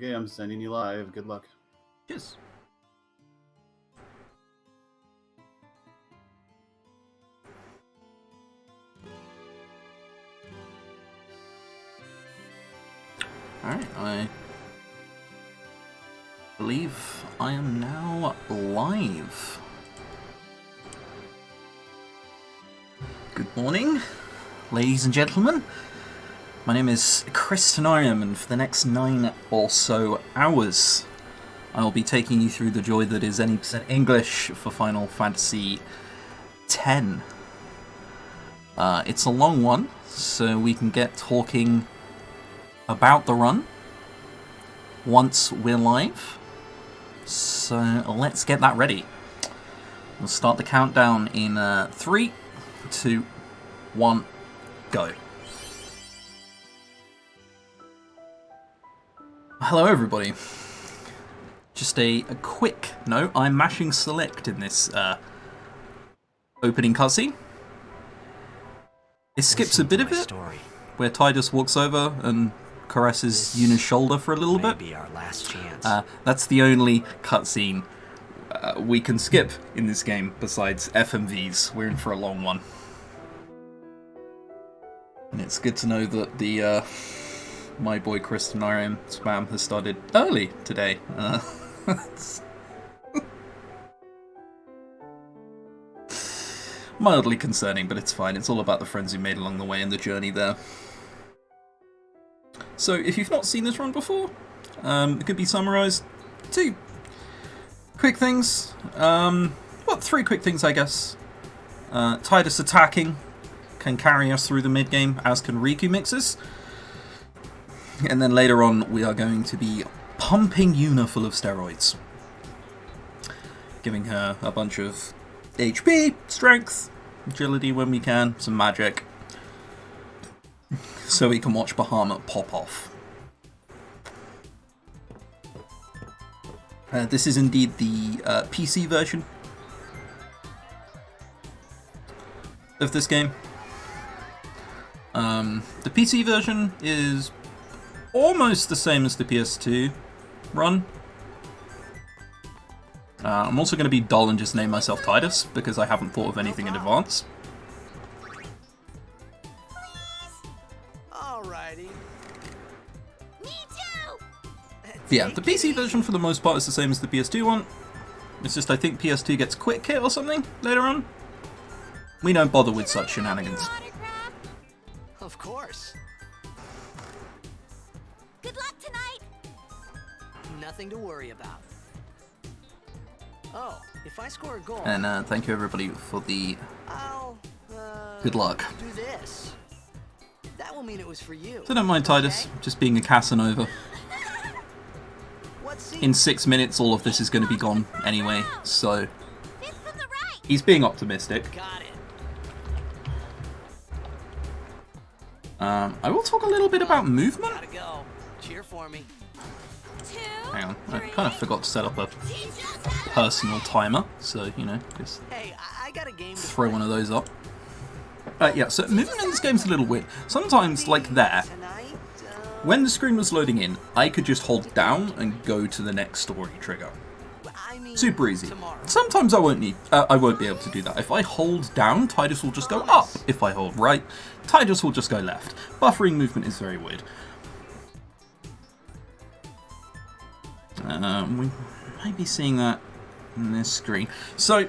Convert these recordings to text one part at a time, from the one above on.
Okay, I'm sending you live. Good luck. Cheers. Alright, I believe I am now live. Good morning, ladies and gentlemen. My name is ChrisTenarium, and for the next 9 or so hours, I'll be taking you through the joy that is any percent English for Final Fantasy X. It's a long one, so we can get talking about the run once we're live. So let's get that ready. We'll start the countdown in 3, 2, 1, go. Hello everybody. Just a quick note, I'm mashing select in this opening cutscene. It skips a bit of it, where Tidus walks over and caresses Yuna's shoulder for a little bit. Be our last chance. That's the only cutscene we can skip in this game, besides FMVs. We're in for a long one. And it's good to know that the my boy ChrisTenarium spam has started early today. Mildly concerning, but it's fine. It's all about the friends you made along the way and the journey there. So, if you've not seen this run before, it could be summarised. 2 quick things. 3 quick things, I guess. Tidus attacking can carry us through the mid-game, as can Riku mixes. And then later on, we are going to be pumping Yuna full of steroids. Giving her a bunch of HP, strength, agility when we can, some magic. So we can watch Bahamut pop off. This is indeed the PC version of this game. The PC version is almost the same as the PS2 run. I'm also going to be dull and just name myself Tidus, because I haven't thought of anything in advance. Alrighty. Me too! Yeah, the PC version for the most part is the same as the PS2 one. It's just I think PS2 gets quick hit or something later on. We don't bother with such shenanigans. Of course. Good luck tonight! Nothing to worry about. Oh, if I score a goal, And thank you everybody for the I'll good luck. do this. That will mean it was for you. So don't mind Tidus, just being a Casanova. What's In 6 minutes all of this is going to be gone anyway, so Fifth from the right! he's being optimistic. Got it. I will talk a little bit about movement. Gotta go. Cheer for me. 2, Hang on, I kind of forgot to set up a Teach us how to personal timer, so, you know, just Hey, I got a game to throw play. one of those up. Yeah, so movement in this game's a little weird. Sometimes, like there, Tonight, when the screen was loading in, I could just hold down and go to the next story trigger. I mean, Super easy. tomorrow. Sometimes I won't be able to do that. If I hold down, Tidus will just go up. If I hold right, Tidus will just go left. Buffering movement is very weird. We might be seeing that on this screen. So,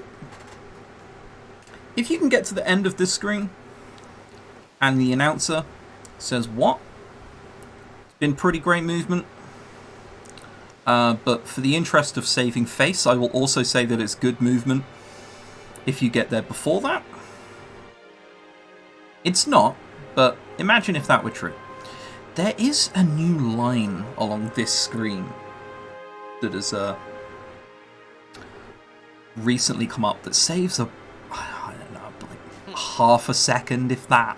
if you can get to the end of this screen, and the announcer says what? It's been pretty great movement. But for the interest of saving face, I will also say that it's good movement if you get there before that. It's not, but imagine if that were true. There is a new line along this screen that has recently come up that saves I don't know, like half a second, if that.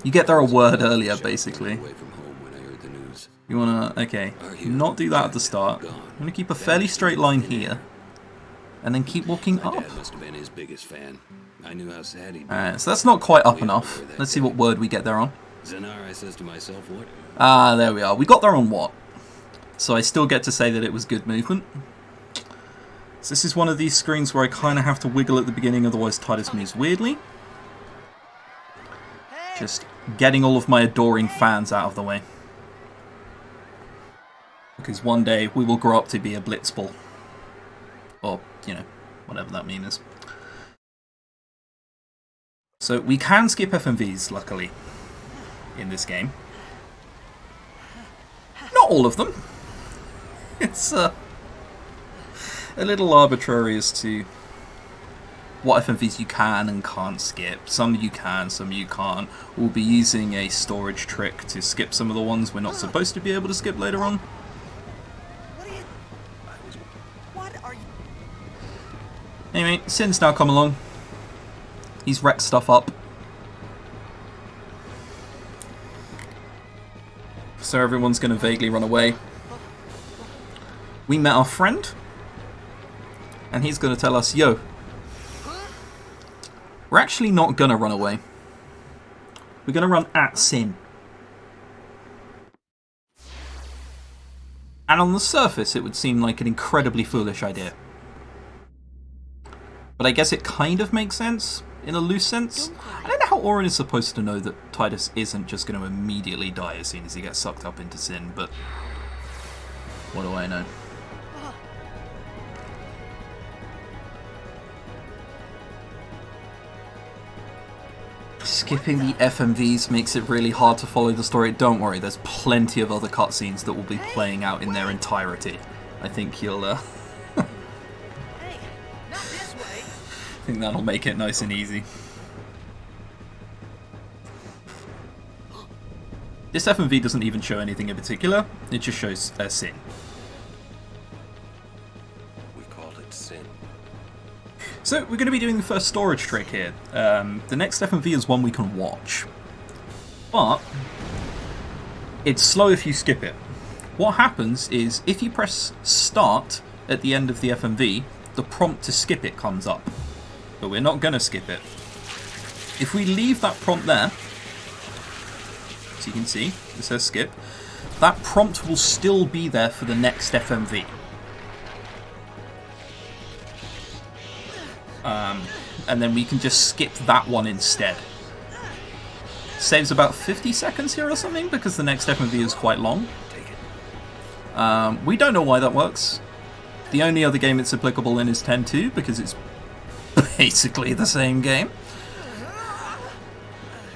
You get there a word earlier, basically. You wanna, okay, not do that at the start. I'm gonna keep a fairly straight line here, and then keep walking up. Must have been his biggest fan. I knew how sad he'd be. Alright, so that's not quite up enough. Let's see what word we get there on. Zenar, I says to myself, what? Ah, there we are. We got there on what? So I still get to say that it was good movement. So this is one of these screens where I kind of have to wiggle at the beginning, otherwise Titus moves weirdly. Just getting all of my adoring fans out of the way. Because one day we will grow up to be a blitzball. Or, you know, whatever that meme is. So we can skip FMVs, luckily, in this game. Not all of them. It's a little arbitrary as to what FMVs you can and can't skip. Some you can, some you can't. We'll be using a storage trick to skip some of the ones we're not supposed to be able to skip later on. What are you? Anyway, Sin's now come along. He's wrecked stuff up. So everyone's going to vaguely run away. We met our friend. And he's going to tell us, yo, we're actually not going to run away. We're going to run at Sin. And on the surface, it would seem like an incredibly foolish idea. But I guess it kind of makes sense, in a loose sense. I don't know how Orin is supposed to know that Titus isn't just going to immediately die as soon as he gets sucked up into Sin, but what do I know? Skipping the FMVs makes it really hard to follow the story. Don't worry, there's plenty of other cutscenes that will be playing out in their entirety. I think you'll, Hey, not this way. I think that'll make it nice and easy. This FMV doesn't even show anything in particular, it just shows Sin. We called it Sin. So, we're going to be doing the first storage trick here. The next FMV is one we can watch. But, it's slow if you skip it. What happens is, if you press start at the end of the FMV, the prompt to skip it comes up. But we're not going to skip it. If we leave that prompt there, as you can see, it says skip, that prompt will still be there for the next FMV. And then we can just skip that one instead. Saves about 50 seconds here or something, because the next FMV is quite long. We don't know why that works. The only other game it's applicable in is 10-2, because it's basically the same game.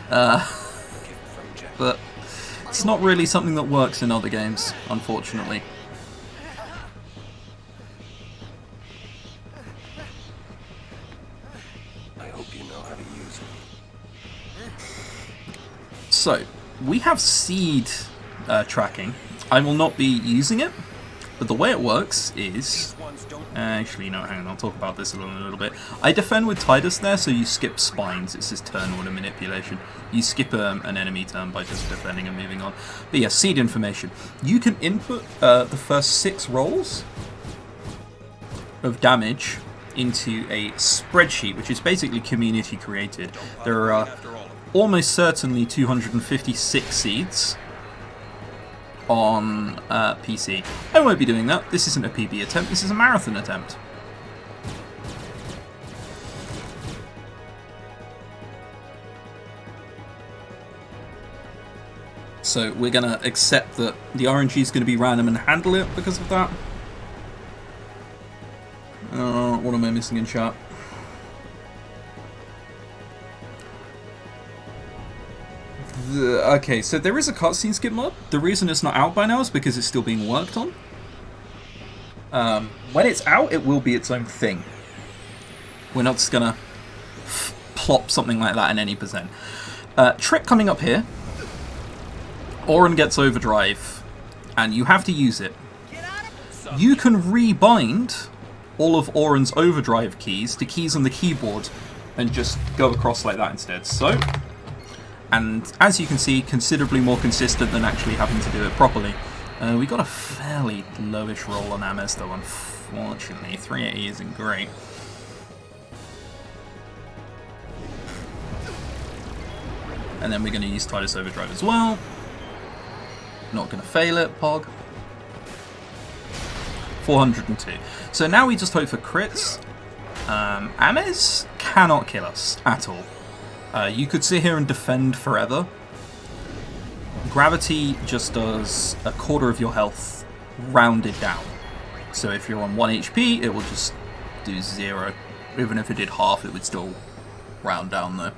But it's not really something that works in other games, unfortunately. So, we have seed tracking. I will not be using it, but the way it works is... Actually, no, hang on, I'll talk about this in a little bit. I defend with Titus there, so you skip spines. It's his turn order manipulation. You skip an enemy turn by just defending and moving on. But yeah, seed information. You can input the first 6 rolls of damage into a spreadsheet, which is basically community created. There are almost certainly 256 seeds on PC. I won't be doing that. This isn't a PB attempt, this is a marathon attempt. So we're going to accept that the RNG is going to be random and handle it because of that. What am I missing in chat? Okay, so there is a cutscene skip mod. The reason it's not out by now is because it's still being worked on. When it's out, it will be its own thing. We're not just gonna plop something like that in any percent. Trick coming up here. Orin gets overdrive, and you have to use it. You can rebind all of Orin's overdrive keys to keys on the keyboard and just go across like that instead. So... And as you can see, considerably more consistent than actually having to do it properly. We got a fairly lowish roll on Ames though, unfortunately. 380 isn't great. And then we're going to use Titus Overdrive as well. Not going to fail it, Pog. 402. So now we just hope for crits. Ames cannot kill us at all. You could sit here and defend forever. Gravity just does a quarter of your health rounded down. So if you're on 1 HP, it will just do 0. Even if it did half, it would still round down though.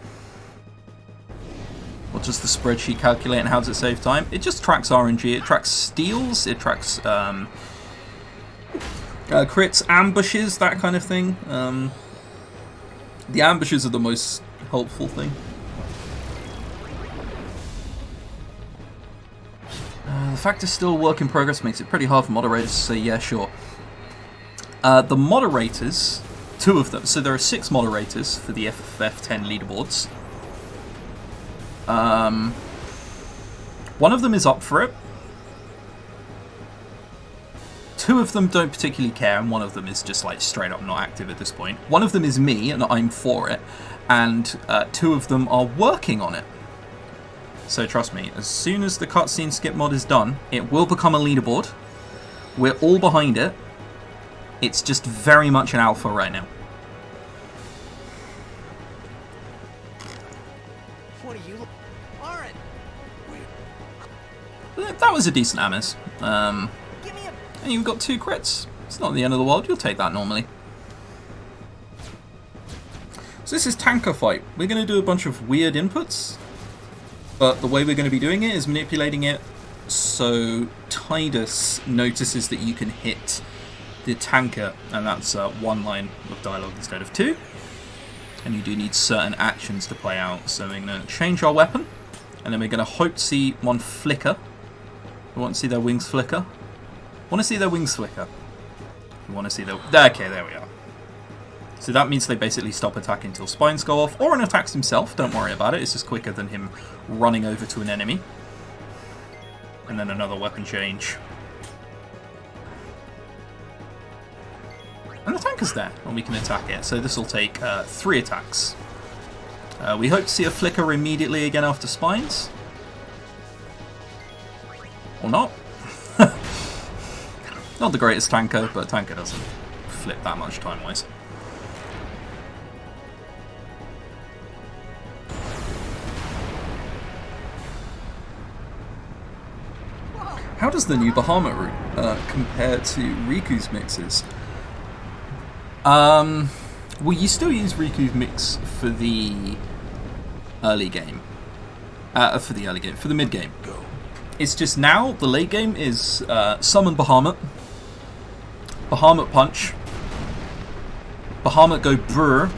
What does the spreadsheet calculate and how does it save time? It just tracks RNG, it tracks steals, it tracks crits, ambushes, that kind of thing. The ambushes are the most helpful thing. The fact it's still a work in progress makes it pretty hard for moderators to say yeah, sure. The moderators, 2 of them, so there are 6 moderators for the FF10 leaderboards. One of them is up for it. 2 of them don't particularly care, and one of them is just like straight up not active at this point. One of them is me, and I'm for it, and 2 of them are working on it. So trust me, as soon as the cutscene skip mod is done, it will become a leaderboard. We're all behind it. It's just very much an alpha right now. What are you? Lauren! That was a decent Amis. Give me a... And you've got 2 crits. It's not the end of the world, you'll take that normally. So this is Tanker Fight. We're going to do a bunch of weird inputs. But the way we're going to be doing it is manipulating it so Tidus notices that you can hit the tanker, and that's 1 line of dialogue instead of 2. And you do need certain actions to play out. So we're going to change our weapon, and then we're going to hope to see one flicker. We want to see their wings flicker. Want to see their wings flicker. We want to see their... Okay, there we are. So that means they basically stop attacking until spines go off, or an attacks himself, don't worry about it, it's just quicker than him running over to an enemy. And then another weapon change. And the tanker's there, and we can attack it, so this will take 3 attacks. We hope to see a flicker immediately again after spines. Or not. Not the greatest tanker, but tanker doesn't flip that much time-wise. How does the new Bahamut route compare to Riku's mixes? Well, you still use Riku's mix for the early game. For the mid game. It's just now, the late game is summon Bahamut, Bahamut punch, Bahamut go brr,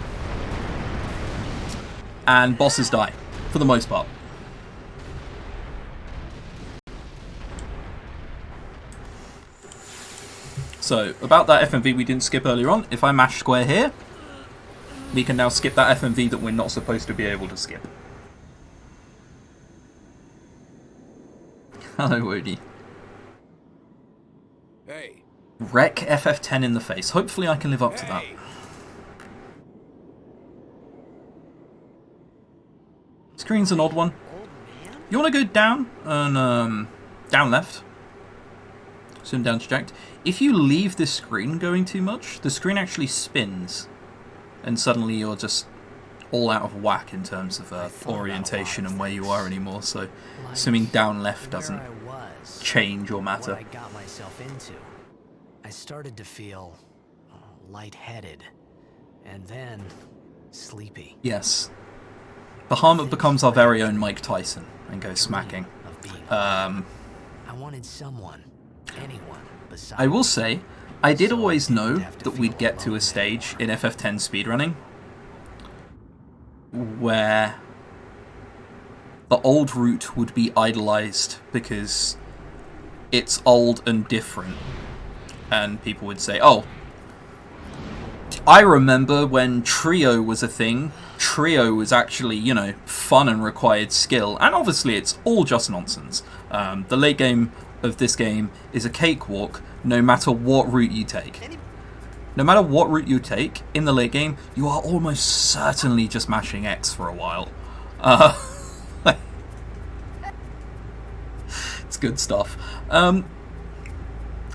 and bosses die, for the most part. So, about that FMV we didn't skip earlier on, if I mash square here, we can now skip that FMV that we're not supposed to be able to skip. Hello, Woody. Hey. Wreck FF10 in the face. Hopefully I can live up to that. Screen's an odd one. You want to go down and down left. Zoom down traject. If you leave this screen going too much, the screen actually spins, and suddenly you're just all out of whack in terms of orientation and where you are anymore. So, assuming down left doesn't change or matter. What I got myself into. I started to feel lightheaded, and then sleepy. Yes. Bahamut becomes our very own Mike Tyson and goes smacking. I wanted someone, anyone besides. I will say, I did always know that we'd get to a stage in FF10 speedrunning where the old route would be idolized because it's old and different. And people would say, oh, I remember when Trio was a thing. Trio was actually, you know, fun and required skill. And obviously it's all just nonsense. The late game of this game is a cakewalk no matter what route you take. No matter what route you take in the late game, you are almost certainly just mashing X for a while. It's good stuff.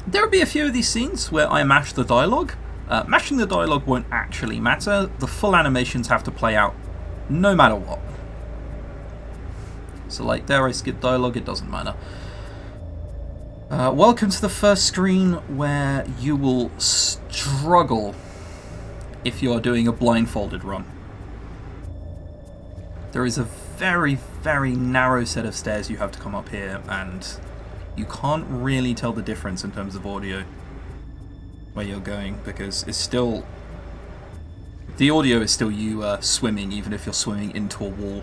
There will be a few of these scenes where I mash the dialogue. Mashing the dialogue won't actually matter. The full animations have to play out no matter what. So like, dare I skip dialogue? It doesn't matter. Welcome to the first screen where you will struggle if you are doing a blindfolded run. There is a very, very narrow set of stairs you have to come up here, and you can't really tell the difference in terms of audio where you're going, because it's still... the audio is still you swimming, even if you're swimming into a wall.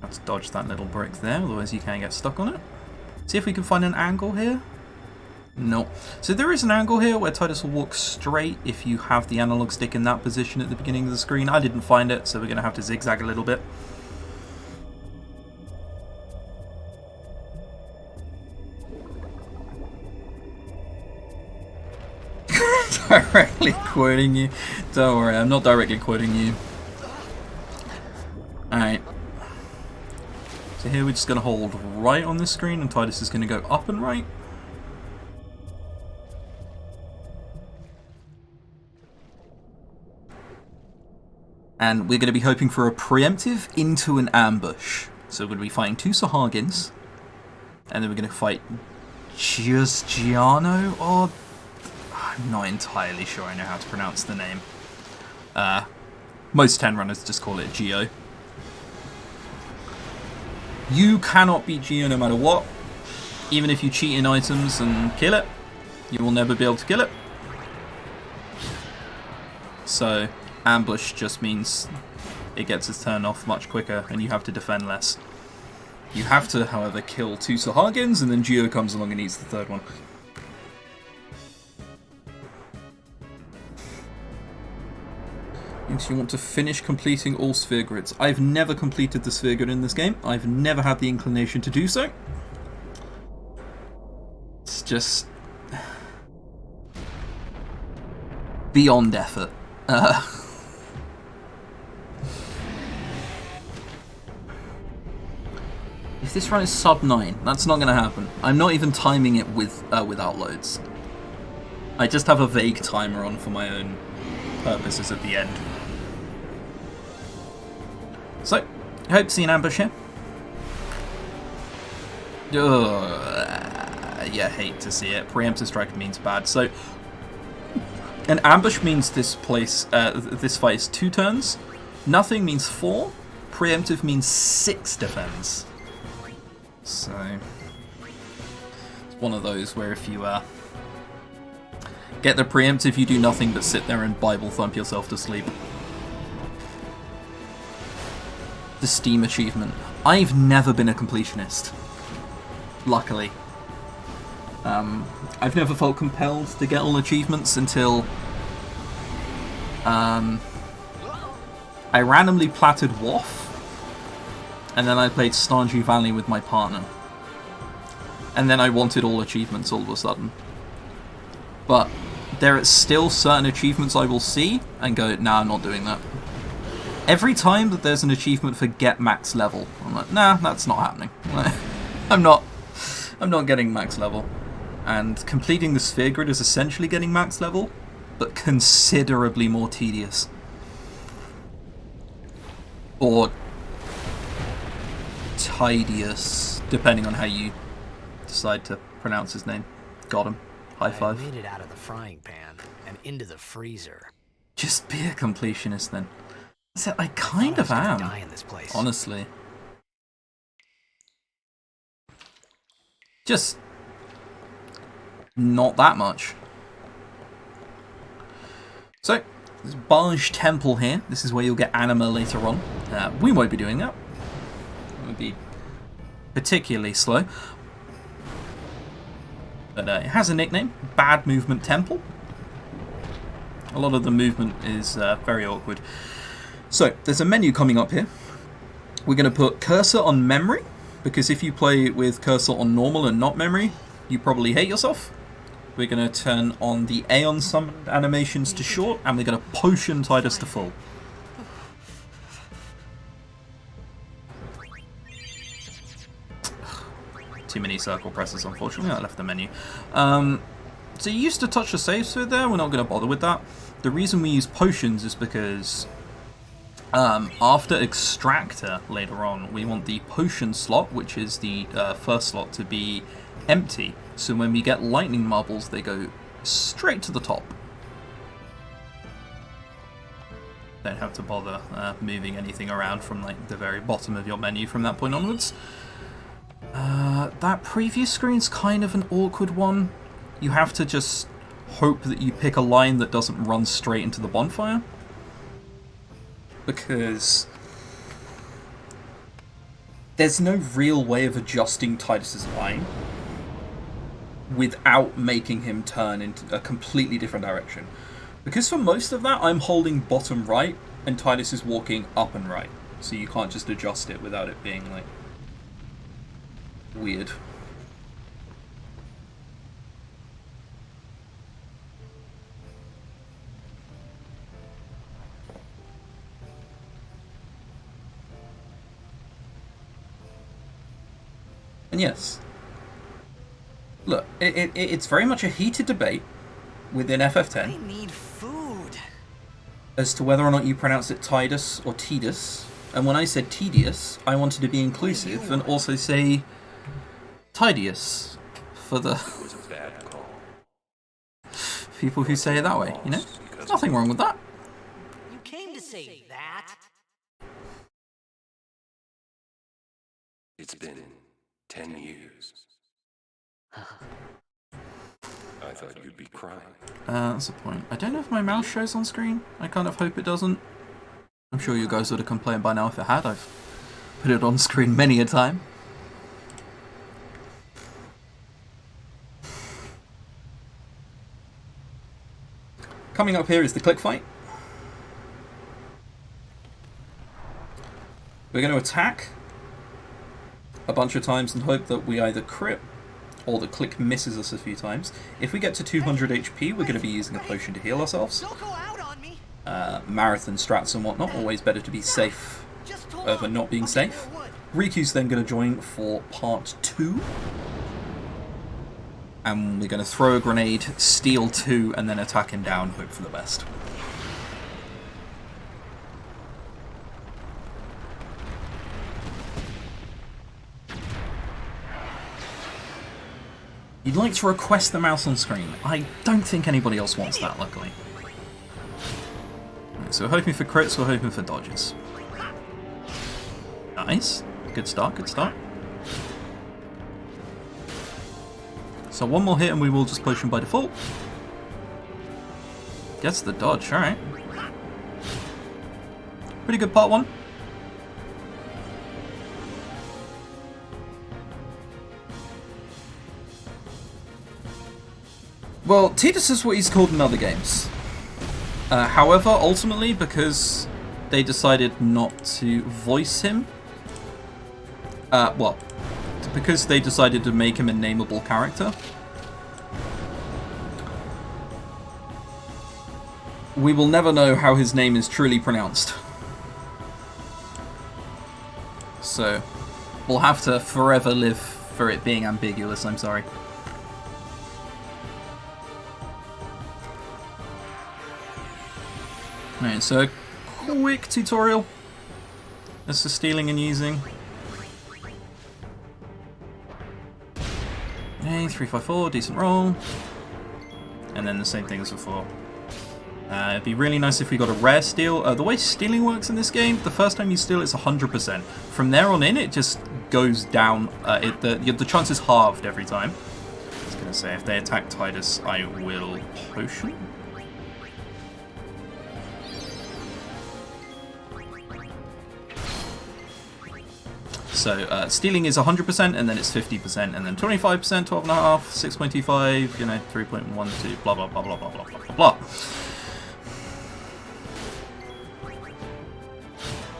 Let's dodge that little brick there, otherwise you can get stuck on it. See if we can find an angle here. No. So there is an angle here where Titus will walk straight if you have the analog stick in that position at the beginning of the screen. I didn't find it, so we're going to have to zigzag a little bit. Directly quoting you. Don't worry, I'm not directly quoting you. Alright. So here we're just going to hold right on this screen, and Titus is going to go up and right. And we're going to be hoping for a preemptive into an ambush. So we're going to be fighting two Sahagins. And then we're going to fight Giustiano, or... I'm not entirely sure I know how to pronounce the name. Most 10 runners just call it Geo. You cannot beat Geo no matter what. Even if you cheat in items and kill it, you will never be able to kill it. So, ambush just means it gets its turn off much quicker and you have to defend less. You have to, however, kill two Sahagins, and then Geo comes along and eats the third one. You want to finish completing all sphere grids. I've never completed the sphere grid in this game. I've never had the inclination to do so. It's just... beyond effort. If this run is sub 9, that's not going to happen. I'm not even timing it without loads. I just have a vague timer on for my own purposes at the end. So, I hope to see an ambush here. Yeah, hate to see it. Preemptive strike means bad. So, an ambush means this fight is 2 turns. Nothing means 4. Preemptive means 6 defense. So, it's one of those where if you get the preemptive, you do nothing but sit there and Bible thump yourself to sleep. The Steam achievement. I've never been a completionist. Luckily. I've never felt compelled to get all achievements until I randomly platted WoF, and then I played Stardew Valley with my partner. And then I wanted all achievements all of a sudden. But there are still certain achievements I will see and go, nah, I'm not doing that. Every time that there's an achievement for get max level, I'm like, nah, that's not happening. I'm not getting max level. And completing the sphere grid is essentially getting max level, but considerably more tedious. Or tidious, depending on how you decide to pronounce his name. Got him. High five. I made it out of the frying pan and into the freezer. Just be a completionist then. So I kind of am, die in this place. Honestly. Just not that much. So, there's Bunge Temple here. This is where you'll get anima later on. We won't be doing that. It would be particularly slow. But it has a nickname, Bad Movement Temple. A lot of the movement is very awkward. So, there's a menu coming up here. We're going to put cursor on memory, because if you play with cursor on normal and not memory, you probably hate yourself. We're going to turn on the Aeon summoned animations to short, and we're going to potion Titus to full. too many circle presses, unfortunately. I left the menu. So you used to touch the save sphere there. We're not going to bother with that. The reason we use potions is because after Extractor later on, we want the potion slot, which is the first slot, to be empty. So when we get lightning marbles, they go straight to the top. Don't have to bother moving anything around from like the very bottom of your menu from that point onwards. That previous screen's kind of an awkward one. You have to just hope that you pick a line that doesn't run straight into the bonfire. Because there's no real way of adjusting Titus's line without making him turn into a completely different direction. Because for most of that, I'm holding bottom right, and Titus is walking up and right. So you can't just adjust it without it being, like, weird. And yes, look, it's very much a heated debate within FF10 I need food. as to whether or not you pronounce it Tidus or Tidus. And when I said tedious, I wanted to be inclusive and also say Tidius for the It was a bad call. people who say it that way, you know? There's nothing wrong with that. You came to say that? It's been 10 years. I thought you'd be crying. That's the point. I don't know if my mouse shows on screen. I kind of hope it doesn't. I'm sure you guys would have complained by now if it had. I've put it on screen many a time. Coming up here is the click fight. We're going to attack a bunch of times and hope that we either crit or the click misses us a few times. If we get to 200 HP, we're going to be using a potion to heal ourselves. Don't go out on me. Marathon strats and whatnot, always better to be safe Just hold over on. not being I'll get safe. more wood. Riku's then going to join for part 2. And we're going to throw a grenade, steal 2, and then attack him down, hope for the best. You'd like to request the mouse on screen. I don't think anybody else wants that, luckily. Right, so we're hoping for crits, we're hoping for dodges. Nice. Good start, good start. So one more hit and we will just potion by default. Gets the dodge, alright. Pretty good part 1. Well, Tidus is what he's called in other games. However, ultimately, because they decided not to voice him, well, because they decided to make him a nameable character, we will never know how his name is truly pronounced. So, we'll have to forever live for it being ambiguous, I'm sorry. Right, so quick tutorial as to stealing and using. Okay, 354, decent roll. And then the same thing as before. It'd be really nice if we got a rare steal. The way stealing works in this game, the first time you steal it's 100%. From there on in, it just goes down. The chance is halved every time. I was going to say, if they attack Tidus, I will potion. So stealing is 100%, and then it's 50%, and then 25%, 12.5, 6.25, you know, 3.12, blah blah blah blah blah blah blah blah.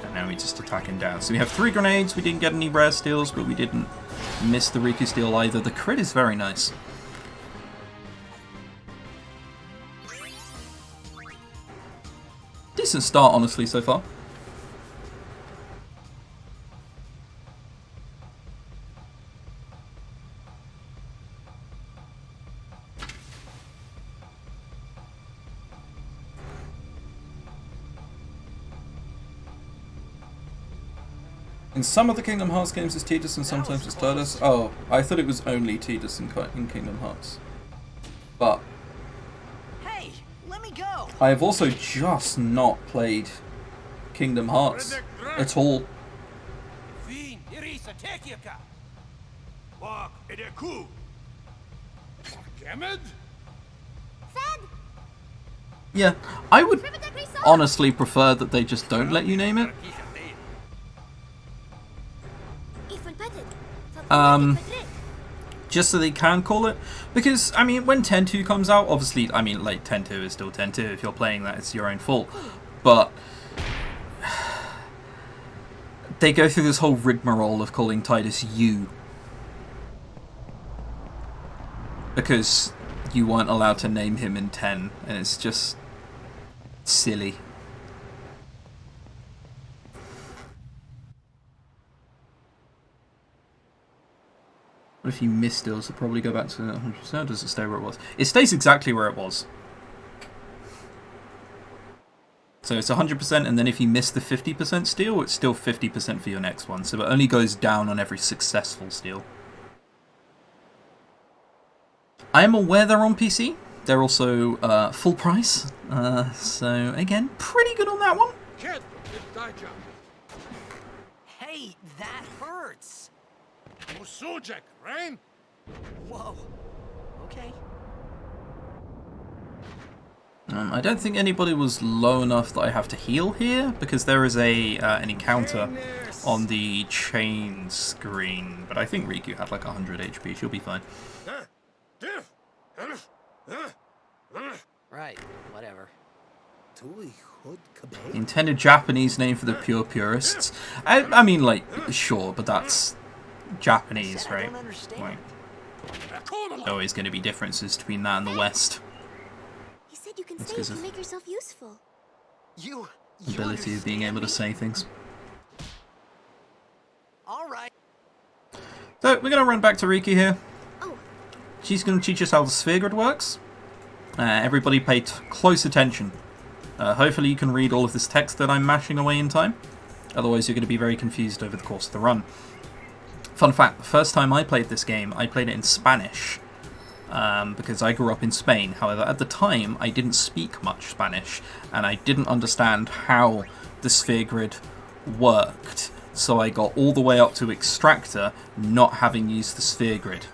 And now we just attack him down. So we have 3 grenades. We didn't get any rare steals, but we didn't miss the Riku steal either. The crit is very nice. Decent start, honestly, so far. In some of the Kingdom Hearts games it's Tidus and sometimes it's Tidus. Oh, I thought it was only Tidus in Kingdom Hearts. But Hey, let me go. I have also just not played Kingdom Hearts at all. Fed! Yeah, I would honestly prefer that they just don't let you name it. Just so they can call it. Because, I mean, when 10.2 comes out, obviously, I mean, like, 10.2 is still 10.2. If you're playing that, it's your own fault. But they go through this whole rigmarole of calling Tidus you. Because you weren't allowed to name him in 10, and it's just silly. What if you miss steals? It'll probably go back to 100%. Does it stay where it was? It stays exactly where it was. So it's 100%, and then if you miss the 50% steal, it's still 50% for your next one. So it only goes down on every successful steal. I am aware they're on PC. They're also full price. So again, pretty good on that one. Hey, that hurts. Whoa. Okay. I don't think anybody was low enough that I have to heal here, because there is an encounter on the chain screen. But I think Riku had like 100 HP. She'll be fine. Right, whatever. Intended Japanese name for the pure purists. I mean, like, sure, but that's Japanese, right? Like, always going to be differences between that and the West. He said you can That's stay if 'cause you of make yourself useful. You Ability of being able to say things. All right. So, we're going to run back to Riku here. Oh, She's going to teach us how the sphere grid works. Everybody pay close attention. Hopefully you can read all of this text that I'm mashing away in time. Otherwise you're going to be very confused over the course of the run. Fun fact, the first time I played this game, I played it in Spanish. Because I grew up in Spain. However, at the time, I didn't speak much Spanish. And I didn't understand how the sphere grid worked. So I got all the way up to Extractor, not having used the sphere grid.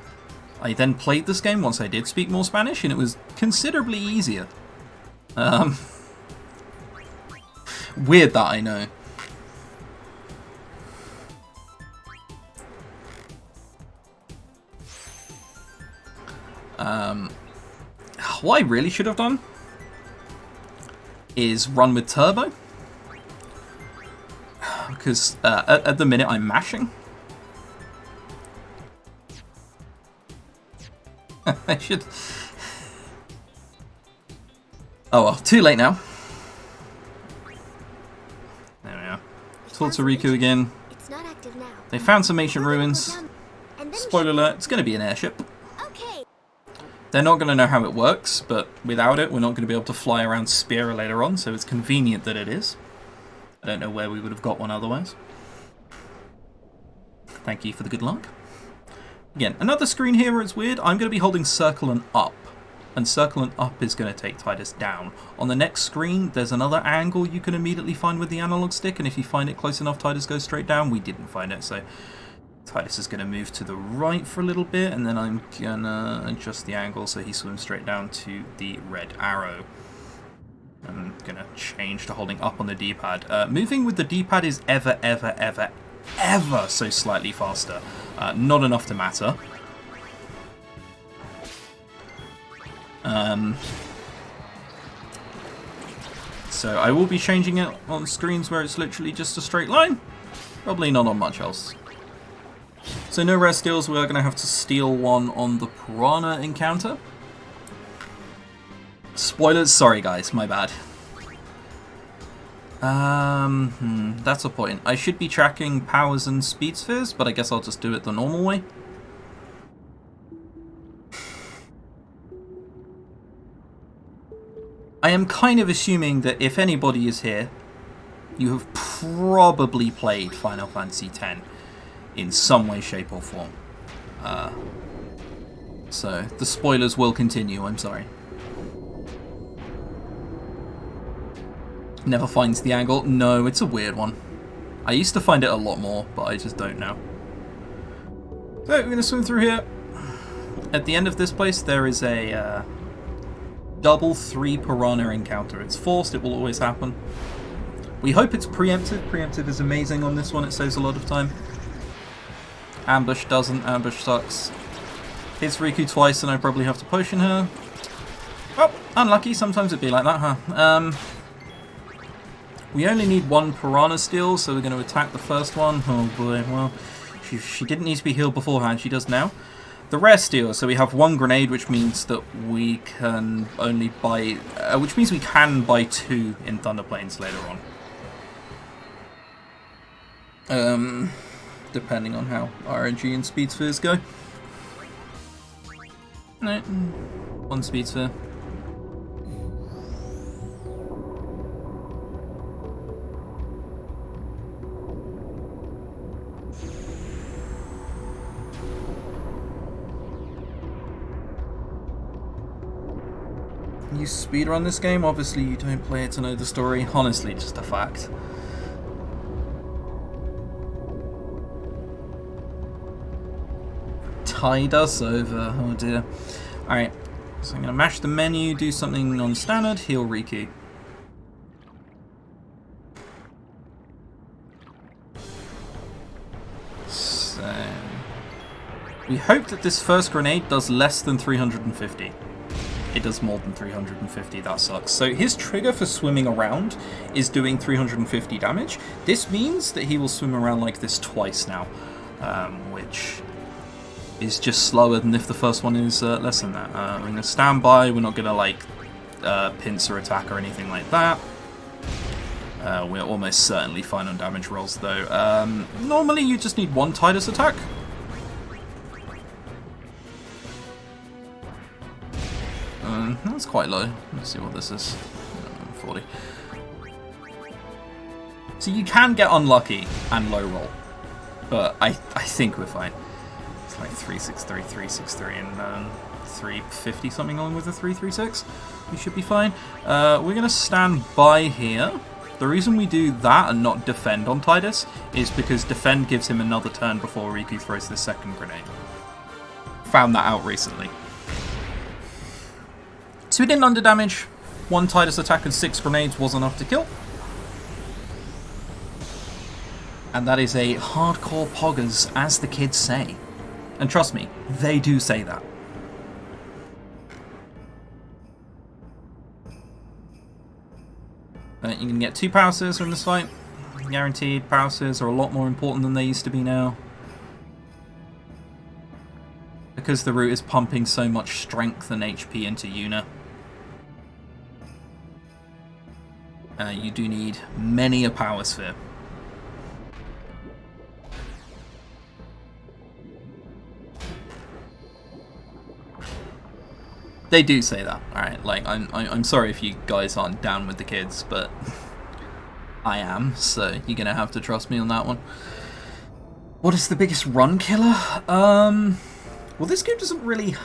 I then played this game once I did speak more Spanish, and it was considerably easier. Weird that, I know. What I really should have done is run with turbo. Because at the minute I'm mashing. I should... Oh well, too late now. There we are. Talk to Riku again. it's not active now. They found some ancient We're gonna go ruins. down, and then we Spoiler should- alert, it's going to be an airship. Okay. They're not going to know how it works, but without it, we're not going to be able to fly around Spira later on, so it's convenient that it is. I don't know where we would have got one otherwise. Thank you for the good luck. Again, another screen here where it's weird. I'm going to be holding circle and up. And circle and up is going to take Tidus down. On the next screen, there's another angle you can immediately find with the analog stick. And if you find it close enough, Tidus goes straight down. We didn't find it, so Tidus is going to move to the right for a little bit. And then I'm going to adjust the angle so he swims straight down to the red arrow. I'm going to change to holding up on the D-pad. Moving with the D-pad is ever so slightly faster. Not enough to matter. So I will be changing it on screens where it's literally just a straight line. Probably not on much else. So no rare steals, we're going to have to steal one on the Piranha Encounter. Spoilers, sorry guys, my bad. That's a point. I should be tracking powers and speed spheres, but I guess I'll just do it the normal way. I am kind of assuming that if anybody is here, you have probably played Final Fantasy X in some way, shape, or form. So the spoilers will continue, I'm sorry. Never finds the angle? No, it's a weird one. I used to find it a lot more, but I just don't now. So we're going to swim through here. At the end of this place, there is a double 3 Piranha Encounter. It's forced, it will always happen. We hope it's preemptive. Preemptive is amazing on this one, it saves a lot of time. Ambush doesn't, ambush sucks. Hits Riku twice and I probably have to potion her. Oh, unlucky, sometimes it'd be like that, huh? We only need 1 Piranha Steel, so we're going to attack the first one. Oh boy, well, she didn't need to be healed beforehand, she does now. The rare steel, so we have 1 grenade, which means that we can only buy... which means we can buy 2 in Thunderplanes later on. Depending on how RNG and Speed Spheres go. No, 1 Speed Sphere. You speedrun this game? Obviously you don't play it to know the story. Honestly, just a fact. Tide us over. Oh dear. Alright, so I'm going to mash the menu, do something non-standard, heal Riku. So... we hope that this first grenade does less than 350. It does more than 350, that sucks. So his trigger for swimming around is doing 350 damage. This means that he will swim around like this twice now, which is just slower than if the first one is less than that. We're going to stand by, we're not going to like pincer attack or anything like that. We're almost certainly fine on damage rolls though. Normally you just need 1 Tidus attack. That's quite low. Let's see what this is. 40. So you can get unlucky and low roll, but I think we're fine. It's like 363, 363, and 350 something along with the 336. We should be fine. We're gonna stand by here. The reason we do that and not defend on Tidus is because defend gives him another turn before Riku throws the second grenade. Found that out recently. So we didn't underdamage. 1 Tidus attack and 6 grenades was enough to kill. And that is a hardcore poggers, as the kids say. And trust me, they do say that. You can get 2 power spheres from this fight. Guaranteed. Power spheres are a lot more important than they used to be now. Because the root is pumping so much strength and HP into Yuna. You do need many a power sphere. They do say that, alright, like, I'm sorry if you guys aren't down with the kids, but I am, so you're gonna have to trust me on that one. What is the biggest run killer? Well, this game doesn't really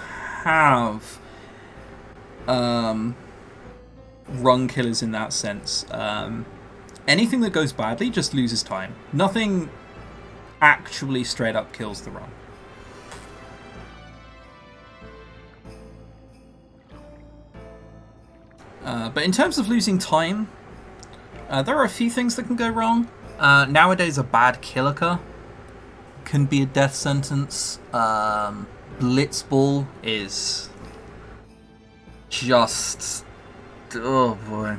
have run killers in that sense. Anything that goes badly just loses time. Nothing actually straight up kills the run. But in terms of losing time, there are a few things that can go wrong. Nowadays, a bad Kilika can be a death sentence. Blitzball is just... oh boy.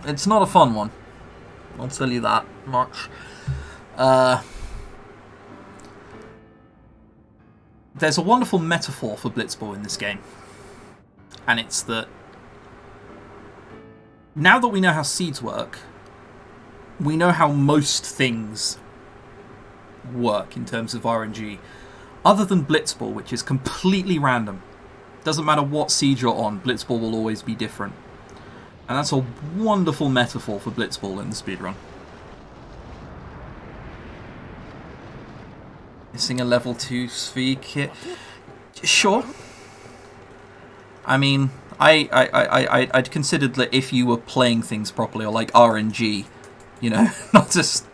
It's not a fun one. I'll tell you that much. There's a wonderful metaphor for Blitzball in this game. And it's that now that we know how seeds work, we know how most things work in terms of RNG. Other than Blitzball, which is completely random. Doesn't matter what seed you're on, Blitzball will always be different. And that's a wonderful metaphor for Blitzball in the speedrun. Missing a level 2 sphere kit. Sure. I mean, I'd considered that if you were playing things properly, or like RNG, you know, not just...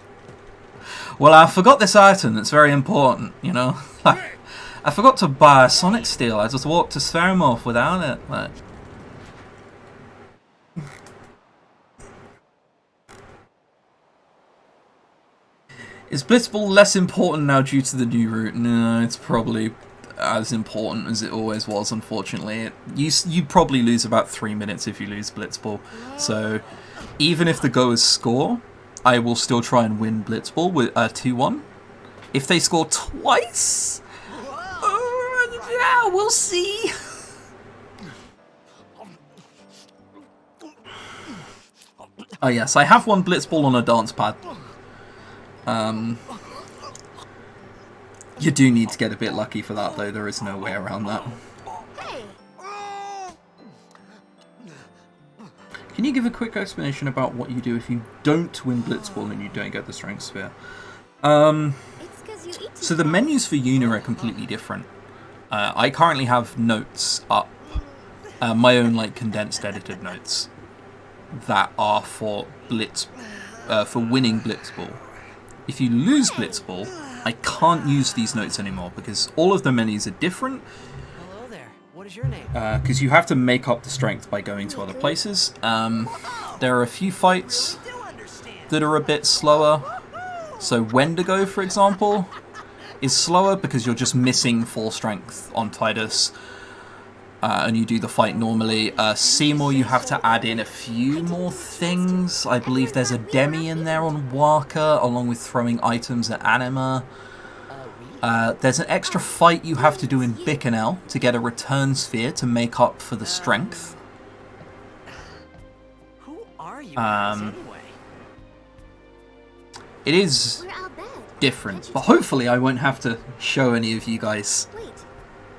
Well, I forgot this item that's very important, you know? Like, I forgot to buy a Sonic Steel, I just walked to Sveromorph without it. Like... Is Blitzball less important now due to the new route? No, it's probably as important as it always was, unfortunately. You probably lose about 3 minutes if you lose Blitzball. So, even if the goers score, I will still try and win Blitzball with 2-1. If they score twice, yeah, we'll see. Oh yes, I have won Blitzball on a dance pad. You do need to get a bit lucky for that, though. There is no way around that. Hey, Can you give a quick explanation about what you do if you don't win Blitzball and you don't get the Strength Sphere? it's 'cause you eat too So the fast. menus for Una are completely different. I currently have notes up, my own like condensed edited notes that are for for winning Blitzball. If you lose Blitzball, I can't use these notes anymore because all of the menus are different. Hello there. What is your name? Because you have to make up the strength by going to other places. There are a few fights that are a bit slower. So Wendigo, for example, is slower because you're just missing 4 strength on Titus. And you do the fight normally. Seymour, you have to add in a few more things. I believe there's a demi in there on Waka, along with throwing items at Anima. There's an extra fight you have to do in Bicanel to get a return sphere to make up for the strength. Who are you guys anyway? It is We're Albed. different, but hopefully I won't have to show any of you guys Wait,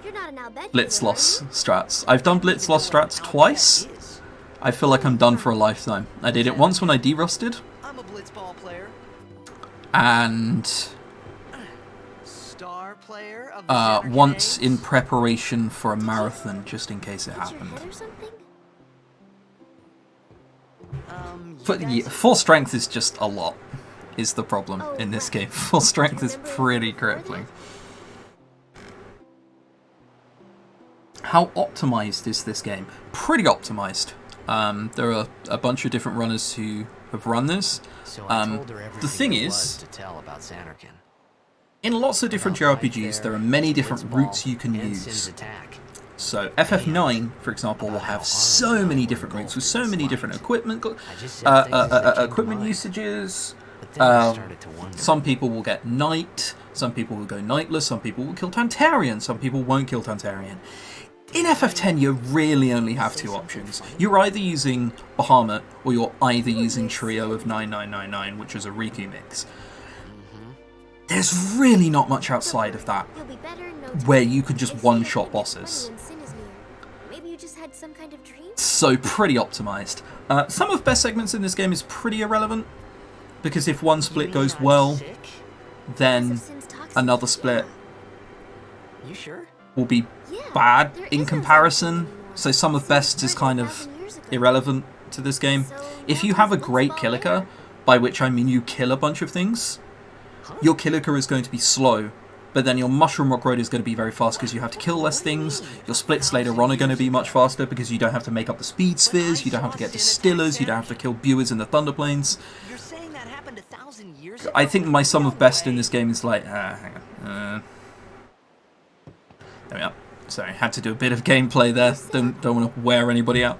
you're not an Albed. Blitz user, are loss you? strats. I've done Blitz loss strats twice. Is. I feel like I'm done for a lifetime. I did it once when I derusted, I'm a blitzball player. and Star player of the Xanarkand once Games. in preparation for a marathon, just in case it Hit your happened. head or something? You But guys yeah, full strength is just a lot, is the problem in this game. Full strength is pretty crippling. How optimized is this game? Pretty optimized. There are a bunch of different runners who have run this. So I told her The everything thing there is, was to tell about Xanarkand. in lots of different About right JRPGs, there are there, many different blitzball routes you can and Sin's use. attack. So FF9, for example, will have so many different routes with so many different equipment equipment usages. But then I started to wonder. Some people will get Knight, some people will go Knightless, some people will kill Tantarian, some people won't kill Tantarian. In FF10, you really only have 2 options. You're either using Bahamut, or you're either using Trio of 9999, which is a Riku mix. There's really not much outside of that, You'll be better in no time. where you could just They say that one-shot you get bosses. money when Sin is near. Maybe you just had some kind of dream? So pretty optimized. Some of best segments in this game is pretty irrelevant, because if one You split mean goes I'm well, sick? then Because of Sin's toxins? another split You sure? will be Yeah, bad there in is no comparison. toxins anymore. So some of Sin's best is murdered kind of 1,000 years ago. irrelevant to this game. So If now you have a does great Blitzball Kilika, matter? by which I mean you kill a bunch of things, your Kilika is going to be slow, but then your Mushroom Rock Road is going to be very fast because you have to kill less things. Your splits later on are going to be much faster because you don't have to make up the speed spheres, you don't have to get distillers, you don't have to kill Buers in the Thunder Plains. You're saying that happened 1,000 years ago? I think my sum of No best in way. this game is like, hang on. There we are. Sorry, had to do a bit of gameplay there. Don't want to wear anybody out.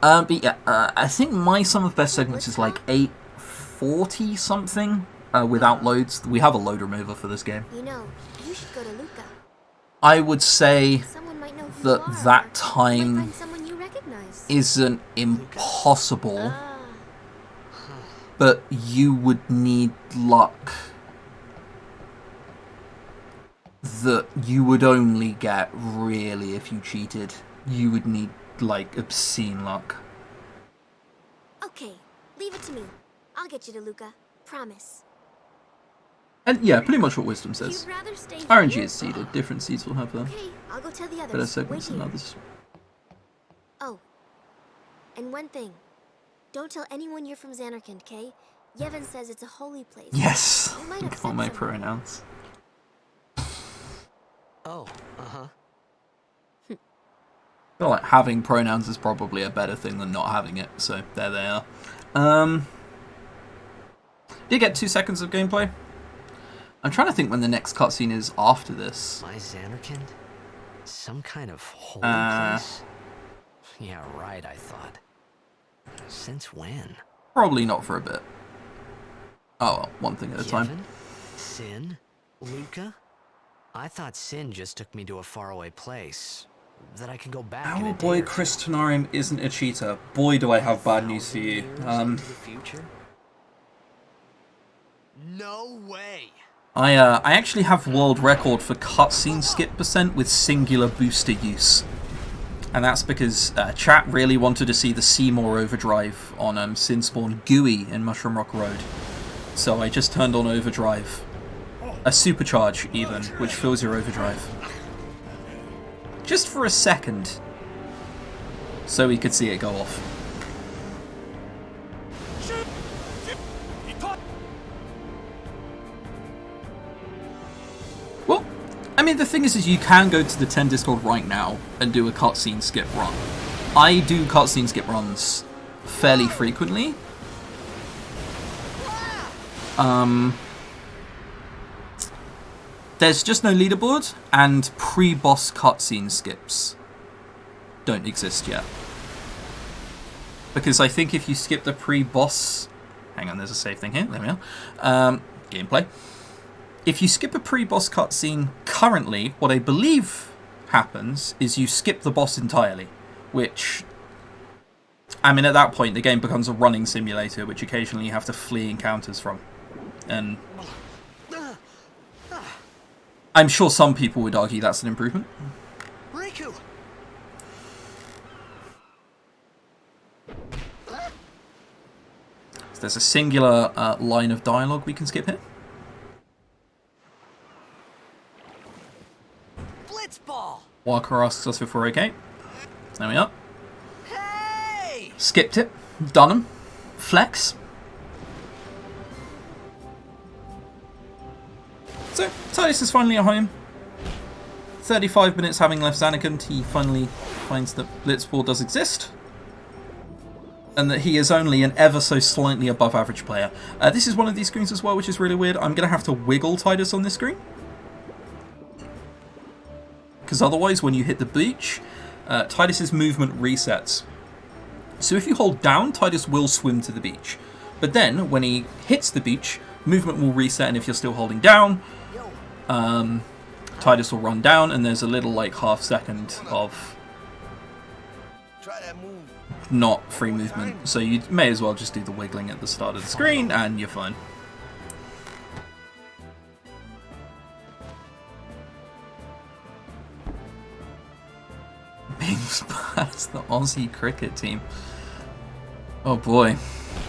But yeah, I think my sum of best segments is like 840 something without loads. We have a load remover for this game. You know, you should go to Luca. I would say Someone might know who that you are. that Might time find someone you recognize. isn't impossible, Ah, but you would need luck that you would only get really if you cheated. You would need like obscene luck. Okay, leave it to me. I'll get you to Luca. Promise. And yeah, pretty much what wisdom says. You'd rather stay RNG here? is seeded. Different seeds will have Okay, I'll go tell the others. better Wait segments than here. others. Oh, and one thing. Don't tell anyone you're from Xanarkand, okay? Yevon says it's a holy place. Yes! You might Look upset at all my someone. pronouns. Oh, uh-huh. I feel like having pronouns is probably a better thing than not having it, so there they are. Did you get 2 seconds of gameplay? I'm trying to think when the next cutscene is after this. My Xanarkand? Some kind of holy place? Yeah, right, I thought. Since when? Probably not for a bit. Oh well, one thing at a time. Yevon? Sin? Luca? I thought Sin just took me to a faraway place. That I can go back in Our a boy day or two. ChrisTenarium isn't a cheater. Boy, do I have bad news for you. 1,000 years into the future? No way! I actually have world record for cutscene skip percent with singular booster use. And that's because chat really wanted to see the Seymour overdrive on Sinspawn GUI in Mushroom Rock Road. So I just turned on overdrive. A supercharge, even, which fills your overdrive. Just for a second. So we could see it go off. Well, I mean, the thing is you can go to the 10 Discord right now and do a cutscene skip run. I do cutscene skip runs fairly frequently. There's just no leaderboard, and pre-boss cutscene skips don't exist yet. Because I think if you skip the pre-boss... Hang on, there's a save thing here. There we are. Gameplay. If you skip a pre-boss cutscene currently, what I believe happens is you skip the boss entirely. Which... I mean, at that point, the game becomes a running simulator, which occasionally you have to flee encounters from. And... I'm sure some people would argue that's an improvement. Riku! So there's a singular line of dialogue we can skip here. Blitzball! Walker asks us if we're okay. There we are. Hey! Skipped it. Done 'em. Flex. So, Titus is finally at home. 35 minutes having left Xanarkand, he finally finds that Blitzball does exist. And that he is only an ever so slightly above average player. This is one of these screens as well, which is really weird. I'm going to have to wiggle Titus on this screen. Because otherwise, when you hit the beach, Titus's movement resets. So if you hold down, Titus will swim to the beach. But then, when he hits the beach, movement will reset, and if you're still holding down, Titus will run down, and there's a little like half second of not free movement. So you may as well just do the wiggling at the start of the screen, and you're fine. Being Spurs, the Aussie cricket team. Oh boy,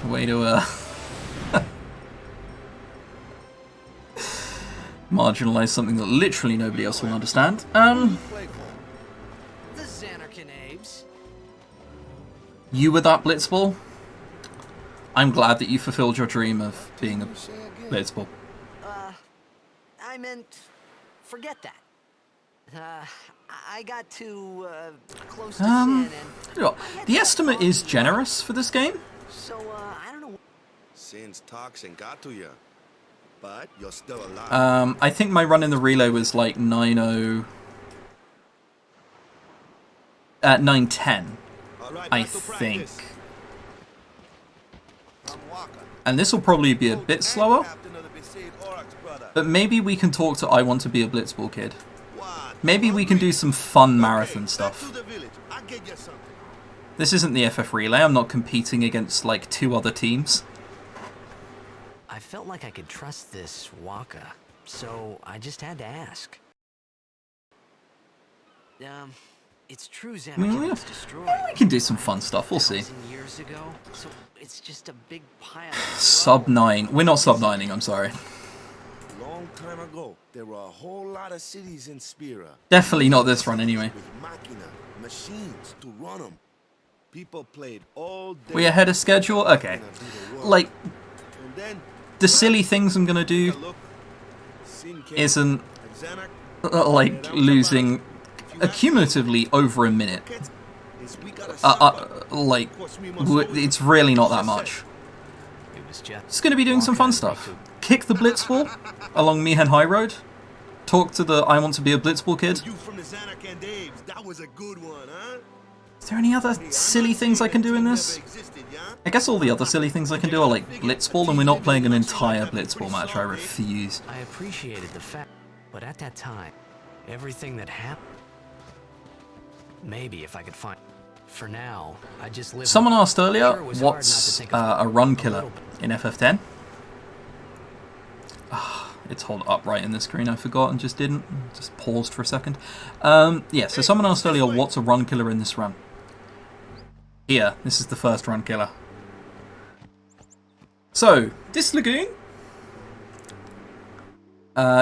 way to marginalize something that literally nobody else will understand. The Xanarkand Abes. You were that Blitzball? I'm glad that you fulfilled your dream of being a Blitzball. I meant, forget that. I got too close to Sin and... The estimate is generous for this game. So, I don't know... Sin's toxin got to you, but you're still alive. I think my run in the relay was like 9:0... 9:10, I think. And this will probably be a bit slower. But maybe we can talk to I Want to Be a Blitzball Kid. Maybe we can do some fun marathon stuff. This isn't the FF Relay, I'm not competing against like 2 other teams. I felt like I could trust this Waka, so I just had to ask. It's true I mean, Xanarkand was destroyed. we can do some fun stuff, we'll see. 1,000 years ago, so it's just a big pile. Sub 9. We're not sub 9ing, I'm sorry. Long time ago, there were a whole lot of cities in Spira. Definitely not this run anyway. With machina, machines to run them. People played all day. We ahead of schedule? Okay. Like, And then, the silly things I'm gonna do look, Sin came, isn't, and Xanac, like, losing cumulatively over a minute. is we gotta Like, it's really not that much. It was just Just gonna be doing some fun stuff. Kick the blitzball along Mihen High Road. Talk to the I want to be a blitzball kid. You from the Xanarkand Daves, that was a good one, huh? Is there any other silly things I can do in this? Never existed, yeah? I guess all the other silly things I can do are like blitzball, and we're not playing an entire blitzball match. I refuse. I appreciated the fact, but at that time, everything that happened. Maybe if I could find. For now, I just live. Someone asked earlier, Sure, it was hard not to what's think of a run killer little bit. in FF10? It's hold upright in the screen, I forgot and just didn't. Just paused for a second. Yeah, so someone asked earlier, what's a run killer in this run? Here, this is the first run killer. So, this lagoon,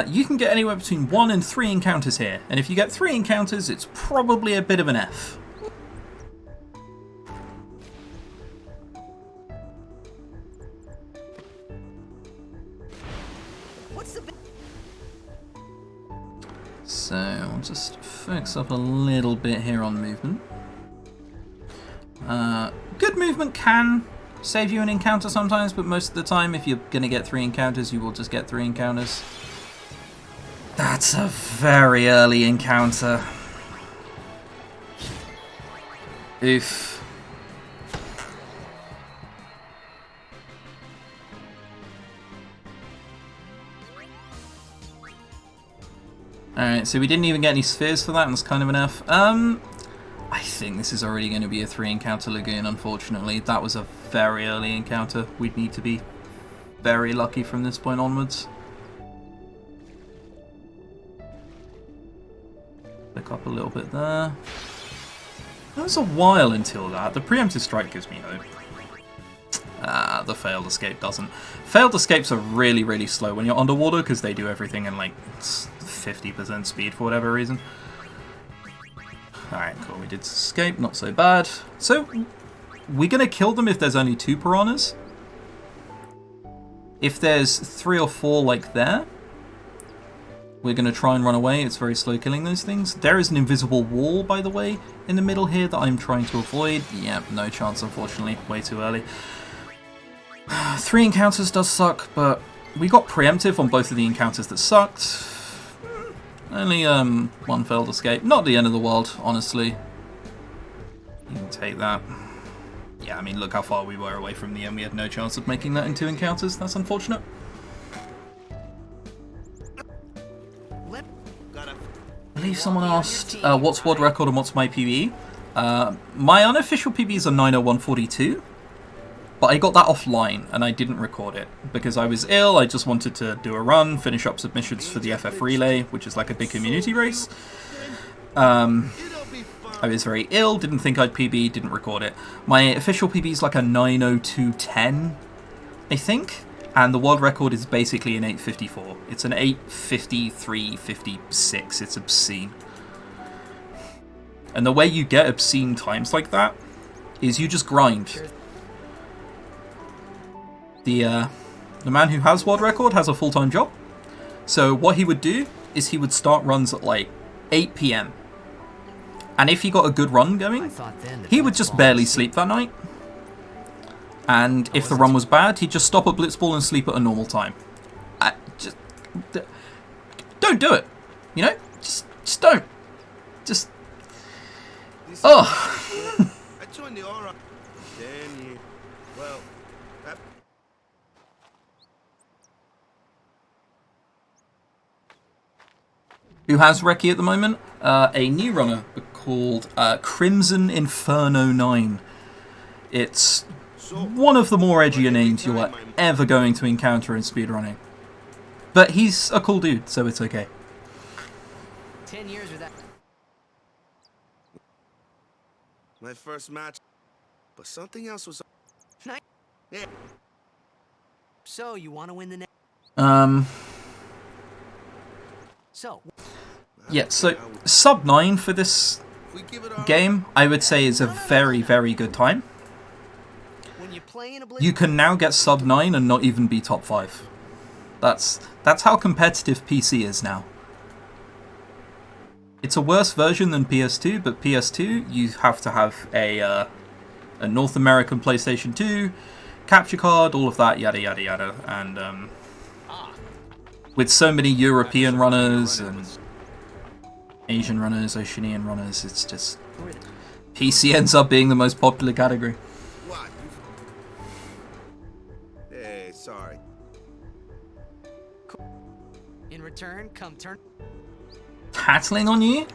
you can get anywhere between 1 and 3 encounters here. And if you get 3 encounters, it's probably a bit of an F. So, I'll just focus up a little bit here on movement. Good movement can save you an encounter sometimes, but most of the time, if you're going to get 3 encounters, you will just get 3 encounters. That's a very early encounter. Oof. Alright, so we didn't even get any spheres for that, and it's kind of an F. I think this is already going to be a 3 encounter lagoon, unfortunately. That was a very early encounter. We'd need to be very lucky from this point onwards. Pick up a little bit there. There's a while until that. The preemptive strike gives me hope. The failed escape doesn't. Failed escapes are really, really slow when you're underwater because they do everything in like 50% speed for whatever reason. Alright, cool. We did escape, not so bad. So, we're going to kill them if there's only 2 piranhas. If there's 3 or 4 like there, we're going to try and run away. It's very slow killing those things. There is an invisible wall, by the way, in the middle here that I'm trying to avoid. Yeah, no chance, unfortunately. Way too early. 3 encounters does suck, but we got preemptive on both of the encounters that sucked. Only 1 failed escape. Not the end of the world, honestly. You can take that. Yeah, I mean, look how far we were away from the end. We had no chance of making that in 2 encounters. That's unfortunate. I believe someone asked, what's world record and what's my PB? My unofficial PB is a 90142. But I got that offline, and I didn't record it. Because I was ill, I just wanted to do a run, finish up submissions for the FF Relay, which is like a big community race. I was very ill, didn't think I'd PB, didn't record it. My official PB is like a 90210, I think. And the world record is basically an 854. It's an 853.56, it's obscene. And the way you get obscene times like that is you just grind. The man who has world record has a full-time job. So what he would do is he would start runs at like 8 PM. And if he got a good run going, he would just barely sleep that night. And if the run was bad, he'd just stop at blitzball and sleep at a normal time. Don't do it. You know? Just don't. Just... Oh. I joined the aura. Damn you. Well, who has Recce at the moment? A new runner called Crimson Inferno 9. It's one of the more edgier names you are ever going to encounter in speedrunning. But he's a cool dude, so it's okay. 10 years with that. My first match. But something else was... Nice. Yeah. So, you want to win the next? So, Yeah, so sub 9 for this We give it our... game, I would say, is a very, very good time. when you play in a You can now get sub 9 and not even be top 5. That's how competitive PC is now. It's a worse version than PS2, but PS2 you have to have a North American PlayStation 2 capture card, all of that, yada yada yada, and with so many European runners and Asian runners, Oceanian runners, it's just PC ends up being the most popular category. What? Hey, sorry. in return, come turn. Tattling on you?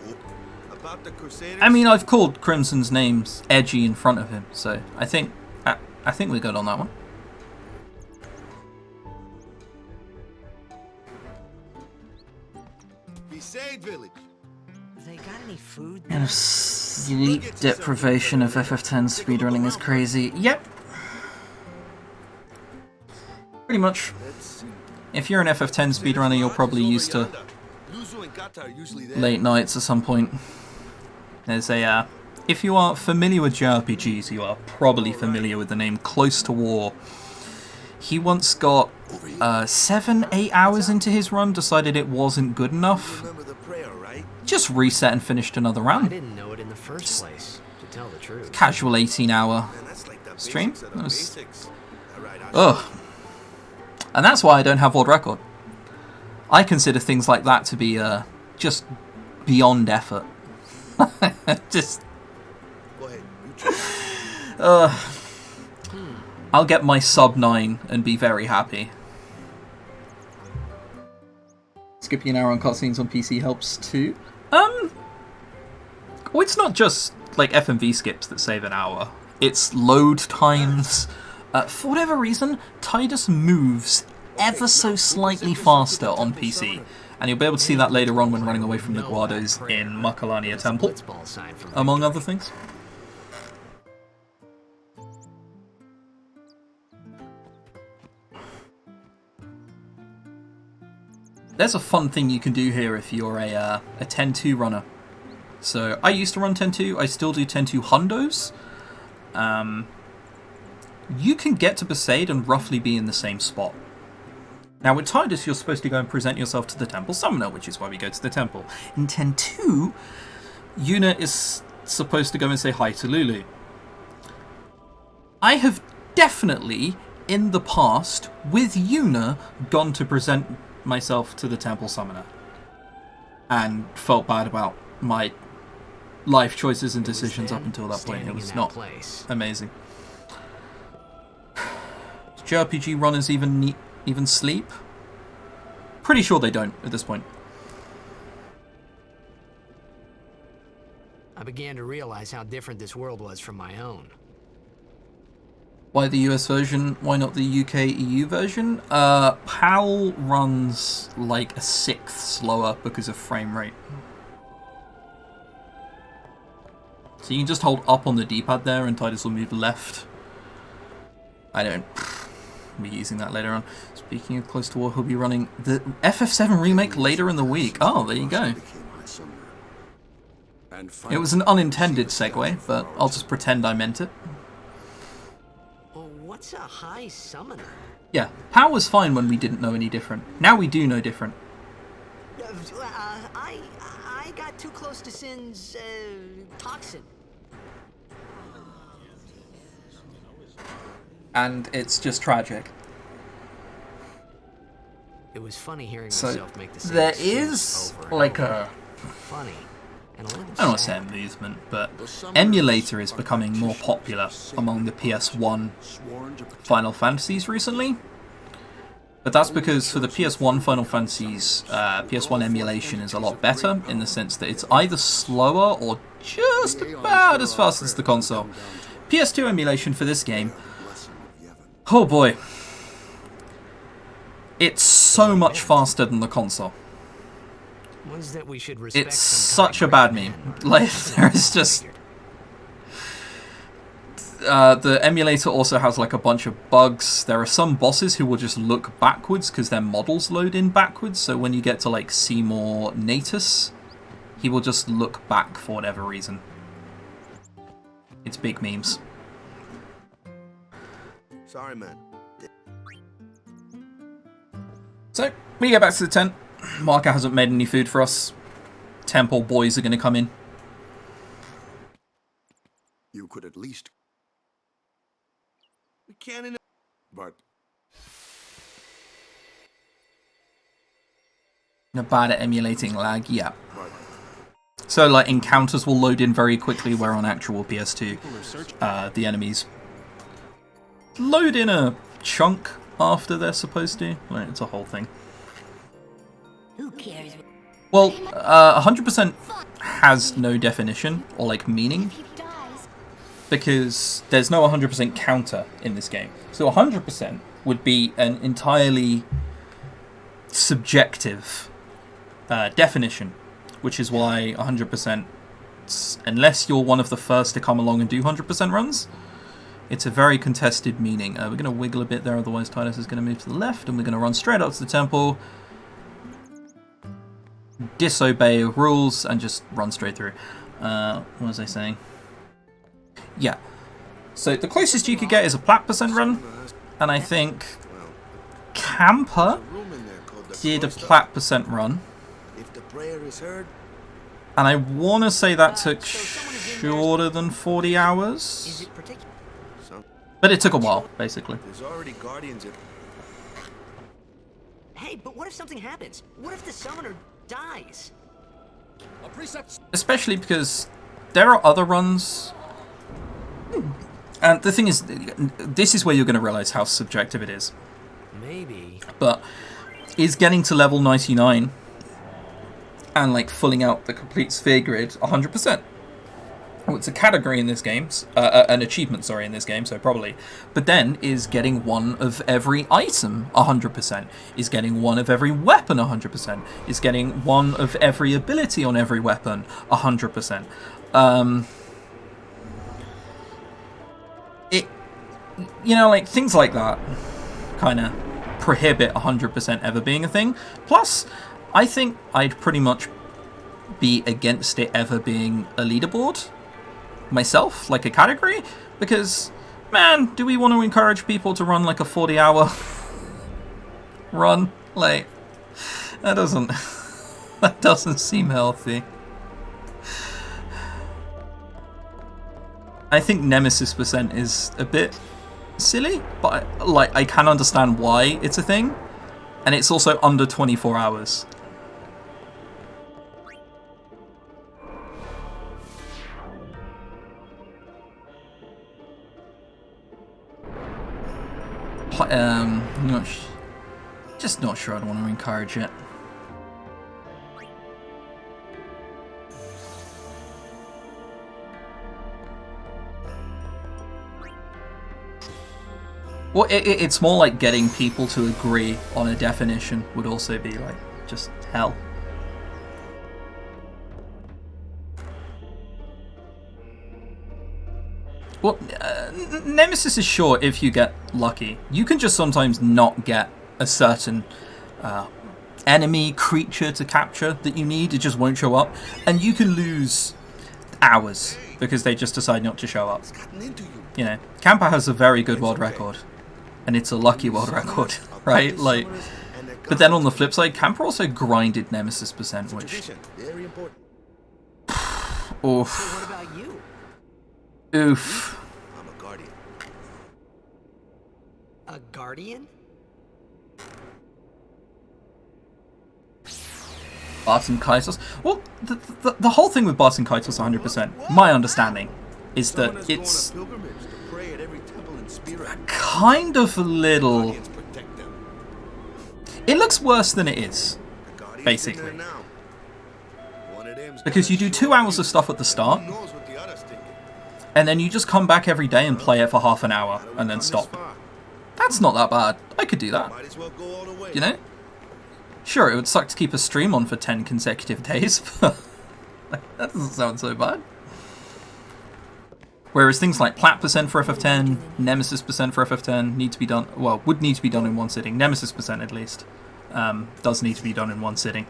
About the Crusaders? I mean, I've called Crimson's names edgy in front of him, so I think we're good on that one. Besaid Village. They got any food? And sleep deprivation of FF10 speedrunning is crazy. Yep. Pretty much. If you're an FF10 speedrunner, you're probably used to late nights at some point. There's a, if you are familiar with JRPGs, you are probably familiar with the name Close to War. He once got 7-8 hours into his run, decided it wasn't good enough, just reset and finished another I round. didn't know it in the first place, to tell the truth. Casual 18-hour stream. That was... Ugh. And that's why I don't have world record. I consider things like that to be just beyond effort. Just... I'll get my sub 9 and be very happy. Skipping an hour on cutscenes on PC helps too. Well, it's not just like FMV skips that save an hour. It's load times. For whatever reason, Tidus moves ever so slightly faster on PC. And you'll be able to see that later on when running away from the Guados in Piranha Temple, among other things. There's a fun thing you can do here if you're a 10-2 runner. So, I used to run 10-2, I still do 10-2 hundos. You can get to Besaid and roughly be in the same spot. Now, with Tidus, you're supposed to go and present yourself to the Temple Summoner, which is why we go to the Temple. In 10-2, Yuna is supposed to go and say hi to Lulu. I have definitely, in the past, with Yuna, gone to present myself to the Temple Summoner. And felt bad about my life choices and decisions up until that point. It was not amazing. Do JRPG runners even sleep? Pretty sure they don't at this point. I began to realize how different this world was from my own. Why the US version? Why not the UK EU version? PAL runs like a sixth slower because of frame rate. So you can just hold up on the D-pad there and Tidus will move left. I don't... We'll be using that later on. Speaking of Close to War, he'll be running the FF7 remake later in the week. Oh, there you go. It was an unintended segue, but I'll just pretend I meant it. Well, what's a high summoner? Yeah, PAL was fine when we didn't know any different. Now we do know different. I got too close to Sin's toxin. And it's just tragic. It was funny hearing So myself make the same there excuse is over and like over. a... Funny and a little I don't want to say a sad. movement, but emulator is becoming more popular among the PS1 Final Fantasies recently. But that's because for the PS1 Final Fantasies, PS1 emulation is a lot better in the sense that it's either slower or just about as fast as the console. PS2 emulation for this game, oh boy, it's so much faster than the console. Was that we should respect It's some kind such a of bad great meme. man. Like, there is just... the emulator also has like a bunch of bugs. There are some bosses who will just look backwards because their models load in backwards. So when you get to like Seymour Natus, he will just look back for whatever reason. It's big memes. Sorry, man. So, when you get back to the tent, Marker hasn't made any food for us. Temple boys are going to come in. You could at least. We can't. But You're bad at emulating lag, yeah. So, like, encounters will load in very quickly, where on actual PS2, the enemies load in a chunk after they're supposed to. Like, it's a whole thing. Who cares? Well, 100% has no definition or, like, meaning, because there's no 100% counter in this game. So 100% would be an entirely subjective definition, which is why 100%, unless you're one of the first to come along and do 100% runs, it's a very contested meaning. We're going to wiggle a bit there, otherwise Titus is going to move to the left, and we're going to run straight up to the temple, disobey rules, and just run straight through. What was I saying? Yeah. So the closest you could get is a plat % run, and I think Camper did a plat % run. if the prayer is heard, And I want to say that took shorter than 40 hours. Is it particular? But it took a while, basically. there's already guardians in. Hey, but what if something happens? What if the summoner dies? Especially because there are other runs. And the thing is, this is where you're going to realize how subjective it is. Maybe. But is getting to level 99 and like filling out the complete sphere grid 100%. Well, it's a category in this game, an achievement, sorry, in this game, so probably. But then is getting one of every item 100%, is getting one of every weapon 100%, is getting one of every ability on every weapon 100%. You know, like, things like that kind of prohibit 100% ever being a thing. Plus, I think I'd pretty much be against it ever being a leaderboard myself, like a category, because, man, do we want to encourage people to run like a 40-hour run? Like, that doesn't seem healthy. I think Nemesis % is a bit silly, but I can understand why it's a thing, and it's also under 24 hours. Just not sure I'd want to encourage it. Well, it's more like getting people to agree on a definition would also be like just hell. Well, Nemesis is short if you get lucky. You can just sometimes not get a certain enemy, creature to capture that you need. It just won't show up. And you can lose hours because they just decide not to show up. You know, Camper has a very good world record. And it's a lucky world record, right? Like, but then on the flip side, Camper also grinded Nemesis %, which... Oof. What about you? Oof. I'm a guardian. A guardian? Barton Kaitos. Well, the whole thing with Barton Kaitos 100%, my understanding, is that it's kind of a little... It looks worse than it is, basically. Because you do 2 hours of stuff at the start, and then you just come back every day and play it for half an hour, and then stop. That's not that bad. I could do that. You know? Sure, it would suck to keep a stream on for 10 consecutive days, but that doesn't sound so bad. Whereas things like Plat percent for FF10, Nemesis percent for FF10 need to be done, well, would need to be done in one sitting. Nemesis percent at least does need to be done in one sitting.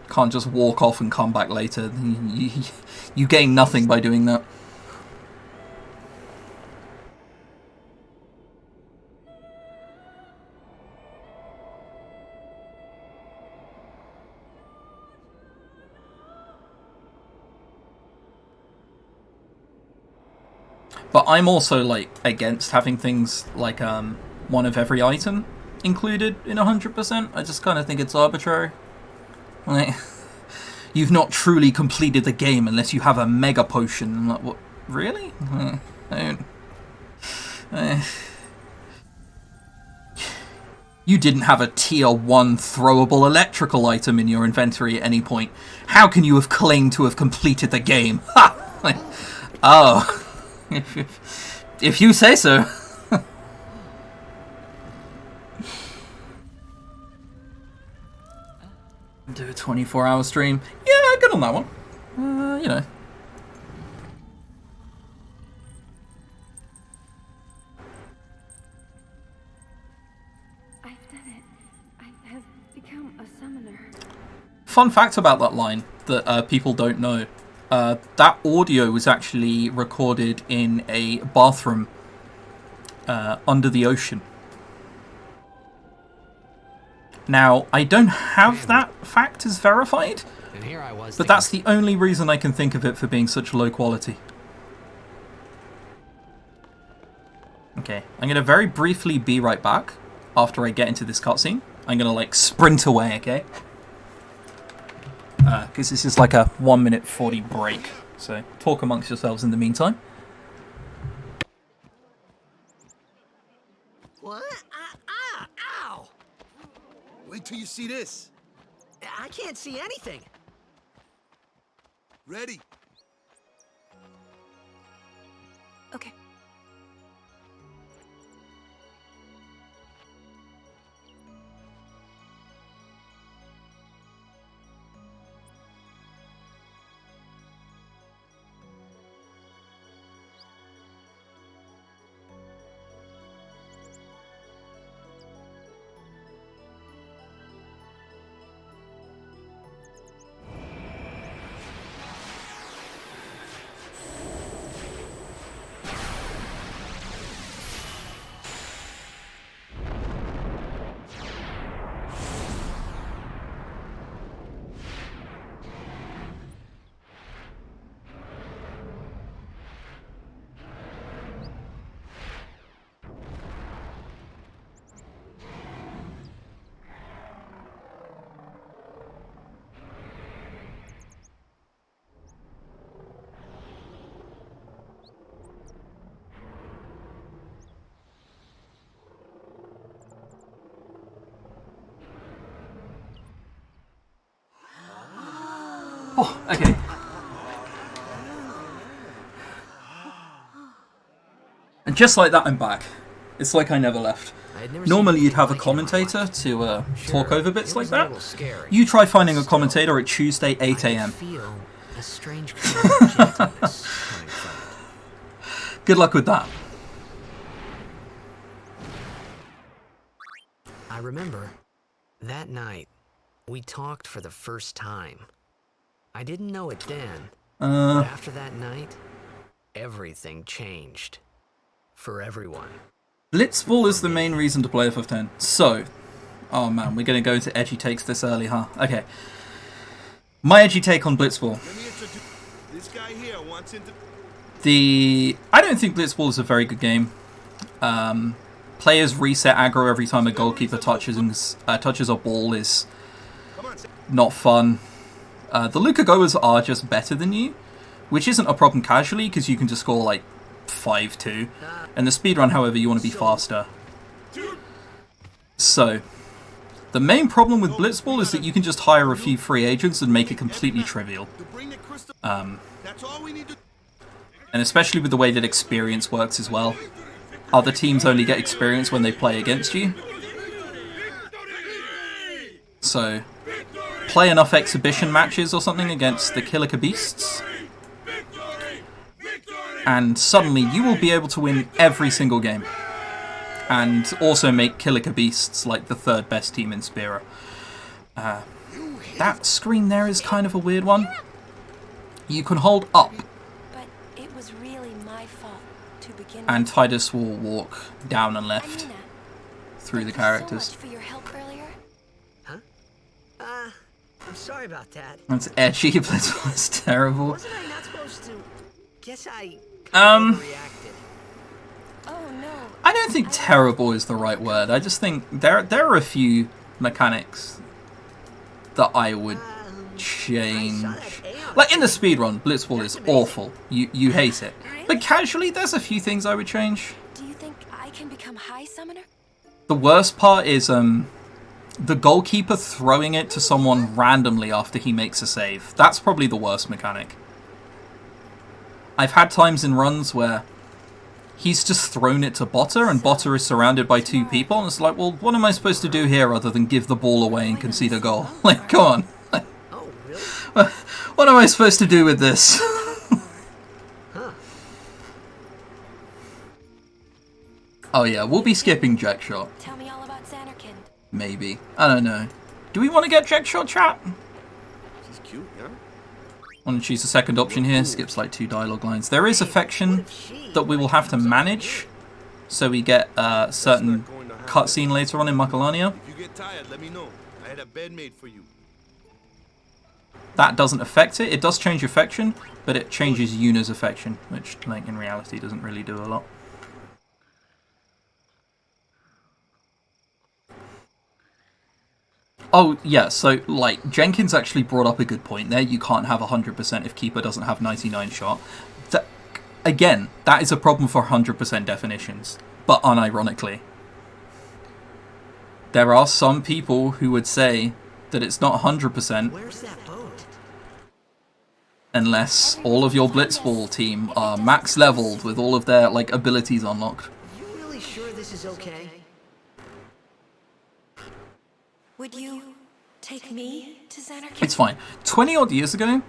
Can't just walk off and come back later. You gain nothing by doing that. But I'm also, like, against having things like one of every item included in 100%. I just kind of think it's arbitrary. Like, you've not truly completed the game unless you have a mega potion. I'm like, what? Really? You didn't have a tier 1 throwable electrical item in your inventory at any point. How can you have claimed to have completed the game? Ha! Like, oh. If you say so. Do a 24-hour stream. Yeah, good on that one. You know. I've done it. I have become a summoner. Fun fact about that line that people don't know. That audio was actually recorded in a bathroom under the ocean. Now, I don't have that fact as verified, And here I was but that's the only reason I can think of it for being such low quality. Okay, I'm going to very briefly be right back after I get into this cutscene. I'm going to, like, sprint away, okay? Because this is like a 1 minute 40 break. So talk amongst yourselves in the meantime. What? Ow! Wait till you see this. I can't see anything. Ready? Okay. Oh, okay. And just like that, I'm back. It's like I never left. Normally you'd have a commentator to talk over bits like that. You try finding a commentator at Tuesday 8 AM. A strange kind of gentleness coming from it. Good luck with that. I remember that night we talked for the first time. I didn't know it then. But after that night, everything changed. For everyone. Blitzball is the main reason to play FF10. So, oh man, we're going to go into edgy takes this early, huh? Okay. My edgy take on Blitzball. Let me introduce this guy here. Wants into. I don't think Blitzball is a very good game. Players reset aggro every time a goalkeeper touches a ball is not fun. The Luka goers are just better than you, which isn't a problem casually because you can just score like 5-2. And the speedrun, however, you want to be faster. So, the main problem with Blitzball is that you can just hire a few free agents and make it completely trivial. And especially with the way that experience works as well. Other teams only get experience when they play against you. So, play enough exhibition matches or something against the Kilika Beasts, and suddenly you will be able to win every single game, and also make Kilika Beasts like the 3rd best team in Spira. That screen there is kind of a weird one. You can hold up, But it was really my fault to begin and with. Titus will walk down and left Amina, through the thank you so characters. much for your help earlier. Huh? I'm sorry about that. That's edgy, but it's terrible. Wasn't I not supposed to? Guess I reacted. Oh no. I don't think terrible is the right word. I just think there are a few mechanics that I would change. Like in the speedrun, Blitzball is awful. You hate it. But casually, there's a few things I would change. Do you think I can become High Summoner? The worst part is the goalkeeper throwing it to someone randomly after he makes a save. That's probably the worst mechanic. I've had times in runs where he's just thrown it to Botter, and Botter is surrounded by 2 people, and it's like, well, what am I supposed to do here other than give the ball away and concede a goal? Like, come on. Like, Oh, really? what am I supposed to do with this? Huh. Oh yeah, we'll be skipping Jack Shot. Tell me all about Xanarkand. Maybe. I don't know. Do we want to get Jack Shot, chat? She's cute, yeah? Want to choose the second option here. Skips like 2 dialogue lines. There is affection that we will have to manage, so we get a certain cutscene later on in Macalania. If you get tired, let me know. I had a bed made for you. That doesn't affect it. It does change affection, but it changes Yuna's affection, which, like, in reality doesn't really do a lot. Oh, yeah, so, like, Jenkins actually brought up a good point there. You can't have 100% if Keeper doesn't have 99 shot. Again, that is a problem for 100% definitions. But unironically, there are some people who would say that it's not 100% Where's that boat? unless all of your Blitzball team are max leveled with all of their, like, abilities unlocked. You really sure this is okay? Would you take me to Xanarkand? It's fine. 20 odd years ago,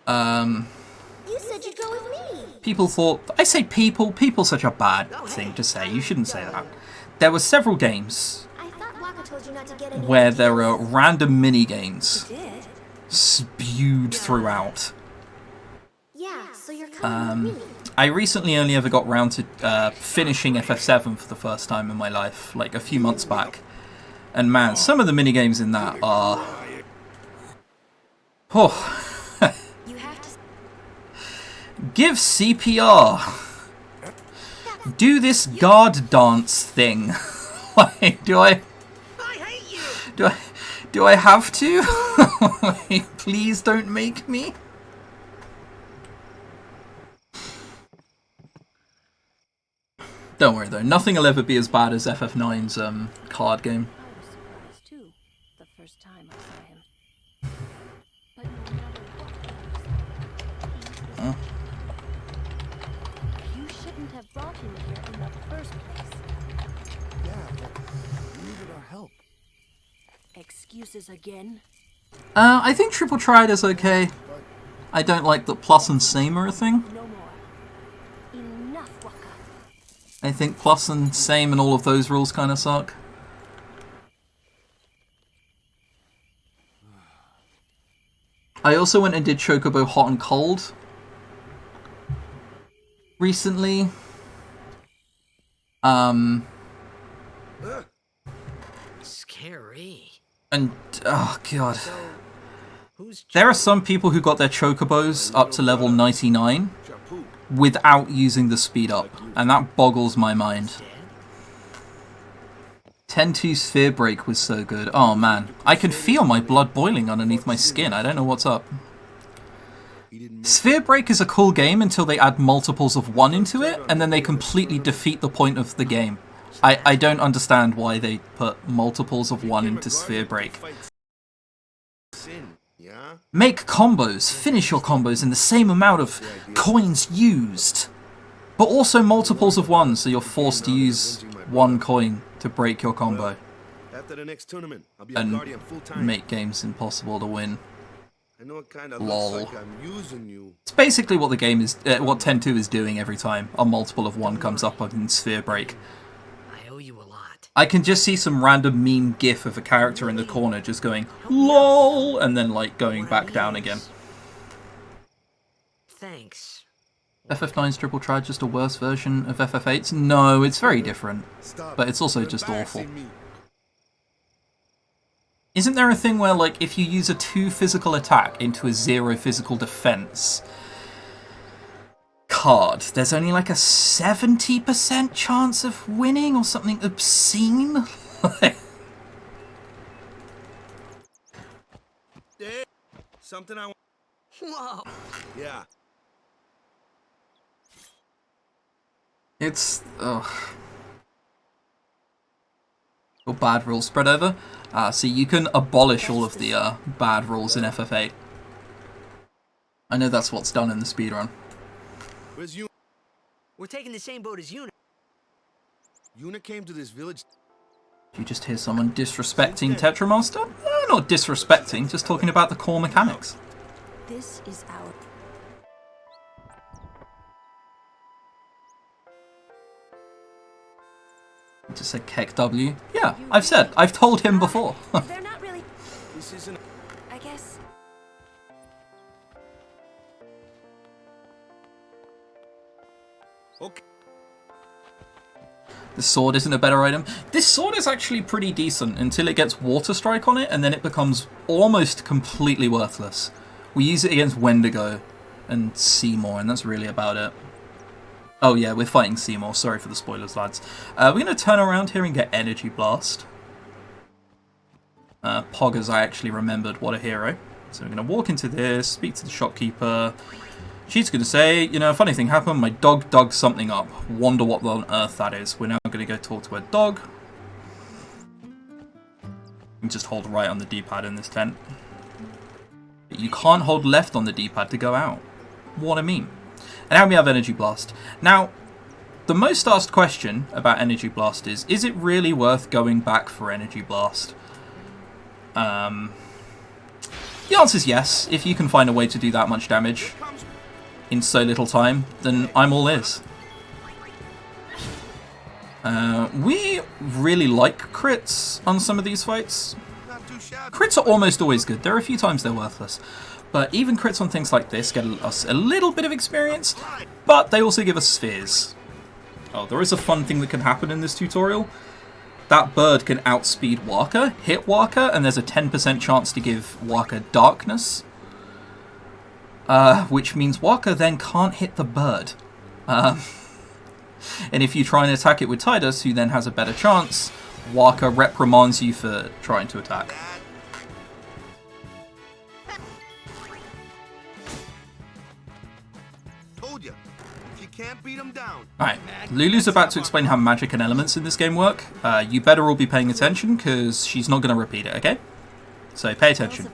You said you'd go with me. people thought... I say people's such a bad thing to say. You shouldn't say that. There were several games I thought Waka told you not to get any where there are random mini-games Did? spewed throughout. Yeah, so you're coming with me. I recently only ever got round to finishing FF7 for the first time in my life, like a few months back. And man, some of the minigames in that are... Oh. You have to. Give CPR. Do this guard dance thing. Like, do I hate you! Do I have to? Like, please don't make me. Don't worry though, nothing will ever be as bad as FF9's card game. I was surprised too, the first time I saw him. But no matter what Huh? you shouldn't have brought him here in the first place. Yeah, but we needed our help. Excuses again? I think Triple Triad is okay. I don't like that Plus and Same are a thing. No more. Enough, Waka. I think Plus and Same and all of those rules kind of suck. I also went and did Chocobo Hot and Cold recently. Scary. And, oh god. So, who's There are some people who got their Chocobos up to level 99 without using the speed up, and that boggles my mind. dead? 10-2 Sphere Break was so good. Oh man, I can feel my blood boiling underneath my skin. I don't know what's up. Sphere Break is a cool game until they add multiples of 1 into it, and then they completely defeat the point of the game. I don't understand why they put multiples of 1 into Sphere Break. Make combos, finish your combos in the same amount of coins used, but also multiples of 1, so you're forced to use 1 coin to break your combo. after the next tournament. I'll be a and guardian full time. make games impossible to win. I know it kind of Lol. looks like I'm using you. It's basically what the game is, what 10-2 is doing every time a multiple of 1 comes up on Sphere Break. I owe you a lot. I can just see some random meme gif of a character in the corner just going, LOL, and then, like, going back down again. Thanks. FF9's Triple Triad just a worse version of FF8's? No, it's very different, but it's also just awful. Isn't there a thing where, like, if you use a 2 physical attack into a 0 physical defense card, there's only like a 70% chance of winning or something obscene? Something I want. Whoa. Yeah. It's... ugh. Or bad rules spread over. See, you can abolish all of the bad rules in FF8. I know that's what's done in the speedrun. Where's Yuna? We're taking the same boat as Yuna. Yuna came to this village. Did you just hear someone disrespecting Tetramaster? Not disrespecting, just talking about the core mechanics. This is our... You just said Keck W. Yeah, I've told him before. They're not really... This isn't. I guess... Okay. This sword isn't a better item. This sword is actually pretty decent until it gets Water Strike on it, and then it becomes almost completely worthless. We use it against Wendigo and Seymour, and that's really about it. Oh yeah, we're fighting Seymour. Sorry for the spoilers, lads. We're going to turn around here and get Energy Blast. Poggers, I actually remembered. What a hero. So we're going to walk into this, speak to the shopkeeper. She's going to say, you know, a funny thing happened. My dog dug something up. Wonder what on earth that is. We're now going to go talk to her dog. You just hold right on the D-pad in this tent. But you can't hold left on the D-pad to go out. What a meme. And now we have Energy Blast. Now, the most asked question about Energy Blast is it really worth going back for Energy Blast? The answer is yes. If you can find a way to do that much damage in so little time, then I'm all ears. We really like crits on some of these fights. Crits are almost always good. There are a few times they're worthless. But even crits on things like this get us a little bit of experience, but they also give us spheres. Oh, there is a fun thing that can happen in this tutorial. That bird can outspeed Waka, hit Waka, and there's a 10% chance to give Waka darkness. Which means Waka then can't hit the bird. And if you try and attack it with Tidus, who then has a better chance, Waka reprimands you for trying to attack. Told you. If you can't beat them down. Alright, Lulu's about to explain how magic and elements in this game work. You better all be paying attention, because she's not going to repeat it, okay? So pay attention.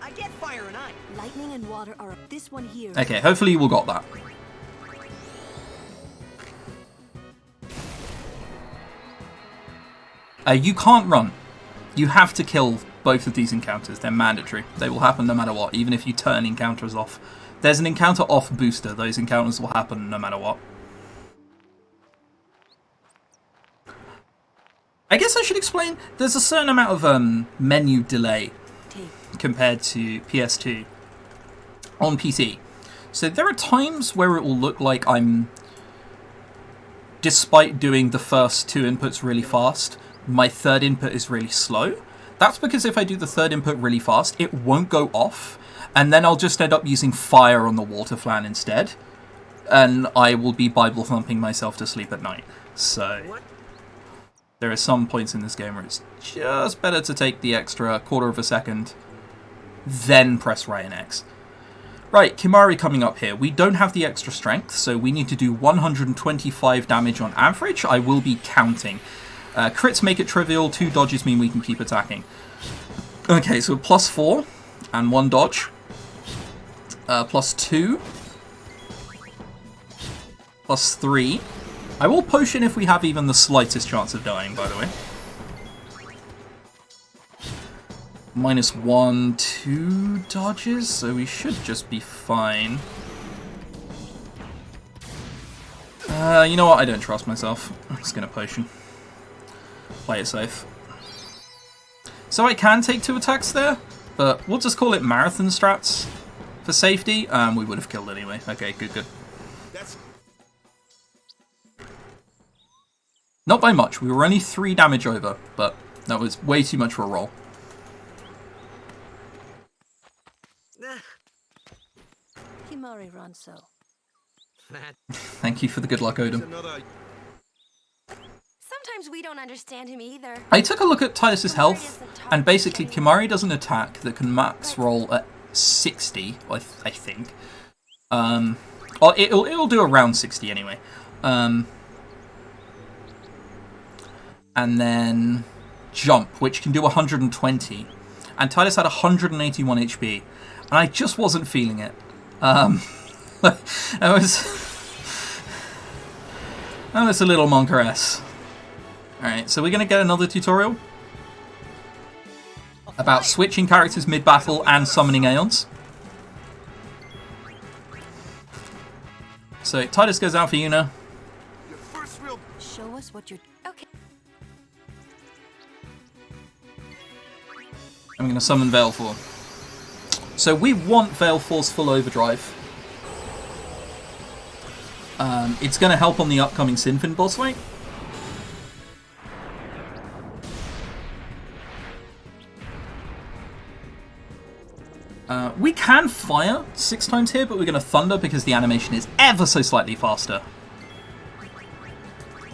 I get fire and ice. Lightning and water are this one here. Okay, hopefully you all got that. You can't run. You have to kill both of these encounters. They're mandatory. They will happen no matter what, even if you turn encounters off. There's an encounter off booster. Those encounters will happen no matter what. I guess I should explain. There's a certain amount of menu delay compared to PS2 on PC. So there are times where it will look like I'm, despite doing the first 2 inputs really fast, my third input is really slow. That's because if I do the third input really fast, it won't go off, and then I'll just end up using fire on the water flan instead, and I will be Bible thumping myself to sleep at night. So there are some points in this game where it's just better to take the extra quarter of a second, then press right and X. Right, Kimari coming up here. We don't have the extra strength, so we need to do 125 damage on average. I will be counting. Crits make it trivial, 2 dodges mean we can keep attacking. Okay, so +4 and 1 dodge. +2. +3. I will potion if we have even the slightest chance of dying, by the way. -1, 2 dodges, so we should just be fine. You know what? I don't trust myself. I'm just going to potion. Play it safe. So I can take 2 attacks there, but we'll just call it marathon strats for safety. We would have killed anyway. Okay, good. Not by much. We were only 3 damage over, but that was way too much for a roll. Kimari Ronso. Thank you for the good luck, Odin. Sometimes we don't understand him either. I took a look at Titus's health, and basically Kimari does an attack that can max roll at 60, I think. Well, it'll do around 60 anyway. And then jump, which can do 120. And Titus had 181 HP, and I just wasn't feeling it. That was a little monkeress. Alright, so we're going to get another tutorial about switching characters mid-battle and summoning Aeons. So Titus goes out for Yuna. Show us what you're... Okay. I'm going to summon Valefor. So we want Valefor's full overdrive. It's going to help on the upcoming Sinfin boss fight. We can fire 6 times here, but we're going to thunder because the animation is ever so slightly faster.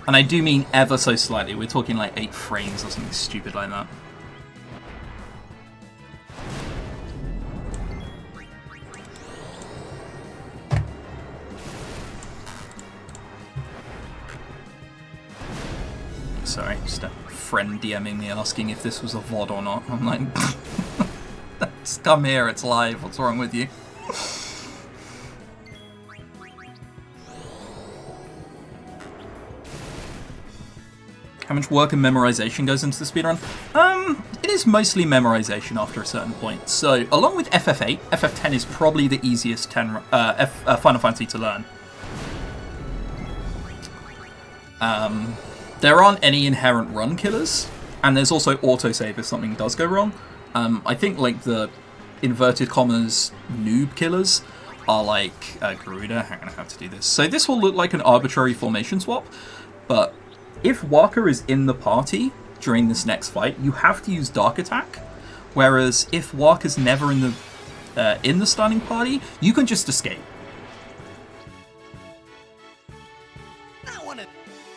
And I do mean ever so slightly. We're talking like 8 frames or something stupid like that. Sorry, just a friend DMing me asking if this was a VOD or not. I'm like, just come here, it's live, what's wrong with you? How much work and memorization goes into the speedrun? It is mostly memorization after a certain point. So, along with FF8, FF10 is probably the easiest Final Fantasy to learn. There aren't any inherent run killers, and there's also autosave if something does go wrong. I think like the inverted commas noob killers are like Garuda. I'm gonna have to do this. So this will look like an arbitrary formation swap, but if Waka is in the party during this next fight, you have to use Dark Attack. Whereas if Waka's never in the starting party, you can just escape.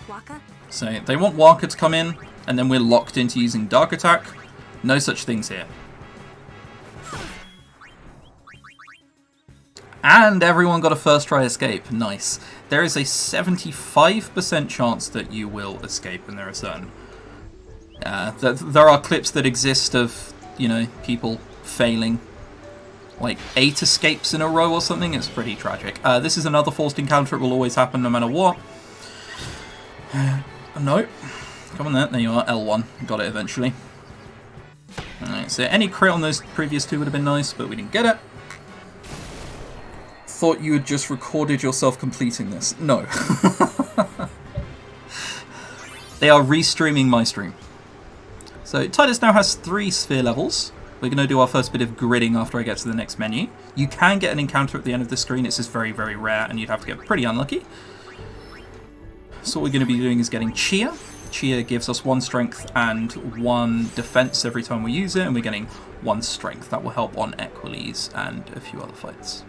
Waka? So they want Waka to come in, and then we're locked into using Dark Attack. No such things here. And everyone got a first try escape. Nice. There is a 75% chance that you will escape, and there are certain. There are clips that exist of, you know, people failing. Like 8 escapes in a row or something. It's pretty tragic. This is another forced encounter. It will always happen no matter what. No. Come on there you are, L1. Got it eventually. Alright, so any crit on those previous 2 would have been nice, but we didn't get it. Thought you had just recorded yourself completing this. No. They are restreaming my stream. So Titus now has 3 sphere levels. We're going to do our first bit of gridding after I get to the next menu. You can get an encounter at the end of the screen. It's just very, very rare, and you'd have to get pretty unlucky. So what we're going to be doing is getting Chia. Chia gives us 1 strength and 1 defense every time we use it, and we're getting 1 strength. That will help on Equiles and a few other fights.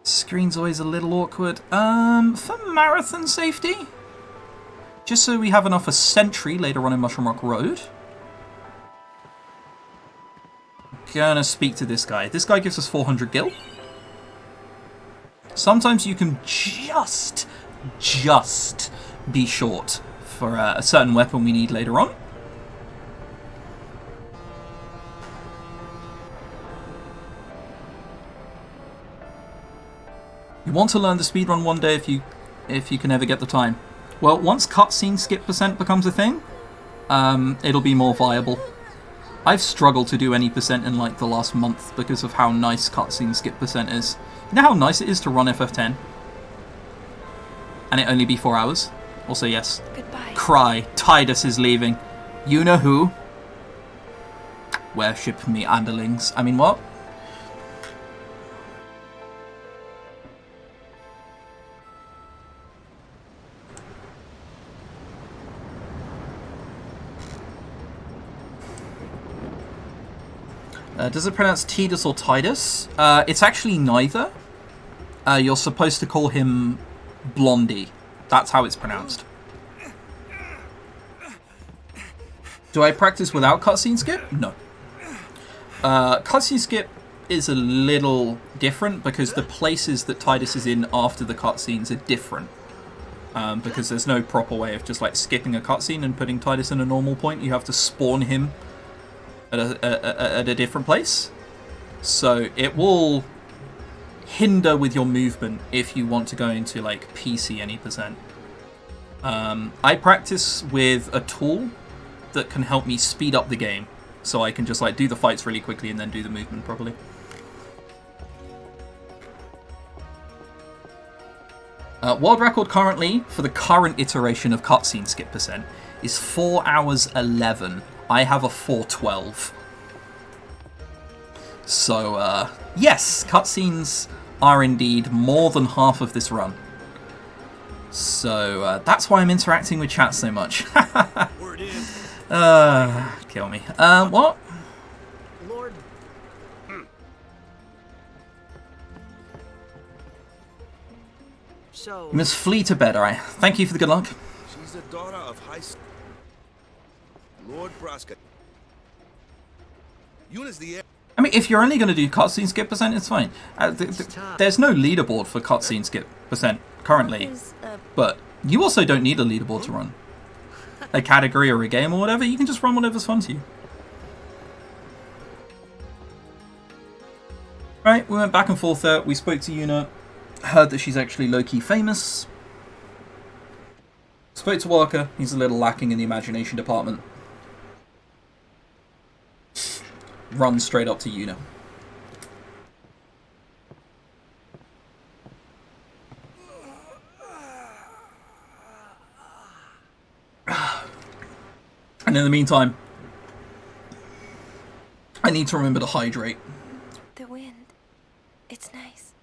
Screen's always a little awkward. For marathon safety, just so we have enough for Sentry later on in Mushroom Rock Road, I'm gonna speak to this guy. This guy gives us 400 gil. Sometimes you can just be short for a certain weapon we need later on. You want to learn the speedrun one day if you can ever get the time. Well, once cutscene skip percent becomes a thing, it'll be more viable. I've struggled to do any percent in like the last month because of how nice cutscene skip percent is. You know how nice it is to run FF10? And it only be 4 hours? Also, yes. Goodbye. Cry. Tidus is leaving. You know who? Worship me, underlings. I mean, what? Does it pronounce Tidus or Tidus? It's actually neither. You're supposed to call him Blondie. That's how it's pronounced. Do I practice without cutscene skip? No. Cutscene skip is a little different because the places that Tidus is in after the cutscenes are different. Because there's no proper way of just like skipping a cutscene and putting Tidus in a normal point. You have to spawn him at a different place. So it will hinder with your movement if you want to go into like PC any percent. I practice with a tool that can help me speed up the game, so I can just like do the fights really quickly and then do the movement properly. World record currently for the current iteration of cutscene skip percent is 4 hours 11. I have a 4:12. So yes, cutscenes are indeed more than half of this run. So that's why I'm interacting with chat so much. Kill me. What? Lord. So. You must flee to bed, alright. Thank you for the good luck. She's the daughter of Lord Braska. Eunice the heir. I mean, if you're only going to do cutscene skip percent, it's fine. There's no leaderboard for cutscene skip percent currently, but you also don't need a leaderboard to run a category or a game or whatever. You can just run whatever's fun to you. Right, we went back and forth there. We spoke to Yuna, heard that she's actually low-key famous. Spoke to Walker. He's a little lacking in the imagination department. Run straight up to Yuna. And in the meantime, I need to remember to hydrate. The wind. It's nice.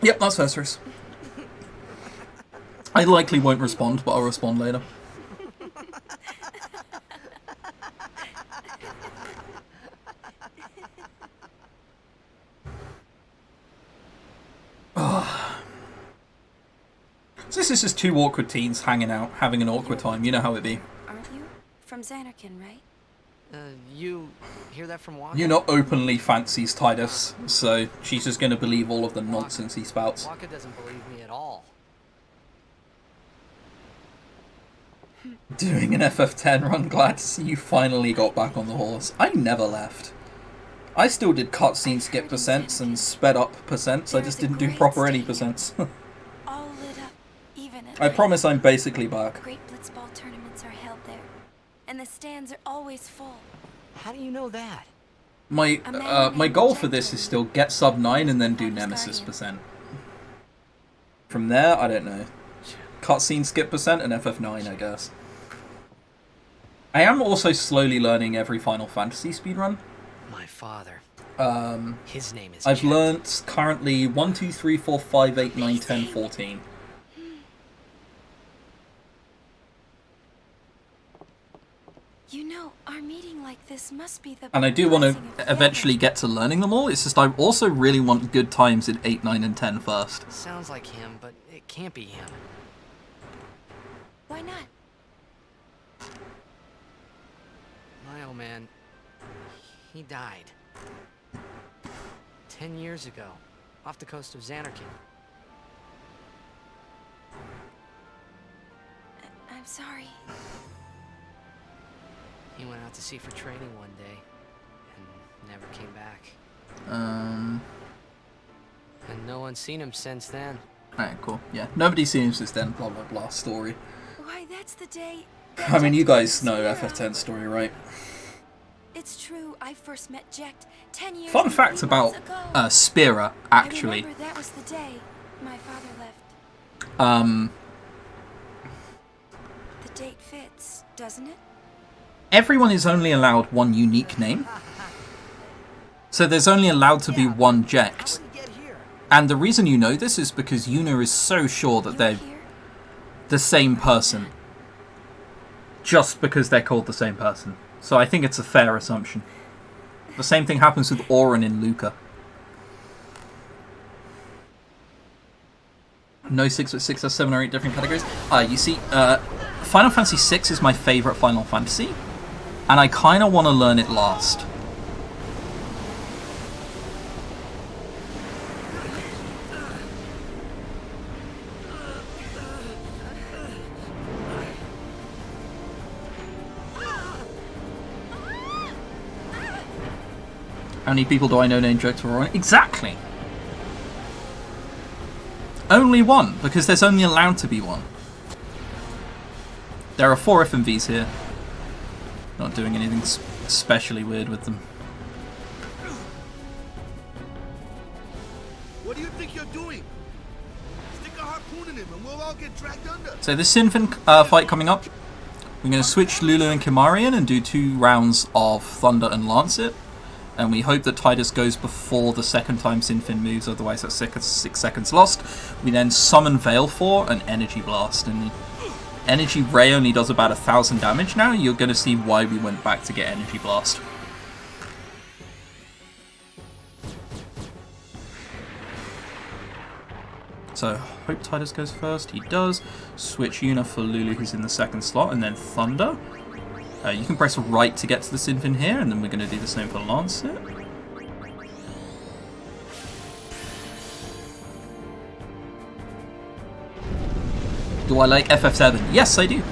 Yep, that's Festus. I likely won't respond, but I'll respond later. So this is just two awkward teens hanging out, having an awkward time. You know how it be. Aren't you? From Xanarkand, right? You hear that from Waka? Yuna openly fancies Tidus, so she's just going to believe all of the nonsense he spouts. Waka doesn't believe me at all. Doing an FF10 run, glad to see you finally got back on the horse. I never left. I still did cutscene skip percents and sped up percents, I just didn't do proper any percents. All lit up, even at I night. promise I'm basically back. Great blitzball tournaments are held there, and the stands are always full. How do you know that? My goal for this is still get sub 9 and then do Nemesis percent. From there, I don't know. Cutscene skip percent and FF9, I guess. I am also slowly learning every Final Fantasy speedrun. My father. His name is I've Jet. learnt currently 1, 2, 3, 4, 5, 8, 9, 10, 14. You know, our meeting like this must be the And I do want blessing to of eventually heaven. get to learning them all. It's just I also really want good times in 8, 9, and 10 first. Sounds like him, but it can't be him. Why not? My old man, he died 10 years ago, off the coast of Xanarkand. I'm sorry. He went out to sea for training one day and never came back. And no one's seen him since then. Alright, cool. Yeah, nobody's seen him since then, blah blah blah story. Why, that's the day... I mean, you guys know FF10's story, right? It's true, I first met Jecht 10 years Fun fact about Spira, actually. I remember that was the day my father left. The date fits, doesn't it? Everyone is only allowed one unique name. So there's only allowed to be one Jecht. And the reason you know this is because Yuna is so sure that they're the same person. Just because they're called the same person. So I think it's a fair assumption. The same thing happens with Auron in Luca. No 6 or 6 or 7 or 8 different categories. You see, Final Fantasy VI is my favourite Final Fantasy. And I kind of want to learn it last. How many people do I know named Jecht or Auron? Exactly! Only one, because there's only allowed to be one. There are 4 FMVs here. Not doing anything especially weird with them. What do you think you're doing? Stick a harpoon in him and we'll all get dragged under. So this Sinfin fight coming up. We're going to switch Lulu and Kimarian and do 2 rounds of Thunder and Lancet. And we hope that Tidus goes before the second time Sinfin moves, otherwise that's 6 seconds lost. We then summon Veil for an Energy Blast, and Energy Ray only does about 1,000 damage now. You're going to see why we went back to get Energy Blast. So, hope Tidus goes first. He does. Switch Yuna for Lulu, who's in the second slot, and then Thunder. You can press right to get to the Sinfin here, and then we're going to do the same for Lancet. Do I like FF7? Yes, I do.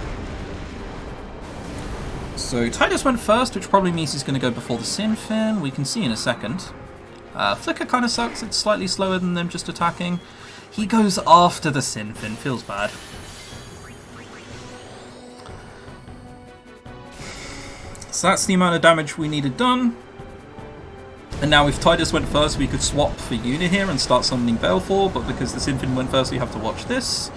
So Tidus went first, which probably means he's going to go before the Sinfin. We can see in a second. Flicker kind of sucks. It's slightly slower than them just attacking. He goes after the Sinfin. Feels bad. So that's the amount of damage we needed done. And now if Tidus went first, we could swap for Yuna here and start summoning Baleful, but because the Sinfin went first, we have to watch this.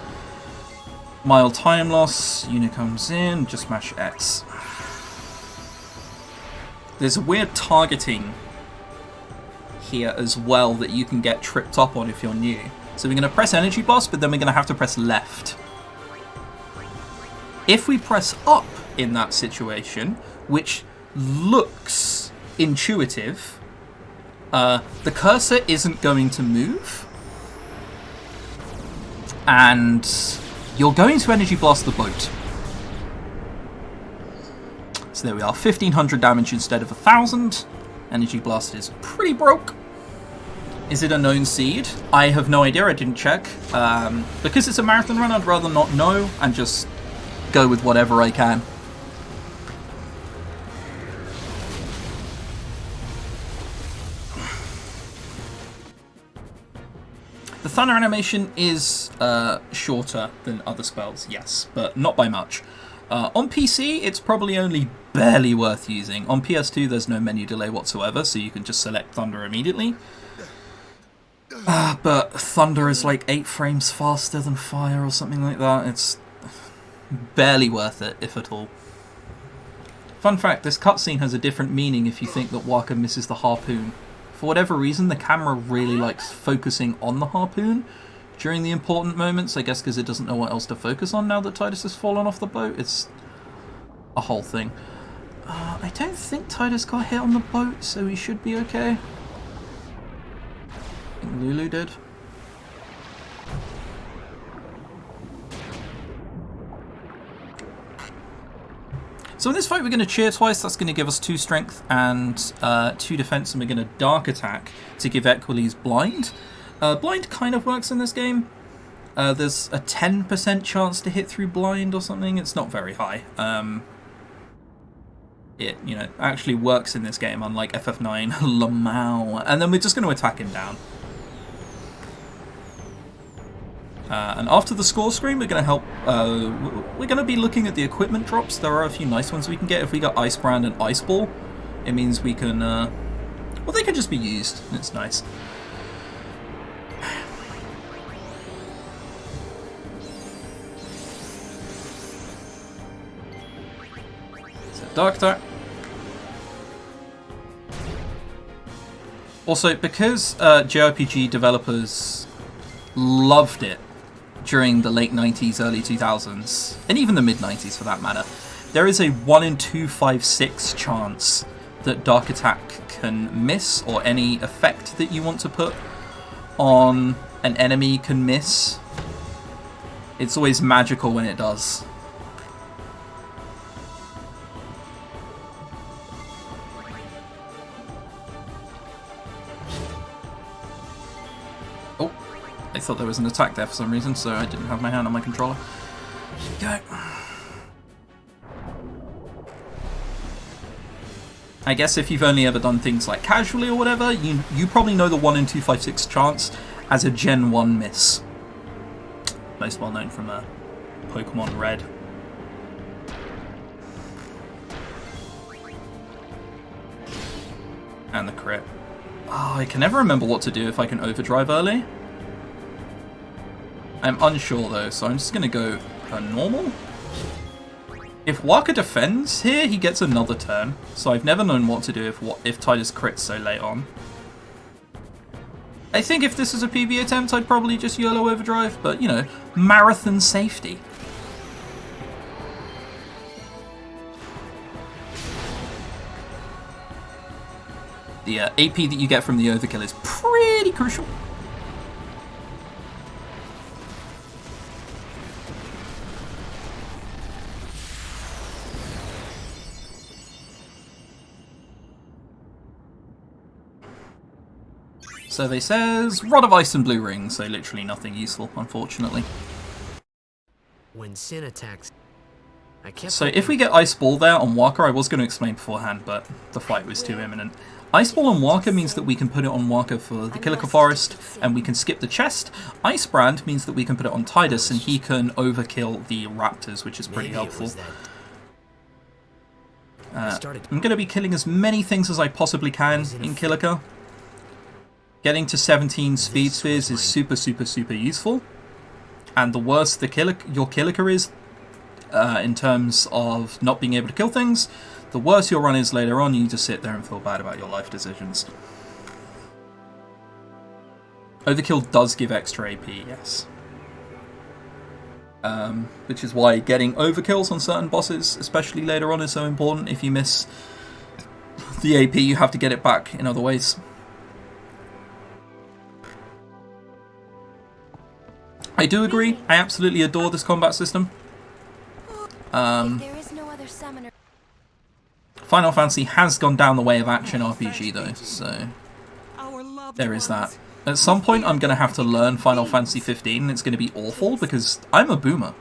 Mild time loss, Yuna comes in, just mash X. There's a weird targeting here as well that you can get tripped up on if you're new. So we're going to press Energy Blast, but then we're going to have to press left. If we press up in that situation, which looks intuitive, the cursor isn't going to move, and you're going to Energy Blast the boat. So there we are, 1,500 damage instead of 1,000. Energy Blast is pretty broke. Is it a known seed? I have no idea, I didn't check. Because it's a marathon run, I'd rather not know and just go with whatever I can. The Thunder animation is shorter than other spells, yes, but not by much. On PC, it's probably only barely worth using. On PS2, there's no menu delay whatsoever, so you can just select Thunder immediately. But Thunder is like 8 frames faster than Fire or something like that. It's barely worth it, if at all. Fun fact, this cutscene has a different meaning if you think that Waka misses the harpoon. For whatever reason, the camera really likes focusing on the harpoon during the important moments, I guess because it doesn't know what else to focus on now that Tidus has fallen off the boat. It's a whole thing. I don't think Tidus got hit on the boat, so he should be okay. I think Lulu did. So in this fight we're going to cheer twice, that's going to give us 2 strength and 2 defense, and we're going to dark attack to give Equiles blind. Blind kind of works in this game. There's a 10% chance to hit through blind or something, it's not very high. It, actually works in this game, unlike FF9, Lamau. And then we're just going to attack him down. And after the score screen, we're going to help. We're going to be looking at the equipment drops. There are a few nice ones we can get. If we got Ice Brand and Ice Ball, it means we can. Well, they can just be used. It's nice. So, Dark Attack. Also, because JRPG developers loved it during the late 90s, early 2000s, and even the mid 90s for that matter, there is a 1 in 256 chance that Dark Attack can miss, or any effect that you want to put on an enemy can miss. It's always magical when it does. Oh, I thought there was an attack there for some reason, so I didn't have my hand on my controller. Go. I guess if you've only ever done things like casually or whatever, you probably know the 1 in 256 chance as a Gen 1 miss. Most well known from Pokemon Red. And the crit. Oh, I can never remember what to do if I can overdrive early. I'm unsure though, so I'm just going to go normal. If Waka defends here, he gets another turn, so I've never known what to do if Titus crits so late on. I think if this was a PB attempt, I'd probably just YOLO overdrive, but you know, marathon safety. The AP that you get from the overkill is pretty crucial. Survey says Rod of Ice and Blue Ring, so literally nothing useful, unfortunately. When Sin attacks, I kept. So if we get Ice Ball there on Waka, I was going to explain beforehand, but the fight was too imminent. Ice Ball on Waka means that we can put it on Waka for the Kilika Forest, and we can skip the chest. Ice Brand means that we can put it on Tidus, and he can overkill the raptors, which is pretty helpful. I'm going to be killing as many things as I possibly can in Kilika. Getting to 17 speed spheres is super useful. And the worse your Kilika is, in terms of not being able to kill things, the worse your run is later on. You just sit there and feel bad about your life decisions. Overkill does give extra AP, yes. Which is why getting overkills on certain bosses, especially later on, is so important. If you miss the AP, you have to get it back in other ways. I do agree. I absolutely adore this combat system. There is no other summoner. Final Fantasy has gone down the way of action RPG though, so there is that. At some point I'm going to have to learn Final Fantasy 15 and it's going to be awful because I'm a boomer.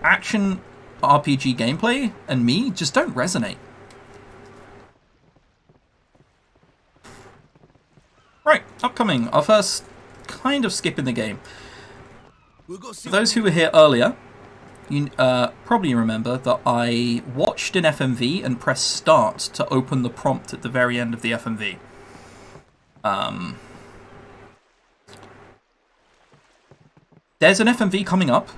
Action RPG gameplay and me just don't resonate. Right, upcoming. Our first kind of skip in the game. For those who were here earlier, you probably remember that I watched an FMV and pressed start to open the prompt at the very end of the FMV. There's an FMV coming up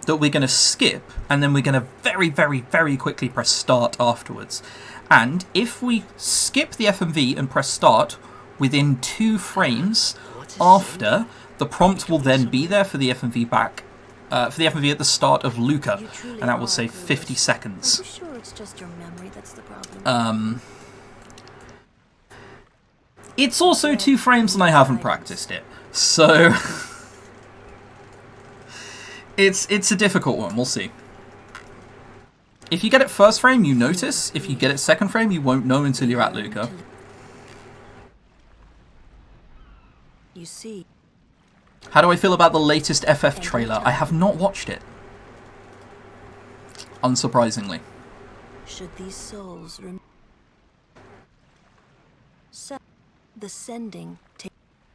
that we're going to skip, and then we're going to very quickly press start afterwards. And if we skip the FMV and press start within 2 frames after, the prompt will then be there for the FMV back. For the FMV at the start of Luca, and that will save 50 seconds. Are you sure it's just your memory that's the problem? It's also 2 frames and I haven't practiced it, so it's a difficult one. We'll see. If you get it first frame, you notice. If you get it second frame, you won't know until you're at Luca. You see. How do I feel about the latest FF trailer? I have not watched it. Unsurprisingly. Should these souls the sending take.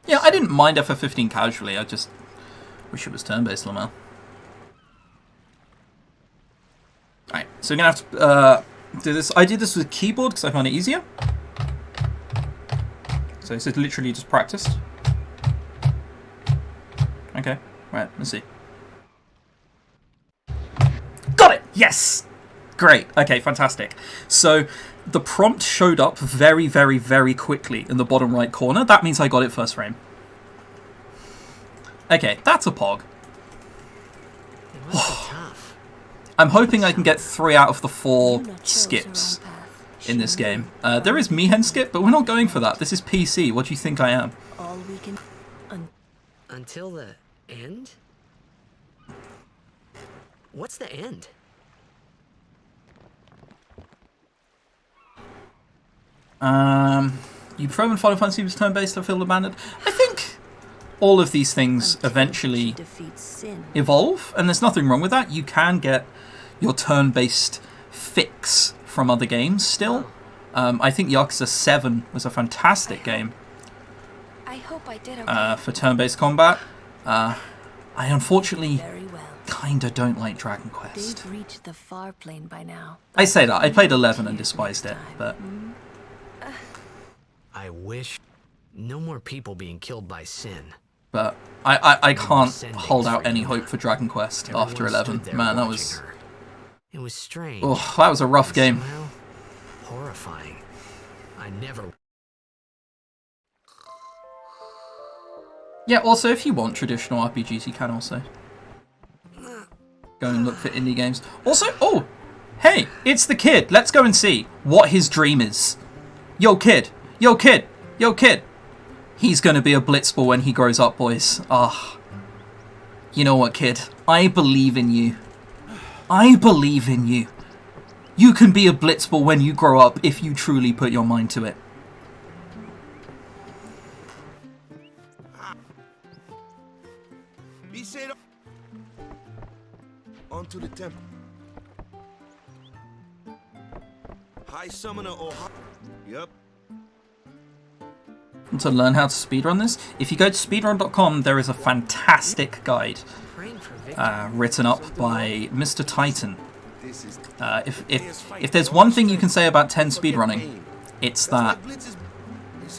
Yeah, I didn't mind FF15 casually. I just Wish it was turn-based, Lamel. Alright, so we're going to have to do this. I did this with keyboard because I found it easier. So this is literally just practiced. Okay, right, let's see. Got it! Yes! Great. Okay, fantastic. So the prompt showed up very, very, very quickly in the bottom right corner. That means I got it first frame. Okay, that's a pog. I'm hoping I can get 3 out of the 4 skips in this game. There is Mihen skip, but we're not going for that. This is PC. What do you think I am? All we can Until the end? What's the end? You prefer when Final Fantasy was turn-based or feel abandoned? I think all of these things eventually evolve, and there's nothing wrong with that. You can get your turn-based fix from other games still. I think Yakuza 7 was a fantastic game I hope I did okay. for turn-based combat. I unfortunately kinda don't like Dragon Quest. They've reached the far plane by now. I say that. I played 11 and despised it, but... I wish no more people being killed by sin. But I can't hold out any hope for Dragon Quest after 11. Man, that was... It was strange. Oh, that was a rough game. Somehow horrifying. I never... Yeah, also, if you want traditional RPGs, you can also go and look for indie games. Also, oh, hey, it's the kid. Let's go and see what his dream is. Yo, kid. Yo, kid. Yo, kid. He's going to be a blitzball when he grows up, boys. Ah. You know what, kid? I believe in you. I believe in you. You can be a blitzball when you grow up if you truly put your mind to it. Be said onto the temple. High summoner or high... Yep. To learn how to speedrun this, if you go to speedrun.com, there is a fantastic guide written up by Mr. Titan. If there's one thing you can say about 10 speedrunning, it's that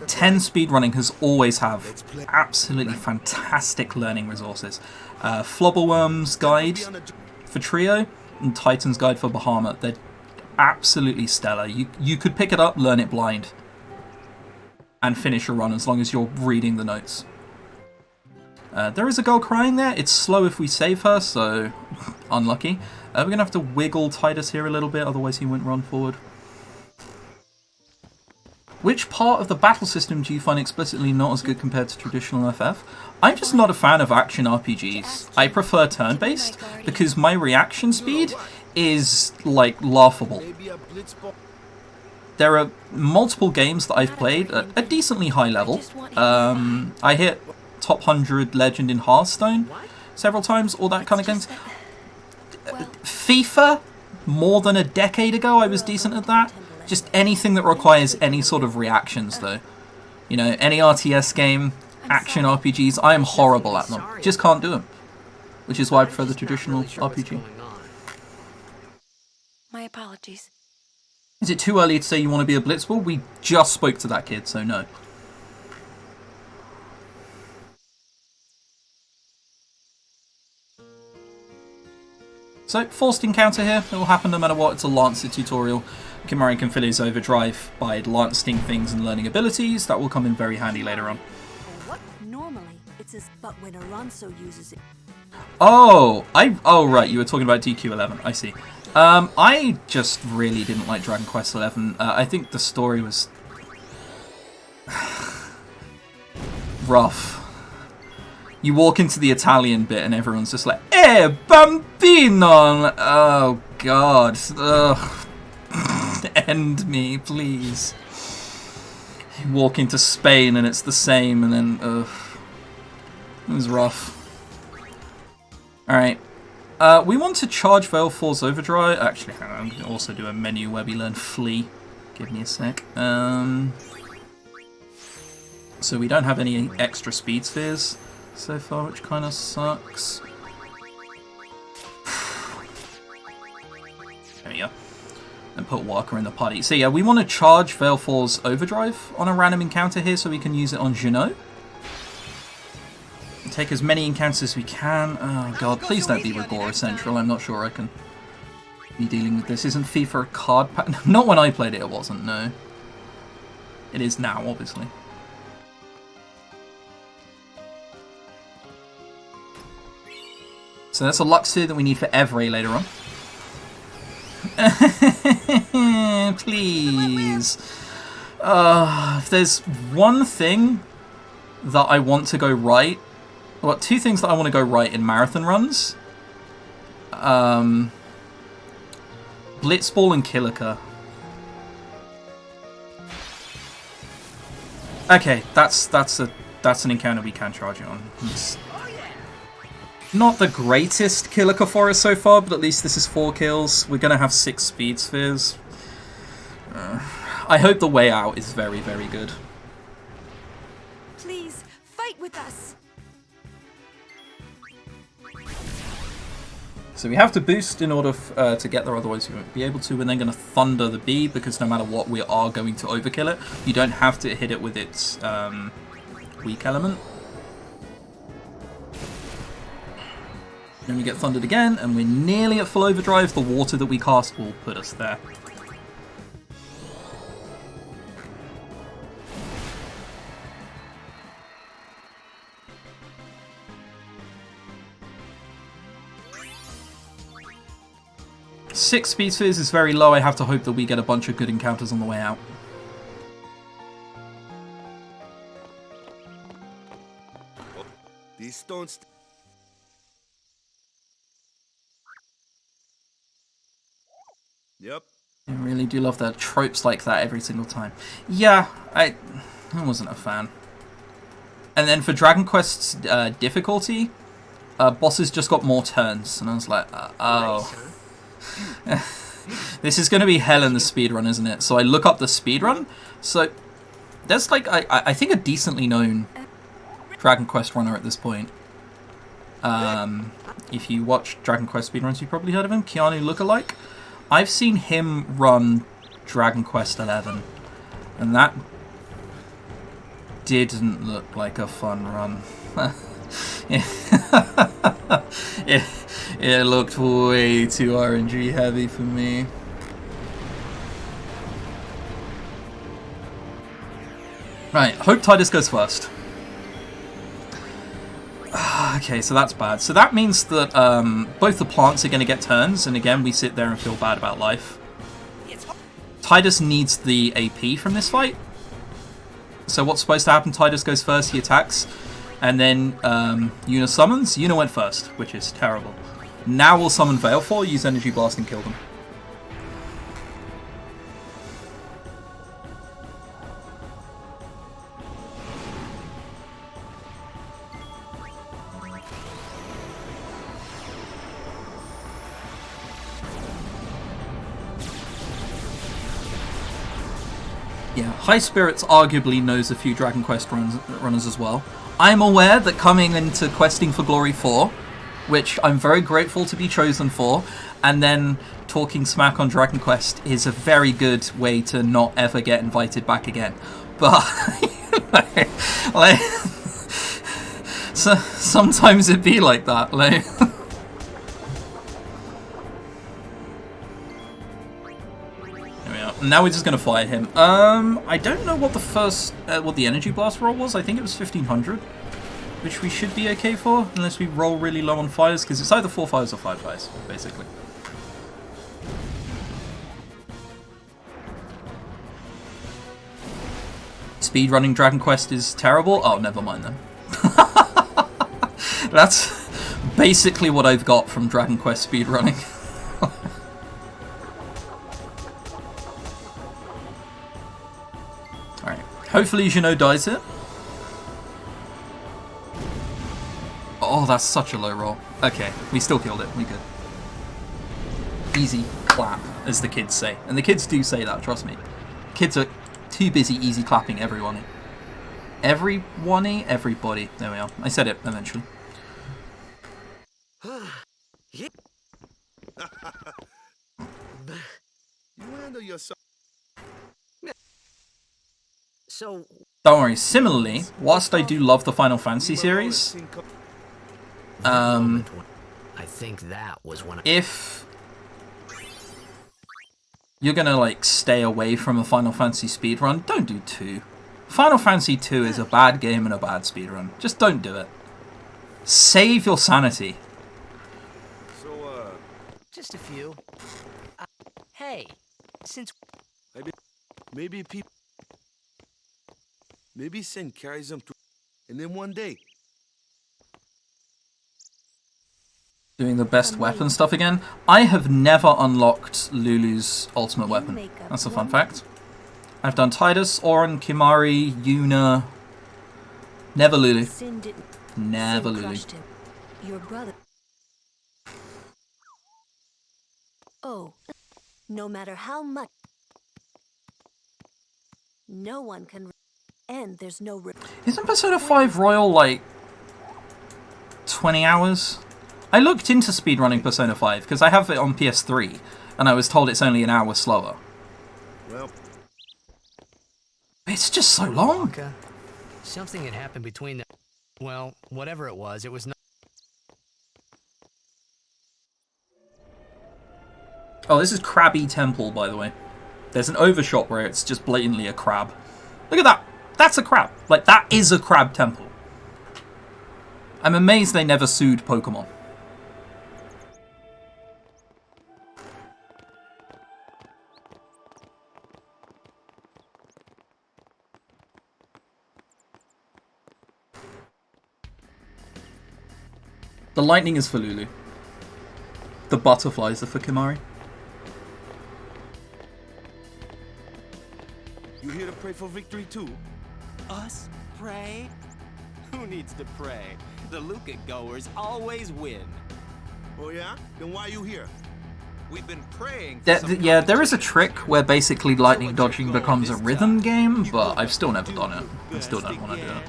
10 speedrunning has always have absolutely fantastic learning resources. Flobbleworm's guide for Trio and Titan's guide for Bahamut, they're absolutely stellar. You could pick it up, learn it blind, and finish your run as long as you're reading the notes. There is a girl crying there. It's slow if we save her, so unlucky. We're going to have to wiggle Titus here a little bit, otherwise he won't run forward. Which part of the battle system do you find explicitly not as good compared to traditional FF? I'm just not a fan of action RPGs. I prefer turn-based because my reaction speed is, like, laughable. There are multiple games that I've played at a decently high level. I hit top 100 legend in Hearthstone several times, all that kind of things. FIFA, more than a decade ago, I was decent at that. Just anything that requires any sort of reactions, though. You know, any RTS game, action RPGs, I am horrible at them. Just can't do them. Which is why I prefer the traditional RPG. My apologies. Is it too early to say you want to be a blitzball? We just spoke to that kid, so no. So, forced encounter here. It will happen no matter what. It's a Lancer tutorial. Kimari can fill his overdrive by lancing things and learning abilities. That will come in very handy later on. What? Normally, it's as but when Alonso uses it. Oh, right. You were talking about DQ11. I see. I just really didn't like Dragon Quest XI. I think the story was rough. You walk into the Italian bit and everyone's just like, "Eh, bambino!" Oh, God. Ugh. End me, please. You walk into Spain and it's the same, and then, ugh. It was rough. Alright. We want to charge Veil Force Overdrive. Actually, hang on, I'm going to also do a menu where we learn Flee. Give me a sec. So we don't have any extra speed spheres. so far, which kind of sucks. There we go. And put Walker in the party. So yeah, we want to charge Veil 4's Overdrive on a random encounter here so we can use it on Junot. Take as many encounters as we can. Oh god, please don't be Rigora Central. I'm not sure I can be dealing with this. Isn't FIFA a card pack? Not when I played it, it wasn't, no. It is now, obviously. So that's a Luxir that we need for Evray later on. Please. If there's one thing that I want to go right, well, two things that I want to go right in marathon runs. Blitzball and Kilika. Okay, that's an encounter we can charge it on. It's not the greatest Kilika forest so far, but at least this is 4 kills. We're gonna have 6 speed spheres. I hope the way out is very, very good. Please, fight with us. So we have to boost in order to get there, otherwise we won't be able to. We're then going to Thunder the bee, because no matter what, we are going to overkill it. You don't have to hit it with its weak element. Then we get Thundered again, and we're nearly at full overdrive. The water that we cast will put us there. Six speed spheres is very low. I have to hope that we get a bunch of good encounters on the way out. These stones. Yep. I really do love the tropes like that every single time. Yeah, I wasn't a fan. And then for Dragon Quest's difficulty, bosses just got more turns, and I was like, oh. This is going to be hell in the speedrun, isn't it? So I look up the speedrun. So there's like, I think a decently known Dragon Quest runner at this point. If you watch Dragon Quest speedruns, you've probably heard of him. Keanu Lookalike. I've seen him run Dragon Quest 11, and that didn't look like a fun run. It looked way too RNG heavy for me. Right, hope Titus goes first. Okay, so that's bad. So that means that both the plants are going to get turns, and again, we sit there and feel bad about life. Titus needs the AP from this fight. So what's supposed to happen? Titus goes first, he attacks, and then Yuna summons. Yuna went first, which is terrible. Now we'll summon Veil 4, use Energy Blast, and kill them. Yeah, High Spirits arguably knows a few Dragon Quest runners as well. I'm aware that coming into Questing for Glory 4, which I'm very grateful to be chosen for, and then talking smack on Dragon Quest is a very good way to not ever get invited back again. But like so, sometimes it be like that. Like. Now we're just going to fire him. I don't know what the first, what the Energy Blast roll was. I think it was 1500, which we should be okay for, unless we roll really low on fires, because it's either 4 fires or 5 fires, basically. Speedrunning Dragon Quest is terrible? Oh, never mind then. That's basically what I've got from Dragon Quest speedrunning. Hopefully Junot dies here. Oh, that's such a low roll. Okay, we still killed it. We good. Easy clap, as the kids say. And the kids do say that, trust me. Kids are too busy easy clapping everyone. Everybody. There we are. I said it eventually. You handle yourself. So, Don't worry. Similarly, whilst I do love the Final Fantasy series, I think that was when if you're gonna like stay away from a Final Fantasy speedrun, don't do 2. Final Fantasy 2 is a bad game and a bad speedrun. Just don't do it. Save your sanity. So, just a few. Hey, since maybe Sin carries them through, and then one day. Doing the best weapon stuff again. I have never unlocked Lulu's ultimate weapon. That's a fun fact. I've done Tidus, Auron, Kimahri, Yuna. Never Lulu. Never Lulu. Your brother. Oh, no matter how much. No one can. And there's no. Isn't Persona 5 Royal like 20 hours? I looked into speedrunning Persona 5 because I have it on PS3 and I was told it's only an hour slower. Well, it's just so long. Something had happened between them. Well, whatever it was not. Oh, this is Crabby Temple, by the way. There's an overshot where it's just blatantly a crab. Look at that. That's a crab. Like, that is a crab temple. I'm amazed they never sued Pokemon. The lightning is for Lulu. The butterflies are for Kimahri. you here to pray for victory too? Us? Pray? Who needs to pray? The Luca goers always win. Oh yeah? Then why are you here? We've been praying. Yeah, there is a trick where basically lightning dodging becomes a rhythm game, but I've still never done it. I still don't want to do it.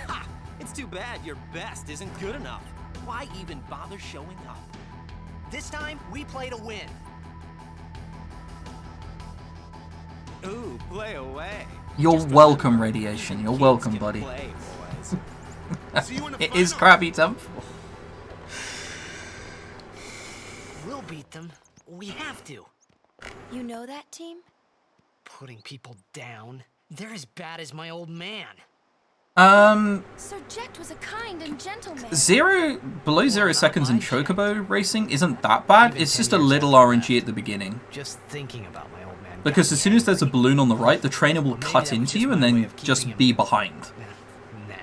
Ha! It's too bad your best isn't good enough. Why even bother showing up? This time, we play to win. Ooh, play away. You're welcome, Radiation. You're welcome, buddy. It is Crabby Temple. We'll beat them. We have to. You know that team? Putting people down. They're as bad as my old man. Sir Jekt was a kind and gentle man. Below 0 seconds in Chocobo racing isn't that bad. It's just a little RNG at the beginning. Just thinking about my old man. Because as soon as there's a balloon on the right, the trainer will cut into you and then just be behind. Nah.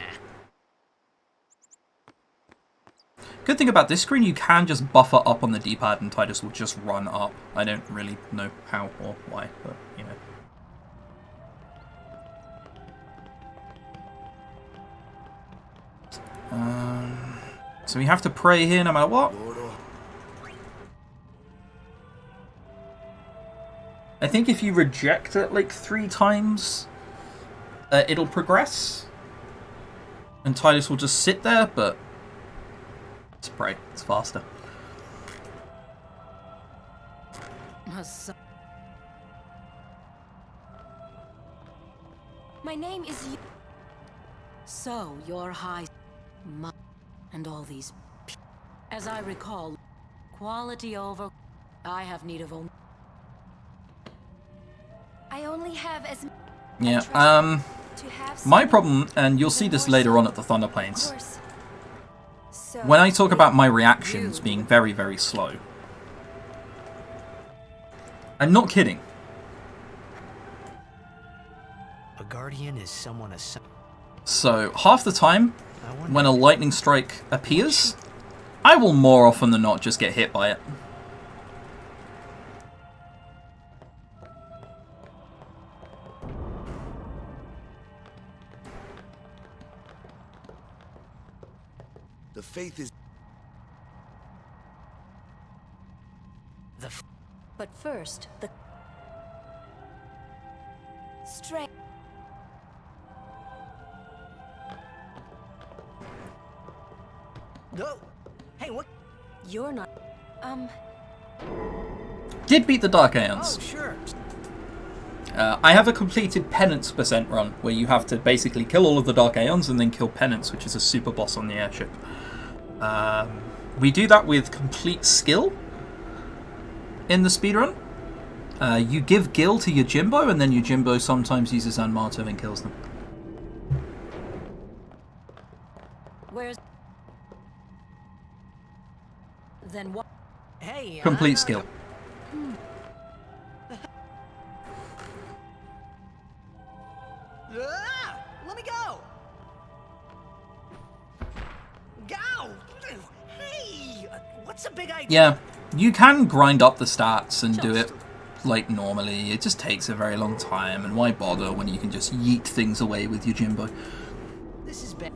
Good thing about this screen, you can just buffer up on the D-pad and Tidus will just run up. I don't really know how or why, but you know. So we have to pray here no matter what. I think if you reject it like 3 times, it'll progress. And Tidus will just sit there, but let's pray. It's faster. My name is you. So, your high... and all these... As I recall, quality over... I have need of only... I only have as... Yeah, my problem, and you'll see this later on at the Thunder Plains, when I talk about my reactions being very, very slow, I'm not kidding. A guardian is someone So, half the time, when a lightning strike appears, I will more often than not just get hit by it. The faith is... But first, the... Strength. No. Hey, what? You're not... Did beat the Dark Aeons. Oh, sure. I have a completed Penance % run, where you have to basically kill all of the Dark Aeons and then kill Penance, which is a super boss on the airship. We do that with complete skill in the speedrun. You give Gil to your Jimbo, and then your Jimbo sometimes uses Anmato and kills them. Where's... Then what? Hey, Complete skill. Let me go. Go. Hey, what's a big idea? Yeah, you can grind up the stats and do it like normally. It just takes a very long time, and why bother when you can just yeet things away with your Jimbo? This is bad.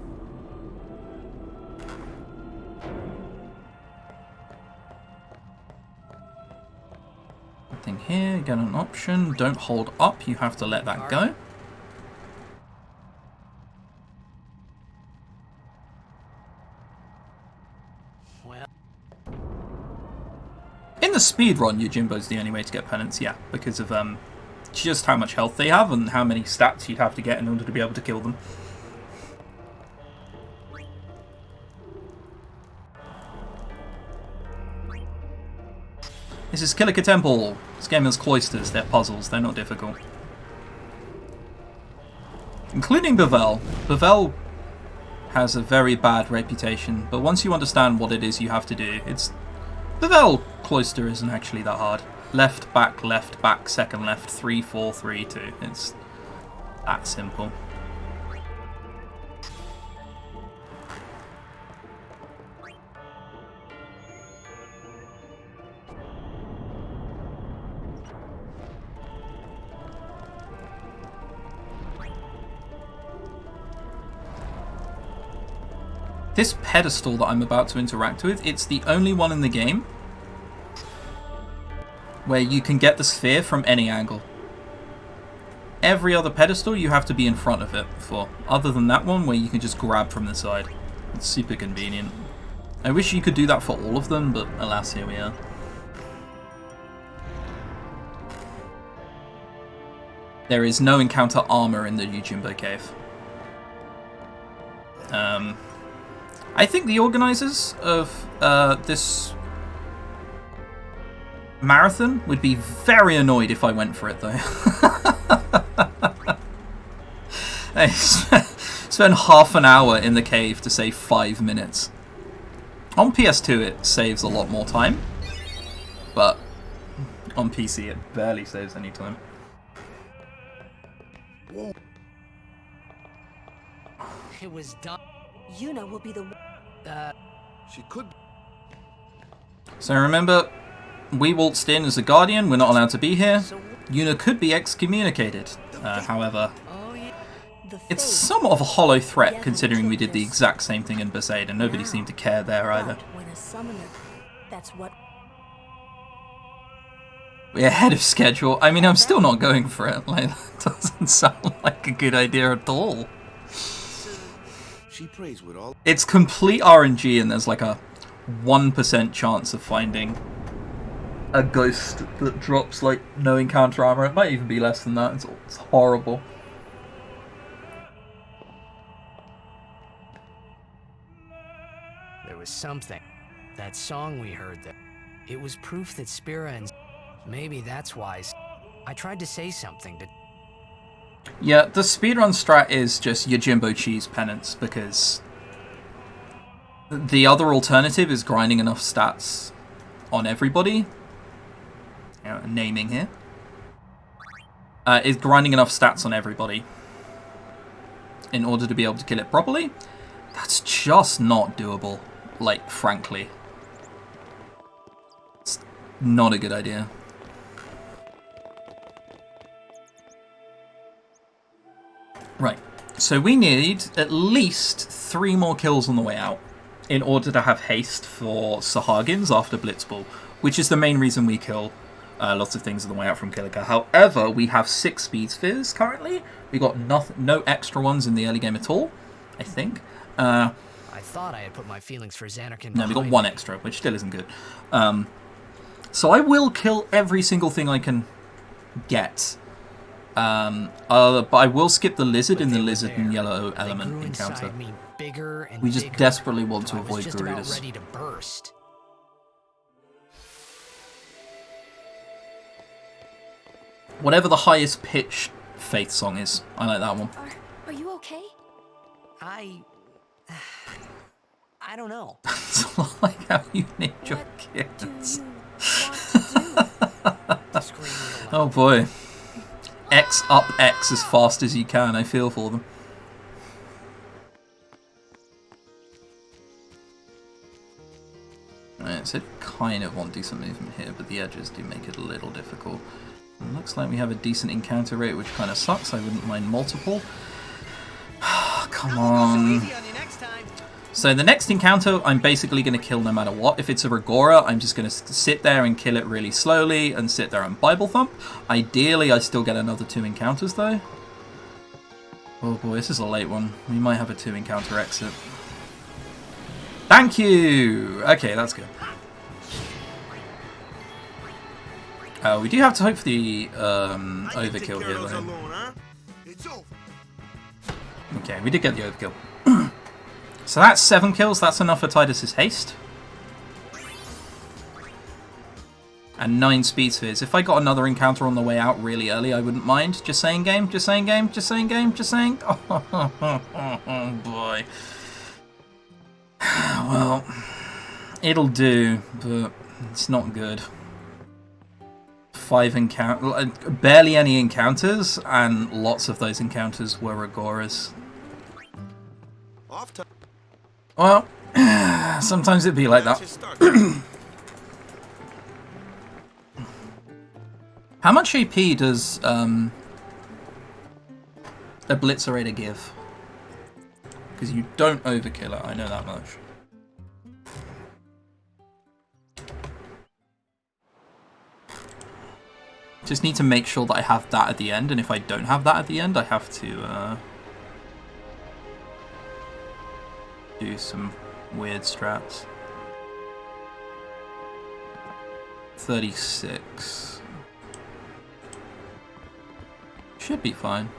Nothing here, get an option. Don't hold up, you have to let that go. In the speedrun, your Jimbo's the only way to get penance, yeah, because of just how much health they have and how many stats you'd have to get in order to be able to kill them. This is Kilika Temple. This game has cloisters, they're puzzles, they're not difficult. Including Bevel. Bevel has a very bad reputation, but once you understand what it is you have to do, it's... Bevel cloister isn't actually that hard. Left, back, second left, 3, 4, 3, 2. It's that simple. This pedestal that I'm about to interact with, it's the only one in the game where you can get the sphere from any angle. Every other pedestal you have to be in front of it for, other than that one where you can just grab from the side. It's super convenient. I wish you could do that for all of them, but alas, here we are. There is no encounter armor in the Yujimbo cave. I think the organizers of this marathon would be very annoyed if I went for it, though. I spent half an hour in the cave to save 5 minutes. On PS2 it saves a lot more time, but on PC it barely saves any time. It was done. Yuna will be the... She could... So remember, we waltzed in as a guardian, we're not allowed to be here. Yuna could be excommunicated. However, it's somewhat of a hollow threat considering we did the exact same thing in Besaid and nobody seemed to care there either. When a summoner... That's what... We're ahead of schedule. I mean, I'm still not going for it. Like, that doesn't sound like a good idea at all. She prays with all... It's complete RNG and there's like a 1% chance of finding a ghost that drops like no encounter armor. It might even be less than that. It's horrible. There was something. That song we heard there. It was proof that Spira and... Maybe that's why I tried to say something to... Yeah, the speedrun strat is just your Jimbo Cheese penance, because the other alternative is grinding enough stats on everybody. You know, naming here. Is grinding enough stats on everybody in order to be able to kill it properly. That's just not doable, like, frankly. It's not a good idea. Right, so we need at least 3 more kills on the way out in order to have haste for Sahagins after Blitzball, which is the main reason we kill lots of things on the way out from Kilika. However, we have 6 speed spheres currently. We got no extra ones in the early game at all, I think. I I thought I had put my feelings for Xanarkin No, we got behind one me. extra, which still isn't good. So I will kill every single thing I can get. But I will skip the lizard in the lizard and yellow element encounter. We just desperately want to avoid Garudas. Ready to burst. Whatever the highest pitched Faith song is, I like that one. Are you okay? I don't know. It's like how you named your kids. Oh boy. X up X as fast as you can, I feel for them. Right, so kind of want decent movement here, but the edges do make it a little difficult. It looks like we have a decent encounter rate, which kind of sucks. I wouldn't mind multiple. Come on. So the next encounter, I'm basically going to kill no matter what. If it's a Rigora, I'm just going to sit there and kill it really slowly and sit there and Bible thump. Ideally, I still get another 2 encounters, though. Oh boy, this is a late one. We might have a 2 encounter exit. Thank you! Okay, that's good. We do have to hope for the overkill here, though. Okay, we did get the overkill. So that's 7 kills. That's enough for Tidus's haste. And 9 speed spheres. If I got another encounter on the way out really early, I wouldn't mind. Just saying, game. Just saying, game. Just saying, game. Just saying. Oh boy. Well, it'll do, but it's not good. 5 encounters, barely any encounters, and lots of those encounters were Rigoras. Well, sometimes it'd be like that. How much AP does a Blitzerator give? Because you don't overkill it, I know that much. Just need to make sure that I have that at the end, and if I don't have that at the end, I have to do some weird strats. 36. Should be fine.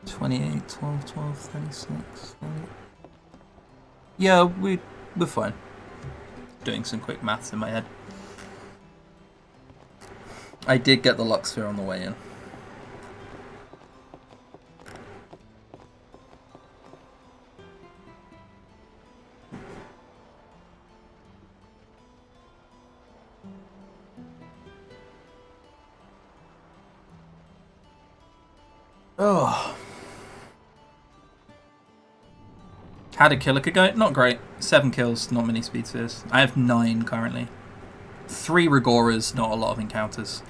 28, 12, 12, 36. 30. Yeah, we're fine. Doing some quick maths in my head. I did get the Lux Sphere on the way in. Oh. How did Kilika go? Not great. 7 kills, not many speed spheres. I have 9 currently. 3 Rigoras, not a lot of encounters.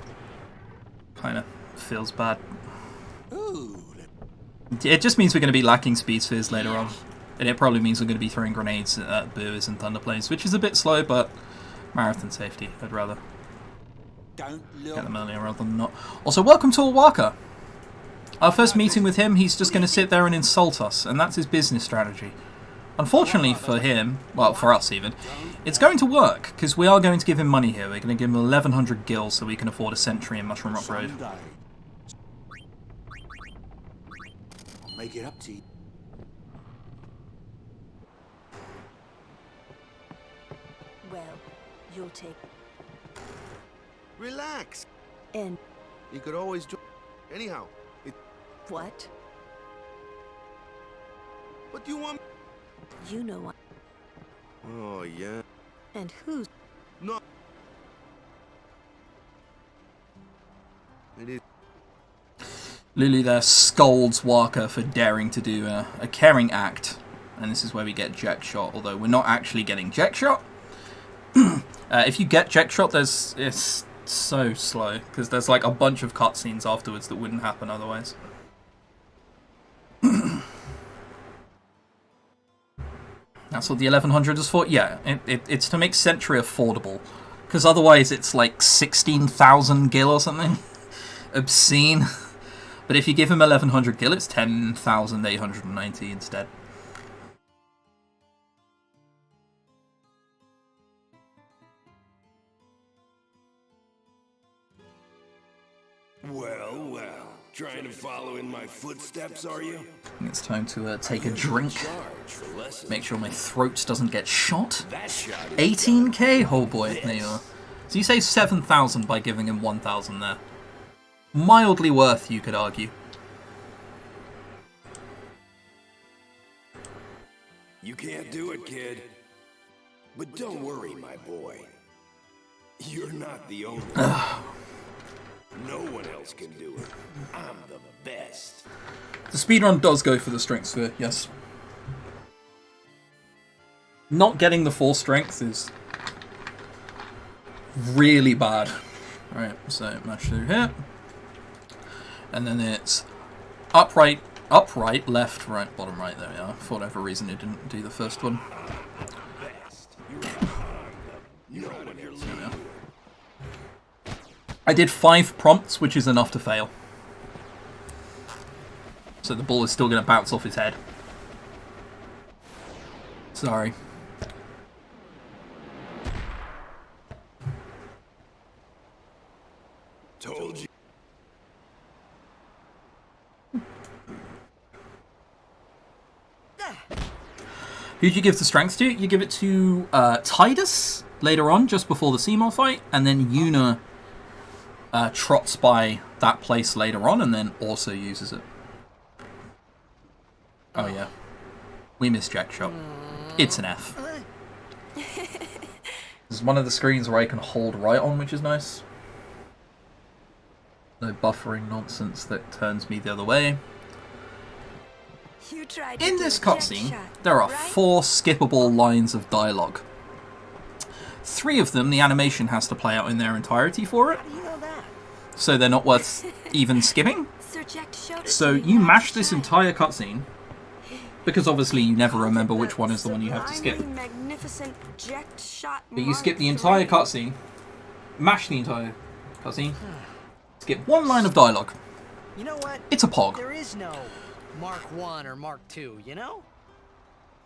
Kind of feels bad. It just means we're going to be lacking speed spheres later on. And it probably means we're going to be throwing grenades at Boos and Thunderplanes, which is a bit slow, but marathon safety. I'd rather get them earlier rather than not. Also, welcome to Owaka. Our first meeting with him, he's just going to sit there and insult us, and that's his business strategy. Unfortunately for him, well, for us even, it's going to work, because we are going to give him money here. We're going to give him 1,100 gil so we can afford a sentry in Mushroom Rock Road. Make it up to you. Well, you'll take... Relax. And... You could always do... Anyhow. What? What do you want? You know what? Oh, yeah. And who's... No. It is... Lulu there scolds Waka for daring to do a caring act. And this is where we get Jet Shot, although we're not actually getting Jet Shot. If you get Jet Shot, it's so slow, because there's like a bunch of cutscenes afterwards that wouldn't happen otherwise. That's what the 1100 is for? Yeah, it's to make Sentry affordable. Because otherwise it's like 16,000 gil or something. Obscene. But if you give him 1100 gil, it's 10,890 instead. Well, well. Trying to follow in my footsteps, are you? I think it's time to take a drink. Make sure my throat doesn't get shot. 18k? Oh boy, there you are. So you say 7,000 by giving him 1,000 there. Mildly worth, you could argue. You can't do it, kid. But don't worry, my boy. You're not the only one. No one else can do it. I'm the best. The speedrun does go for the strength sphere, yes. Not getting the full strength is really bad. Alright, so mash through here. And then it's upright, left, right, bottom right. There we are. For whatever reason it didn't do the first one. I did 5 prompts, which is enough to fail. So the ball is still going to bounce off his head. Sorry. Told you. Who'd you give the strength to? You give it to Titus later on, just before the Seymour fight, and then Yuna trots by that place later on and then also uses it. Oh yeah. We missed Jack Shot. It's an F. This is one of the screens where I can hold right on, which is nice. No buffering nonsense that turns me the other way. In this cutscene, there are 4 skippable lines of dialogue. 3 of them, the animation has to play out in their entirety for it. So they're not worth even skipping. So you mash this entire cutscene, because obviously you never remember which one is the one you have to skip. But you skip the entire cutscene, mash the entire cutscene, skip 1 line of dialogue. You know what? It's a pog. There is no Mark 1 or Mark 2, you know?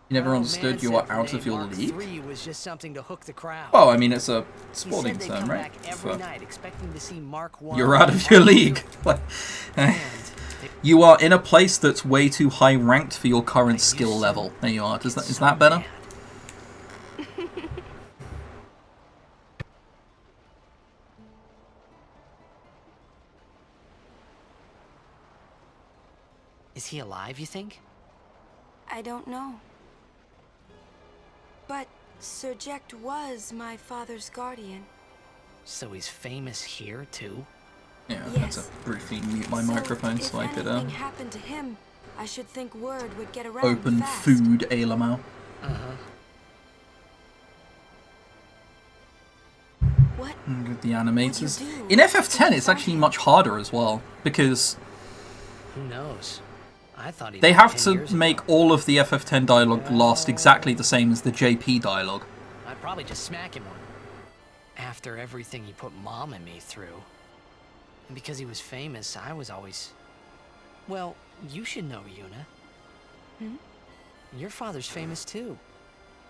You never understood you are out of your Mark league? 3 was just something to hook the crowd. Well, I mean, it's a sporting He said term, come right? back every night expecting to see Mark 1 You're out of your league. You are in a place that's way too high ranked for your current skill level. There you are. Is that better? Is he alive, you think? I don't know. But Sir Jecht was my father's guardian. So he's famous here, too? Yeah, I had to briefly mute my microphone so I could happened to him, I should think word would get around open fast. food Alamau. What? With the animators. In FF10 it's actually much harder as well, because Who knows? I thought he they died have 10 to years make ago. all of the FF10 dialogue last exactly the same as the JP dialogue. I'd probably just smack him one. After everything he put Mom and me through. And because he was famous, I was always... Well, you should know, Yuna. Your father's famous too.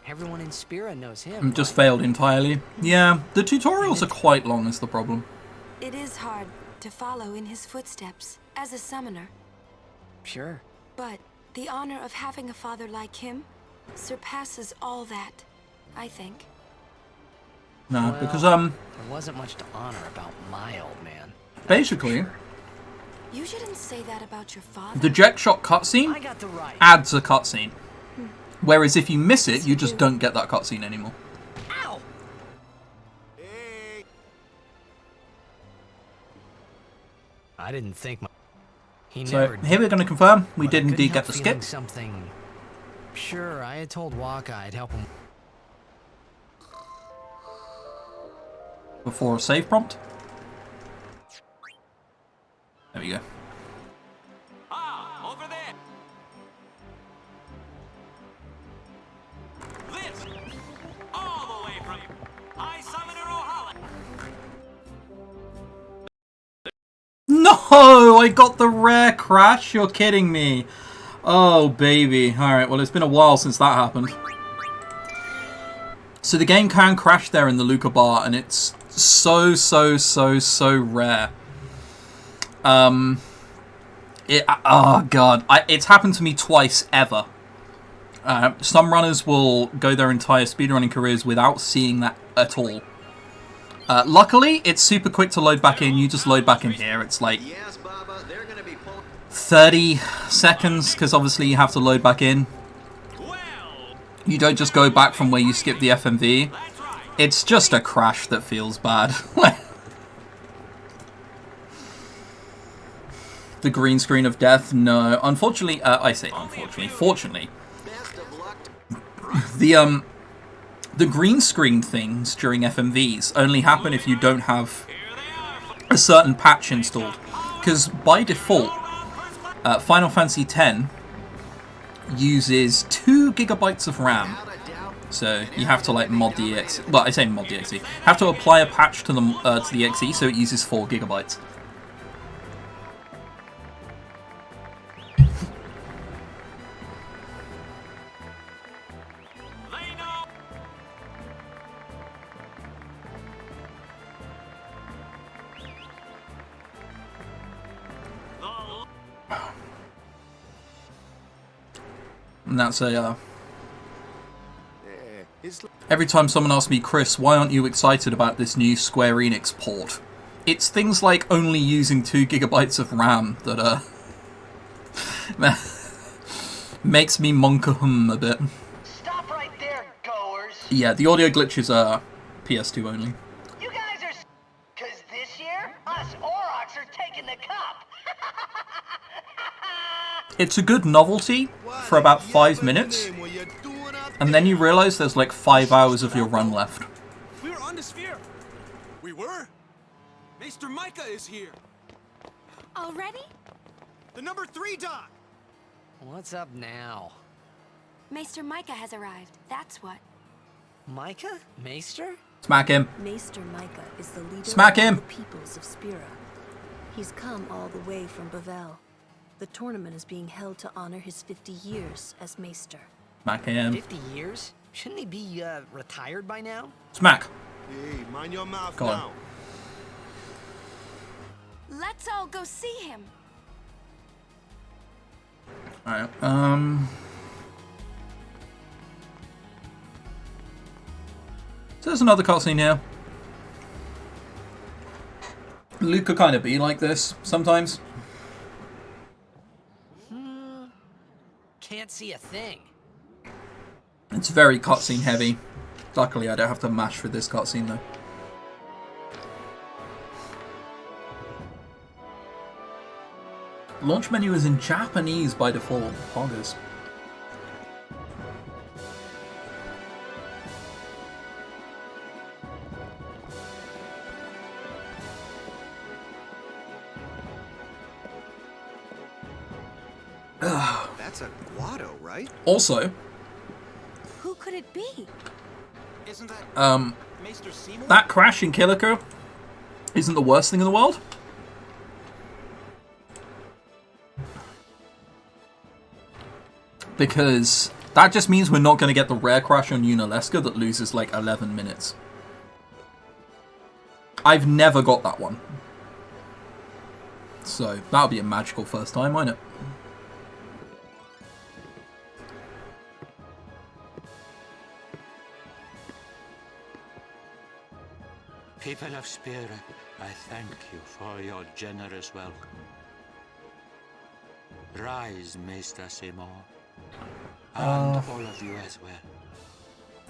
Everyone in Spira knows him. Just failed entirely. Yeah, the tutorials are quite long is the problem. It is hard to follow in his footsteps as a summoner. Sure. But the honor of having a father like him surpasses all that, I think. No, Well, because there wasn't much to honor about my old man. basically You shouldn't say that about your father. the Jet Shot cutscene I got the right. adds a cutscene. Whereas if you miss it, you just don't get that cutscene anymore. Ow! I didn't think my... He So never here we're going to confirm we but I did couldn't indeed help get the feeling skip. Something. Sure, I had told Waka I'd help him. Before a save prompt. There we go. Ah, over there. This, all the way from High Summoner Ohala. No, I got the rare crash. You're kidding me. Oh, baby. Alright, well, it's been a while since that happened. So the game can crash there in the Luca bar, and it's so rare. Oh god, it's happened to me twice ever. Some runners will go their entire speedrunning careers without seeing that at all. Luckily, it's super quick to load back in. You just load back in here. It's like 30 seconds, because obviously you have to load back in. You don't just go back from where you skipped the FMV. It's just a crash that feels bad. The green screen of death? No. Unfortunately, I say unfortunately. Fortunately. The green screen things during FMVs only happen if you don't have a certain patch installed. Because by default, Final Fantasy X uses 2 GB of RAM. So you have to like mod the exe. Well, I say mod the exe. Have to apply a patch to the exe so it uses 4 GB. And that's a, every time someone asks me, Chris, why aren't you excited about this new Square Enix port? It's things like only using 2 GB of RAM that, makes me monk-a-hum a bit. Stop right there, goers! Yeah, the audio glitches are PS2 only. You guys are cause this year, us Aurochs are taking the cup! It's a good novelty for about 5 minutes, and then you realize there's like 5 hours of your run left. We were on the sphere. We were? Maester Micah is here. Already? The number 3 dot. What's up now? Maester Micah has arrived, that's what. Micah? Maester? Smack him. Maester Micah is the leader Smack him. of the peoples of Spira. He's come all the way from Bavel. The tournament is being held to honor his 50 years as Maester. Smack him. 50 years? Shouldn't he be, retired by now? Smack. Hey, mind your mouth Go now. Let's all go see him. Alright, so there's another cutscene here. Luke could kind of be like this sometimes. Can't see a thing. It's very cutscene heavy. Luckily, I don't have to mash for this cutscene though. Launch menu is in Japanese by default. Poggers. That's a Guado, right? Also, Who could it be? Isn't that Maester Seymour? that crash in Kilika isn't the worst thing in the world. Because that just means we're not going to get the rare crash on Unaleska that loses like 11 minutes. I've never got that one. So that'll be a magical first time, won't it? People of Spirit, I thank you for your generous welcome. Rise, Maester Seymour, and all of you as well.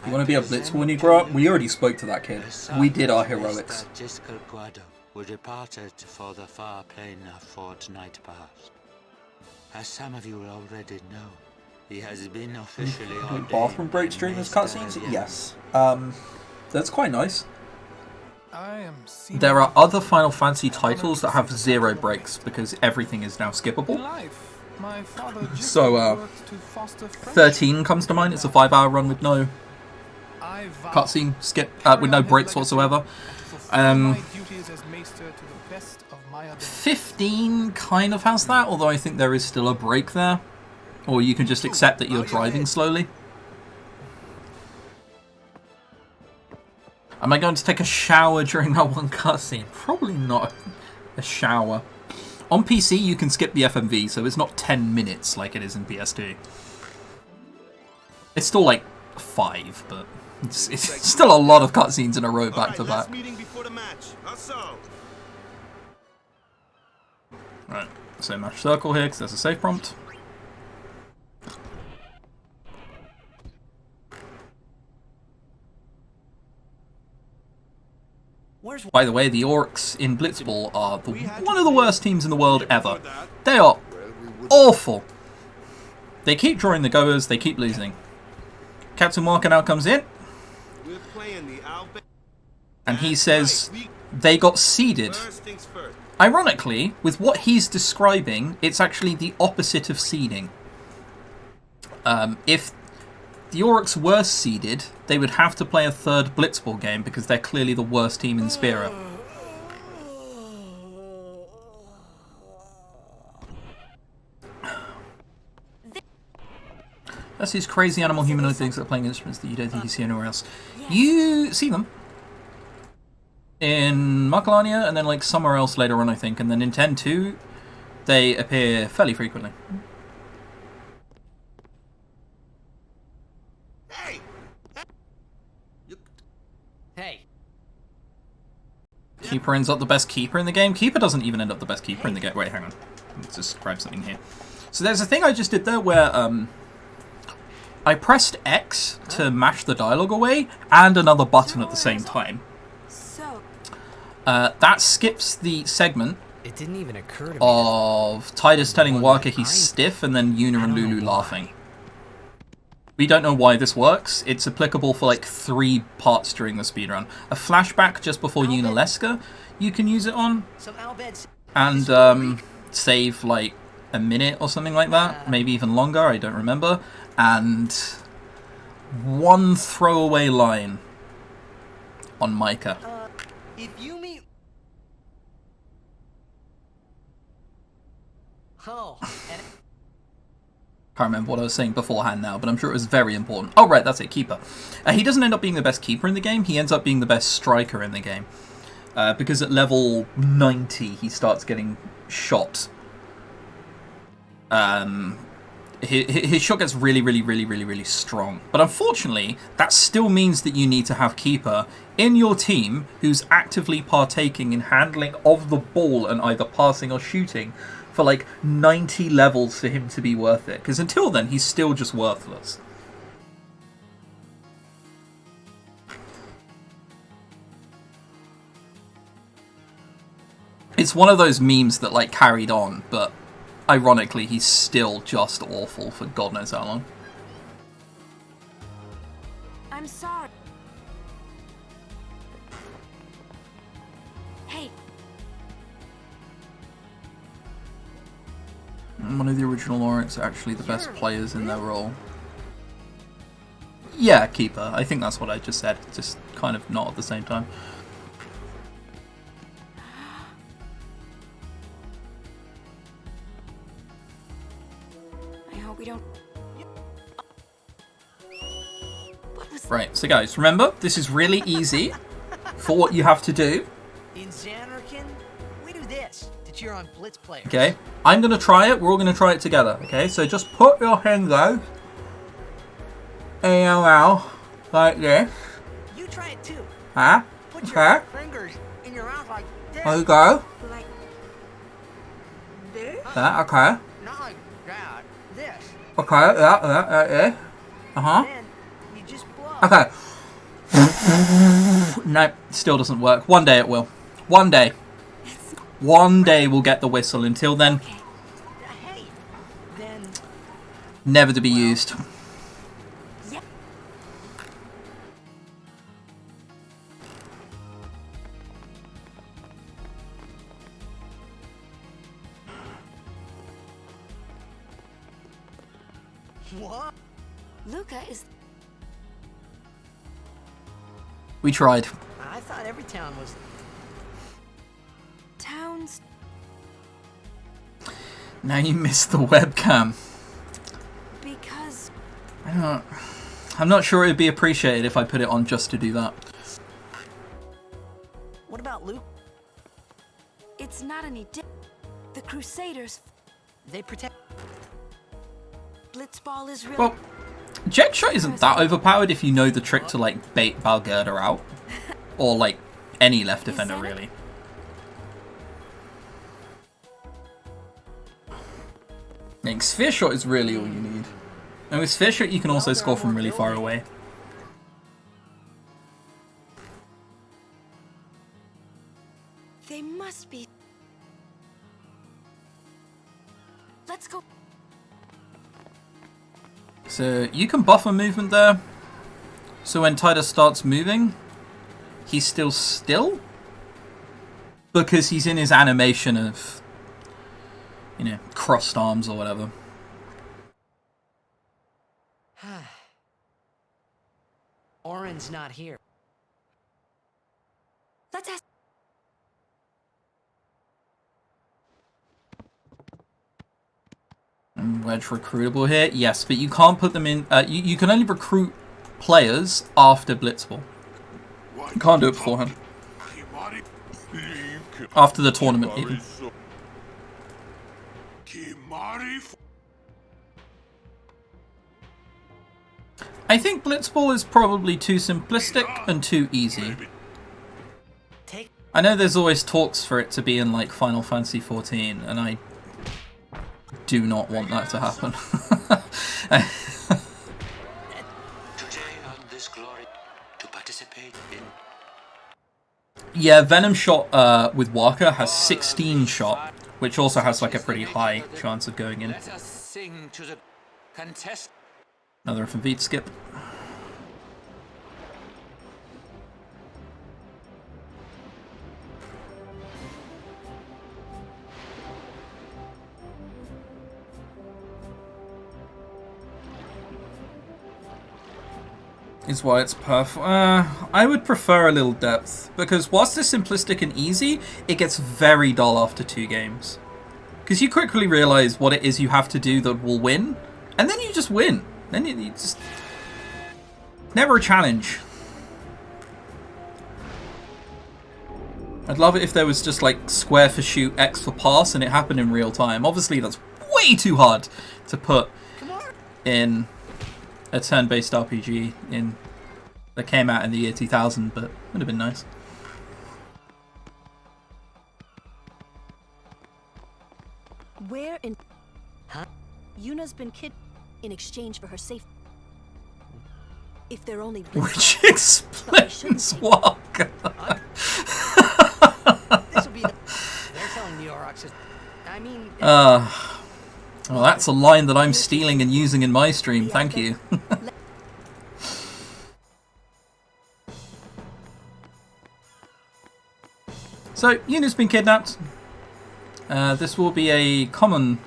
You want to be a blitzer when you grow up? We already spoke to that kid. We did our heroics. Jessica Guado, who departed for the far plain a fortnight past. As some of you already know, he has been officially ordained. Bathroom breaks during this cutscenes? Yes. That's quite nice. There are other Final Fantasy titles that have 0 breaks because everything is now skippable. So, 13 comes to mind. It's a 5-hour run with no cutscene skip, with no breaks whatsoever. 15 kind of has that, although I think there is still a break there. Or you can just accept that you're driving slowly. Am I going to take a shower during that one cutscene? Probably not a shower. On PC, you can skip the FMV, so it's not 10 minutes like it is in PS2. It's still like 5, but it's still a lot of cutscenes in a row back to back. Right, so match circle here, because there's a save prompt. By the way, the Orcs in Blitzball are one of the worst teams in the world ever. They are awful. They keep drawing the goers, they keep losing. Captain Walker now comes in, and he says they got seeded. Ironically, with what he's describing, it's actually the opposite of seeding. If the Orcs were seeded, they would have to play a third Blitzball game because they're clearly the worst team in Spira. That's these crazy animal humanoid things that are playing instruments that you don't think you see anywhere else. You see them in Makalania and then like somewhere else later on, I think, and then in 10.2 they appear fairly frequently. Hey. Keeper ends up the best keeper in the game. Keeper doesn't even end up the best keeper in the game. Wait, hang on. Let's just grab something here. So there's a thing I just did there where I pressed X to mash the dialogue away and another button at the same time. That skips the segment It didn't even occur to me of Titus telling Walker he's stiff and then Yuna and Lulu laughing. We don't know why this works. It's applicable for like 3 parts during the speedrun. A flashback just before Yunalesca you can use it on. And save like a minute or something like that. Maybe even longer, I don't remember. And 1 throwaway line on Micah. If you meet... Oh, and... Can't remember what I was saying beforehand now, but I'm sure it was very important. Oh, right, that's it, keeper. He doesn't end up being the best keeper in the game. He ends up being the best striker in the game. Because at level 90, he starts getting shot. His shot gets really strong. But unfortunately, that still means that you need to have keeper in your team who's actively partaking in handling of the ball and either passing or shooting for like 90 levels for him to be worth it. Because until then, he's still just worthless. It's one of those memes that like carried on, but ironically, he's still just awful for God knows how long. I'm sorry. Hey. One of the original Orcs are actually the best players in their role. Yeah, keeper. I think that's what I just said. Just kind of not at the same time. We don't... Right, so guys, remember, this is really easy for what you have to do. In Xanarkin, we do this to cheer on Blitz players. Okay, I'm going to try it. We're all going to try it together. Okay, so just put your hands out. AOL, like this. You try it too. Huh? Put okay. your fingers in your mouth like this. There you go. Like this? That, okay. Not like that. This. Okay, yeah. Uh-huh. Then you just blow. Okay. No, still doesn't work. One day it will. One day. One day we'll get the whistle. Until then, Hey, then... never to be used. Yep. What? Luca is... We tried. I thought every town was... Towns... Now you missed the webcam. Because... I'm not sure it would be appreciated if I put it on just to do that. What about Luke? It's not any The Crusaders. They protect. Blitzball is real. Well, Jet Shot isn't that overpowered if you know the trick to like bait Balgerda out. Or like any left defender really. I think Sphere Shot is really all you need. And with Sphere Shot you can also score from really far away. They must be. Let's go. So you can buffer movement there. So when Titus starts moving, he's still still. Because he's in his animation of, you know, crossed arms or whatever. Oren's not here. Let's ask. Wedge recruitable here? Yes, but you can't put them in... you can only recruit players after Blitzball. You can't do it beforehand. After the tournament, even. I think Blitzball is probably too simplistic and too easy. I know there's always talks for it to be in like Final Fantasy XIV, and I do not want that to happen. Yeah, Venom Shot with Waka has 16 shot, which also has like a pretty high chance of going in. Another FMV to skip. Is why it's perfect. I would prefer a little depth, because whilst it's simplistic and easy, it gets very dull after 2 games. Because you quickly realise what it is you have to do that will win, and then you just win. Then you just... Never a challenge. I'd love it if there was just like square for shoot, X for pass, and it happened in real time. Obviously that's way too hard to put in a turn-based RPG that came out in the year 2000, but it would have been nice. Where in... Huh? Yuna's been kidnapped in exchange for her safety. If they're only... Which explains Waka. This'll be... They're telling the Aurochs. I mean... Well, that's a line that I'm stealing and using in my stream. Thank you. So, Yuna's been kidnapped. This will be a common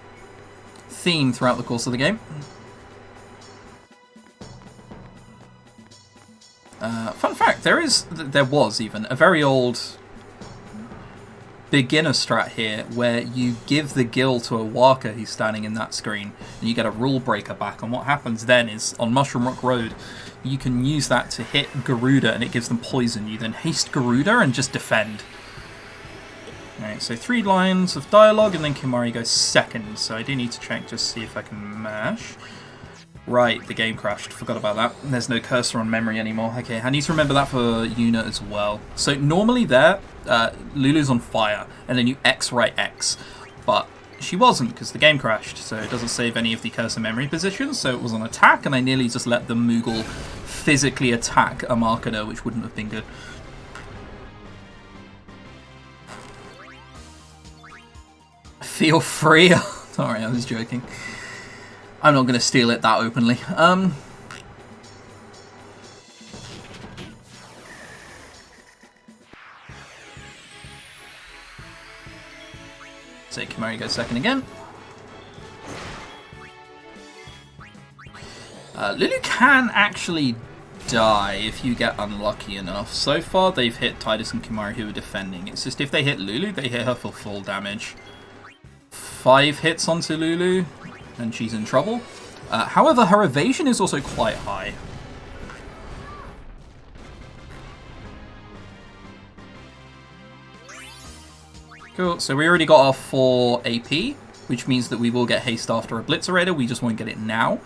theme throughout the course of the game. Fun fact, there was even a very old beginner strat here where you give the gill to a Waka who's standing in that screen and you get a rule breaker back, and what happens then is on Mushroom Rock Road you can use that to hit Garuda and it gives them poison. You then haste Garuda and just defend. Alright, so 3 lines of dialogue and then Kimari goes second, so I do need to check just see if I can mash. Right, the game crashed. Forgot about that. There's no cursor on memory anymore. Okay, I need to remember that for Yuna as well. So normally there, Lulu's on fire, and then you X right X. But she wasn't, because the game crashed, so it doesn't save any of the cursor memory positions, so it was on attack, and I nearly just let the Moogle physically attack a marketer, which wouldn't have been good. Feel free. Sorry, I was joking. I'm not going to steal it that openly. So Kimari goes second again. Lulu can actually die if you get unlucky enough. So far they've hit Titus and Kimari who are defending. It's just if they hit Lulu, they hit her for full damage. 5 hits onto Lulu and she's in trouble. However, her evasion is also quite high. Cool, so we already got our 4 AP, which means that we will get haste after a Blitzerator, we just won't get it now.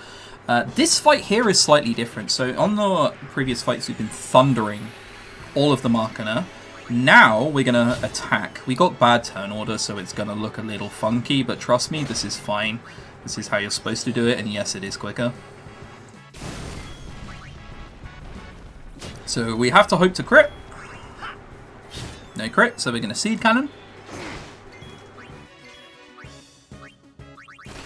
This fight here is slightly different. So on the previous fights we've been thundering all of the Markener. Now we're going to attack. We got bad turn order, so it's going to look a little funky, but trust me, this is fine. This is how you're supposed to do it, and yes, it is quicker. So we have to hope to crit. No crit, so we're going to Seed Cannon.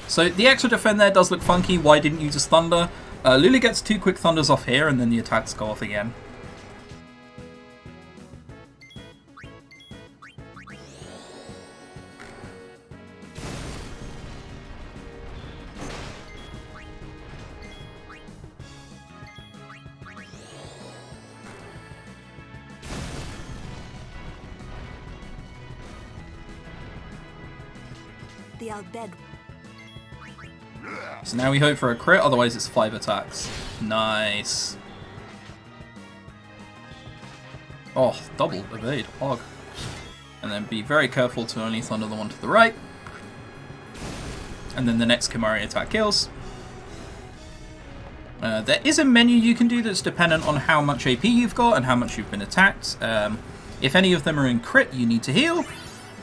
So the extra defend there does look funky. Why didn't you just Thunder? Lulu gets 2 quick Thunders off here, and then the attacks go off again. The Albed. So now we hope for a crit, otherwise it's 5 attacks. Nice. Oh, double evade, hog. And then be very careful to only thunder the one to the right. And then the next Kimari attack kills. There is a menu you can do that's dependent on how much AP you've got and how much you've been attacked. If any of them are in crit, you need to heal.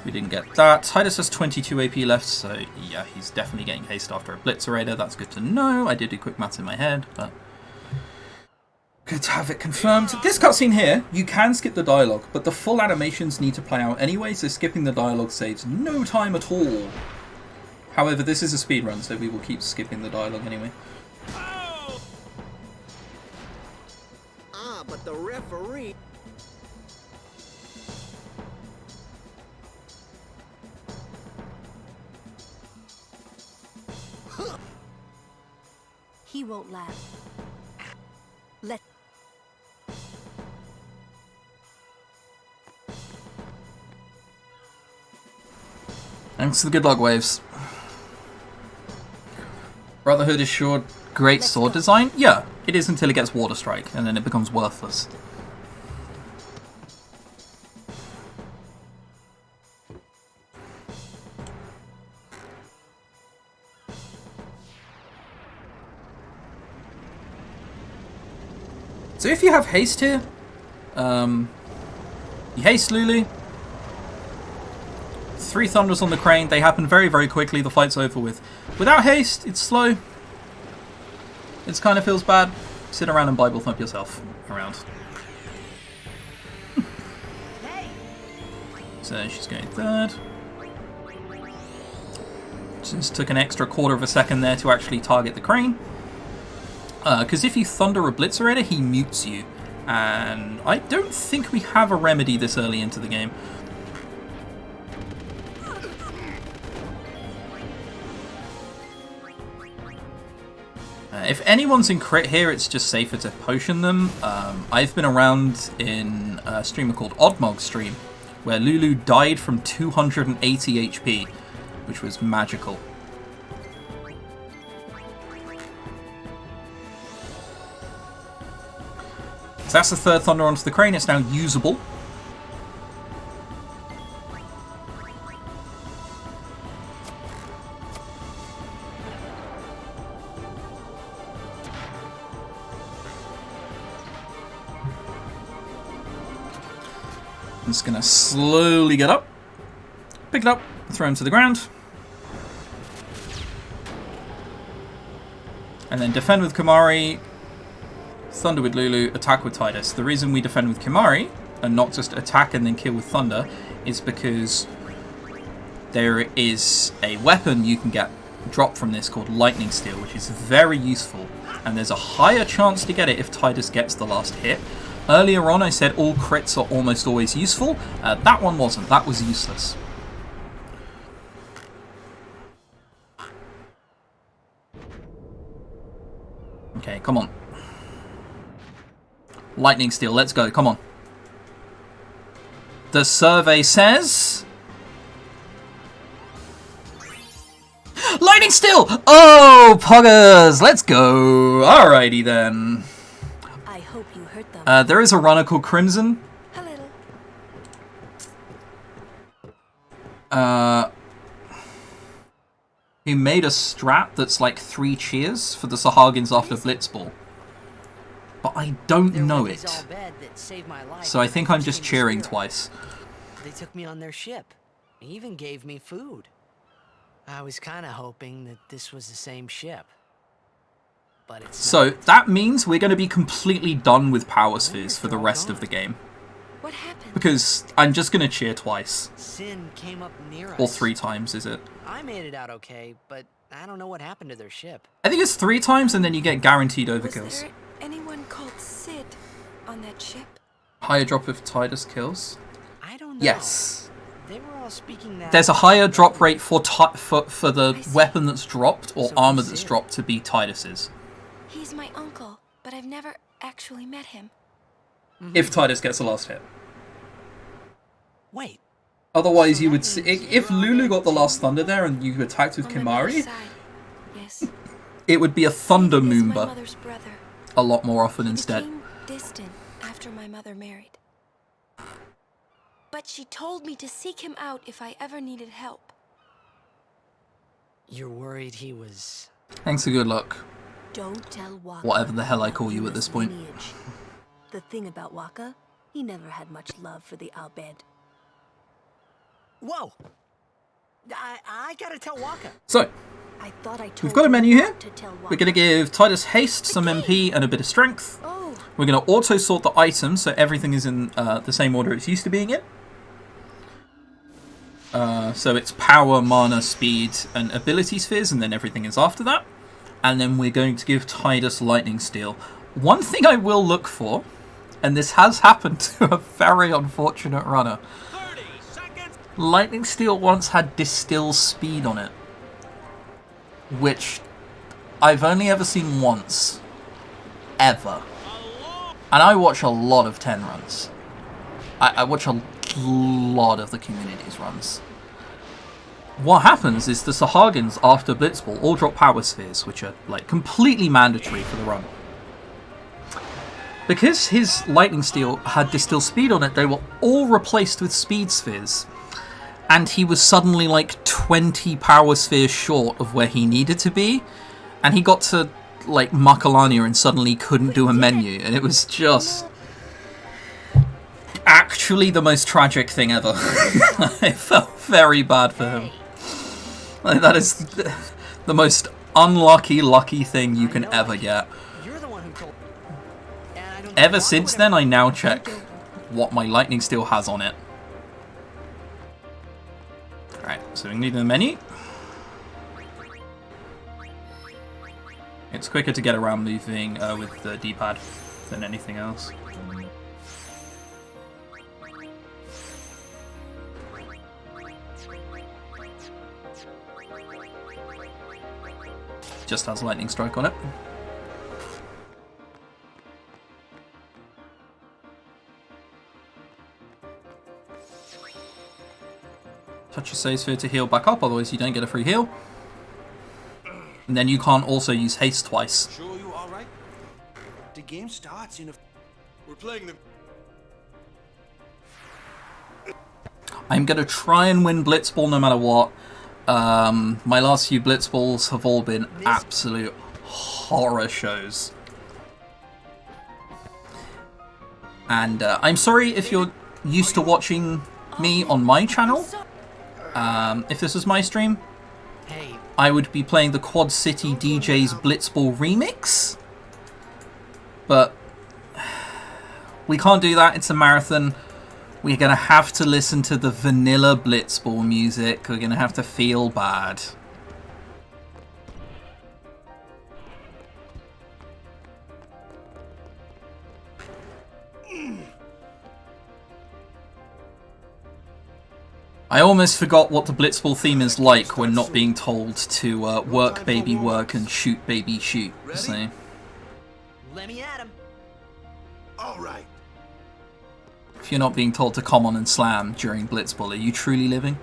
We didn't get that. Titus has 22 AP left, so yeah, he's definitely getting haste after a Blitzerator. That's good to know. I did do quick maths in my head, but good to have it confirmed. This cutscene here, you can skip the dialogue, but the full animations need to play out anyway, so skipping the dialogue saves no time at all. However, this is a speedrun, so we will keep skipping the dialogue anyway. Ah, but the referee... He won't laugh. Let... Thanks to the good luck waves. Brotherhood is sure great sword design? Yeah, it is until it gets Water Strike, and then it becomes worthless. So if you have haste here, you haste Lulu, 3 thunders on the crane, they happen very, very quickly, the fight's over with. Without haste, it's slow. It kind of feels bad. Sit around and Bible thump yourself around. So she's going third. Just took an extra quarter of a second there to actually target the crane. Because if you thunder a Blitzerator, he mutes you. And I don't think we have a remedy this early into the game. If anyone's in crit here, it's just safer to potion them. I've been around in a streamer called Oddmog Stream, where Lulu died from 280 HP, which was magical. So that's the third thunder onto the crane. It's now usable. I'm just going to slowly get up, pick it up, throw him to the ground. And then defend with Kimari, Thunder with Lulu, attack with Titus. The reason we defend with Kimari, and not just attack and then kill with Thunder, is because there is a weapon you can get dropped from this called Lightning Steel, which is very useful. And there's a higher chance to get it if Titus gets the last hit. Earlier on I said all crits are almost always useful. That one wasn't. That was useless. Okay, come on. Lightning Steel, let's go, come on. The survey says... Lightning Steel! Oh, poggers, let's go. Alrighty then. I hope you hurt them. There is a runner called Crimson. He made a strat that's like 3 cheers for the Sahagins after Blitzball. But I don't know it. So I think I'm just cheering twice. They took me on their ship. They even gave me food. I was kind of hoping that this was the same ship. But it's so that means we're going to be completely done with Power Spheres for the rest of the game. What happened? Because I'm just going to cheer twice. Sin came up near us. Or 3 times, is it? I made it out okay, but I don't know what happened to their ship. I think it's 3 times and then you get guaranteed overkills. Was there anyone called Sid on that ship? Higher drop if Titus kills? I don't know. Yes. They were all speaking that. There's a higher drop rate for the weapon that's dropped or armor that's dropped to be Titus's. He's my uncle, but I've never actually met him. If Titus gets the last hit. Wait. Otherwise, you would see if Lulu got the last thunder there and you attacked with Kimari, yes. It would be a thunder Moomba my mother's brother. a lot more often He instead. became distant after my mother married. But she told me to seek him out if I ever needed help. You're worried he was... Thanks for good luck. Don't tell Waka. Whatever the hell I call you at this point. Lineage. The thing about Waka, he never had much love for the Al Bhed. Whoa! I gotta tell Waka. So, I thought I told we've got a menu here. to tell Waka. We're going to give Titus haste, some MP, and a bit of strength. Oh. We're going to auto-sort the items so everything is in the same order it's used to being in. So it's power, mana, speed, and ability spheres, and then everything is after that. And then we're going to give Titus Lightning Steel. One thing I will look for, and this has happened to a very unfortunate runner. 30 seconds. Lightning Steel once had Distill Speed on it, which I've only ever seen once. Ever. And I watch a lot of 10 runs. I watch a lot of the community's runs. What happens is the Sahagins after Blitzball all drop Power Spheres, which are like completely mandatory for the run. Because his Lightning Steel had Distill Speed on it, they were all replaced with Speed Spheres. And he was suddenly like 20 Power Spheres short of where he needed to be. And he got to like Makalania and suddenly couldn't do a menu. And it was just actually the most tragic thing ever. I felt very bad for him. Like, that is the most unlucky, lucky thing you can ever get. Ever since then, I now check what my Lightning Steel has on it. Alright, so we need the menu. It's quicker to get around moving with the D-pad than anything else. Just has Lightning Strike on it. Touch your save sphere to heal back up, otherwise you don't get a free heal. And then you can't also use haste twice. Sure you all right? The game starts in a... We're playing the... I'm going to try and win Blitzball no matter what. My last few Blitzballs have all been absolute horror shows. And I'm sorry if you're used to watching me on my channel. If this was my stream, I would be playing the Quad City DJ's Blitzball remix. But we can't do that, it's a marathon. We're going to have to listen to the vanilla Blitzball music. We're going to have to feel bad. I almost forgot what the Blitzball theme is like when not being told to work baby work and shoot baby shoot. So. Let me at him. All right. If you're not being told to come on and slam during Blitzball, are you truly living?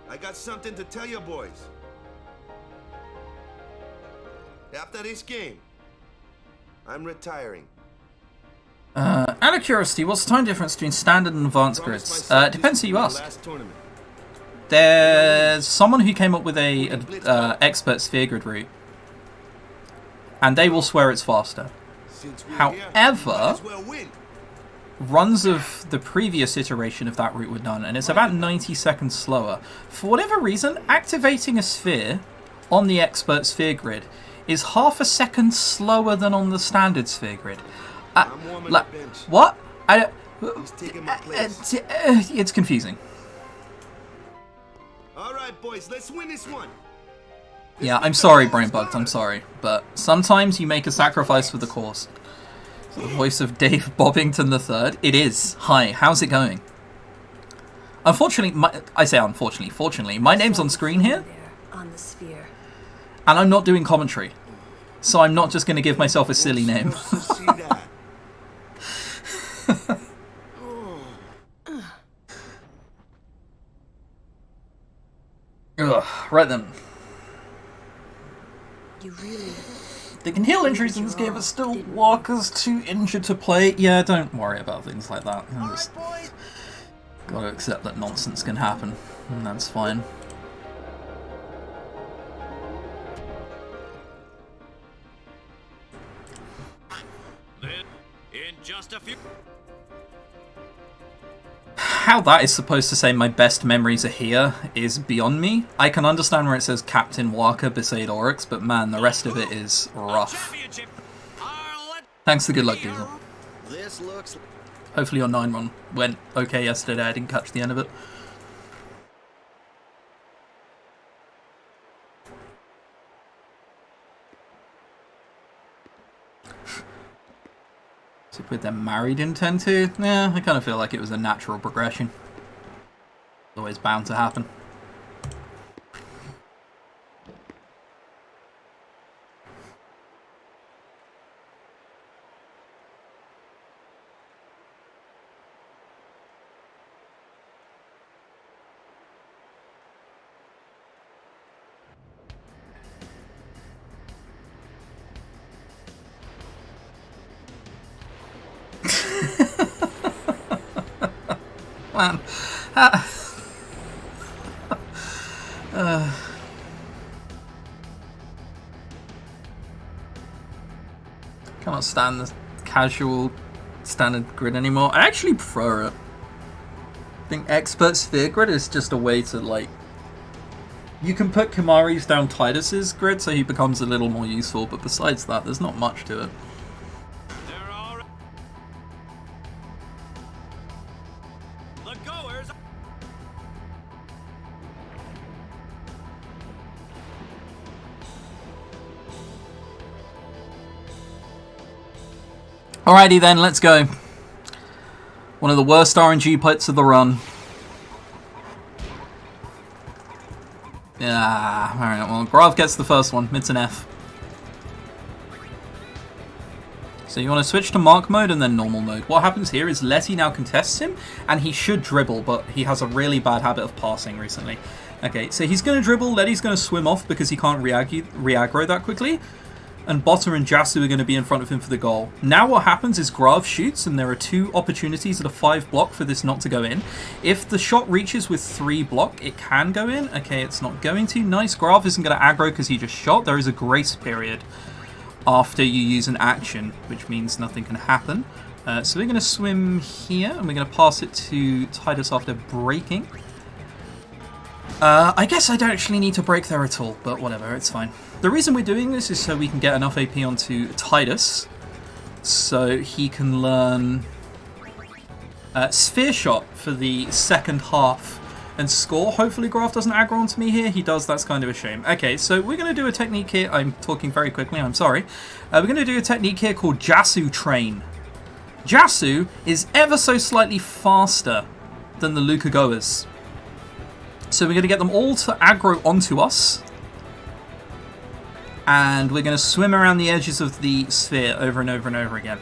I got something to tell you boys. After this game, I'm retiring. Out of curiosity, what's the time difference between standard and advanced grids? Depends who you ask. There's someone who came up with a expert sphere grid route, and they will swear it's faster. However, runs of the previous iteration of that route were done, and it's about 90 seconds slower. For whatever reason, activating a sphere on the expert sphere grid is half a second slower than on the standard sphere grid. What? It's confusing. All right, boys, let's win this one. Yeah, I'm sorry, Brainbugged, I'm sorry. But sometimes you make a sacrifice for the cause. So the voice of Dave Bobbington III. It is. Hi, how's it going? Unfortunately, fortunately, my name's on screen here. On the sphere. And I'm not doing commentary. So I'm not just going to give myself a silly name. Ugh, right then. They can heal injuries in this game, but still Walker's too injured to play. Yeah, don't worry about things like that. Just gotta accept that nonsense can happen, and that's fine. In just a few. How that is supposed to say my best memories are here is beyond me. I can understand where it says Captain Walker beside Oryx, but man, the rest of it is rough. Thanks for the good luck, Diesel. Hopefully your 9 run went okay yesterday. I didn't catch the end of it. So with them married in 10-2? Yeah, I kind of feel like it was a natural progression. Always bound to happen. Man. Cannot stand the casual standard grid anymore. I actually prefer it. I think expert sphere grid is just a way to, like, you can put Kimari's down Titus's grid so he becomes a little more useful, but besides that, there's not much to it. Alrighty then, let's go. One of the worst RNG pits of the run. Yeah, alright, well, Grav gets the first one. It's an F. So you want to switch to Mark mode and then normal mode. What happens here is Letty now contests him, and he should dribble, but he has a really bad habit of passing recently. Okay, so he's going to dribble, Letty's going to swim off because he can't re-aggro that quickly. And Botter and Jasu are going to be in front of him for the goal. Now what happens is Grav shoots, and there are 2 opportunities at a 5 block for this not to go in. If the shot reaches with 3 block, it can go in. Okay, it's not going to. Nice. Grav isn't going to aggro because he just shot. There is a grace period after you use an action, which means nothing can happen. So we're going to swim here, and we're going to pass it to Titus after breaking. I guess I don't actually need to break there at all, but whatever, it's fine. The reason we're doing this is so we can get enough AP onto Titus, so he can learn Sphere Shot for the second half and score. Hopefully Graf doesn't aggro onto me here. He does, that's kind of a shame. Okay, so we're going to do a technique here. I'm talking very quickly, I'm sorry. We're going to do a technique here called Jasu Train. Jasu is ever so slightly faster than the Luca Goers. So we're going to get them all to aggro onto us. And we're going to swim around the edges of the sphere over and over and over again.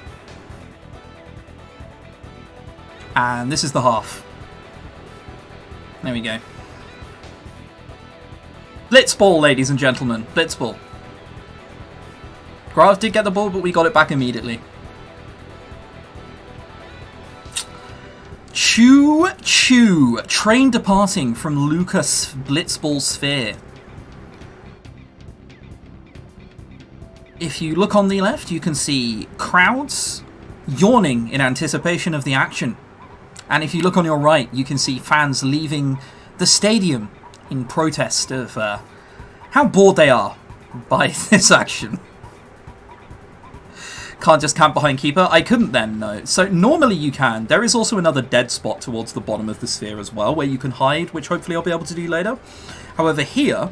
And this is the half. There we go. Blitzball, ladies and gentlemen. Blitzball. Grav did get the ball, but we got it back immediately. Choo choo. Train departing from Lucas Blitzball Sphere. If you look on the left, you can see crowds yawning in anticipation of the action. And if you look on your right, you can see fans leaving the stadium in protest of how bored they are by this action. Can't just camp behind Keeper. I couldn't then, no. So normally you can. There is also another dead spot towards the bottom of the sphere as well, where you can hide, which hopefully I'll be able to do later. However, here,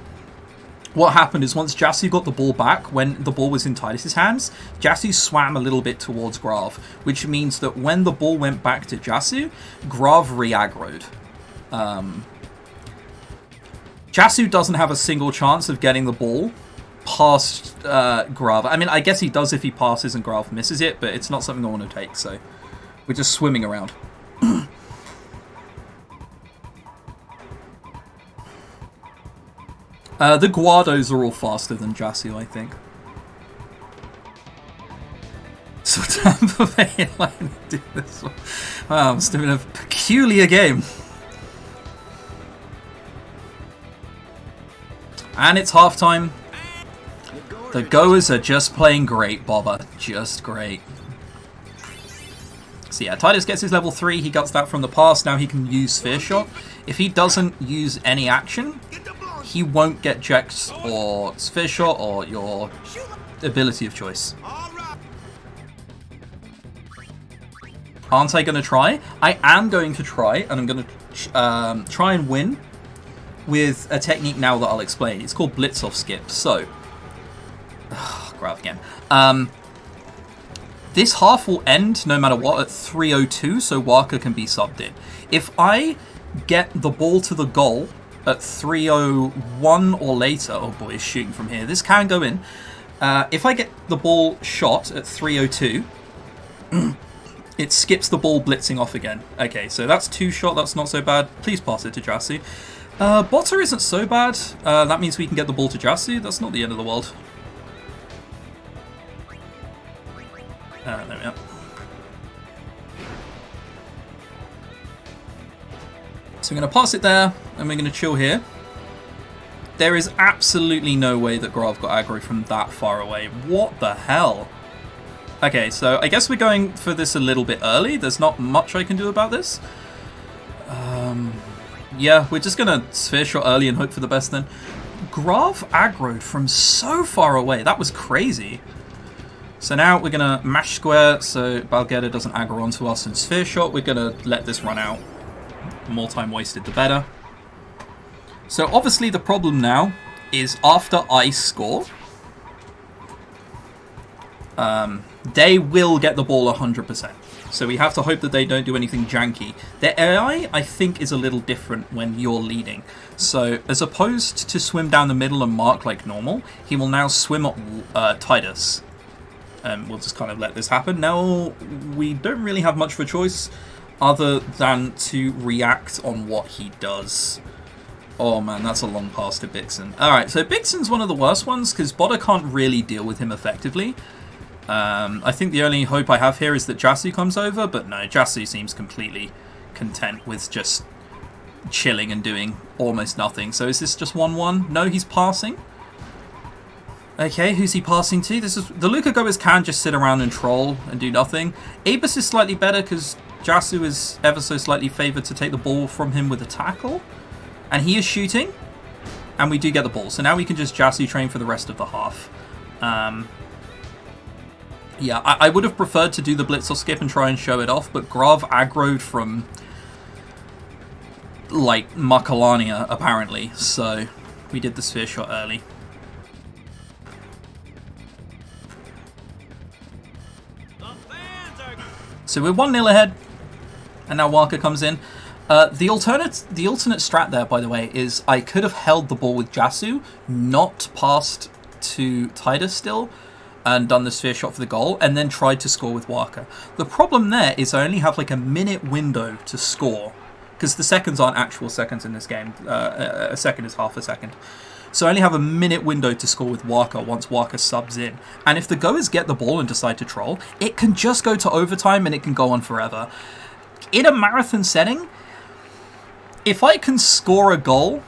what happened is once Jasu got the ball back, when the ball was in Titus's hands, Jasu swam a little bit towards Grav, which means that when the ball went back to Jasu, Grav re-aggroed. Jasu doesn't have a single chance of getting the ball past Grav. I mean, I guess he does if he passes and Grav misses it, but it's not something I want to take, so we're just swimming around. The Guados are all faster than Jasu, I think. So Tampa Bay Line do this one. Wow, must have been a peculiar game. And it's halftime. The Goers are just playing great, Bobber. Just great. So yeah, Titus gets his level 3. He gets that from the past. Now he can use Sphere Shot. If he doesn't use any action, he won't get Jex or Sphere Shot or your ability of choice. Aren't I going to try? I am going to try, and I'm going to try and win with a technique now that I'll explain. It's called Blitz Off Skip. So, grab again. This half will end no matter what at 3:02, so Walker can be subbed in. If I get the ball to the goal at 3:01 or later, oh boy, he's shooting from here. This can go in. If I get the ball shot at 3:02, it skips the ball blitzing off again. Okay, so that's 2 shot. That's not so bad. Please pass it to Jasu. Botter isn't so bad. That means we can get the ball to Jasu. That's not the end of the world. There we are. So we're going to pass it there, and we're going to chill here. There is absolutely no way that Grav got aggro from that far away. What the hell? Okay, so I guess we're going for this a little bit early. There's not much I can do about this. Yeah, we're just going to Sphere Shot early and hope for the best then. Grav aggroed from so far away. That was crazy. So now we're going to mash square so Balgetta doesn't aggro onto us and Sphere Shot. We're going to let this run out. The more time wasted, the better. So obviously the problem now is after I score, they will get the ball 100%. So we have to hope that they don't do anything janky. Their AI, I think, is a little different when you're leading. So as opposed to swim down the middle and mark like normal, he will now swim at Titus. And we'll just kind of let this happen. Now, we don't really have much of a choice other than to react on what he does. Oh man, that's a long pass to Bixen. Alright, so Bixen's one of the worst ones because Botter can't really deal with him effectively. I think the only hope I have here is that Jasu comes over, but no, Jasu seems completely content with just chilling and doing almost nothing. So is this just 1-1? No, he's passing. Okay, who's he passing to? This is the Luca Goers can just sit around and troll and do nothing. Abus is slightly better because Jasu is ever so slightly favoured to take the ball from him with a tackle. And he is shooting. And we do get the ball. So now we can just Jasu train for the rest of the half. Yeah, I would have preferred to do the blitz or skip and try and show it off, but Grav aggroed from, like, Makalania, apparently, so we did the Sphere Shot early. So we're 1-0 ahead, and now Walker comes in. The alternate strat there, by the way, is I could have held the ball with Jasu, not passed to Titus still, and done the Sphere Shot for the goal, and then tried to score with Walker. The problem there is I only have like a minute window to score, because the seconds aren't actual seconds in this game. A second is half a second. So I only have a minute window to score with Walker once Walker subs in. And if the Goers get the ball and decide to troll, it can just go to overtime and it can go on forever. in a marathon setting, if I can score a goal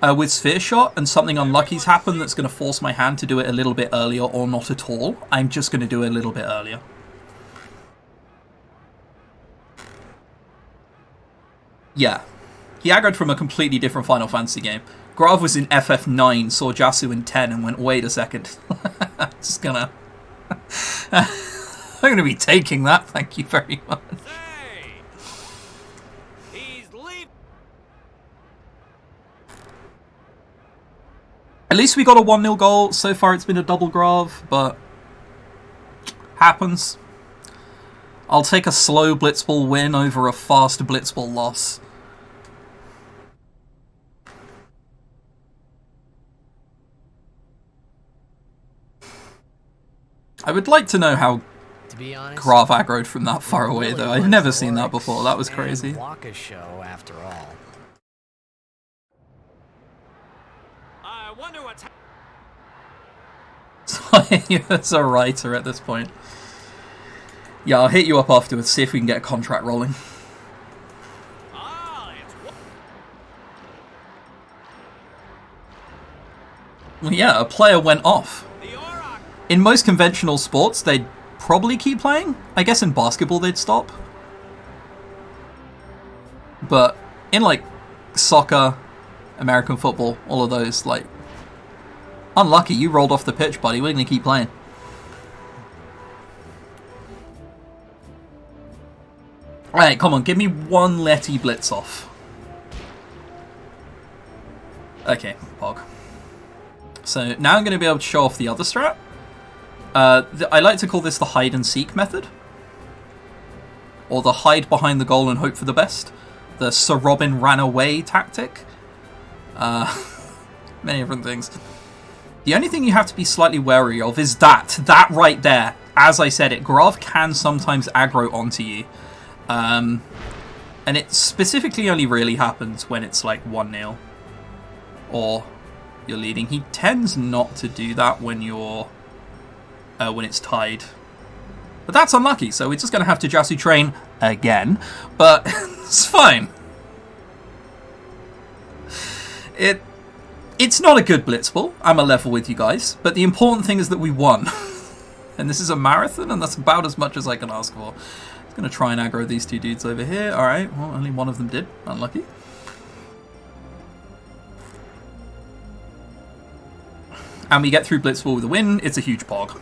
with Sphere Shot and something unlucky's happened that's going to force my hand to do it a little bit earlier or not at all, I'm just going to do it a little bit earlier. Yeah. He aggroed from a completely different Final Fantasy game. Grav was in FF9, saw Jasu in 10, and went, wait a second. Just gonna... I'm gonna be taking that, thank you very much. At least we got a 1-0 goal. So far it's been a double Grav, but... happens. I'll take a slow Blitzball win over a fast Blitzball loss. I would like to know how Grav aggroed from that far away, though. I've never seen that before. That was crazy. Waka's show, after all. I wonder what's It's a writer at this point. Yeah, I'll hit you up afterwards, see if we can get a contract rolling. Well, yeah, a player went off. In most conventional sports, they'd probably keep playing. I guess in basketball they'd stop. But in, like, soccer, American football, all of those, like... unlucky, you rolled off the pitch, buddy. We're gonna keep playing. Alright, come on, give me one Letty Blitz off. Okay, Pog. So now I'm going to be able to show off the other strat. I like to call this the hide and seek method. Or the hide behind the goal and hope for the best. The Sir Robin ran away tactic. Many different things. The only thing you have to be slightly wary of is that right there. As I said, Grav can sometimes aggro onto you. And it specifically only really happens when it's like 1-0. Or you're leading. He tends not to do that when you're when it's tied. But that's unlucky, so we're just going to have to Jasu train again. But it's fine. It's not a good blitzball. I'm a level with you guys. But the important thing is that we won. And this is a marathon, and that's about as much as I can ask for. I'm going to try and aggro these two dudes over here. Alright, well, only one of them did. Unlucky. And we get through Blitzball with a win. It's a huge pog.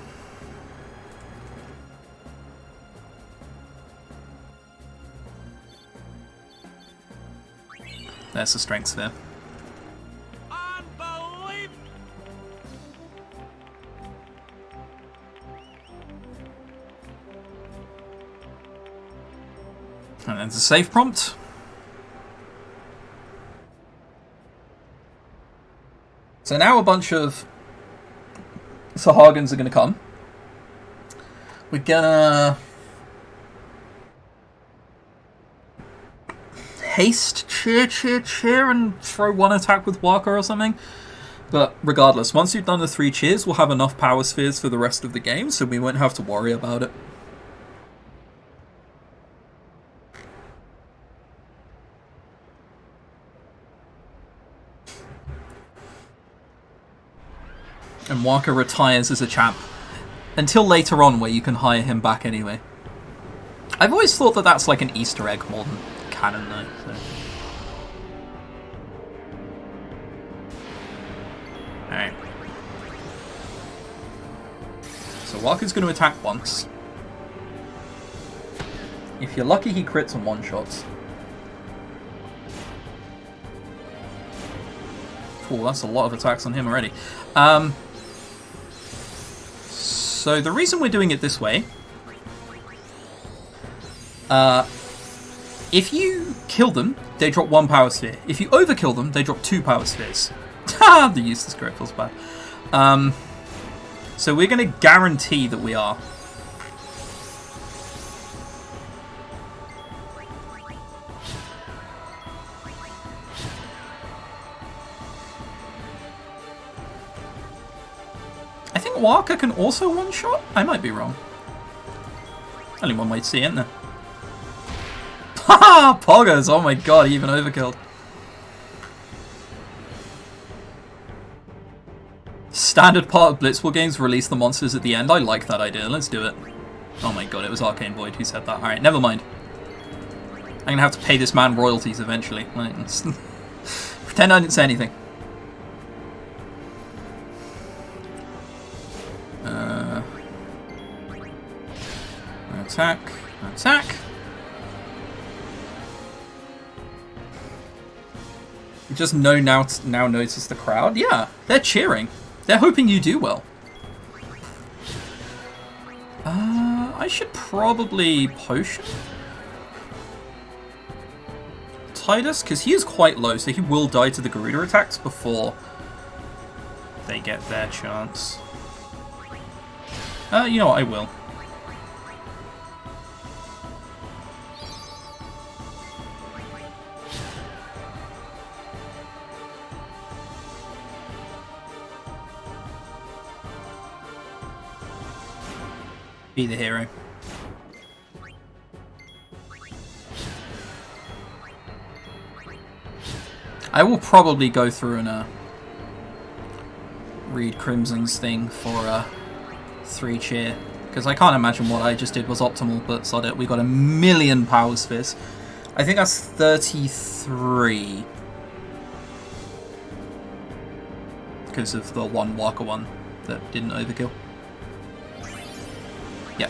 There's the strength sphere. And then the save prompt. So now a bunch of Sahagins are going to come. We're gonna haste, cheer, and throw one attack with Waka or something. But regardless, once you've done the 3 cheers, we'll have enough power spheres for the rest of the game, so we won't have to worry about it. And Waka retires as a champ. Until later on, where you can hire him back anyway. I've always thought that that's like an Easter egg more than canon, though. So. Alright. So Waka's going to attack once. If you're lucky, he crits on one-shots. Oh, that's a lot of attacks on him already. So the reason we're doing it this way, if you kill them, they drop 1 power sphere. If you overkill them, they drop 2 power spheres. Ha! The useless grip feels bad. So we're going to guarantee that we are. I think Waka can also one-shot? I might be wrong. Only one way to see it, isn't there? Haha! Poggers! Oh my god, he even overkilled. Standard part of Blitzball games, release the monsters at the end. I like that idea. Let's do it. Oh my god, it was Arcane Void who said that. Alright, never mind. I'm gonna have to pay this man royalties eventually. Pretend I didn't say anything. Attack. Attack. You just now notice the crowd. Yeah, they're cheering. They're hoping you do well. I should probably potion Titus, because he is quite low, so he will die to the Garuda attacks before they get their chance. You know what, I will. Be the hero. I will probably go through and read Crimson's thing for 3 cheer, because I can't imagine what I just did was optimal, but sod it, we got 1,000,000 power spheres. I think that's 33. Because of the one Walker one that didn't overkill. Yeah.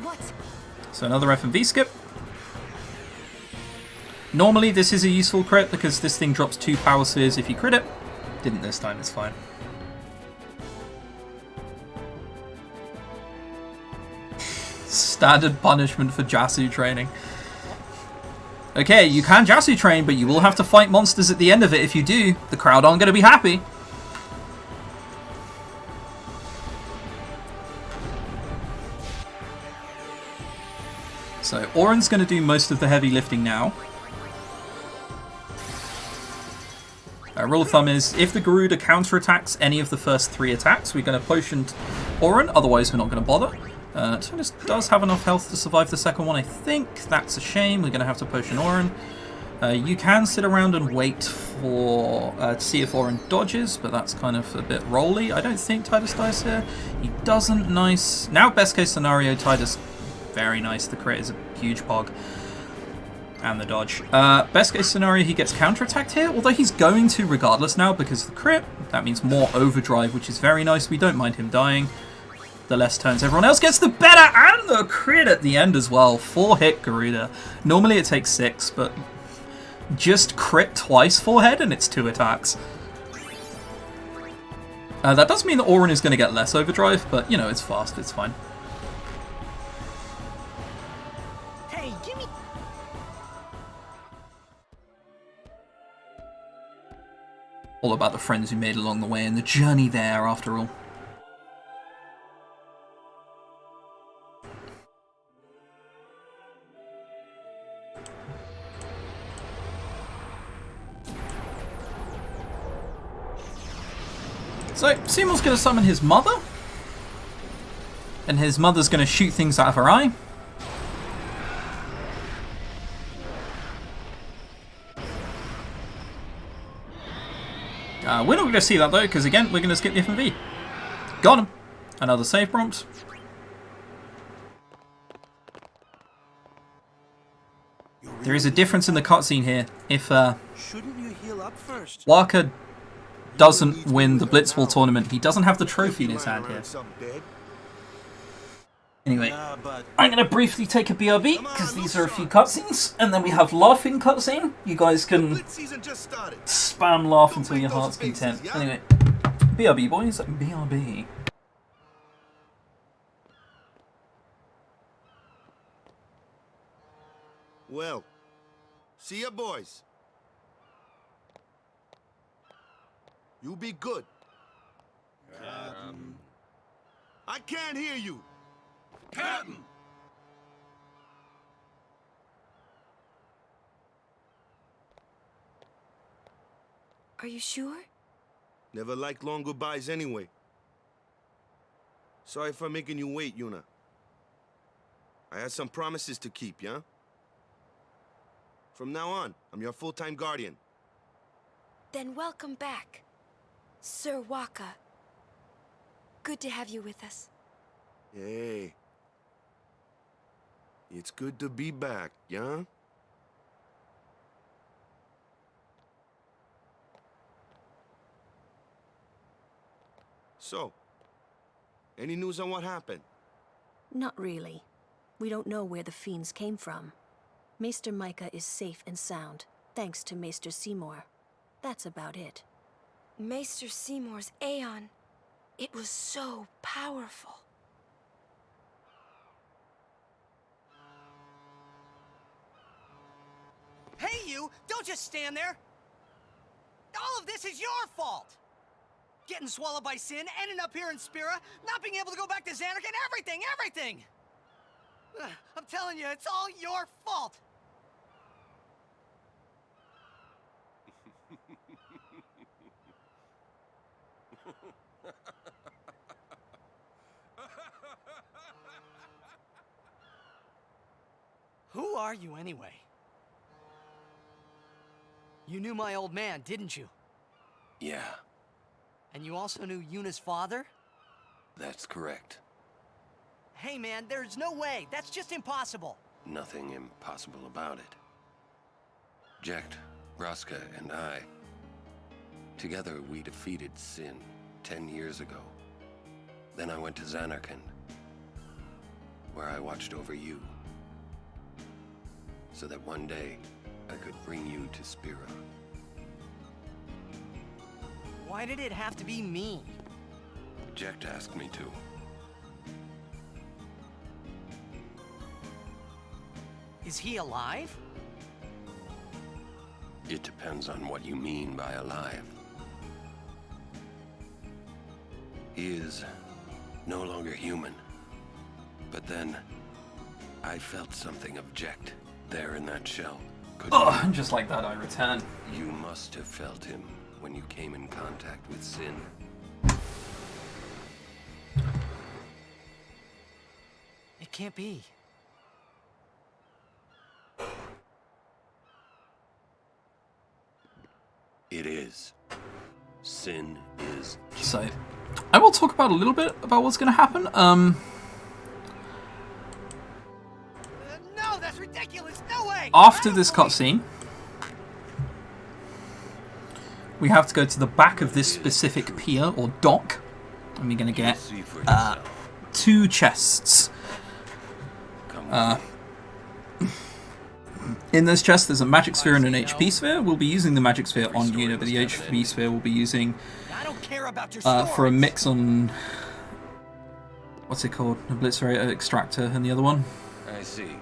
What? So another F&V skip. Normally this is a useful crit because this thing drops 2 power spheres if you crit it. Didn't this time, it's fine. Standard punishment for Jasu training. Okay, you can Jasu train, but you will have to fight monsters at the end of it. If you do, the crowd aren't going to be happy. So, Oren's going to do most of the heavy lifting now. Rule of thumb is, if the Garuda counterattacks any of the first 3 attacks, we're going to potion Oren, otherwise we're not going to bother. Titus does have enough health to survive the second one, I think. That's a shame. We're going to have to potion Oren. You can sit around and wait for to see if Oren dodges, but that's kind of a bit rolly. I don't think Titus dies here. He doesn't. Nice. Now, best case scenario, Titus, very nice. The crit is a huge pog. And the dodge. Best case scenario, he gets counterattacked here, although he's going to regardless now because of the crit. That means more overdrive, which is very nice. We don't mind him dying. The less turns everyone else gets, the better, and the crit at the end as well. 4-hit Garuda. Normally it takes 6, but just crit twice forehead and it's 2 attacks. That does mean that Oren is going to get less overdrive, but you know, it's fast, it's fine. Hey, give me. All about the friends you made along the way and the journey there, after all. So, Seymour's going to summon his mother, and his mother's going to shoot things out of her eye. We're not going to see that though, because again, we're going to skip the F&V. Got him. Another save prompt. There is a difference in the cutscene here. If Shouldn't you heal up first? Walker doesn't win the Blitzball tournament, he doesn't have the trophy in his hand here. Anyway, I'm going to briefly take a BRB, because these are a few cutscenes, and then we have laughing cutscene. You guys can spam laugh until your heart's content. Anyway, BRB boys, BRB. Well, see ya, boys. You be good. I can't hear you. Captain! Are you sure? Never liked long goodbyes anyway. Sorry for making you wait, Yuna. I had some promises to keep, yeah? From now on, I'm your full-time guardian. Then welcome back, Sir Waka. Good to have you with us. Hey. It's good to be back, yeah? So, any news on what happened? Not really. We don't know where the fiends came from. Maester Micah is safe and sound, thanks to Maester Seymour. That's about it. Maester Seymour's Aeon. It was so powerful. Hey, you! Don't just stand there! All of this is your fault! Getting swallowed by sin, ending up here in Spira, not being able to go back to Xanarkand, everything! I'm telling you, it's all your fault! Who are you anyway? You knew my old man, didn't you? Yeah, And you also knew Yuna's father? that's correct. Hey man, there's no way. That's just impossible. Nothing impossible about it. Jecht, Vraska, and I, together we defeated Sin 10 years ago. Then I went to Xanarkand, where I watched over you, so that one day I could bring you to Spira. Why did it have to be me? Jecht asked me to. Is he alive? It depends on what you mean by alive. He is no longer human. But then, I felt something of Jecht there in that shell. Oh, just like that I return. You must have felt him when you came in contact with Sin. It can't be. It is. Sin is. So, I will talk about a little bit about what's going to happen. No, that's ridiculous. No way. After this cutscene, we have to go to the back of this specific pier or dock, and we're going to get 2 chests. In this chest, there's a magic sphere and an HP sphere. We'll be using the magic sphere on Yuna, but the HP sphere we'll be using for a mix on what's it called? Obliterator, Extractor, and the other one. I see.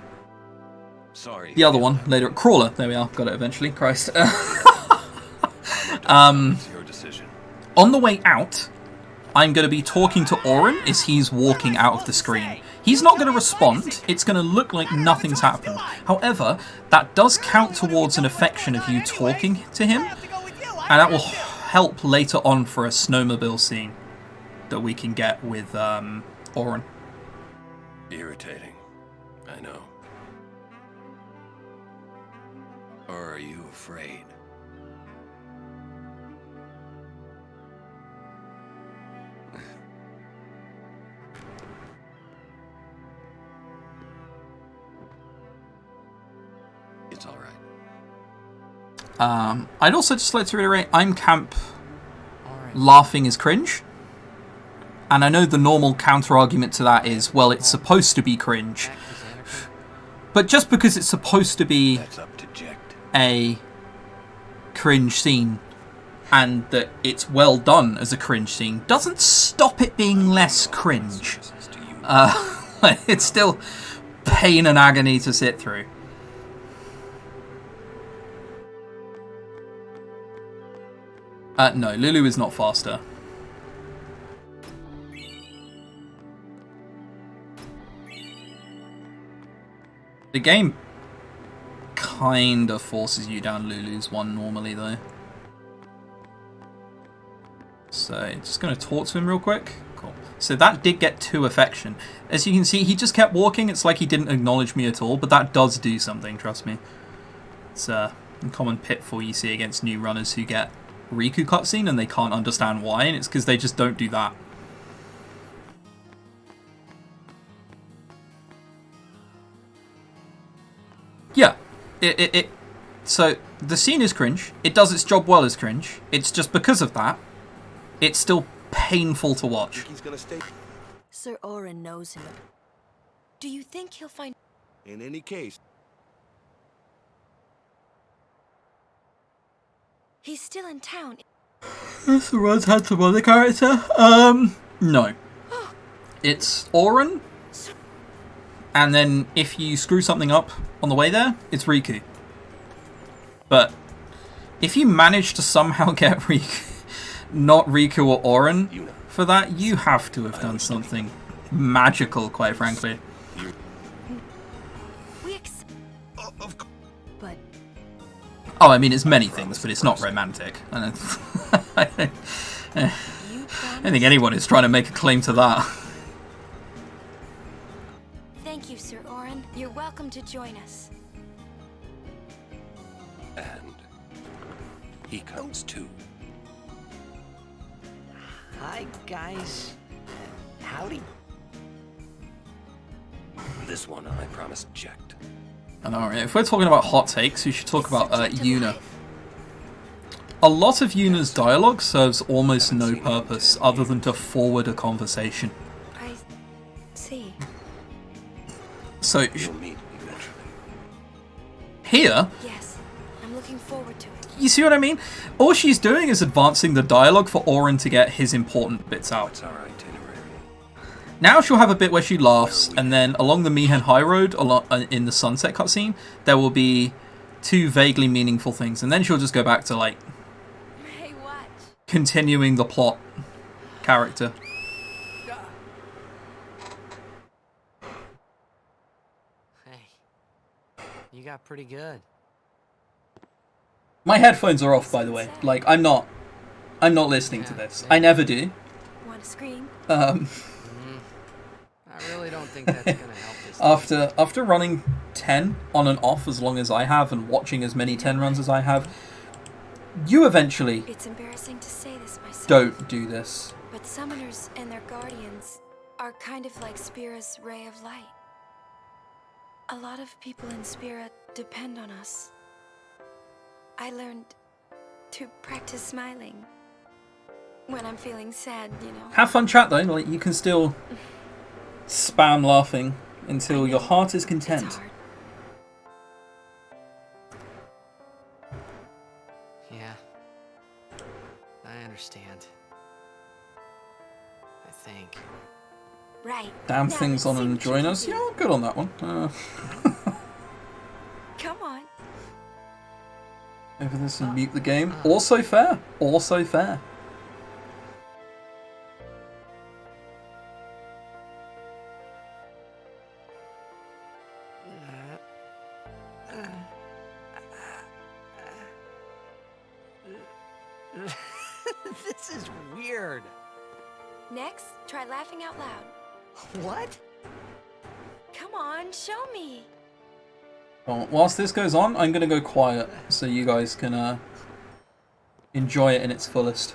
Sorry. The other one later. Crawler. There we are. Got it eventually. Christ. Your decision. On the way out, I'm going to be talking to Orin as he's walking out of the screen. He's not going to respond. It's going to look like nothing's happened. However, that does count towards an affection of you talking to him, and that will help later on for a snowmobile scene that we can get with Orin. Irritating. I know. Or are you afraid? It's all right. I'd also just like to reiterate, I'm camp laughing is cringe. And I know the normal counter-argument to that is, well, it's supposed to be cringe. But just because it's supposed to be a cringe scene, and that it's well done as a cringe scene, doesn't stop it being less cringe. It's still pain and agony to sit through. No, Lulu is not faster. The game kind of forces you down Lulu's one normally, though. So, just going to talk to him real quick. Cool. So that did get 2 affection. As you can see, he just kept walking. It's like he didn't acknowledge me at all, but that does do something, trust me. It's a common pitfall you see against new runners who get Riku cutscene and they can't understand why, and it's because they just don't do that. Yeah, so the scene is cringe. It does its job well as cringe. It's just because of that, it's still painful to watch. He's gonna stay. Sir Orin knows him. Do you think he'll find... In any case, He's still in town. This one's had some other character. No. It's Orin. And then if you screw something up on the way there, it's Riku. But if you manage to somehow get Riku, not Riku or Orin for that, you have to have done something magical, quite frankly. But oh, I mean, it's many things, but it's not romantic. I don't think anyone is trying to make a claim to that. Thank you, Sir Orin. You're welcome to join us. And he comes too. Hi, guys. Howdy. This one I promised checked. And alright, if we're talking about hot takes, we should talk about Yuna. A lot of Yuna's dialogue serves almost no purpose other than to forward a conversation. I see. So You'll meet eventually. Here, Yes, I'm looking forward to it. you see what I mean? All she's doing is advancing the dialogue for Orin to get his important bits out. What's our itinerary? Now she'll have a bit where she laughs, and then along the Mihen High Road, in the sunset cutscene, there will be 2 vaguely meaningful things, and then she'll just go back to, like, Hey, watch. continuing the plot character. Hey, you got pretty good. My headphones are off, by the way. Like, I'm not listening to this. I never do. Want to scream? I really don't think that's gonna help this. After running 10 on and off as long as I have and watching as many 10 runs as I have, you eventually It's embarrassing to say this myself. don't do this. But summoners and their guardians are kind of like Spira's ray of light. A lot of people in Spira depend on us. I learned to practice smiling when I'm feeling sad, you know. Have fun chat though, like you can still spam laughing until your heart is content. Yeah, I understand. I think. Right. Damn Now things let's on see and what you join can us. do. Yeah, good on that one. Come on. Over this and mute the game. Also fair. Also fair. This is weird. Next, try laughing out loud. What? Come on, show me. Well, whilst this goes on, I'm going to go quiet so you guys can enjoy it in its fullest.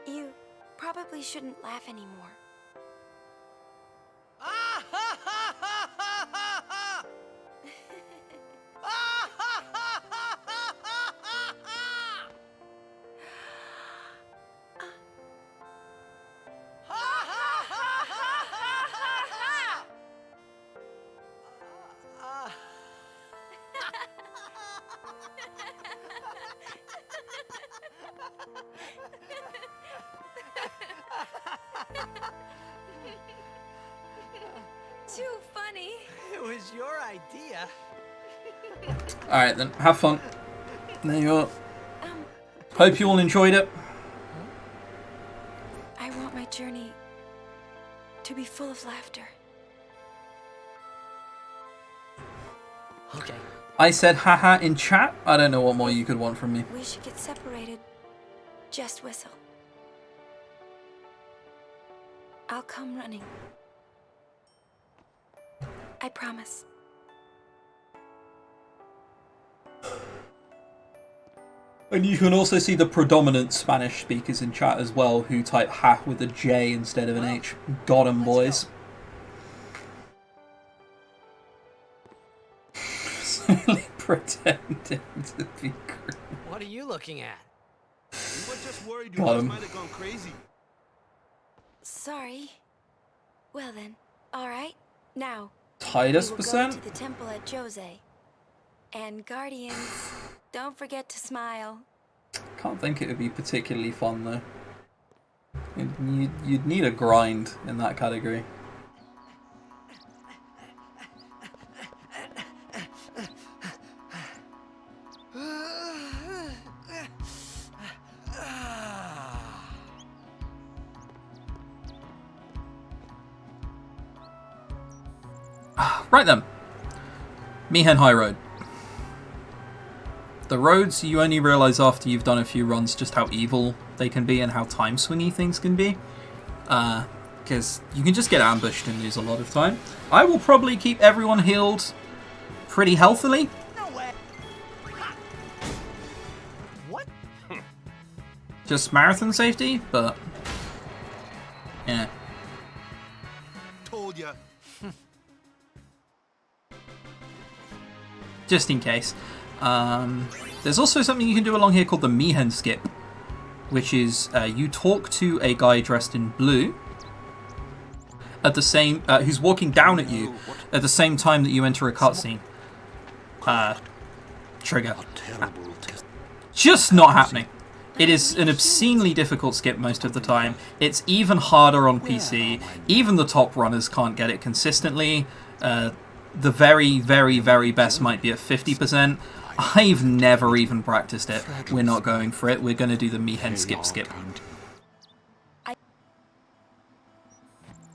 You probably shouldn't laugh anymore. Too funny. It was your idea. Alright then, have fun. There you are. Hope you all enjoyed it. I want my journey to be full of laughter. Okay. I said haha in chat. I don't know what more you could want from me. We should get separated. Just whistle. I'll come running. I promise. And you can also see the predominant Spanish speakers in chat as well, who type ha with a J instead of an H. Got 'em, boys. Solely pretending to be great. What are you looking at? We were just worried you Got guys 'em. might have gone crazy. Sorry. Well then, alright. Now, Titus we will percent? go to the temple at Jose. And Guardians, don't forget to smile. Can't think it would be particularly fun though. You'd need a grind in that category. Right then. Mihen High Road. The roads, you only realise after you've done a few runs just how evil they can be and how time swingy things can be. Because you can just get ambushed and lose a lot of time. I will probably keep everyone healed pretty healthily. No way. What? Just marathon safety, but yeah. Told ya. Just in case. There's also something you can do along here called the Mihen Skip, which is you talk to a guy dressed in blue at the same who's walking down at you at the same time that you enter a cutscene. Trigger. Just not happening. It is an obscenely difficult skip most of the time. It's even harder on PC. Even the top runners can't get it consistently. The very, very, very best might be at 50%. I've never even practiced it. We're not going for it. We're going to do the Mihen skip.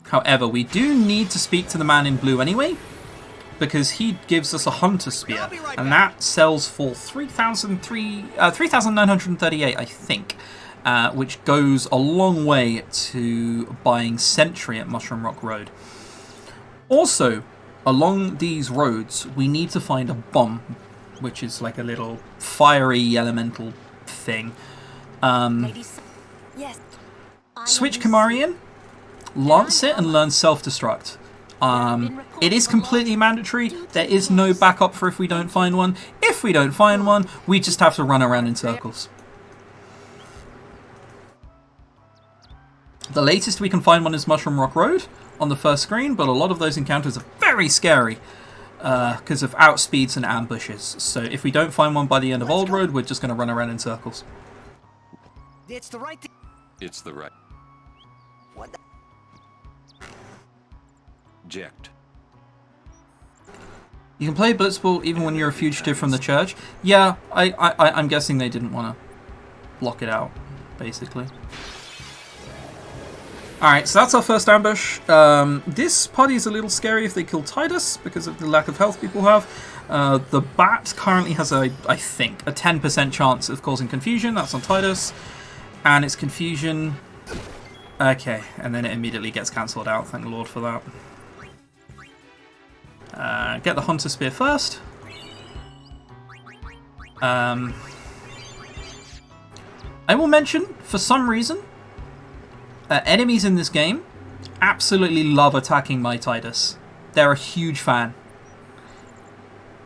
However, we do need to speak to the man in blue anyway, because he gives us a hunter spear, and that sells for 3,938, I think, which goes a long way to buying Sentry at Mushroom Rock Road. Also, along these roads, we need to find a bomb, which is like a little fiery elemental thing. Yes. Switch Kamarian, lance it, and learn self-destruct. It is completely mandatory. There is no backup for if we don't find one. If we don't find one, we just have to run around in circles. The latest we can find one is Mushroom Rock Road on the first screen, but a lot of those encounters are very scary because of outspeeds and ambushes. So if we don't find one by the end of Old Road, we're just going to run around in circles. It's the right thing. It's the right. What the? Eject. You can play Blitzball even when you're a fugitive from the church. Yeah, I'm guessing they didn't want to block it out, basically. Alright, so that's our first ambush. This party is a little scary if they kill Titus because of the lack of health people have. The bat currently has, I think, a 10% chance of causing confusion. That's on Titus. And it's confusion. Okay, and then it immediately gets cancelled out. Thank the Lord for that. Get the Hunter Spear first. I will mention, for some reason, enemies in this game absolutely love attacking my Titus. They're a huge fan.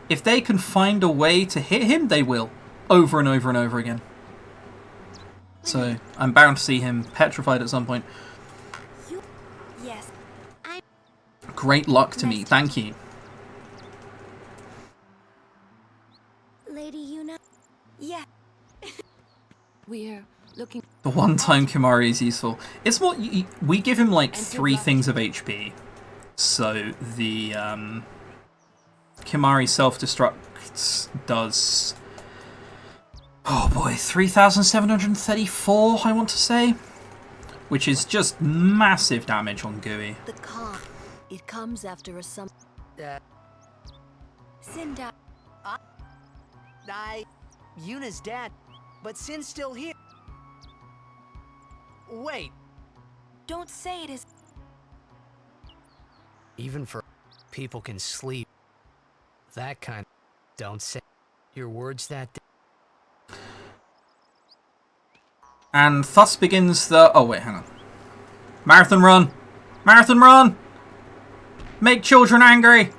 If they can find a way to hit him, they will. Over and over and over again. So, I'm bound to see him petrified at some point. Yes. Great luck to me, thank you. Lady Yuna? Yeah. We're looking. The one-time Kimari is useful. It's more, we give him like 3 things of HP. So the Kimari self-destruct does Oh boy, 3,734, I want to say. Which is just massive damage on Gooey. The calm. It comes after a sum. Sin died. Yuna's dead, but Sin's still here. Wait. Don't say it is. Even for people can sleep. That kind of... Don't say your words that day. And thus begins the... Oh, wait, hang on. Marathon run! Marathon run! Make children angry!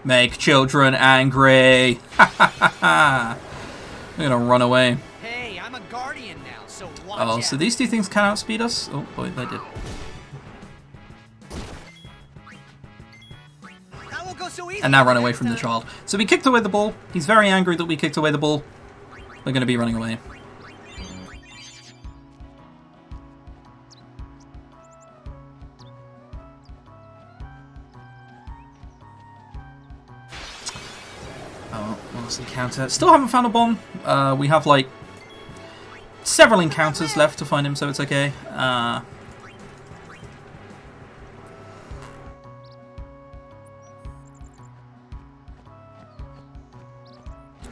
Make children angry! Ha ha ha ha! We're gonna run away. Hey, I'm a guardian now, so watch Oh, out. so these two things can outspeed us? Oh, boy, they did. That won't go so easy. And now run away from the child. So we kicked away the ball. He's very angry that we kicked away the ball. We're gonna be running away. Oh, last encounter. Still haven't found a bomb. We have like several encounters left to find him, so it's okay. I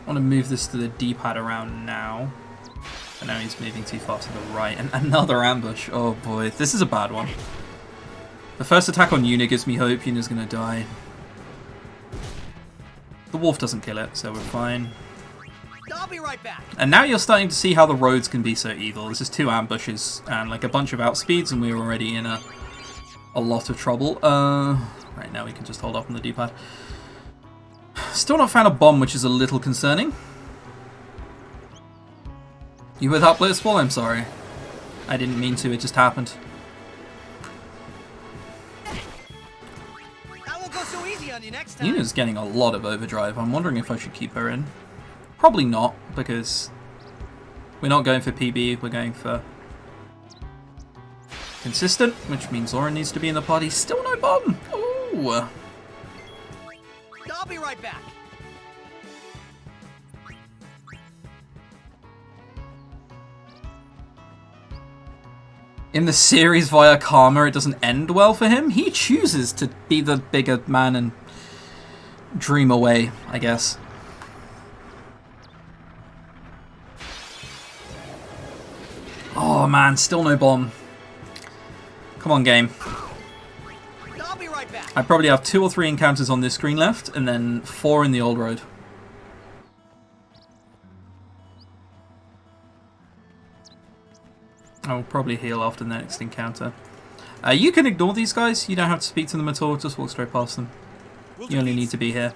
want to move this to the D-pad around now. But now he's moving too far to the right. And another ambush. Oh boy, this is a bad one. The first attack on Yuna gives me hope. Yuna's going to die. The wolf doesn't kill it, so we're fine. I'll be right back. And now you're starting to see how the roads can be so evil. This is 2 ambushes and like a bunch of outspeeds, and we're already in a lot of trouble. Right now we can just hold up on the D-pad. Still not found a bomb, which is a little concerning. You without Blitzball? I'm sorry. I didn't mean to, it just happened. That won't go so easy on you next time. Yuna's getting a lot of overdrive. I'm wondering if I should keep her in. Probably not, because we're not going for PB, we're going for consistent, which means Orin needs to be in the party. Still no bomb! Ooh! I'll be right back. In the series via karma, it doesn't end well for him. He chooses to be the bigger man and dream away, I guess. Oh man, still no bomb. Come on, game. I'll be right back. I probably have 2 or 3 encounters on this screen left, and then 4 in the old road. I'll probably heal after the next encounter. You can ignore these guys. You don't have to speak to them at all. Just walk straight past them. You only need to be here.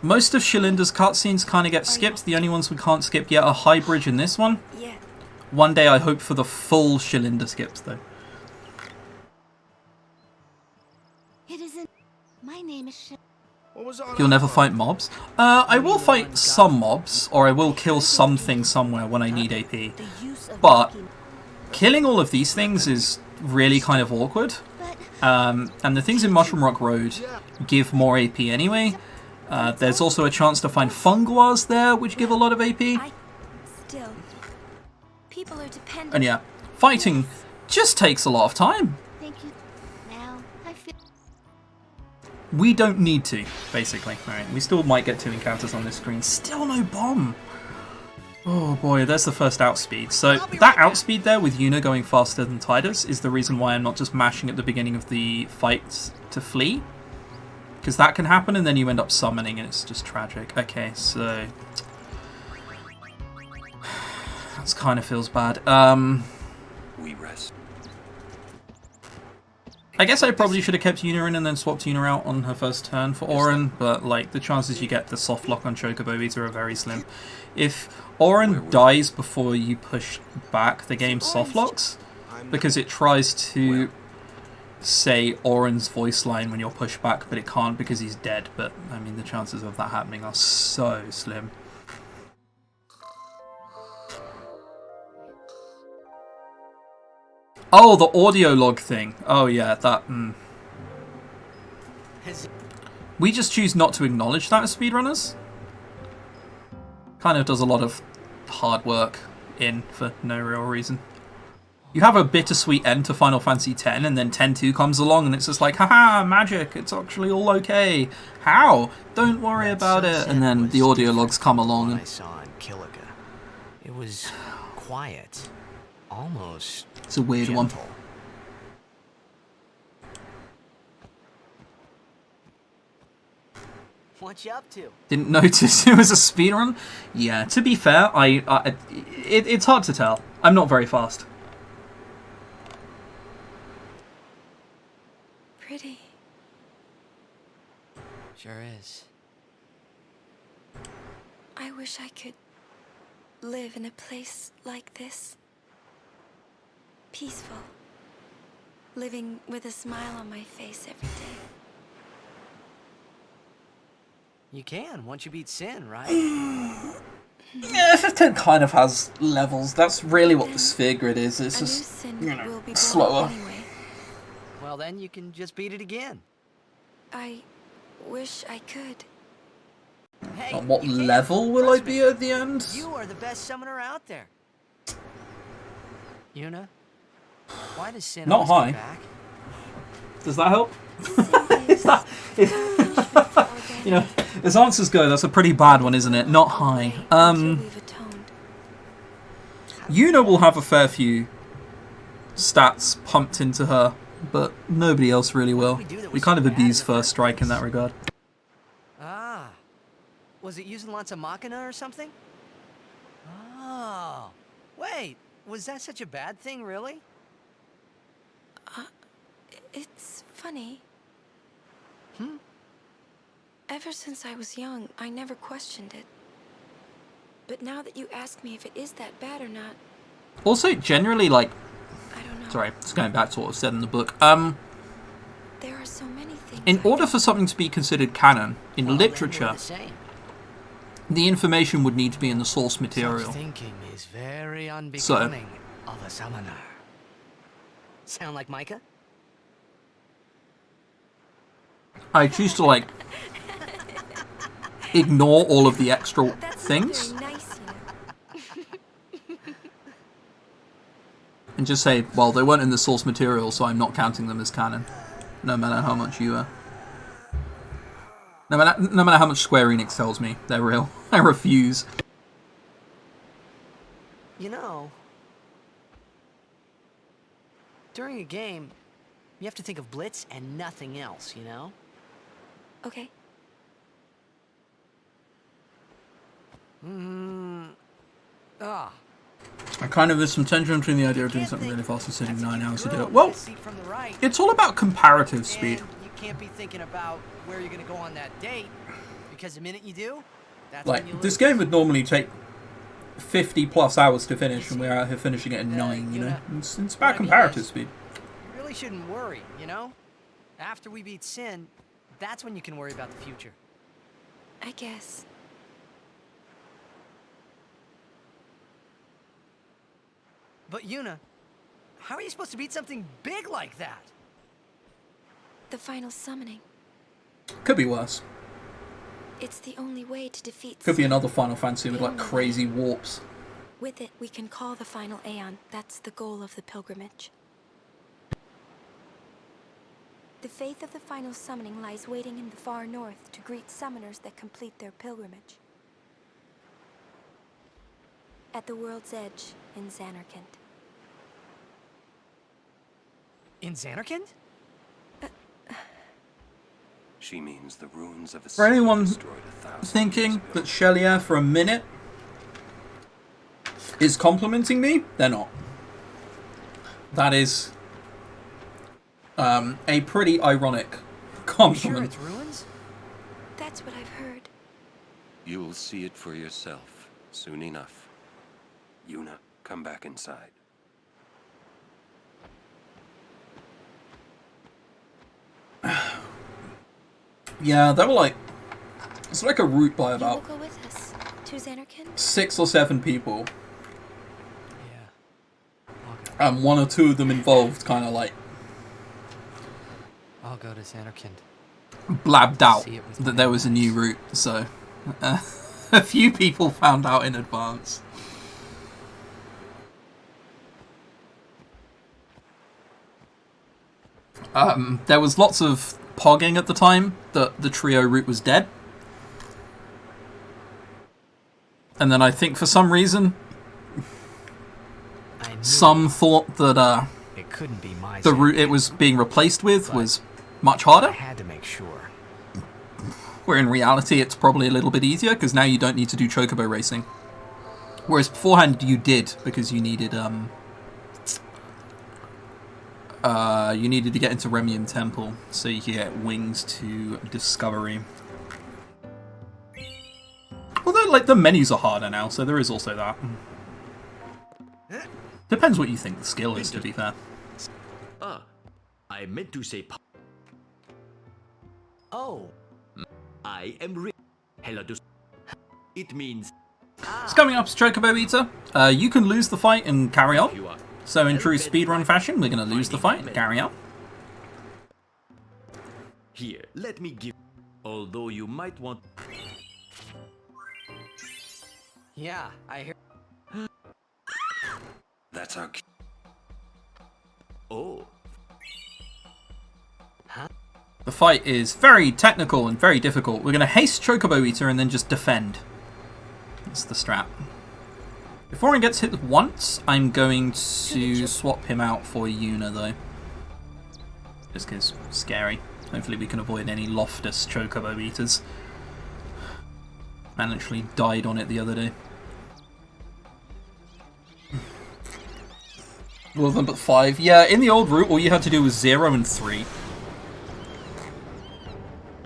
Most of Shilinda's cutscenes kind of get skipped. The only ones we can't skip yet are High Bridge and this one. Yeah. One day I hope for the full Shilinda skips, though. It isn't. My name is You'll never fight mobs? I will fight some mobs, or I will kill something somewhere when I need AP. But killing all of these things is really kind of awkward. And the things in Mushroom Rock Road give more AP anyway. There's also a chance to find funguars there, which give a lot of AP. Still, people are dependent. And yeah, fighting just takes a lot of time. Thank you. Now I feel. We don't need to, basically. Alright, we still might get 2 encounters on this screen. Still no bomb! Oh boy, there's the first outspeed. So that outspeed there with Yuna going faster than Tidus is the reason why I'm not just mashing at the beginning of the fight to flee. Because that can happen and then you end up summoning and it's just tragic. Okay, so... that kind of feels bad. We rest. I guess I probably should have kept Yuna in and then swapped Yuna out on her first turn for Orin, but like the chances you get the soft lock on Chocobo Eater are very slim. If Orin dies before you push back, the game soft locks because it tries to say Orin's voice line when you're pushed back, but it can't because he's dead. But I mean, the chances of that happening are so slim. Oh, the audio log thing. Oh yeah, that... We just choose not to acknowledge that as speedrunners. kind of does a lot of hard work for no real reason. You have a bittersweet end to Final Fantasy X, and then 10-2 comes along, and it's just like, haha, magic, it's actually all okay. How? Don't worry about it. And then the audio logs come along. And I saw in Kilika. It was quiet, almost. It's a weird one. What you up to? Didn't notice it was a speedrun. Yeah, to be fair, it's hard to tell. I'm not very fast. Pretty. Sure is. I wish I could live in a place like this. Peaceful. Living with a smile on my face every day. You can, once you beat Sin, right? Yeah, FF10 kind of has levels. That's really what the sphere grid is. It's just, you know, slower. Anyway. Well, then you can just beat it again. I wish I could. Hey, On what level will I be at the end? You are the best summoner out there. Yuna, why does Sin Not always high. come back? Does that help? You know, as answers go, that's a pretty bad one, isn't it? Not high. Yuna will have a fair few stats pumped into her, but nobody else really will. We kind of abuse First Strike in that regard. Ah. Was it using lots of Machina or something? Oh. Wait, was that such a bad thing, really? It's funny. Hmm? Ever since I was young, I never questioned it. But now that you ask me if it is that bad or not... Also, generally, like... I don't know. Sorry, it's going back to what was said in the book. There are so many things... In order for something to be considered canon, in literature, the information would need to be in the source material. Such thinking is very unbecoming of a summoner. Sound like Micah? I choose to, like, ignore all of the extra things. Very nice, And just say, well, they weren't in the source material, so I'm not counting them as canon. No matter how much you, no matter how much Square Enix tells me they're real. I refuse. You know, during a game, you have to think of Blitz and nothing else, you know? Okay. I kind of there's some tension between the idea of doing something really fast and sitting 9 hours to do it. Well, it's all about comparative speed. You can't be thinking about where you're gonna go on that date, because the minute you do, that's Like, when you lose. this game would normally take 50 plus hours to finish, and we're out here finishing it in 9, you know? It's about comparative speed. You really shouldn't worry, you know? After we beat Sin, that's when you can worry about the future. I guess. But Yuna, how are you supposed to beat something big like that? The final summoning. Could be worse. It's the only way to defeat Could be Sin. another Final Fantasy with, like, crazy warps. With it, we can call the final Aeon. That's the goal of the pilgrimage. The faith of the final summoning lies waiting in the far north to greet summoners that complete their pilgrimage. At the world's edge in Xanarkand. In Xanarkand? She means the ruins of a For anyone destroyed 1,000 thinking that Chelier for a minute is complimenting me, they're not. That is a pretty ironic compliment. Sure it's ruins? That's what I've heard. You'll see it for yourself soon enough. Yuna, come back inside. Yeah, they were like... It's like a route by You will about go with us to Xanarkand? 6 or 7 people. Yeah. And 1 or 2 of them involved kind of like I'll go to Xanarkand. blabbed out that there was a new route, so... A few people found out in advance. There was lots of pogging at the time that the trio route was dead. And then I think for some reason, some thought that it couldn't be my the route it was being replaced with was much harder. I had to make sure. Where in reality it's probably a little bit easier because now you don't need to do chocobo racing. Whereas beforehand you did because you needed to get into Bunge Temple so you could get wings to Discovery. Although, like, the menus are harder now, so there is also that. Depends what you think the skill is, to be fair. I meant to say... Oh. I am Hello to... It means... It's coming up as Chocobo Eater. You can lose the fight and carry on. So in true speedrun fashion, we're going to lose the fight and carry on. Here, let me give... Although you might want... Yeah, I hear... That's our... Oh. Huh? The fight is very technical and very difficult. We're going to haste Chocobo Eater and then just defend. That's the strat. If Orin gets hit once, I'm going to swap him out for Yuna, though. Just because it's scary. Hopefully we can avoid any Loftus Chocobo Eaters. Man literally died on it the other day. All of them but 5. Yeah, in the old route, all you had to do was 0 and 3.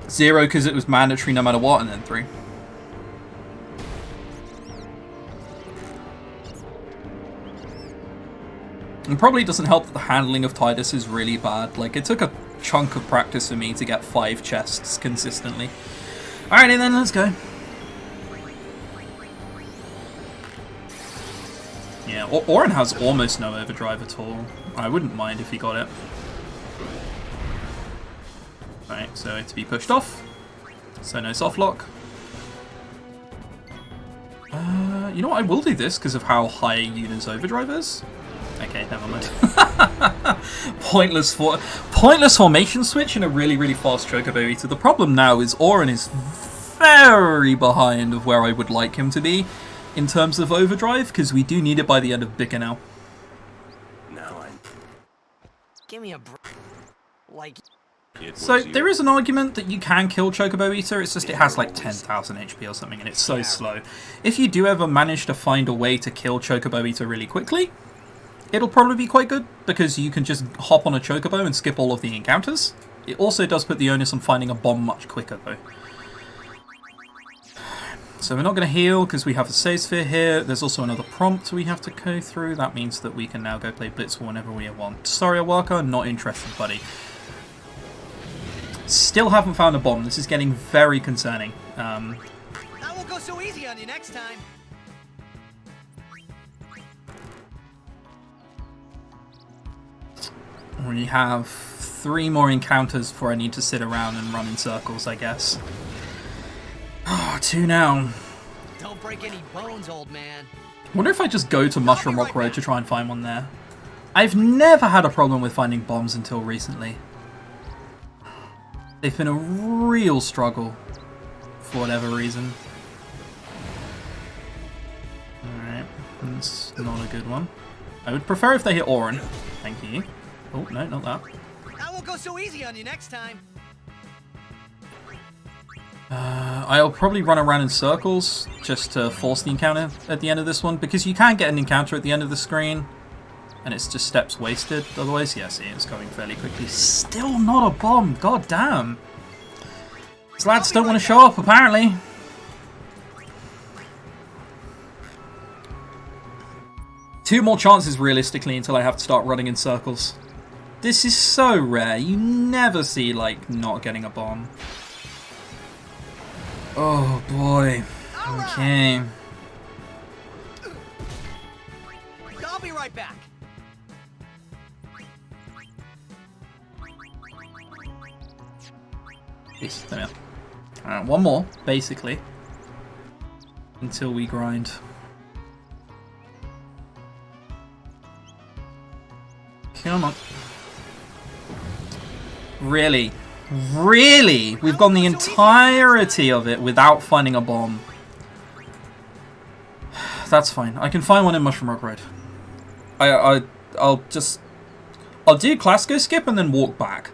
0 because it was mandatory no matter what, and then 3. It probably doesn't help that the handling of Tidus is really bad. Like, it took a chunk of practice for me to get 5 chests consistently. Alrighty then, let's go. Yeah, Orin has almost no overdrive at all. I wouldn't mind if he got it. Right, so to be pushed off. So no soft lock. You know what, I will do this because of how high Yuna's overdrive is. Okay, never mind. Pointless formation switch in a really, really fast Chocobo Eater. The problem now is Orin is very behind of where I would like him to be in terms of overdrive, because we do need it by the end of Bicker now. Give me a break. Like... So there is an argument that you can kill Chocobo Eater, it's just it has like 10,000 HP or something and it's so slow. If you do ever manage to find a way to kill Chocobo Eater really quickly, it'll probably be quite good, because you can just hop on a Chocobo and skip all of the encounters. It also does put the onus on finding a bomb much quicker though. So we're not going to heal because we have a save sphere here. There's also another prompt we have to go through. That means that we can now go play Blitz whenever we want. Sorry, worker, not interested, buddy. Still haven't found a bomb. This is getting very concerning. I won't go so easy on you next time. We have 3 more encounters before I need to sit around and run in circles, I guess. Oh, 2 now. Don't break any bones, old man. Wonder if I just go to Mushroom Rock Road to try and find one there. I've never had a problem with finding bombs until recently. They've been a real struggle for whatever reason. Alright, that's not a good one. I would prefer if they hit Orin. Thank you. Oh, no, not that. I won't go so easy on you next time. I'll probably run around in circles just to force the encounter at the end of this one, because you can get an encounter at the end of the screen and it's just steps wasted otherwise. Yeah, see, it's going fairly quickly. Still not a bomb, god damn. These lads don't want to show up, apparently. Two more chances realistically until I have to start running in circles. This is so rare, you never see, like, not getting a bomb. Oh boy. Okay. I'll be right back. Yes, there we are. Alright, one more, basically. until we grind. Come on. Really? Really? We've gone the entirety of it without finding a bomb. That's fine. I can find one in Mushroom Rock Road. I'll do Classico skip and then walk back.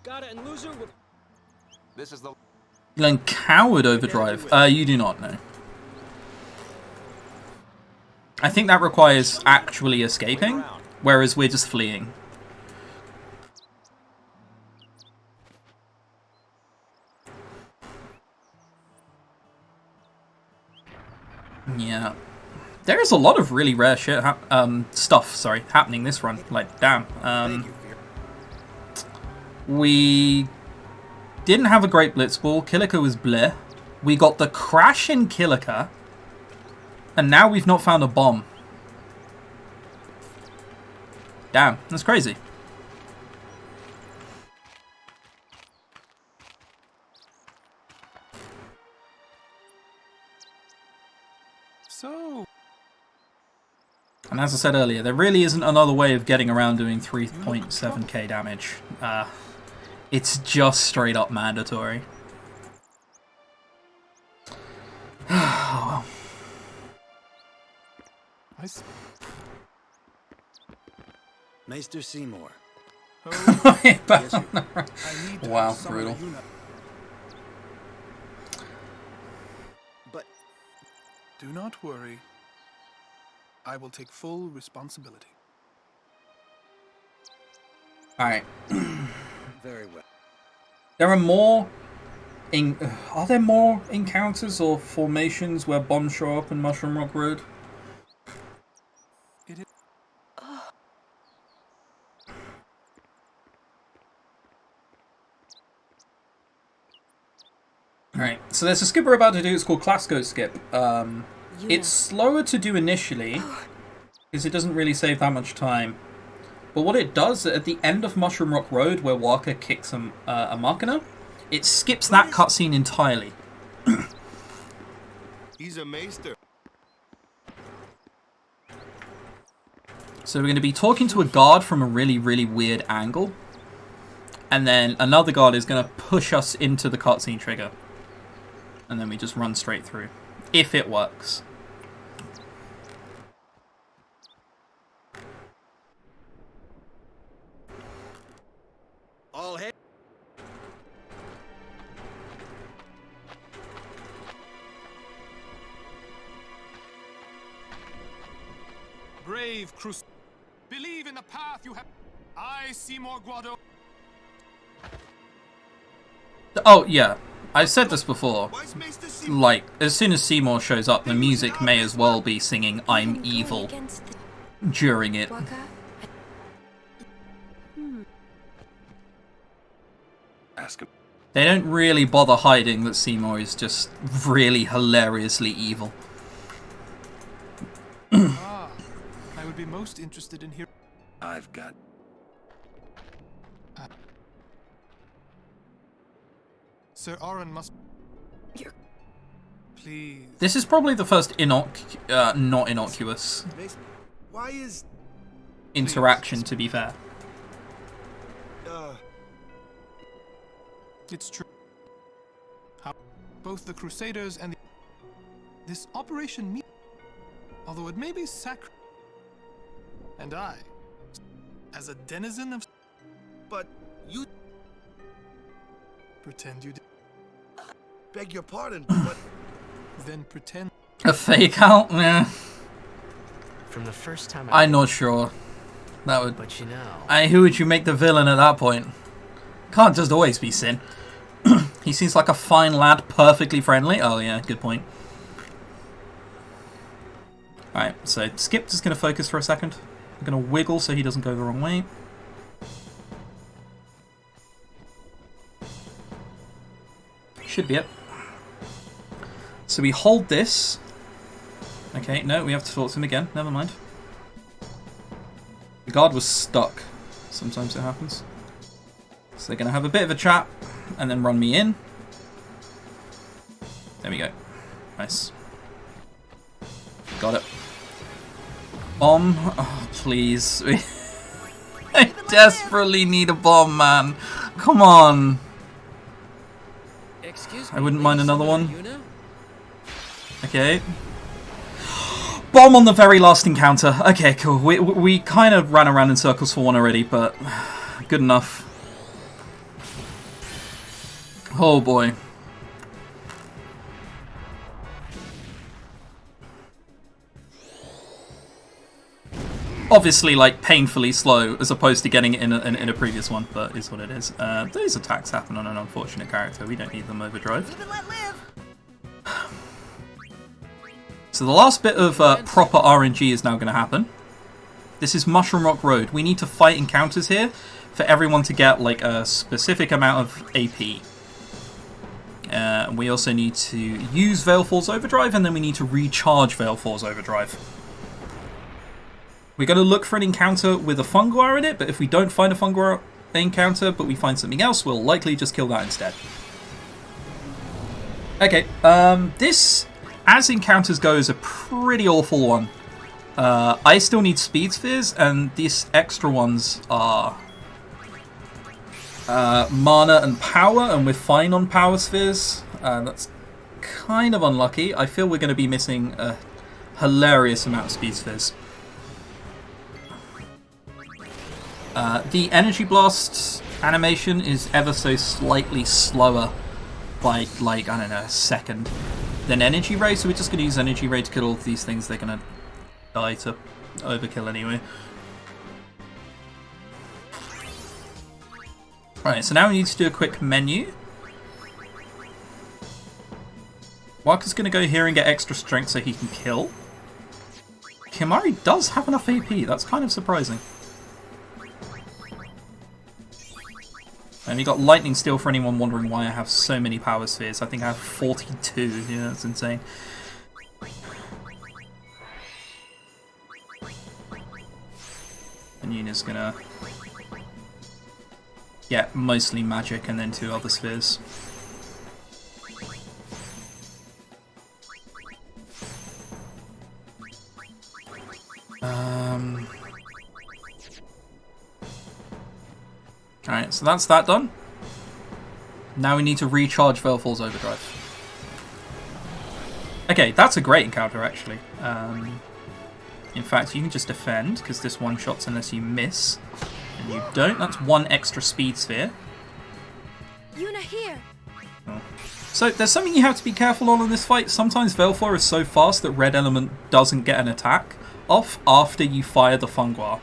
Got it, and loser. This is the. Then Coward Overdrive. You do not know. I think that requires actually escaping, whereas we're just fleeing. Yeah. There is a lot of really rare shit happening this run. Like, damn. We didn't have a great blitzball. Kilika was bleh. We got the crash in Kilika. And now we've not found a bomb. Damn, that's crazy. So... And as I said earlier, there really isn't another way of getting around doing 3.7k damage. It's just straight up mandatory. Oh well. Maester Seymour. Wow, brutal. But do not worry. I will take full responsibility. Alright. Very well. There are more... Are there more encounters or formations where bombs show up in Mushroom Rock Road? Alright, so there's a skip we're about to do, it's called Classico Skip. It's slower to do initially, because it doesn't really save that much time. But what it does, at the end of Mushroom Rock Road, where Walker kicks a Machina, it skips that cutscene entirely. He's a maester. So we're going to be talking to a guard from a really, really weird angle. And then another guard is going to push us into the cutscene trigger. And then we just run straight through. If it works. All head. Brave Cruz. Believe in the path you have. I, Seymour Guado. Oh, yeah. I've said this before. Like, as soon as Seymour shows up, the music may as well be singing I'm Evil during it. Ask him. They don't really bother hiding that Seymour is just really hilariously evil. I would be most interested in hearing. I've got... Sir Oren must... Please. This is probably the first not innocuous Why is... interaction, to be fair. It's true. How both the Crusaders and this operation although it may be sacred. And I, as a denizen of... But you... Pretend you did. Beg your pardon, but... Then pretend... A fake out? Nah. From the first time I'm not sure. That would... But you know... Who would you make the villain at that point? Can't just always be Sin. He seems like a fine lad, perfectly friendly. Oh yeah, good point. Alright, so Skip is going to focus for a second. I'm going to wiggle so he doesn't go the wrong way. Should be it. So we hold this. Okay, no, we have to talk to him again. Never mind. The guard was stuck. Sometimes it happens. So they're going to have a bit of a chat and then run me in. There we go. Nice. Got it. Bomb. Oh, please. I desperately need a bomb, man. Come on. I wouldn't mind another one. Okay. Bomb on the very last encounter. Okay, cool. We kind of ran around in circles for one already, but good enough. Oh boy. Obviously, like, painfully slow as opposed to getting it in a previous one, but it's what it is. Those attacks happen on an unfortunate character. We don't need them overdrive. So the last bit of proper RNG is now going to happen. This is Mushroom Rock Road. We need to fight encounters here for everyone to get like a specific amount of AP. We also need to use Veilfall's Overdrive, and then we need to recharge Veilfall's Overdrive. We're going to look for an encounter with a Funguar in it, but if we don't find a Funguar encounter, but we find something else, we'll likely just kill that instead. Okay, this, as encounters go, is a pretty awful one. I still need Speed Spheres, and these extra ones are Mana and Power, and we're fine on Power Spheres. That's kind of unlucky. I feel we're going to be missing a hilarious amount of Speed Spheres. The Energy Blast animation is ever so slightly slower by, like, I don't know, a second than Energy Ray, so we're just going to use Energy Ray to kill all of these things. They're going to die to overkill anyway. Right, so now we need to do a quick menu. Waka's going to go here and get extra strength so he can kill. Kimari does have enough AP, that's kind of surprising. And we got Lightning Steel for anyone wondering why I have so many Power Spheres. I think I have 42. Yeah, that's insane. And Yuna's gonna get mostly magic and then 2 other spheres. Alright, so that's that done. Now we need to recharge Veilfall's Overdrive. Okay, that's a great encounter, actually. In fact, you can just defend, because this one-shots unless you miss. And you don't. That's 1 extra speed sphere. Yuna here. Oh. So there's something you have to be careful on in this fight. Sometimes Veilfall is so fast that Red Element doesn't get an attack off after you fire the Funguar.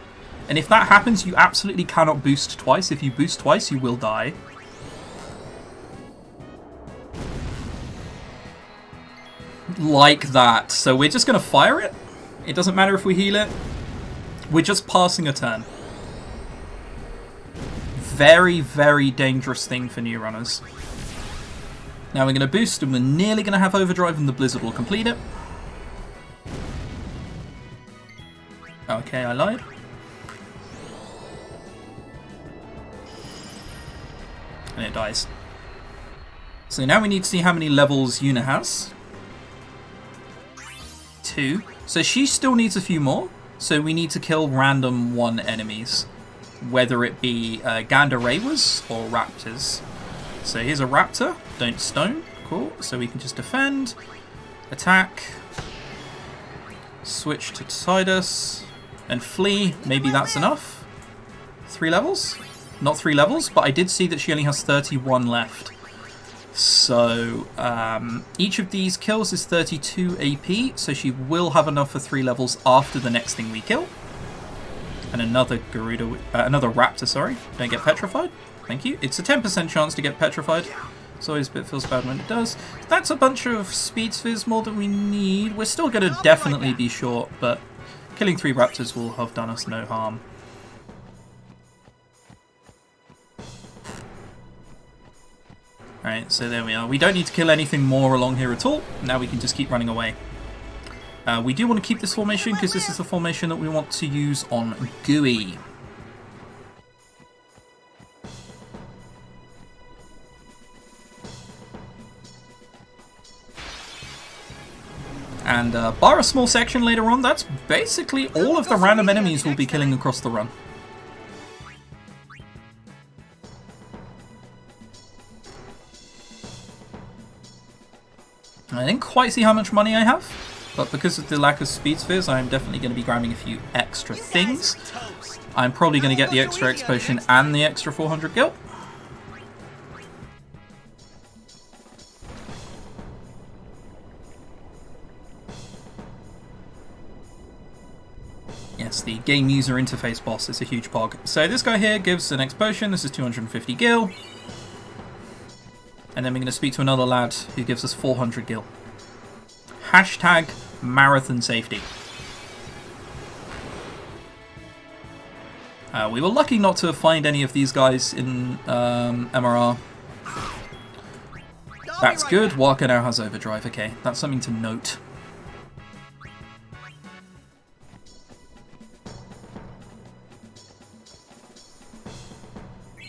And if that happens, you absolutely cannot boost twice. If you boost twice, you will die. Like that. So we're just going to fire it. It doesn't matter if we heal it. We're just passing a turn. Very, very dangerous thing for new runners. Now we're going to boost, and we're nearly going to have Overdrive, and the Blizzard will complete it. Okay, I lied. And it dies. So now we need to see how many levels Yuna has. 2. So she still needs a few more. So we need to kill random 1 enemies. Whether it be Gandarewas or Raptors. So here's a Raptor. Don't stone. Cool. So we can just defend. Attack. Switch to Tidus. And flee. Maybe that's enough. 3 levels? Not 3 levels, but I did see that she only has 31 left. So each of these kills is 32 AP, so she will have enough for 3 levels after the next thing we kill. And another Garuda, another Raptor, sorry. Don't get petrified. Thank you. It's a 10% chance to get petrified. It's always a bit feels bad when it does. That's a bunch of speed spheres more than we need. We're still going to definitely be short, but killing 3 Raptors will have done us no harm. Alright, so there we are. We don't need to kill anything more along here at all. Now we can just keep running away. We do want to keep this formation because this is the formation that we want to use on Gooey. And bar a small section later on, that's basically all of the random enemies we'll be killing across the run. I didn't quite see how much money I have, but because of the lack of speed spheres, I'm definitely going to be grabbing a few extra things. I'm probably going to get the extra X potion and the extra 400 gil. Yes, the game user interface boss is a huge pog. So this guy here gives an X potion. This is 250 gil. And then we're going to speak to another lad who gives us 400 gil. Hashtag marathon safety. We were lucky not to find any of these guys in MRR. That's good. Walker now has overdrive. Okay, that's something to note.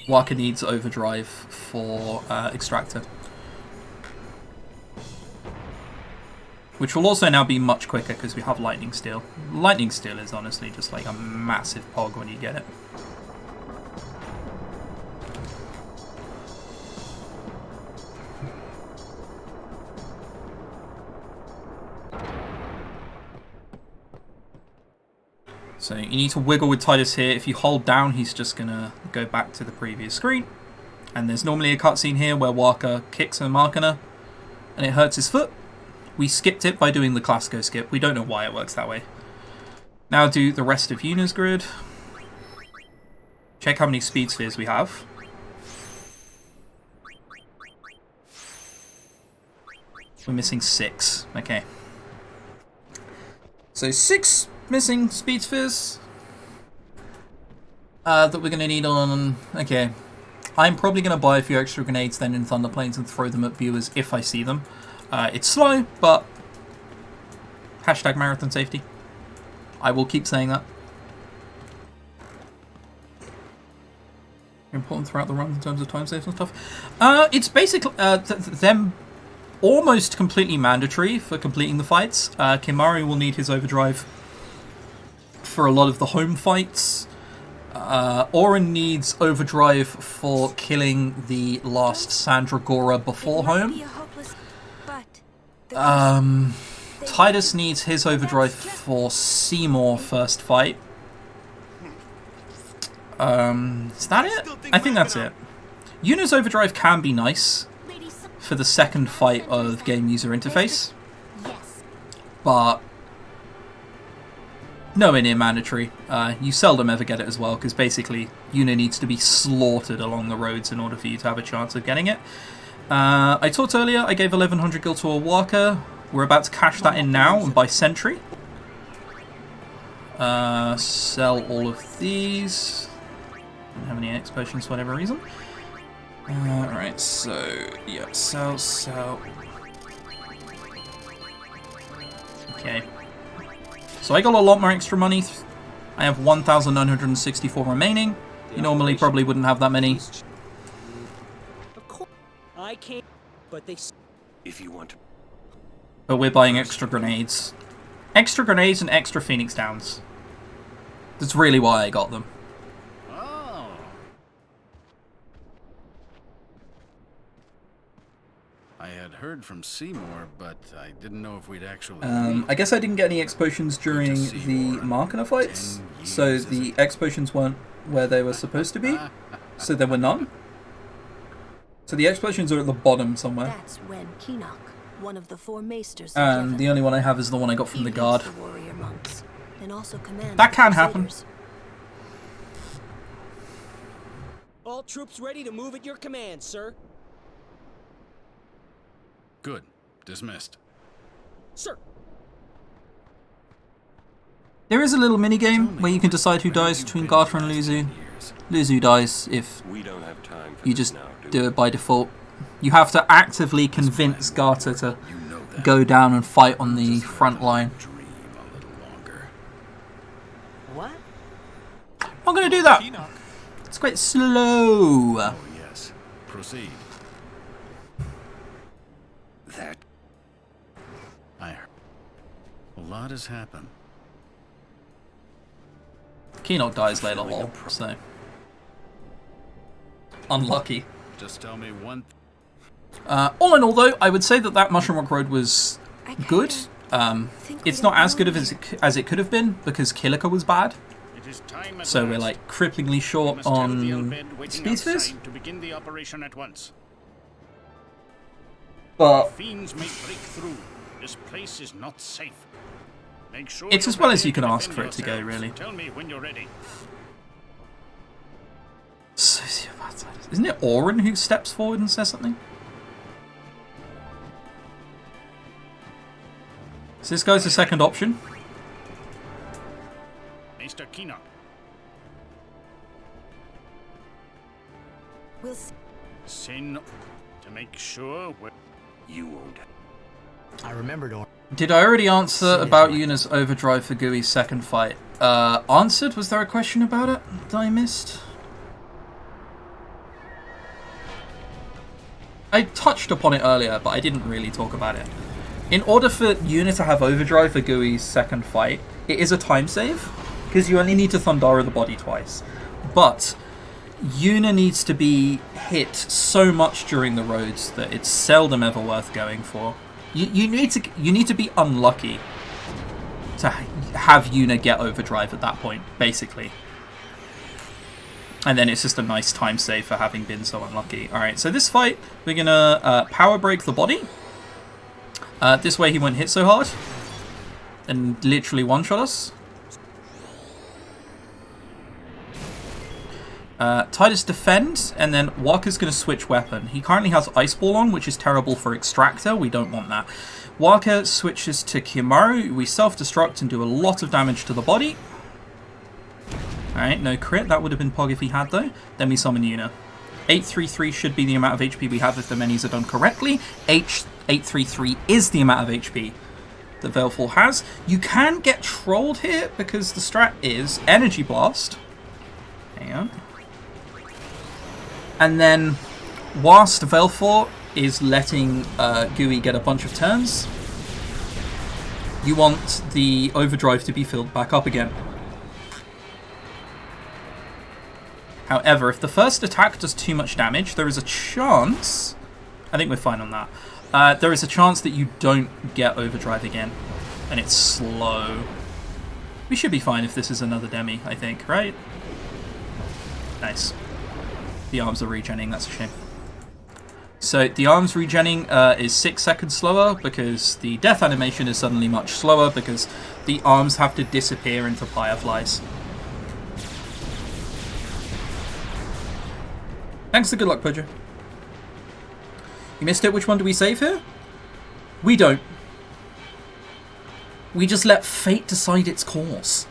Walker needs overdrive for Extractor. Which will also now be much quicker because we have Lightning Steel. Lightning Steel is honestly just like a massive pog when you get it. So you need to wiggle with Titus here. If you hold down, he's just going to go back to the previous screen. And there's normally a cutscene here where Walker kicks a Markiner and it hurts his foot. We skipped it by doing the Classico skip. We don't know why it works that way. Now do the rest of Yuna's grid. Check how many speed spheres we have. We're missing 6. Okay. So 6 missing speed spheres that we're going to need on... Okay. I'm probably going to buy a few extra grenades then in Thunder Plains and throw them at viewers if I see them. It's slow, but hashtag marathon safety. I will keep saying that. Important throughout the run in terms of time saves and stuff. It's basically them almost completely mandatory for completing the fights. Kimari will need his overdrive for a lot of the home fights. Orin needs overdrive for killing the last Sandragora before home. Titus needs his overdrive for Seymour first fight. Is that it? I think that's it. Yuna's overdrive can be nice for the second fight of game user interface, but nowhere near mandatory. You seldom ever get it as well, because basically Yuna needs to be slaughtered along the roads in order for you to have a chance of getting it. I talked earlier, I gave 1100 gil to a Walker. We're about to cash that in now and buy Sentry. Sell all of these. Don't have any X potions for whatever reason. Alright, so, yeah, sell. Okay. So I got a lot more extra money. I have 1,964 remaining. You normally probably wouldn't have that many. I can't, but they... If you want to... But we're buying extra grenades. Extra grenades and extra Phoenix Downs. That's really why I got them. Oh. I had heard from Seymour, but I didn't know if we'd actually... I guess I didn't get any X potions during the Markiner fights, so the X potions weren't where they were supposed to be, so there were none. So the X potions are at the bottom somewhere. That's when Keenock, one of the 4 maesters, And the only one I have is the one I got from the guard. the warrior monks, and also commands That can the happen. Crusaders. All troops ready to move at your command, sir. Good. Dismissed. Sir. There is a little mini game where you can decide who dies between Garter and Luzu. Luzu dies if you just do it by default. You have to actively convince Garter to go down and fight on the front line. What? I'm going to do that. It's quite slow. Oh, yes. Proceed. That... I heard. lot has happened. Keenock dies later, lol, so... Unlucky. Just tell me one... all in all, though, I would say that that Mushroom Rock Road was good. It's not as good as it could have been, because Kilika was bad. So we're, like, cripplingly short on speed spheres. To begin the operation at once. But Fiends may break through. This place is not safe. Make sure it's as well as you can ask for it to go, really. Tell me when you're ready. Sociopath. Isn't it Orin who steps forward and says something? So this guy's the second option. Mr. Keenock. We'll see. Sin to make sure you won't. I remembered. Did I already answer about Yuna's overdrive for Gooey's second fight? Answered? Was there a question about it that I missed? I touched upon it earlier, but I didn't really talk about it. In order for Yuna to have overdrive for Gooey's second fight, it is a time save, because you only need to Thundara the body twice. But Yuna needs to be hit so much during the roads that it's seldom ever worth going for. You need to be unlucky to have Yuna get overdrive at that point, basically. And then it's just a nice time save for having been so unlucky. Alright, so this fight, we're gonna power break the body. This way he won't hit so hard. And literally one-shot us. Titus defend, and then Walker's going to switch weapon. He currently has Ice Ball on, which is terrible for Extractor. We don't want that. Walker switches to Kimaru. We self-destruct and do a lot of damage to the body. Alright, no crit. That would have been Pog if he had, though. Then we summon Yuna. 833 should be the amount of HP we have if the menus are done correctly. 833 is the amount of HP that Veilfall has. You can get trolled here because the strat is Energy Blast. Hang on. And then, whilst Veilfall is letting Gooey get a bunch of turns, you want the overdrive to be filled back up again. However, if the first attack does too much damage, there is a chance... I think we're fine on that. There is a chance that you don't get overdrive again, and it's slow. We should be fine if this is another demi, I think, right? Nice. The arms are regenning, that's a shame. So the arms regenning is 6 seconds slower because the death animation is suddenly much slower because the arms have to disappear into fireflies. Thanks for good luck, Pudger. You missed it. Which one do we save here? We don't. We just let fate decide its course.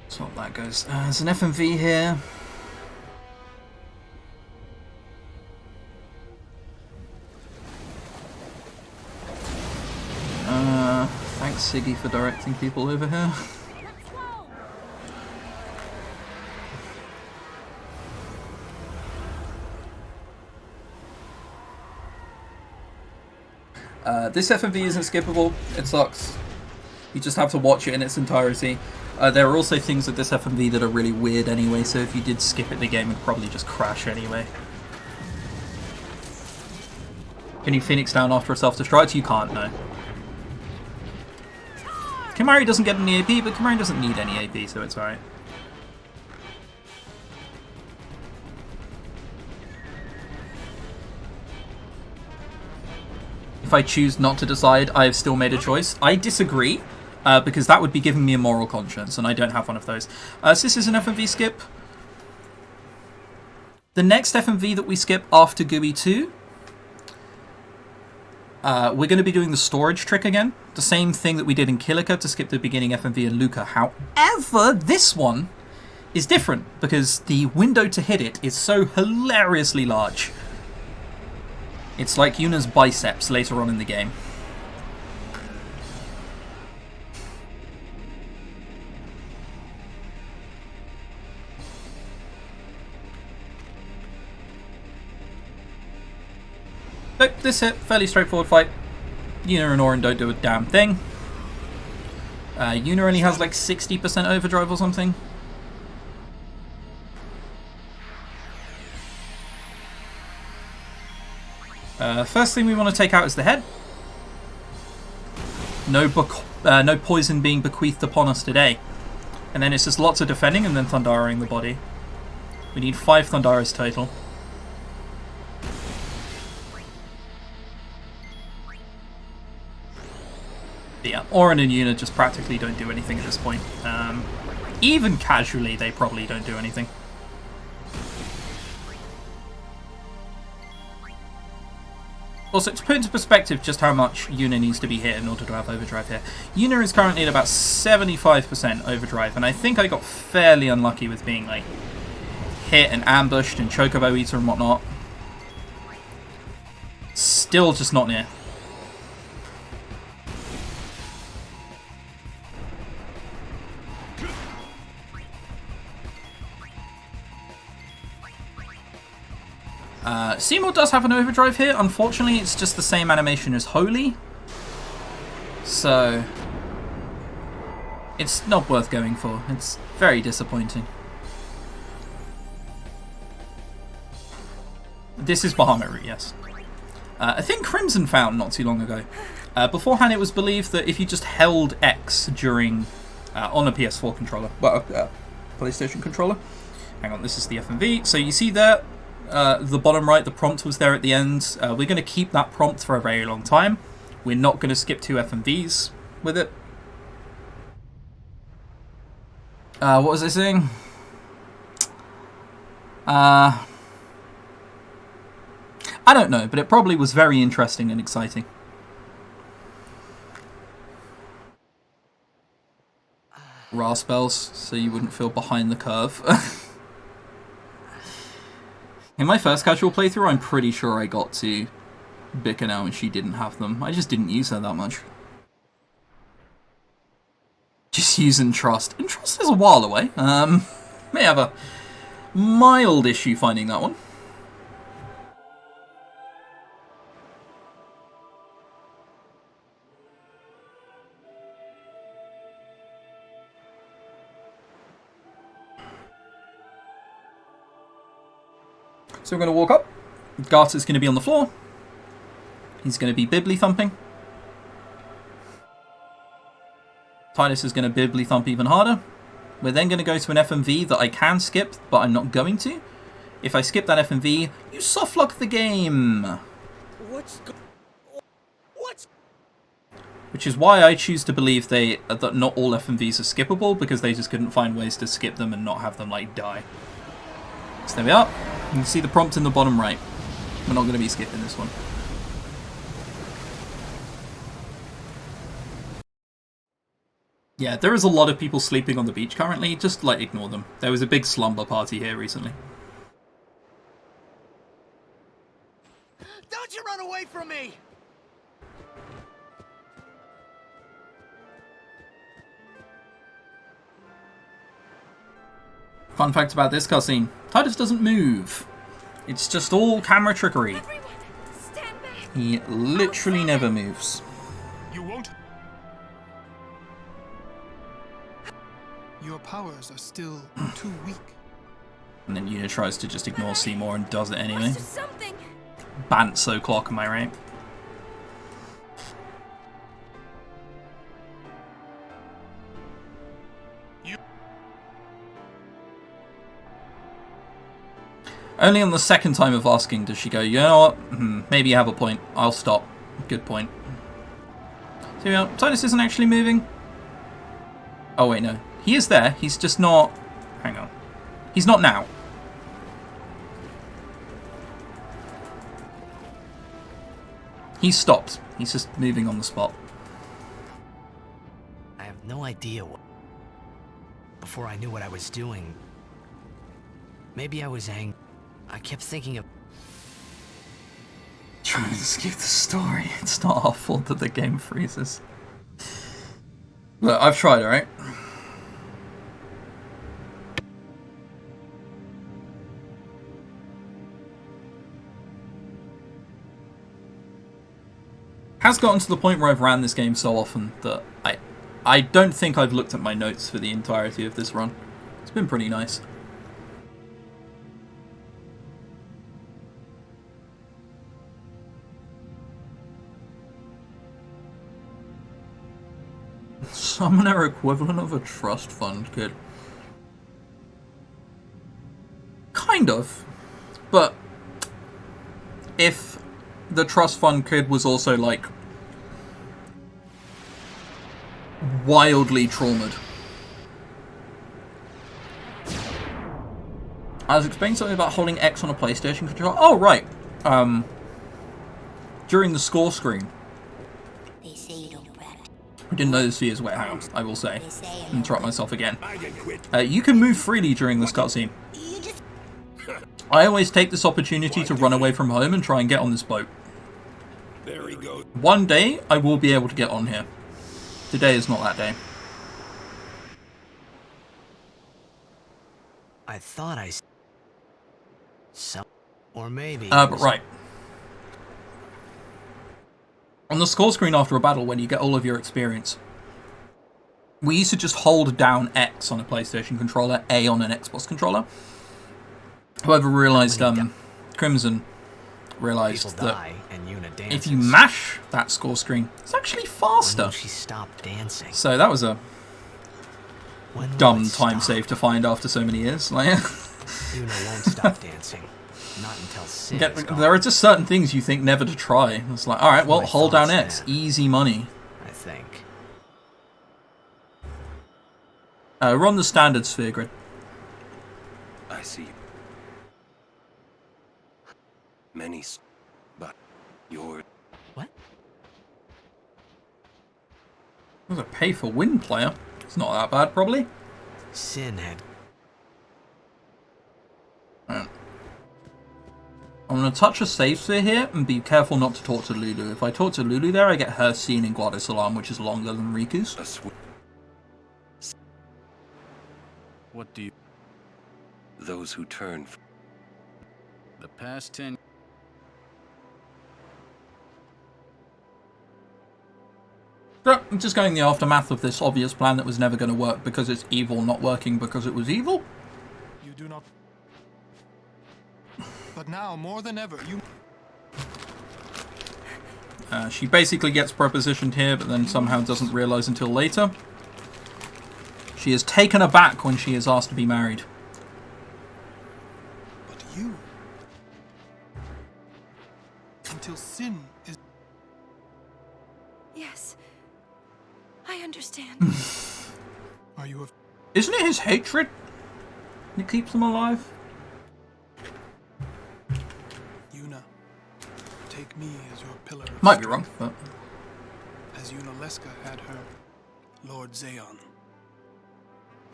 So that goes. There's an FMV here. Thanks, Siggy, for directing people over here. This FMV isn't skippable. It sucks. You just have to watch it in its entirety. There are also things with this FMV that are really weird anyway, so if you did skip it, the game would probably just crash anyway. Can you Phoenix down after a self-destruct? You can't, no. Kimari doesn't get any AP, but Kimari doesn't need any AP, so it's alright. If I choose not to decide, I have still made a choice. I disagree, because that would be giving me a moral conscience, and I don't have one of those. So this is an FMV skip. The next FMV that we skip after GUI 2, we're going to be doing the storage trick again. The same thing that we did in Kilika to skip the beginning FMV in Luca. However, this one is different, because the window to hit it is so hilariously large. It's like Yuna's biceps later on in the game. Nope, this hit, fairly straightforward fight. Yuna and Auron don't do a damn thing. Yuna only has like 60% overdrive or something. First thing we want to take out is the head. No poison being bequeathed upon us today. And then it's just lots of defending and then Thundaraing the body. We need 5 Thundaras total. Yeah, Auron and Yuna just practically don't do anything at this point. Even casually, they probably don't do anything. Also, to put into perspective just how much Yuna needs to be hit in order to have overdrive here. Yuna is currently at about 75% overdrive, and I think I got fairly unlucky with being like hit and ambushed and Chocobo Eater and whatnot. Still just not near. Seymour does have an overdrive here. Unfortunately, it's just the same animation as Holy. So, it's not worth going for. It's very disappointing. This is Bahamut route, yes. I think Crimson found not too long ago. Beforehand, it was believed that if you just held X during on a PS4 controller, well, PlayStation controller. Hang on, this is the FMV. So you see there, the bottom right, the prompt was there at the end. We're going to keep that prompt for a very long time. We're not going to skip 2 FMVs with it. What was I saying? I don't know, but it probably was very interesting and exciting. Ra spells, so you wouldn't feel behind the curve. In my first casual playthrough, I'm pretty sure I got to Bikanau and she didn't have them. I just didn't use her that much. Just using Trust. And Trust is a while away. May have a mild issue finding that one. So we're going to walk up. Garter's going to be on the floor. He's going to be Bibbly thumping. Titus is going to Bibbly thump even harder. We're then going to go to an FMV that I can skip, but I'm not going to. If I skip that FMV, you softlock the game. Which is why I choose to believe that not all FMVs are skippable, because they just couldn't find ways to skip them and not have them like die. So there we are. You can see the prompt in the bottom right. We're not going to be skipping this one. Yeah, there is a lot of people sleeping on the beach currently. Just, like, ignore them. There was a big slumber party here recently. Don't you run away from me! Fun fact about this cutscene. Titus doesn't move. It's just all camera trickery. He literally never moves. You won't. Your powers are still too weak. And then Yuna tries to just ignore Seymour and does it anyway. Bantso clock, am I right? Only on the second time of asking does she go, you know what, maybe you have a point, I'll stop. Good point. So yeah, Titus isn't actually moving. Oh wait, no. He is there, he's just not... Hang on. He's not now. He's stopped. He's just moving on the spot. I have no idea what... Before I knew what I was doing, maybe I was angry. I kept thinking of... Trying to skip the story. It's not our fault that the game freezes. Look, I've tried, alright? has gotten to the point where I've ran this game so often that I don't think I've looked at my notes for the entirety of this run. It's been pretty nice. Summoner equivalent of a trust fund kid. Kind of. But if the trust fund kid was also like wildly traumatized. I was explaining something about holding X on a PlayStation controller. Oh right. During the score screen. I didn't know this year's wet house, I will say. Interrupt myself again. You can move freely during this cutscene. I always take this opportunity to run away from home and try and get on this boat. There he goes. One day, I will be able to get on here. Today is not that day. I thought I... Or maybe... But right. On the score screen after a battle, when you get all of your experience, we used to just hold down X on a PlayStation controller, A on an Xbox controller. However, realized, Crimson realized that if you mash that score screen, it's actually faster. She stopped dancing. So that was a dumb time save to find after so many years. Like, Yuna won't stop dancing. Not until Sin is gone. There are just certain things you think never to try. It's like, alright, well, hold down X. Easy money. I think. We're on the standard sphere grid. I see. Many, but your... What? There's a pay-for-win player. It's not that bad, probably. Sin had... I'm going to touch a save sphere here and be careful not to talk to Lulu. If I talk to Lulu there, I get her scene in Guardi's Alarm, which is longer than Riku's. What do you... Those who turn... The past 10... So, I'm just going the aftermath of this obvious plan that was never going to work because it's evil, not working because it was evil. You do not... But now, more than ever, you... She basically gets propositioned here, but then somehow doesn't realize until later. She is taken aback when she is asked to be married. But you... Until Sin is... Yes. I understand. Are you... Isn't it his hatred that keeps him alive? Yuna, take me as your pillar of Might be wrong, but... As Yuna Leska had her Lord Zayon.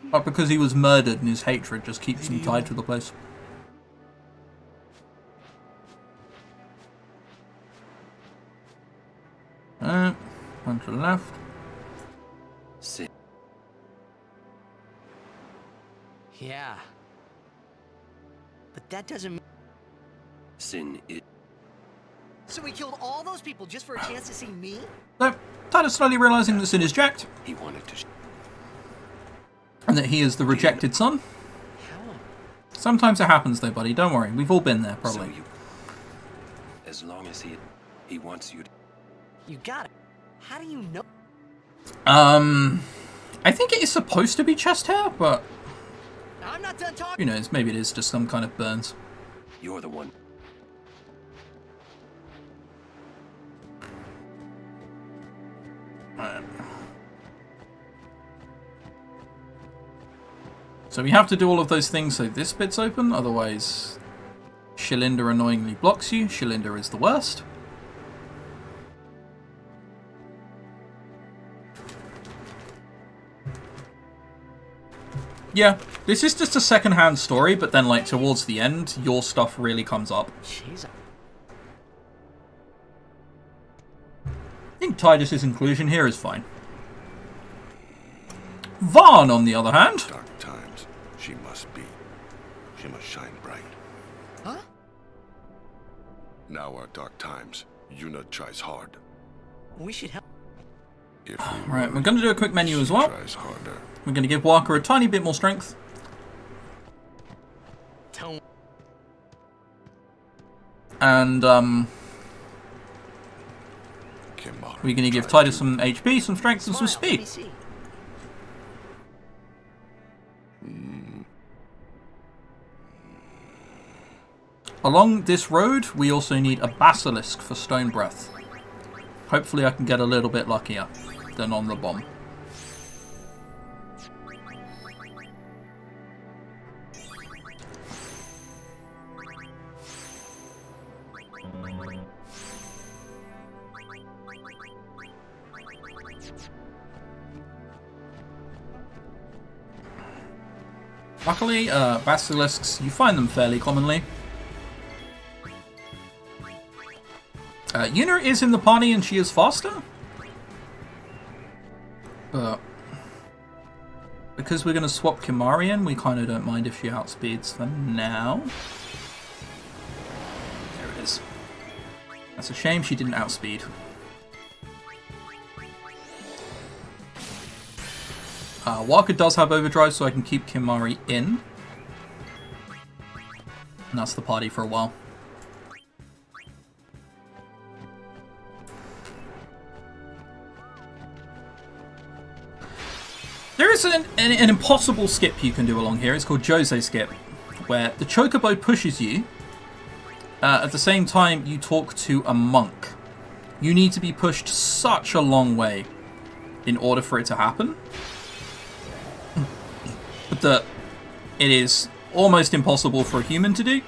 But because he was murdered and his hatred just keeps him tied to the place. One to the left. Sin. Yeah. But that doesn't... Sin is... So we killed all those people just for a chance to see me? No, Tyler's slowly realizing that Sin is jacked. He wanted to... And that he is the rejected son. Sometimes it happens though, buddy. Don't worry. We've all been there, probably. So as long as he wants you to... You got it. How do you know? I think it is supposed to be chest hair, but... I'm not done talking. Who knows? Maybe it is just some kind of burns. You're the one. So we have to do all of those things so this bit's open, otherwise Shalinda annoyingly blocks you. Shalinda is the worst. Yeah, this is just a second-hand story, but then like towards the end, your stuff really comes up. Jeez. I think Tidus's inclusion here is fine. Vaughn, on the other hand... Dark times, she must be. She must shine bright. Huh? Now are dark times. Yuna tries hard. We should help. Right, we're going to do a quick menu as well. We're going to give Walker a tiny bit more strength. And we're going to give Titus some HP, some strength, and some speed. Along this road, we also need a basilisk for stone breath. Hopefully I can get a little bit luckier than on the bomb. Luckily, basilisks, you find them fairly commonly. Yuna is in the party and she is faster. But because we're going to swap Kimarian, we kind of don't mind if she outspeeds for now. There it is. That's a shame she didn't outspeed. Walker does have overdrive, so I can keep Kimari in. And that's the party for a while. There is an impossible skip you can do along here. It's called Jose Skip, where the chocobo pushes you. At the same time, you talk to a monk. You need to be pushed such a long way in order for it to happen. But that it is almost impossible for a human to do.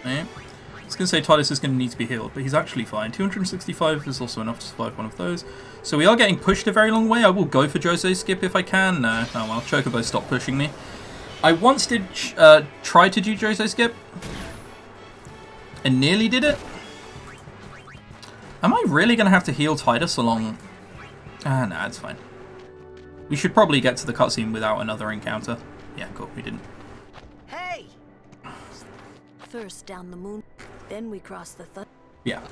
Okay. I was going to say Titus is going to need to be healed, but he's actually fine. 265 is also enough to survive one of those. So we are getting pushed a very long way. I will go for Jose Skip if I can. No, oh well, Chocobo stopped pushing me. I once did try to do Jose Skip. And nearly did it. Am I really going to have to heal Titus along? Nah, it's fine. We should probably get to the cutscene without another encounter. Yeah, cool, we didn't. Hey! First down the moon, then we cross the Yeah.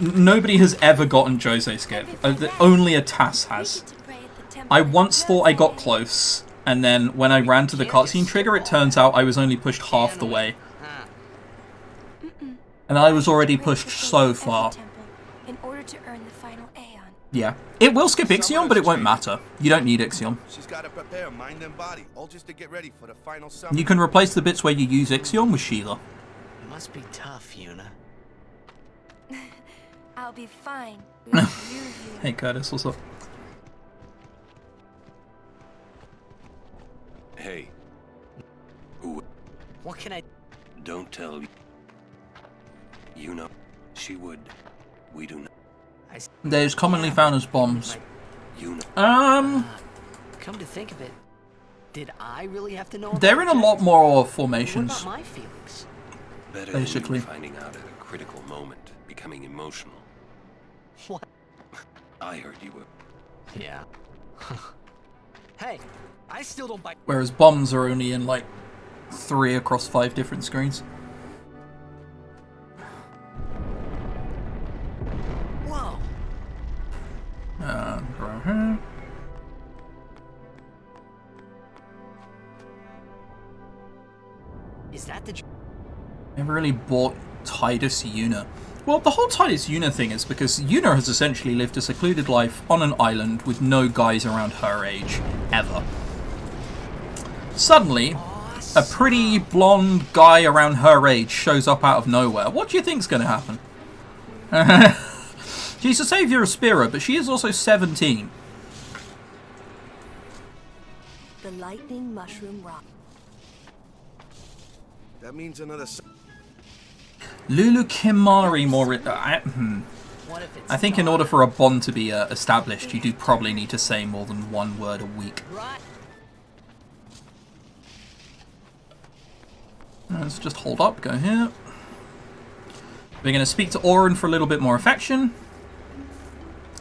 Nobody has ever gotten Jose Skip. Only a Tass has. I once thought I got close, and then when I ran to the cutscene trigger, it turns out I was only pushed half the way. And I was already pushed so far. In order to earn the final Aeon. Yeah. It will skip Ixion, but it won't matter. You don't need Ixion. She's got to prepare mind and body, all just to get ready for the final summon. You can replace the bits where you use Ixion with Sheila. Must be tough, Yuna. I'll be fine. Hey Curtis, what's up? Hey. What can I... Don't tell... You know, she would. We do not. They're commonly found as bombs. Come to think of it, did I really have to know? They're in a lot more formations. What about my feelings? Better basically. Than finding out at a critical moment, becoming emotional. What? I heard you were. Yeah. Hey, I still don't buy. Whereas bombs are only in like 3 across 5 different screens. Whoa. Right here. Is that the... Never really bought Titus Yuna. Well, the whole Titus Yuna thing is because Yuna has essentially lived a secluded life on an island with no guys around her age, ever. Suddenly, a pretty blonde guy around her age shows up out of nowhere. What do you think's going to happen? She's the savior of Spira, but she is also 17. The lightning mushroom rock. That means another... Lulu Kimari more... I think in order for a bond to be established, you do probably need to say more than 1 word a week. Let's just hold up, go here. We're going to speak to Auron for a little bit more affection.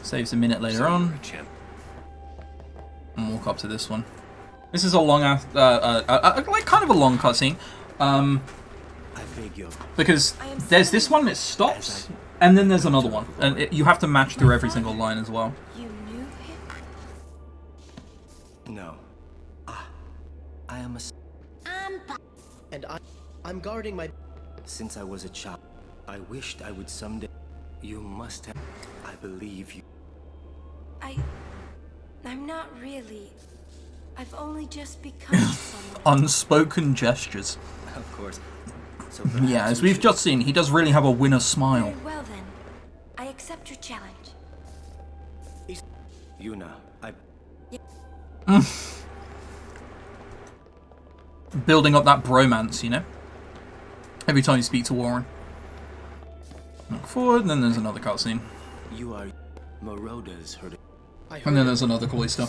Saves a minute later on. And walk up to this one. This is a long, like kind of a long cutscene. Because there's this one that stops, And then there's another one, and you have to match through every single line as well. You knew him? No. I am a... And I'm guarding my... Since I was a child, I wished I would someday... You must have... I believe you. I'm not really. I've only just become someone. Unspoken gestures. Of course. So yeah, as we've just seen, he does really have a winner smile. Very well then. I accept your challenge. Yuna, Building up that bromance, you know? Every time you speak to Warren. Look forward, and then there's another cutscene. You are Moroda's herd. And then there's another cloister.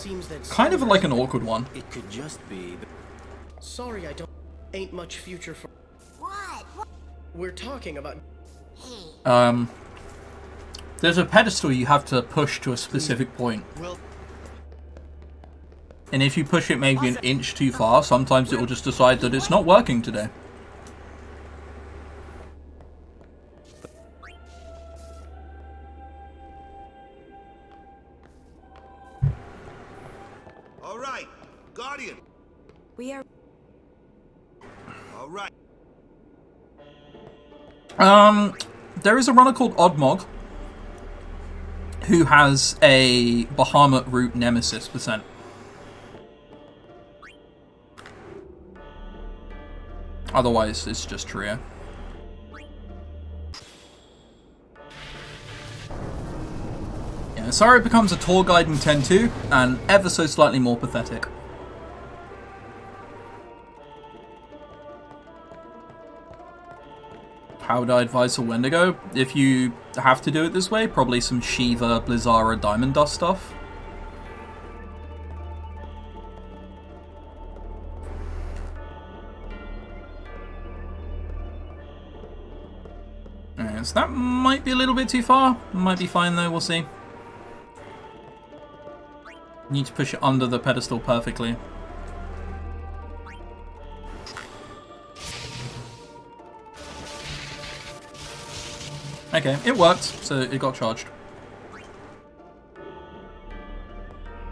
Kind of like an awkward one. It could just be... Sorry, I don't... Ain't much future for... What? We're talking about... There's a pedestal you have to push to a specific point. And if you push it maybe an inch too far, sometimes it will just decide that it's not working today. All right, Guardian. We are... All right. There is a runner called Oddmog who has a Bahamut root nemesis percent. Otherwise, it's just Trio. Yeah, Sario becomes a tour guide in 10-2, and ever so slightly more pathetic. How would I advise for Wendigo? If you have to do it this way, probably some Shiva, Blizzara, Diamond Dust stuff. Alright, so that might be a little bit too far. Might be fine though, we'll see. Need to push it under the pedestal perfectly. Okay, it worked, so it got charged.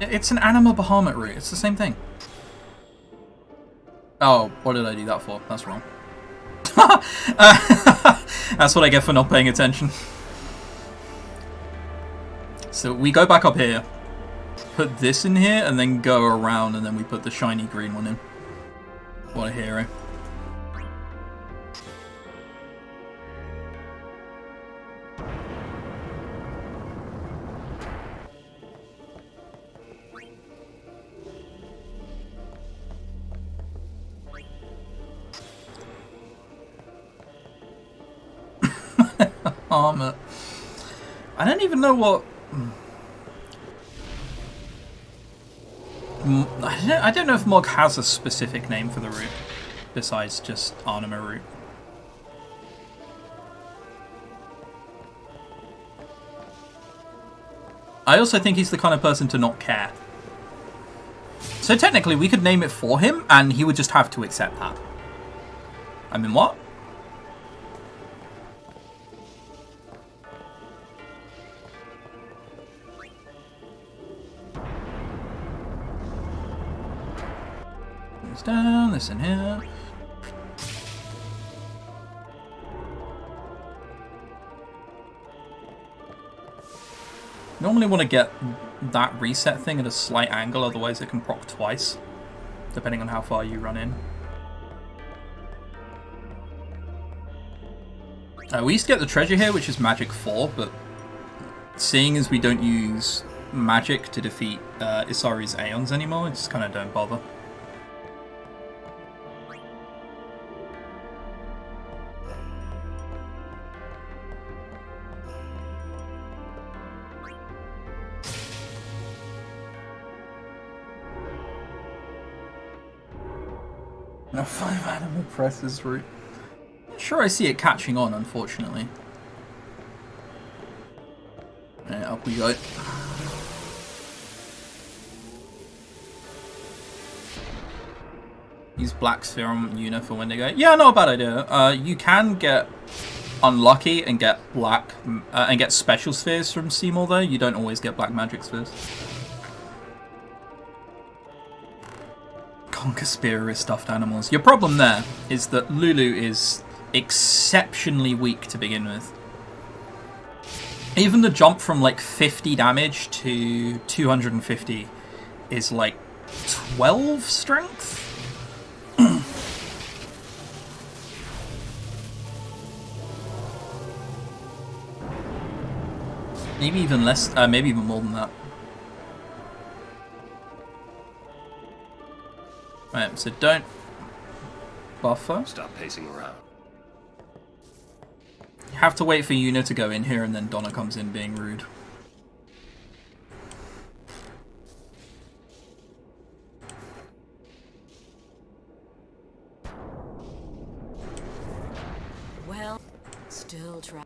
It's an Anima Bahamut route, it's the same thing. Oh, what did I do that for? That's wrong. That's what I get for not paying attention. So we go back up here, put this in here, and then go around, and then we put the shiny green one in. What a hero. Armor. I don't even know what... I don't know if Mog has a specific name for the route, besides just Anima route. I also think he's the kind of person to not care. So technically we could name it for him, and he would just have to accept that. I mean, what? Down, this in here. Normally want to get that reset thing at a slight angle, otherwise it can proc twice, depending on how far you run in. We used to get the treasure here, which is magic 4, but seeing as we don't use magic to defeat Isari's Aeons anymore, I just kind of don't bother. Now 5 animal presses route. Sure, I see it catching on, unfortunately. And up we go. Use Black Sphere on Yuna for Wendigo. Yeah, not a bad idea. You can get unlucky and get black and get special spheres from Seymour, though. You don't always get black magic spheres. Conquer Spear is stuffed animals. Your problem there is that Lulu is exceptionally weak to begin with. Even the jump from like 50 damage to 250 is like 12 strength? Maybe even less, maybe even more than that. Right, so don't buffer. Stop pacing around. You have to wait for Yuna to go in here and then Donna comes in being rude. Well, still try.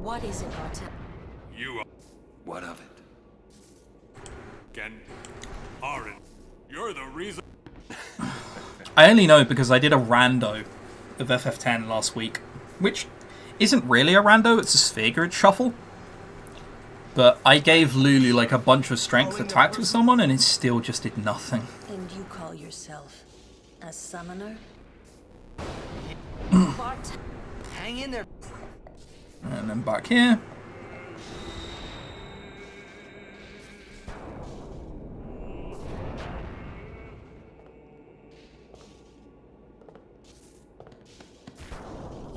What is it, Bartel? You are. What of it? Ken. Aaron. You're the reason. I only know because I did a rando of FF10 last week, which isn't really a rando, it's a sphere grid shuffle. But I gave Lulu like a bunch of strength attacks with someone and it still just did nothing. And you call yourself a summoner? Bart, hang in there. And then back here.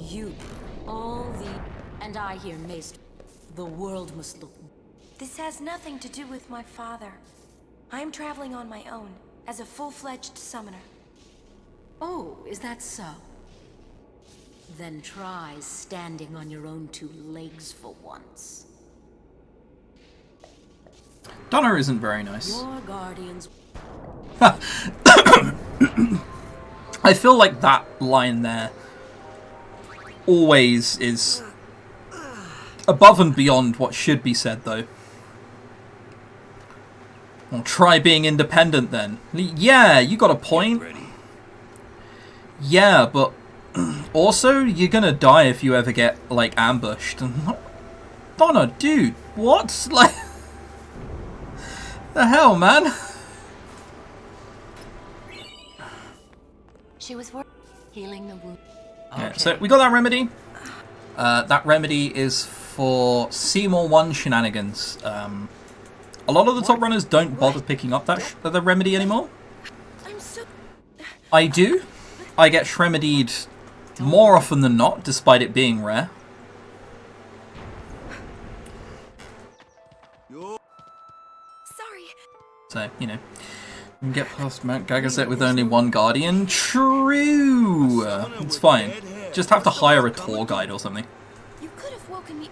You, all the... And I hear Maester. The world must look... This has nothing to do with my father. I'm traveling on my own, as a full-fledged summoner. Oh, is that so? Then try standing on your own two legs for once. Donna isn't very nice. Your guardians... I feel like that line there always is above and beyond what should be said, though. Well, try being independent then. Yeah, you got a point. Yeah, but also you're gonna die if you ever get like ambushed. Donna, dude, what? Like, the hell, man? She was healing the wound. Yeah, so we got that remedy. That remedy is for Seymour 1 shenanigans. A lot of the top runners don't bother picking up the remedy anymore. I do. I get shremedied more often than not, despite it being rare. Sorry. So, you know, you can get past Mount Gagazet with only one guardian. True! It's fine. Just have to hire a tour guide or something. You could have woken me...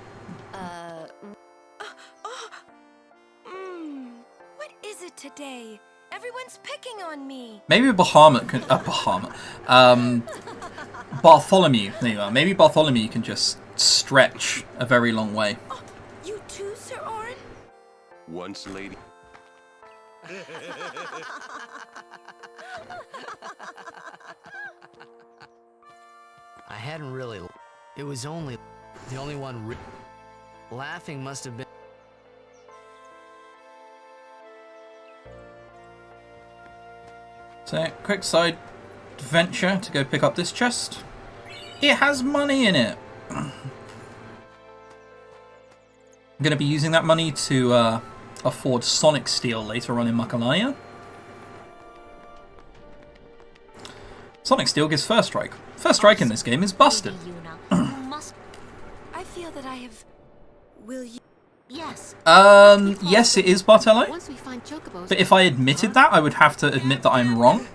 What is it today? Everyone's picking on me. Maybe Bahamut can... Bartholomew. There you are. Maybe Bartholomew can just stretch a very long way. You too, Sir Orin? Once, lady. I hadn't really... It was only... The only one... Laughing must have been... So, quick side venture to go pick up this chest. It has money in it. I'm going to be using that money to afford Sonic Steel later on in Makalaya. Sonic Steel gives First Strike. First Strike in this game is busted. I feel that I have... Will you... Yes. Yes, it is Bartello. Once we find chocobos, But if I admitted that, I would have to admit that I'm wrong.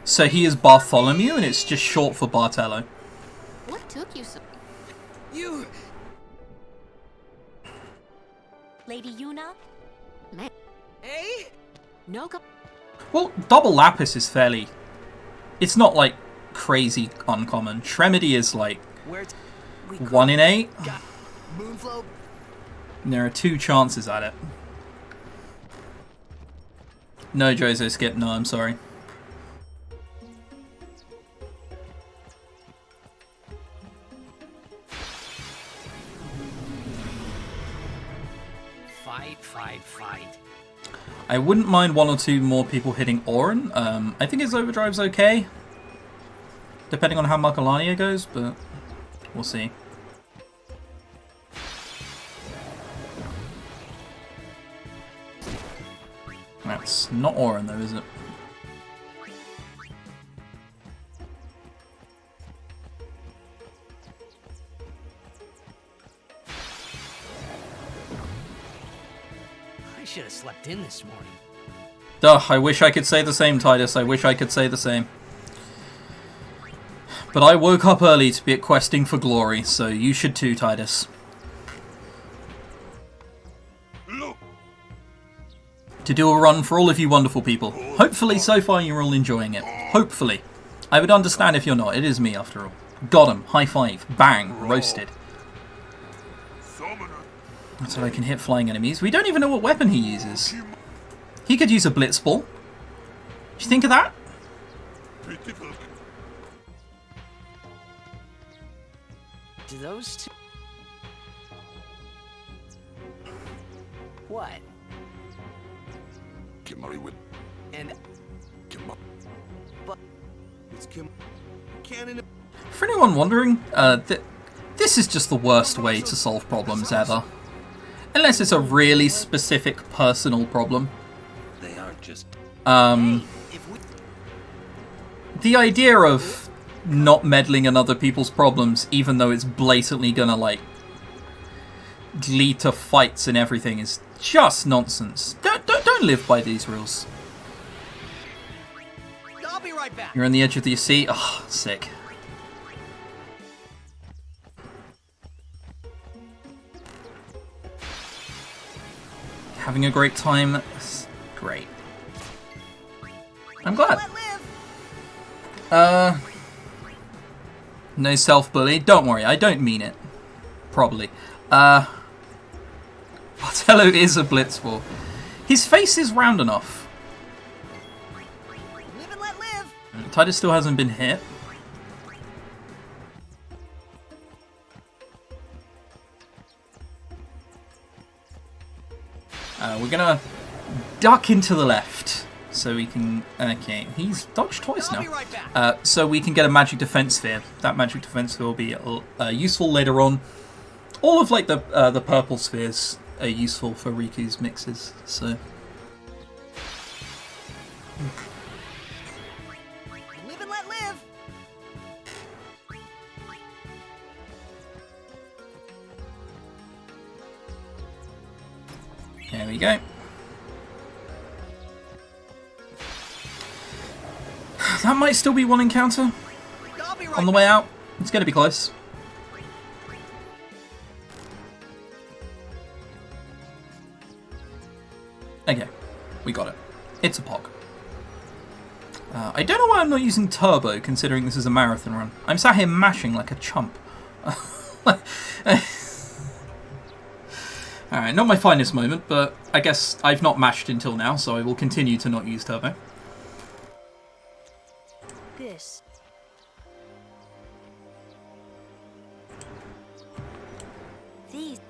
So he is Bartholomew, and it's just short for Bartello. What took you so... You... Lady Yuna? Hey? No go... Well, Double Lapis is fairly... It's not, like, crazy uncommon. Tremedy is, like, 1 in 8. Moonflow? There are 2 chances at it. No, Jozo Skip. No, I'm sorry. I wouldn't mind 1 or 2 more people hitting Orin. I think his overdrive's okay, depending on how Macalania goes, but we'll see. That's not Orin though, is it? I should have slept in this morning. Duh, I wish I could say the same, Titus. I wish I could say the same. But I woke up early to be at questing for glory, so you should too, Titus. To do a run for all of you wonderful people. Hopefully, so far, you're all enjoying it. Hopefully. I would understand if you're not. It is me, after all. Got him. High five. Bang. Roasted. So I can hit flying enemies. We don't even know what weapon he uses. He could use a blitz ball. Do you think of that? Do those two... What? And... But... For anyone wondering, this is just the worst way to solve problems ever. Unless it's a really specific personal problem. They aren't just... The idea of not meddling in other people's problems, even though it's blatantly gonna, like, lead to fights and everything, is just nonsense. Don't live by these rules. I'll be right back. You're on the edge of the sea. Oh, sick. Having a great time. Great. I'm glad. No self-bully. Don't worry, I don't mean it. Probably. Bartello is a blitzball. His face is round enough. Live and let live. Titus still hasn't been hit. We're gonna duck into the left so we can. Okay, he's dodged twice now. So we can get a magic defense sphere. That magic defense sphere will be useful later on. All of like the purple spheres are useful for Riku's mixes. So. Live and let live. There we go. That might still be one encounter on the way out. It's going to be close. Okay, we got it. It's a POG. I don't know why I'm not using turbo, considering this is a marathon run. I'm sat here mashing like a chump. Alright, not my finest moment, but I guess I've not mashed until now, so I will continue to not use turbo. This. These.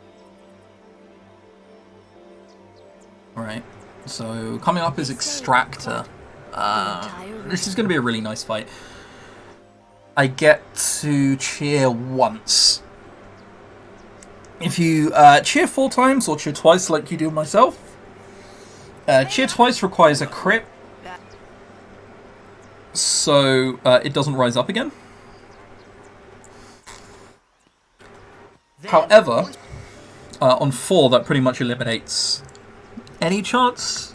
Alright, so coming up is Extractor. This is going to be a really nice fight. I get to cheer once. If you cheer 4 times or cheer twice like you do myself, cheer twice requires a crit, so it doesn't rise up again. However, on 4 that pretty much eliminates any chance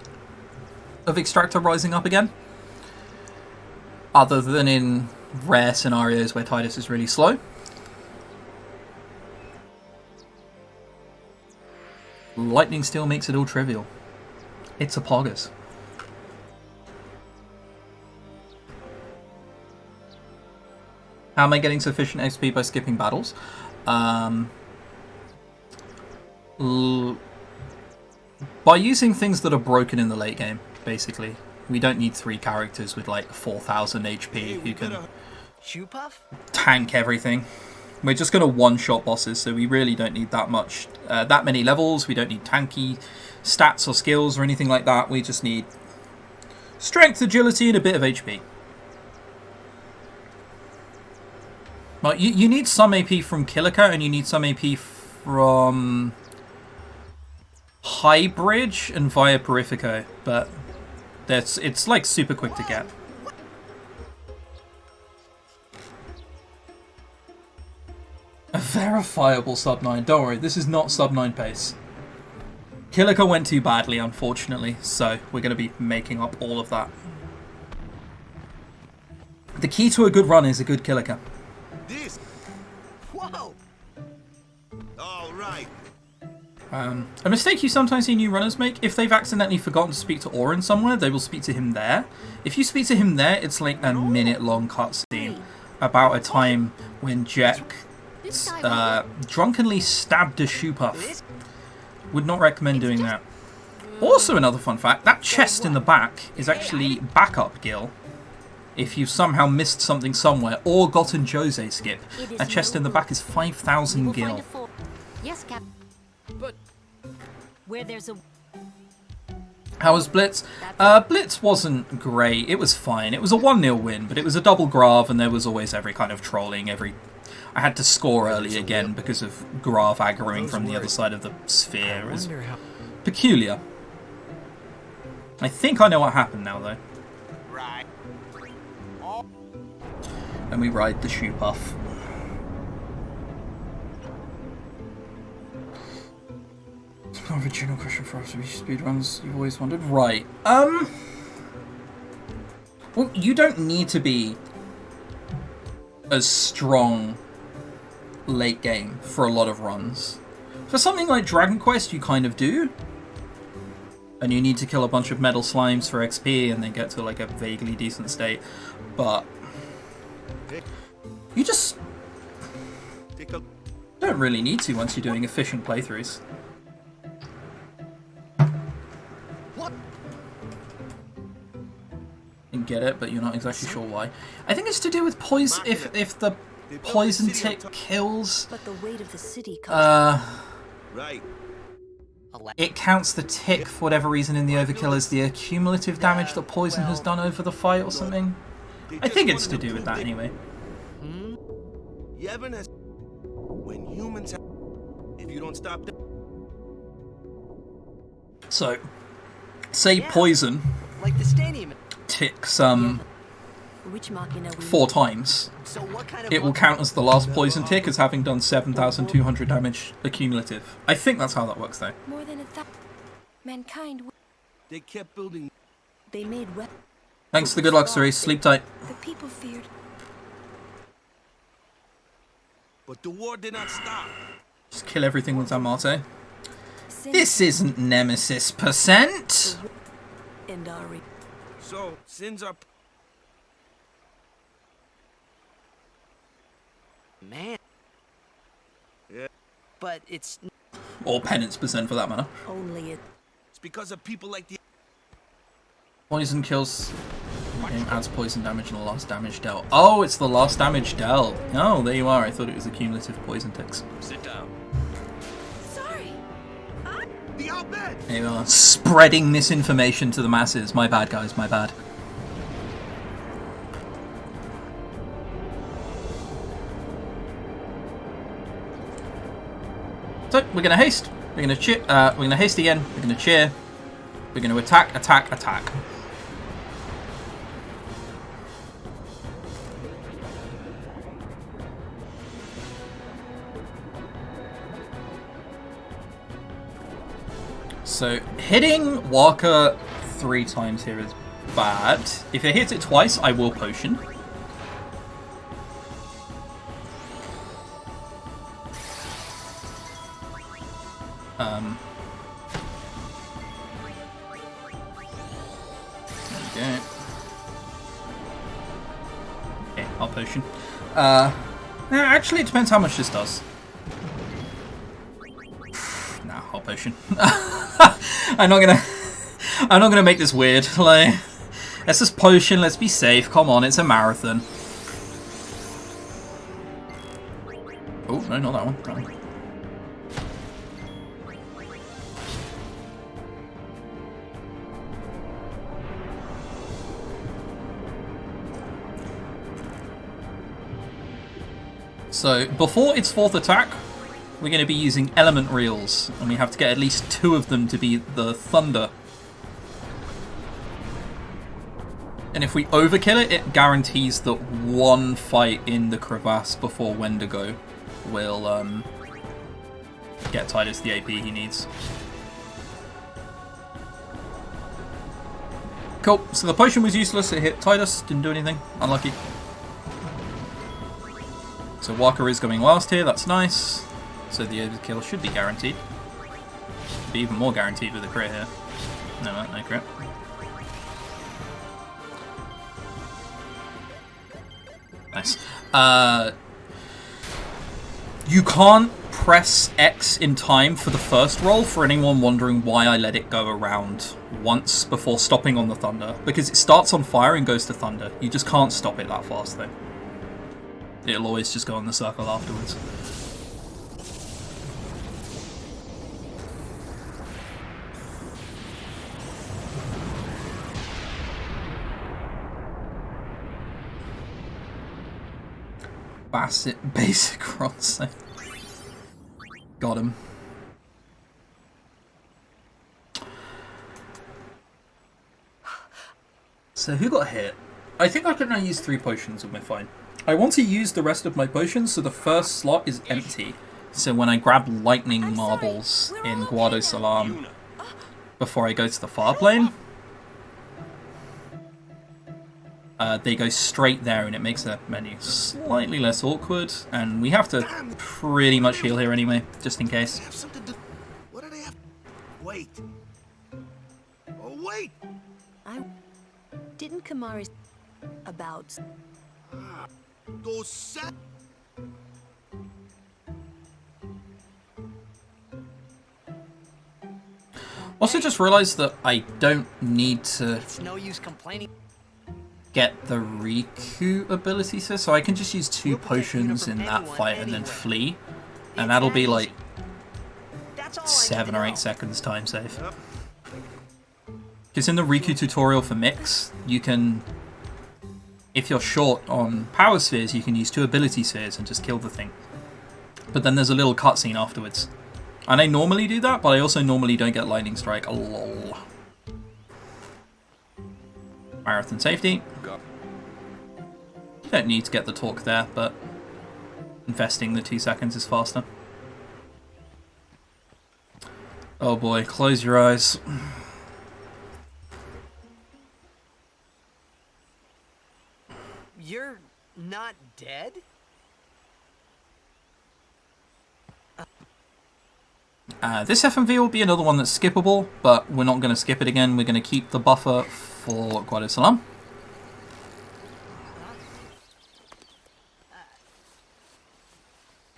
of Extractor rising up again, other than in rare scenarios where Titus is really slow. Lightning Steel makes it all trivial. It's a poggers. How am I getting sufficient XP by skipping battles? By using things that are broken in the late game, basically. We don't need 3 characters with like 4,000 HP who can tank everything. We're just going to one-shot bosses, so we really don't need that much, that many levels. We don't need tanky stats or skills or anything like that. We just need strength, agility, and a bit of HP. Well, you need some AP from Kilika, and you need some AP from High Bridge and via Purifico, but it's like super quick to get. A verifiable sub 9. Don't worry, this is not sub 9 pace. Kilika went too badly, unfortunately, so we're going to be making up all of that. The key to a good run is a good Kilika. This. Whoa. All right. A mistake you sometimes see new runners make, if they've accidentally forgotten to speak to Orin somewhere, they will speak to him there. If you speak to him there, it's like a minute-long cutscene about a time when Jack drunkenly stabbed a shoe puff. Would not recommend doing that. Also, another fun fact, that chest in the back is actually backup Gil. If you've somehow missed something somewhere or gotten Jose skip, that chest in the back is 5,000 Gil. Yes, Captain. But where there's a... How was Blitz? Blitz wasn't great. It was fine. It was a 1-0 win, but it was a double Grav, and there was always every kind of trolling. I had to score early again because of Grav aggroing from the other side of the sphere. It was peculiar. I think I know what happened now, though. And we ride the shoe puff. It's kind of a general question for us. Speedruns, you've always wondered? Right. Well, you don't need to be as strong late game for a lot of runs. For something like Dragon Quest, you kind of do. And you need to kill a bunch of metal slimes for XP and then get to like a vaguely decent state. But you just don't really need to once you're doing efficient playthroughs. You get it, but you're not exactly sure why. I think it's to do with poison. If the poison tick kills, but the weight of the city right. It counts the tick for whatever reason in the overkill as the accumulative damage that poison has done over the fight or something. I think it's to do with that anyway. Yevon has... When humans have... If you don't stop them... So, say poison like the stadium ticks 4 times. It will count as the last poison tick as having done 7,200 damage accumulative. I think that's how that works though. More than 1,000. Mankind... They kept building... They made weapons. Thanks for the good luck, Cerise. Sleep tight. The people feared... But the war did not stop. Just kill everything with Zamate. This isn't Nemesis percent. So, sins are... Man. Yeah. But it's... Or penance percent for that matter. Only it. It's because of people like the... Poison kills... Game adds poison damage and the last damage dealt. Oh, it's the last damage dealt. Oh, there you are. I thought it was the cumulative poison ticks. Sit down. Sorry. The outbid. There you are. Spreading misinformation to the masses. My bad, guys. My bad. So, we're going to haste. We're going to cheer. We're going to haste again. We're going to cheer. We're going to attack, attack, attack. So, hitting Walker 3 times here is bad. If I hit it twice, I will potion. There we go. Okay, I'll potion. Actually, it depends how much this does. Nah, I'll potion. I'm not gonna make this weird. Like, let's just potion. Let's be safe. Come on, it's a marathon. Oh, no, not that one. That one. So, before its 4th attack, we're going to be using element reels, and we have to get at least 2 of them to be the thunder. And if we overkill it, it guarantees that one fight in the crevasse before Wendigo will get Titus the AP he needs. Cool, so the potion was useless, it hit Titus, didn't do anything, unlucky. So Walker is going last here, that's nice. So the overkill should be guaranteed. Be even more guaranteed with a crit here. No, no crit. Nice. You can't press X in time for the first roll for anyone wondering why I let it go around once before stopping on the thunder. Because it starts on fire and goes to thunder. You just can't stop it that fast though. It'll always just go in the circle afterwards. Basset basic rods. Got him. So who got hit? I think I can now use 3 potions and we're fine. I want to use the rest of my potions so the first slot is empty. So when I grab lightning marbles in Guado Salam before I go to the far plane, they go straight there and it makes the menu slightly less awkward. And we have to pretty much heal here anyway, just in case. What do they have? Wait. Oh, wait! Didn't Kamari about... Go set. Also just realized that I don't need to It's no use complaining. get the Riku ability, so I can just use 2 potions in that fight and then flee. And that'll be like 7 or 8 seconds time save. Because in the Riku tutorial for Mix, you can... If you're short on power spheres, you can use 2 ability spheres and just kill the thing. But then there's a little cutscene afterwards. And I normally do that, but I also normally don't get Lightning Strike. Lol. Marathon safety. You don't need to get the torque there, but investing the 2 seconds is faster. Oh boy, close your eyes. You're not dead? This FMV will be another one that's skippable, but we're not going to skip it again. We're going to keep the buffer for Guado Salam.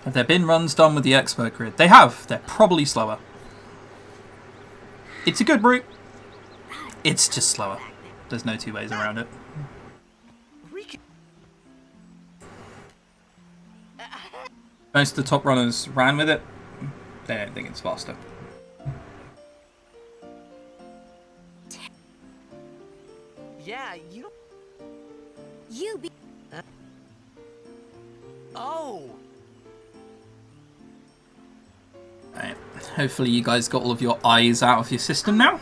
Have there been runs done with the expert grid? They have. They're probably slower. It's a good route. It's just slower. There's no 2 ways around it. Most of the top runners ran with it. They don't think it's faster. Yeah, you... You be... Oh! Right. Hopefully you guys got all of your eyes out of your system now.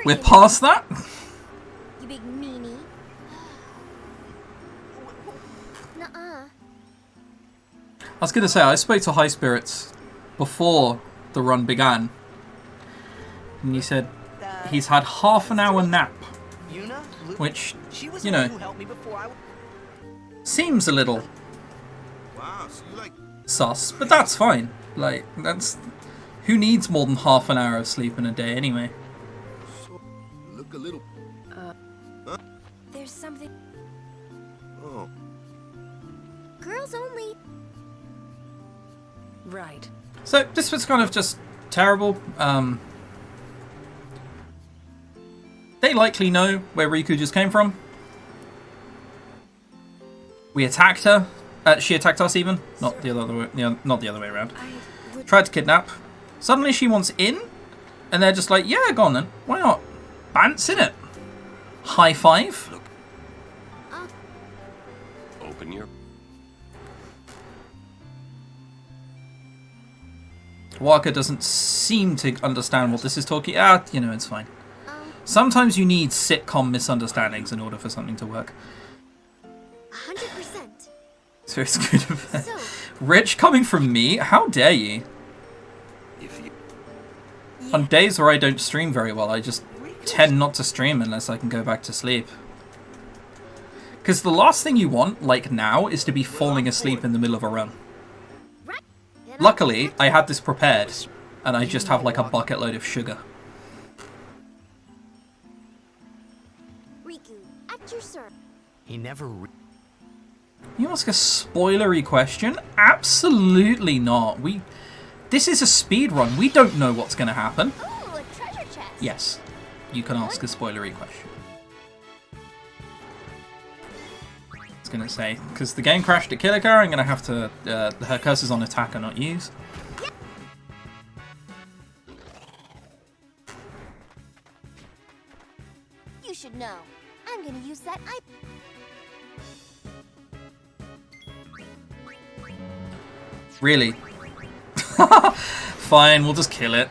We're past that. You big meanie. Nuh-uh. I was going to say, I spoke to High Spirits before the run began. And he said he's had half an hour nap. Which, you know, seems a little sus, but that's fine. Like, that's... Who needs more than half an hour of sleep in a day anyway? Look a little... There's something... Oh. Girls only. Right. So, this was kind of just terrible. They likely know where Riku just came from. We attacked her. She attacked us even, not the other way. Not the other way around. Tried to kidnap. Suddenly she wants in, and they're just like, yeah, go on then. Why not? Bants in it. High five. Look. Open your... Walker doesn't seem to understand what this is talking. You know, it's fine. Sometimes you need sitcom misunderstandings in order for something to work. 100%. So it's good. Rich coming from me? How dare you? On days where I don't stream very well, I just tend not to stream unless I can go back to sleep. Because the last thing you want, like now, is to be falling asleep in the middle of a run. Luckily, I had this prepared, and I just have like a bucket load of sugar. Riku, at your service. He never. You ask a spoilery question? Absolutely not. This is a speed run. We don't know what's going to happen. Ooh, a treasure chest. Yes, you can ask a spoilery question. I was going to say, because the game crashed at Kilika, I'm going to have to... her curses on attack are not used. You should know. I'm going to use that Really? Fine, we'll just kill it.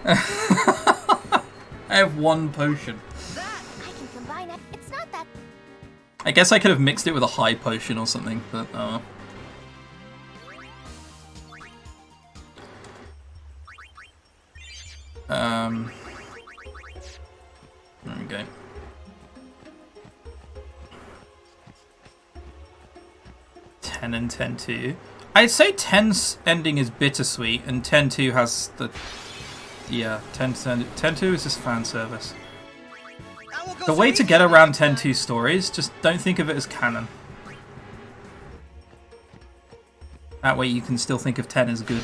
I have one potion. I can combine it. It's not that. I guess I could have mixed it with a high potion or something, but there we go. And 10-2. I'd say 10's ending is bittersweet, and 10-2 has the... Yeah, 10-2 is just fan service. The way to get around 10-2 stories, just don't think of it as canon. That way you can still think of 10 as good.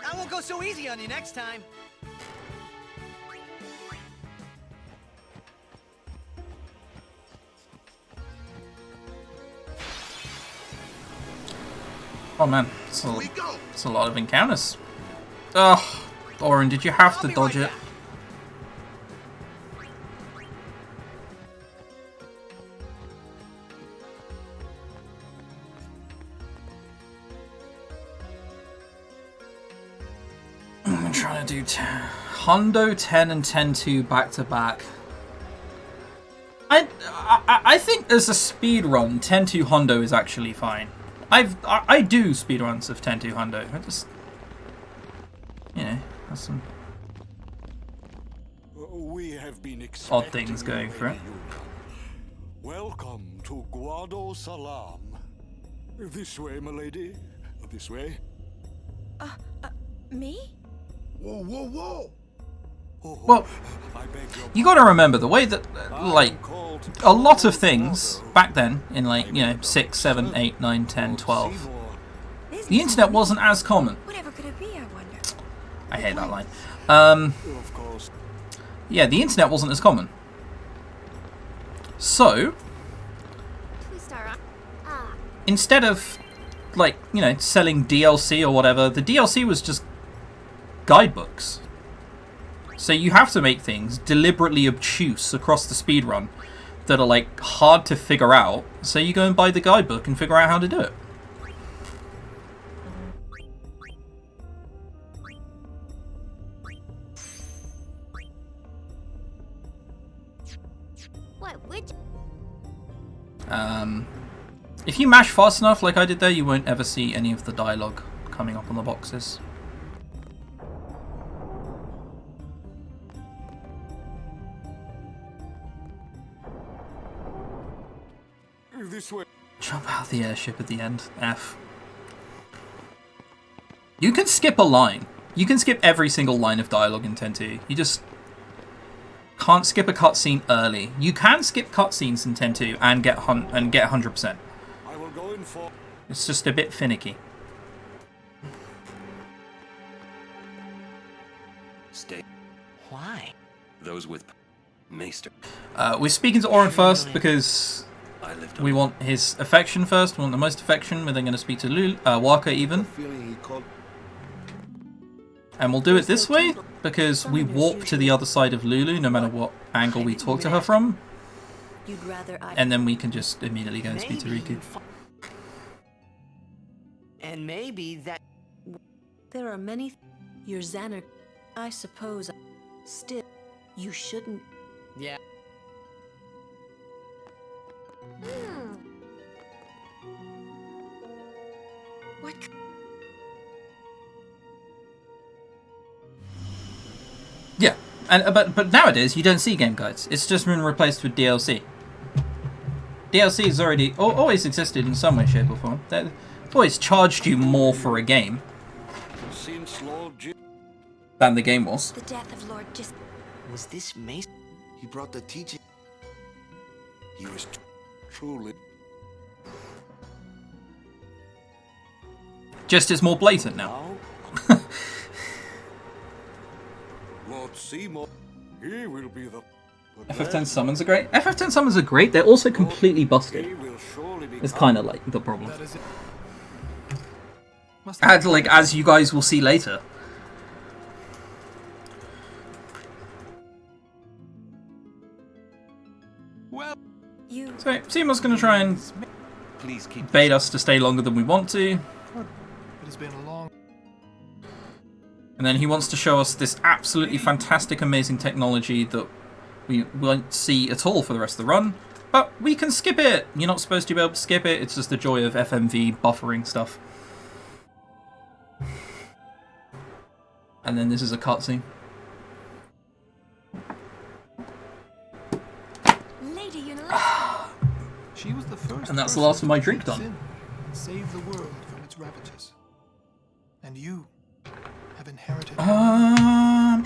I won't go so easy on you next time. Oh man, it's a lot of encounters. Ugh, Oren, did you have to dodge it? I'm trying to do Hondo 10 and 10-2 back to back. I think as a speed run, 10-2 Hondo is actually fine. I do speedruns of 10-2 Hondo. I just, you know, have some odd things going for it. Welcome to Guado Salam. This way, milady. This way. Me? Whoa, whoa, whoa! Well, you got to remember the way that, like, a lot of things back then, in like, you know, 6, 7, 8, 9, 10, 12, the internet wasn't as common. Whatever could it be, I wonder? I hate that line. Yeah, the internet wasn't as common. So, instead of, like, you know, selling DLC or whatever, the DLC was just guidebooks. So you have to make things deliberately obtuse across the speedrun that are like hard to figure out, so you go and buy the guidebook and figure out how to do it. What would you... If you mash fast enough like I did there, you won't ever see any of the dialogue coming up on the boxes. This way. Jump out of the airship at the end. F. You can skip a line. You can skip every single line of dialogue in 10-2. You just can't skip a cutscene early. You can skip cutscenes in 10-2 and get 100%. I will go in for... It's just a bit finicky. Stay. Why? Those with Maester. We're speaking to Orin first because we want his affection first. We want the most affection. We're then going to speak to Waka even. And we'll do it this way because we warp to the other side of Lulu no matter what angle we talk to her from. And then we can just immediately go and speak to Riku. And maybe that... There are many... Your Xander... I suppose... Still, you shouldn't... Yeah. What? Yeah, and but nowadays you don't see game guides. It's just been replaced with DLC. DLC has already always existed in some way, shape, or form. They've always charged you more for a game than the game was. The death of Lord just... Was this Mason? He brought the teaching. He was truly... Just it's more blatant now. Lord Seymour, he will be the... FF10 summons are great. FF10 summons are great. They're also completely busted. It's kind of like the problem. And like as you guys will see later. So Seymour's going to try and bait us to stay longer than we want to. And then he wants to show us this absolutely fantastic, amazing technology that we won't see at all for the rest of the run. But we can skip it! You're not supposed to be able to skip it, it's just the joy of FMV buffering stuff. And then this is a cutscene. She was the first and that's the last of my drink done. Save the world from its ravages. And you have inherited...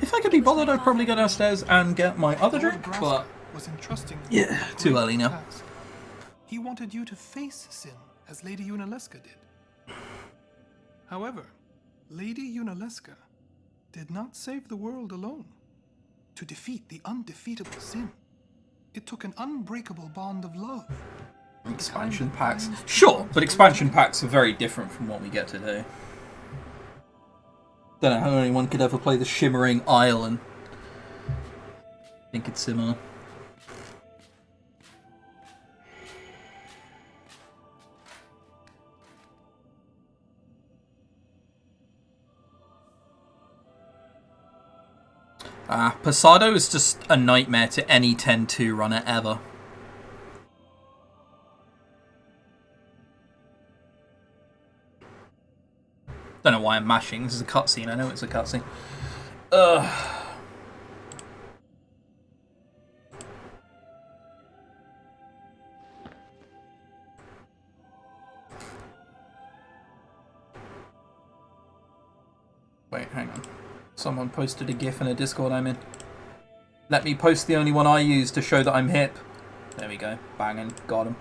If I could be bothered, I'd probably go downstairs and get my other drink, but... Yeah, too early now. He wanted you to face sin, as Lady Unaleska did. However, Lady Unaleska did not save the world alone. To defeat the undefeatable sin, it took an unbreakable bond of love. Expansion packs. Sure, but expansion packs are very different from what we get today. Don't know how anyone could ever play the Shimmering Isle and think it's similar. Posado is just a nightmare to any 10-2 runner ever. Don't know why I'm mashing. This is a cutscene. I know it's a cutscene. Wait, hang on. Someone posted a GIF in a Discord I'm in. Let me post the only one I use to show that I'm hip. There we go. Banging. Got him.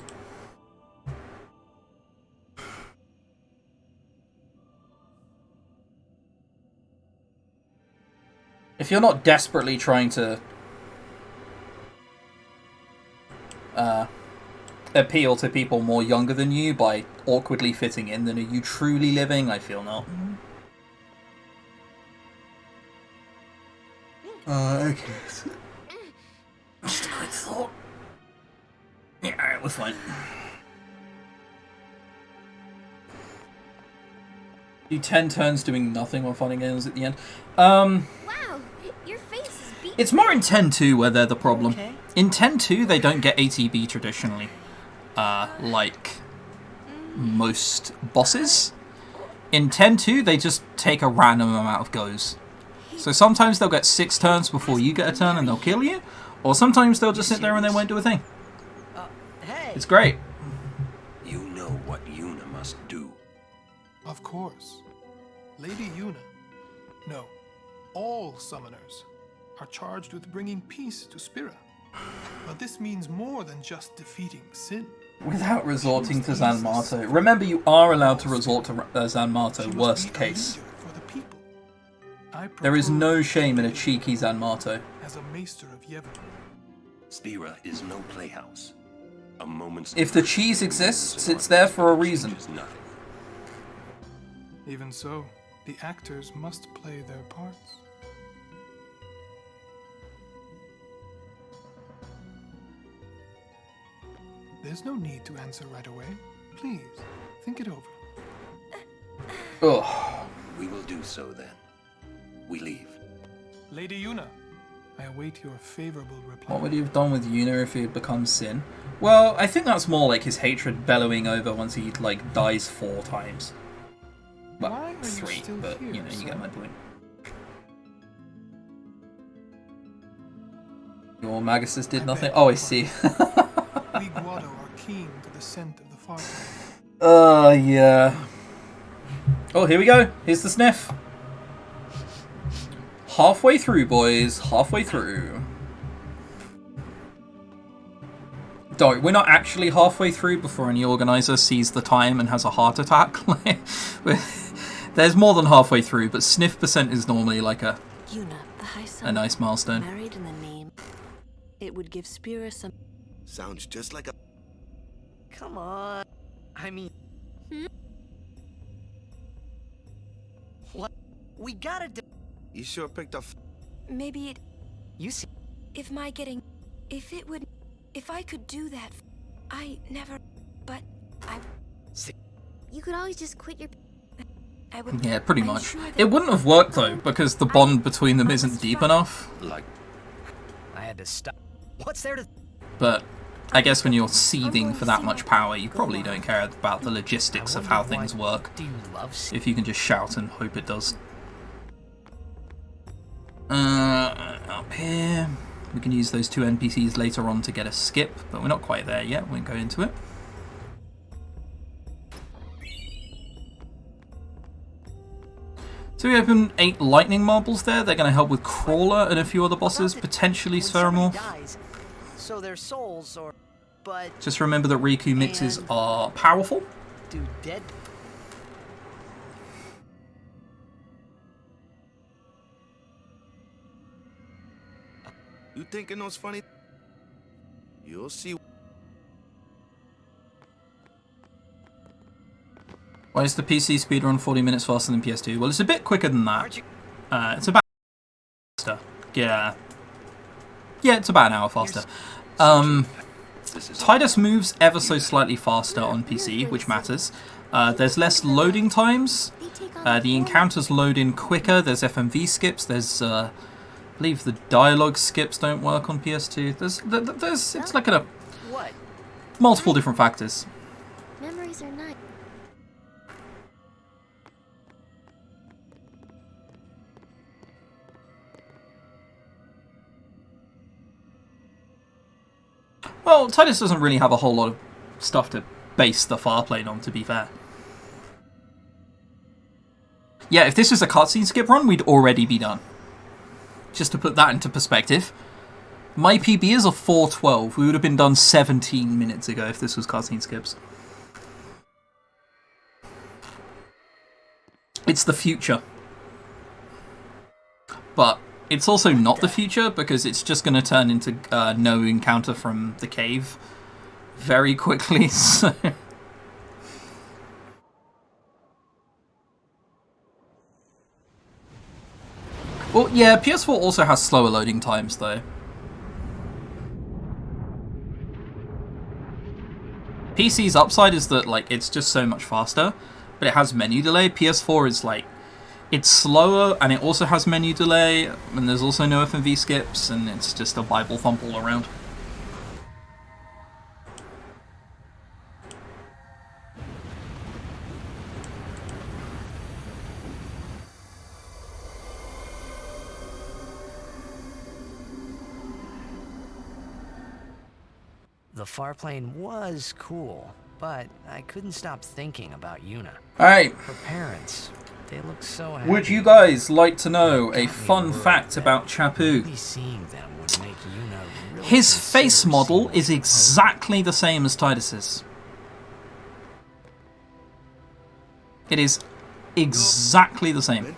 If you're not desperately trying to appeal to people more younger than you by awkwardly fitting in, then are you truly living? I feel not. Okay. Just a quick thought. Yeah, alright, we're fine. Do 10 turns doing nothing while finding animals at the end. Wow, your face is beat. It's more in 10-2 where they're the problem. Okay. In 10-2, they don't get ATB traditionally, like most bosses. In 10-2, they just take a random amount of goes. So sometimes they'll get 6 turns before you get a turn and they'll kill you, or sometimes they'll just sit there and they won't do a thing. It's great. You know what Yuna must do. Of course. Lady Yuna. No, all summoners are charged with bringing peace to Spira. But this means more than just defeating sin. Without resorting to Zanmato. Remember, you are allowed to resort to Zanmato, worst case. There is no shame in a cheeky Zanmato. As a maester of Yevon. Spira is no playhouse. A moment's If the cheese exists, it's there for a reason. nothing. Even so, the actors must play their parts. There's no need to answer right away. Please, think it over. Ugh. We will do so then. We leave. Lady Yuna, I await your favorable reply. What would he have done with Yuna if he had become Sin? Well, I think that's more like his hatred bellowing over once he, like, dies 4 times. Well, 3, but, you know, you get my point. Your Maguses did nothing? Oh, I see. We Guado are keen to the scent of the far. Yeah. Oh, here we go. Here's the sniff. Halfway through, boys. Halfway through. Don't. We're not actually halfway through before any organizer sees the time and has a heart attack. There's more than halfway through, but sniff percent is normally like a nice milestone. Married in the name. It would give Spira some. Sounds just like a. Come on. I mean... What? We gotta do... You sure picked up. Maybe it... You see... If my getting... If it would... If I could do that... I never... But... I... You could always just quit your... I would... Yeah, pretty much. It wouldn't have worked, though, because the bond between them isn't deep enough. Like... I had to stop. What's there to... But I guess when you're seething for that much power, you probably don't care about the logistics of how things work. If you can just shout and hope it does. Up here. We can use those 2 NPCs later on to get a skip, but we're not quite there yet. We won't go into it. So we open 8 lightning marbles there. They're going to help with Crawler and a few other bosses, potentially Spheramore. So their souls, or... But... Just remember that Riku mixes are powerful. Do dead... You thinking those funny? You'll see. Why is the PC speedrun 40 minutes faster than PS2? Well, it's a bit quicker than that. It's about faster. Yeah. Yeah, it's about an hour faster. Tidus moves ever so slightly faster on PC, which matters. There's less loading times. The encounters load in quicker. There's FMV skips. There's, I believe the dialogue skips don't work on PS2. There's it's like a multiple different factors. Memories are nice. Well, Tidus doesn't really have a whole lot of stuff to base the Farplane on, to be fair. Yeah, if this was a cutscene skip run, we'd already be done. Just to put that into perspective. My PB is a 4:12. We would have been done 17 minutes ago if this was cutscene skips. It's the future. But it's also not the future, because it's just going to turn into no encounter from the cave very quickly, so... Well, yeah, PS4 also has slower loading times, though. PC's upside is that, like, it's just so much faster, but it has menu delay. PS4 is, like, it's slower, and it also has menu delay, and there's also no FMV skips, and it's just a Bible thump all around. The Farplane was cool, but I couldn't stop thinking about Yuna. Alright. Her parents, they look so happy. Would you guys like to know a fun fact about Chappu? Seeing them would make Yuna really His face model is exactly the same as Tidus's. It is exactly the same.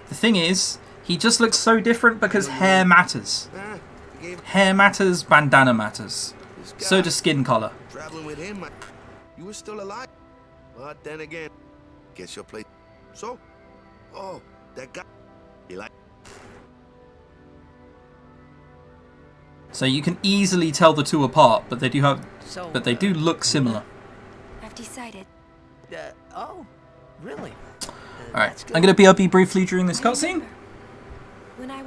The thing is, he just looks so different because hair matters. Hair matters, bandana matters. So does skin color. Traveling with him, you were still alive. But then again, guess your place. So, oh, that guy. You like? So you can easily tell the two apart, but they do look similar. I've decided. Oh, really? Alright, I'm going to BRB briefly during this cutscene,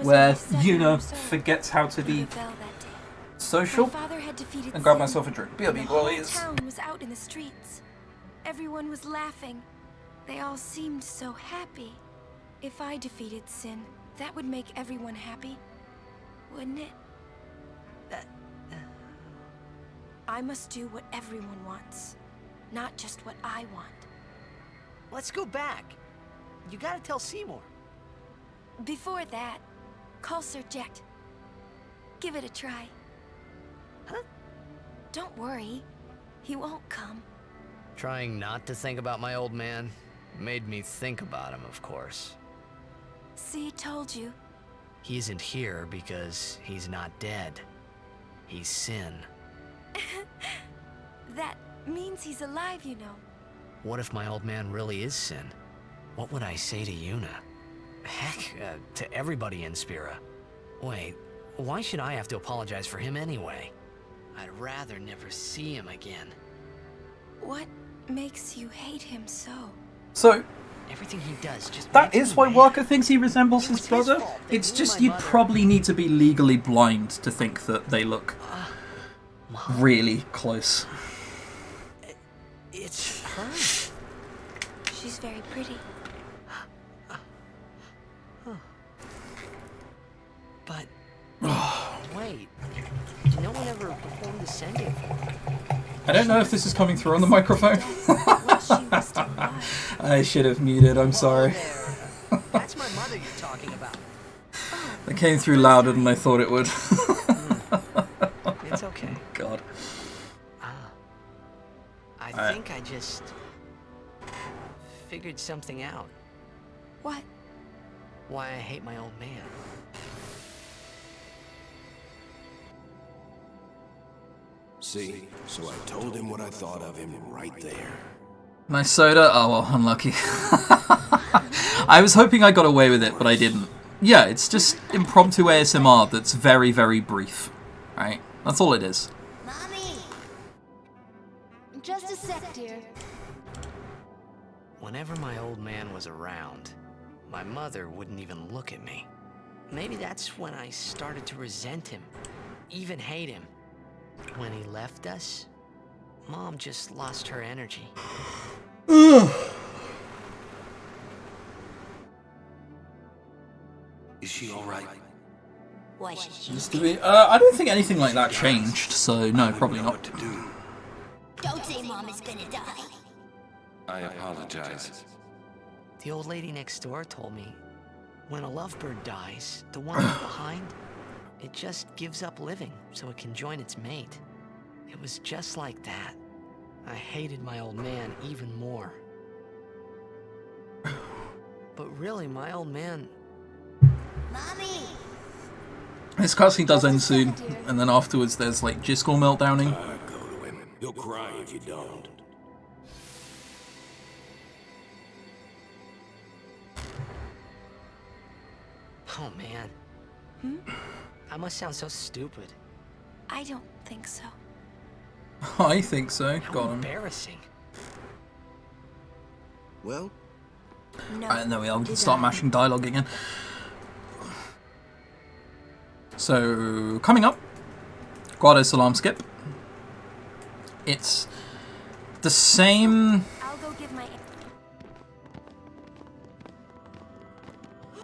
where Yuna so, forgets how to be social, my father had defeated and grab Sin. myself a drink. BRB, The whole please. town was out in the streets. Everyone was laughing. They all seemed so happy. If I defeated Sin, that would make everyone happy, wouldn't it? I must do what everyone wants, not just what I want. Let's go back. You gotta tell Seymour. Before that, call Sir Jecht. Give it a try. Huh? Don't worry. He won't come. Trying not to think about my old man made me think about him, of course. See, told you. He isn't here because he's not dead. He's Sin. That means he's alive, you know. What if my old man really is Sin? What would I say to Yuna? Heck, to everybody in Spira. Wait, why should I have to apologize for him anyway? I'd rather never see him again. What makes you hate him so? So, everything he does just that is why Walker thinks he resembles his brother. It's just you'd probably need to be legally blind to think that they look really close. It's her. She's very pretty. But wait, no one ever performed the sending for her. I don't know if this is coming through on the microphone. I should have muted, I'm sorry. That's my mother you're talking about. It came through louder than I thought it would. It's okay. God. I think I just figured something out. What? Why I hate my old man. See, so I told him what I thought of him right there. Nice soda? Oh well, unlucky. I was hoping I got away with it, but I didn't. Yeah, it's just impromptu ASMR that's very, very brief. Right? That's all it is. Mommy! Just a sec, dear. Whenever my old man was around, my mother wouldn't even look at me. Maybe that's when I started to resent him, even hate him. When he left us, Mom just lost her energy. Is she alright? Why should she Used to be. I don't think anything like that changed, so no, probably not. Don't say Mom is gonna die. I apologize. The old lady next door told me, when a lovebird dies, the one left behind, it just gives up living so it can join its mate. It was just like that. I hated my old man even more. But really, my old man... Mommy! This cutscene does end soon, and then afterwards there's like Jiskel meltdowning. Go to him. He'll cry if you don't. Oh man. I must sound so stupid. I don't think so. I think so. How Got him. embarrassing. Well? No. And there we are. We can start mashing dialogue again. So, coming up, Guado Salam skip. It's the same... I'll go give my...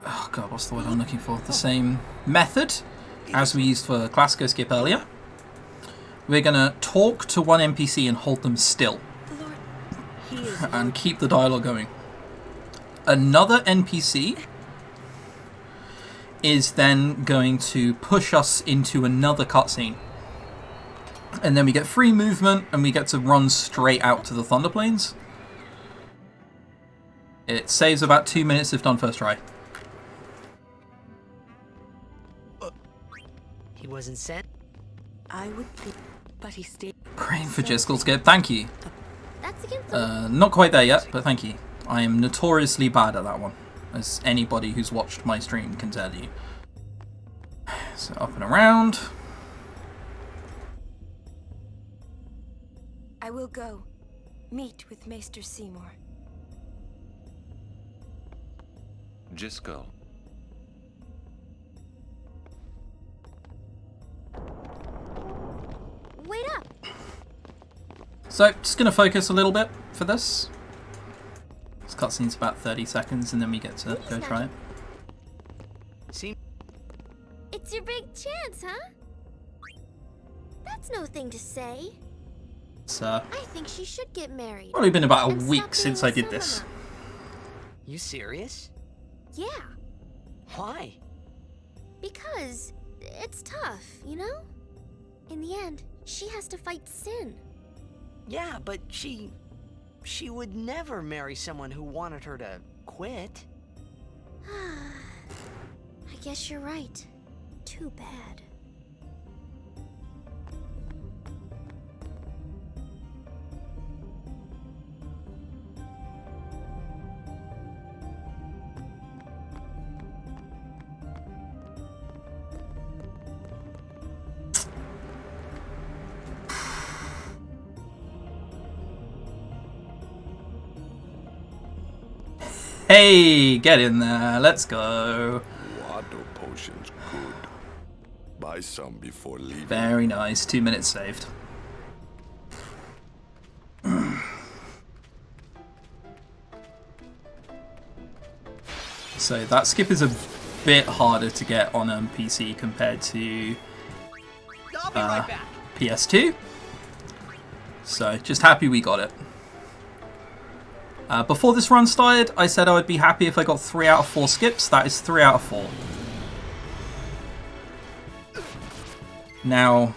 Oh god, what's the word I'm looking for? The same method as we used for Classico skip earlier. We're going to talk to one NPC and hold them still. And keep the dialogue going. Another NPC is then going to push us into another cutscene. And then we get free movement and we get to run straight out to the Thunder Plains. It saves about 2 minutes if done first try. He wasn't sent? I would think, but he stayed. Praying for Jiskel skip. Thank you. That's against the Not quite there yet, but thank you. I am notoriously bad at that one, as anybody who's watched my stream can tell you. So up and around. I will go meet with Maester Seymour. Jiskel. Wait up. So, just going to focus a little bit for this. This cutscene's about 30 seconds, and then we get to go try it. See? It's your big chance, huh? That's no thing to say. It's I think she should get married. probably been about a and week stop since being I did a this. summoner. You serious? Yeah, Why? because it's tough, you know? In the end, she has to fight sin. Yeah, but she would never marry someone who wanted her to quit. I guess you're right. Too bad. Hey, get in there. Let's go. Water potions good. Buy some before leaving. Very nice. 2 minutes saved. So that skip is a bit harder to get on PC compared to PS2. So just happy we got it. Before this run started, I said I would be happy if I got 3 out of 4 skips. That is 3 out of 4. Now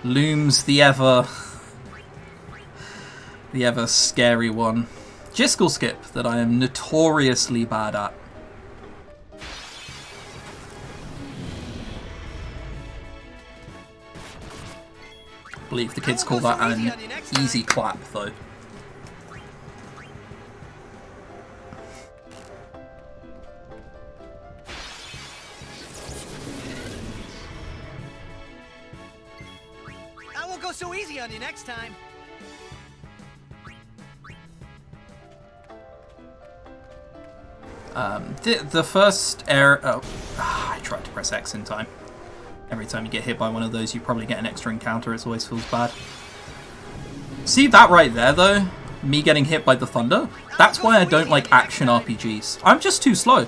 looms the ever scary one. Jiskel skip that I am notoriously bad at. I believe the kids call that an easy clap though. I won't go so easy on you next time. The first error... Oh, I tried to press X in time. Every time you get hit by one of those, you probably get an extra encounter. It always feels bad. See that right there, though? Me getting hit by the thunder? That's why I don't like action RPGs. I'm just too slow.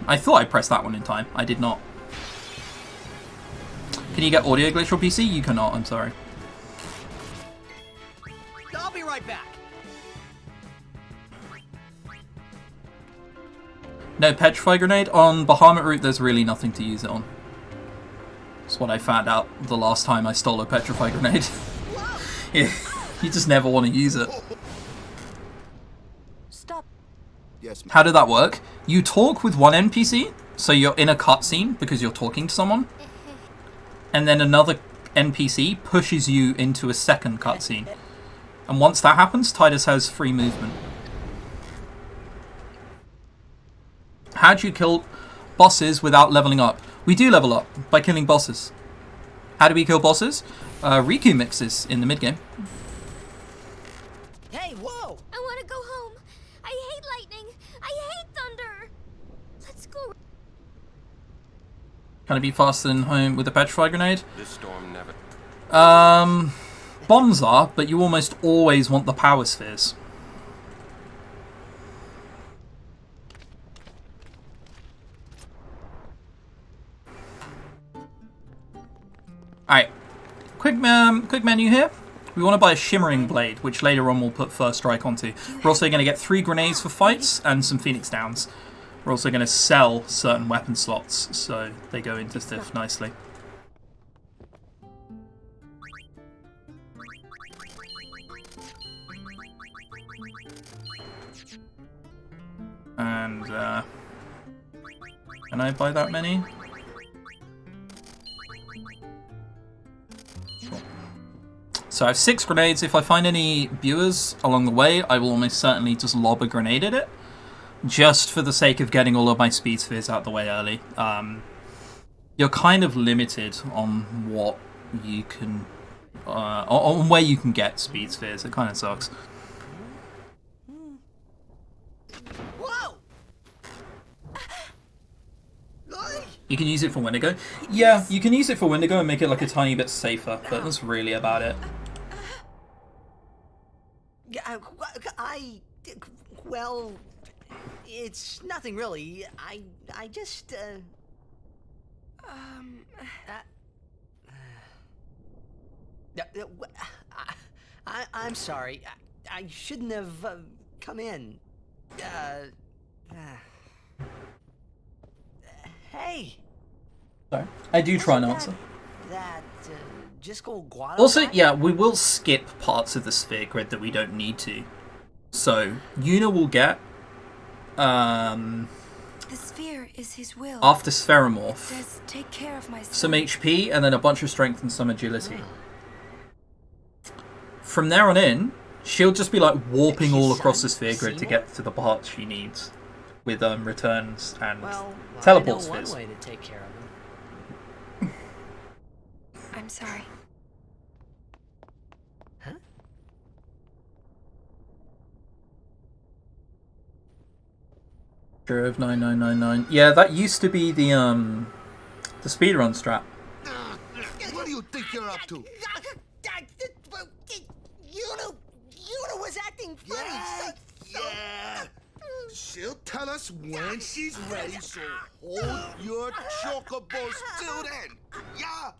I thought I pressed that one in time. I did not. Can you get audio glitch on PC? You cannot, I'm sorry. I'll be right back. No petrify grenade? On Bahamut route, there's really nothing to use it on. That's what I found out the last time I stole a petrify grenade. Yeah, you just never want to use it. Stop. Yes. How did that work? You talk with one NPC, so you're in a cutscene because you're talking to someone, and then another NPC pushes you into a second cutscene. And once that happens, Titus has free movement. How do you kill bosses without leveling up? We do level up by killing bosses. How do we kill bosses? Riku mixes in the mid-game. Hey, whoa! I want to go home. I hate lightning. I hate thunder. Let's go. Can I be faster than home with a petrify grenade? This storm never... Bombs are, but you almost always want the power spheres. Alright, quick menu here. We want to buy a shimmering blade, which later on we'll put first strike onto. We're also going to get 3 grenades for fights and some phoenix downs. We're also going to sell certain weapon slots, so they go into stuff nicely. And, can I buy that many? Sure. So I have 6 grenades. If I find any viewers along the way, I will almost certainly just lob a grenade at it. Just for the sake of getting all of my speed spheres out the way early. You're kind of limited on what you can... on where you can get speed spheres. It kind of sucks. Whoa! You can use it for Wendigo. Yeah, you can use it for Wendigo and make it like a tiny bit safer, but that's really about it. Well, it's nothing really. I just, I'm sorry. I shouldn't have come in. Hey. Sorry. I do try and answer. Just go Guado Also, back? yeah, we will skip parts of the sphere grid that we don't need to. So, Yuna will get, The sphere is his will. after Spheramorph, Says, take care of my some son. HP and then a bunch of strength and some agility. From there on in, she'll just be like warping all across the sphere grid to get to the parts she needs with returns and teleport I know one spheres. way to take care of him. I'm sorry. Huh? Drove 9999. Yeah, that used to be the speedrun strat. What do you think you're up to? Yuna was acting funny. Yeah. She'll tell us when she's ready, so hold your chocobos till then. Yeah.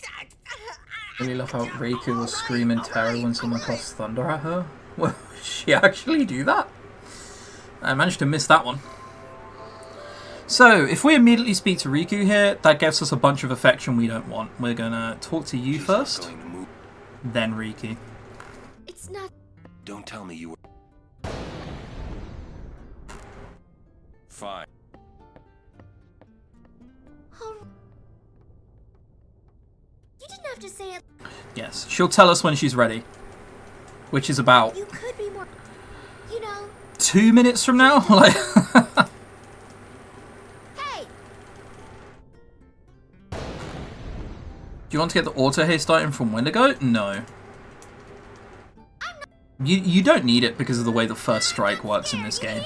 Really love how Riku will scream in terror when someone casts thunder at her. Will she actually do that? I managed to miss that one. So, if we immediately speak to Riku here, that gives us a bunch of affection we don't want. We're gonna talk to you first, then Riku. It's not. Don't tell me you were... Fine. Oh. You didn't have to say it. Yes, she'll tell us when she's ready. Which is about... You could be more. 2 minutes from now? Like... Hey! Do you want to get the auto haste item from Wendigo? No. You don't need it because of the way the first strike works in this game.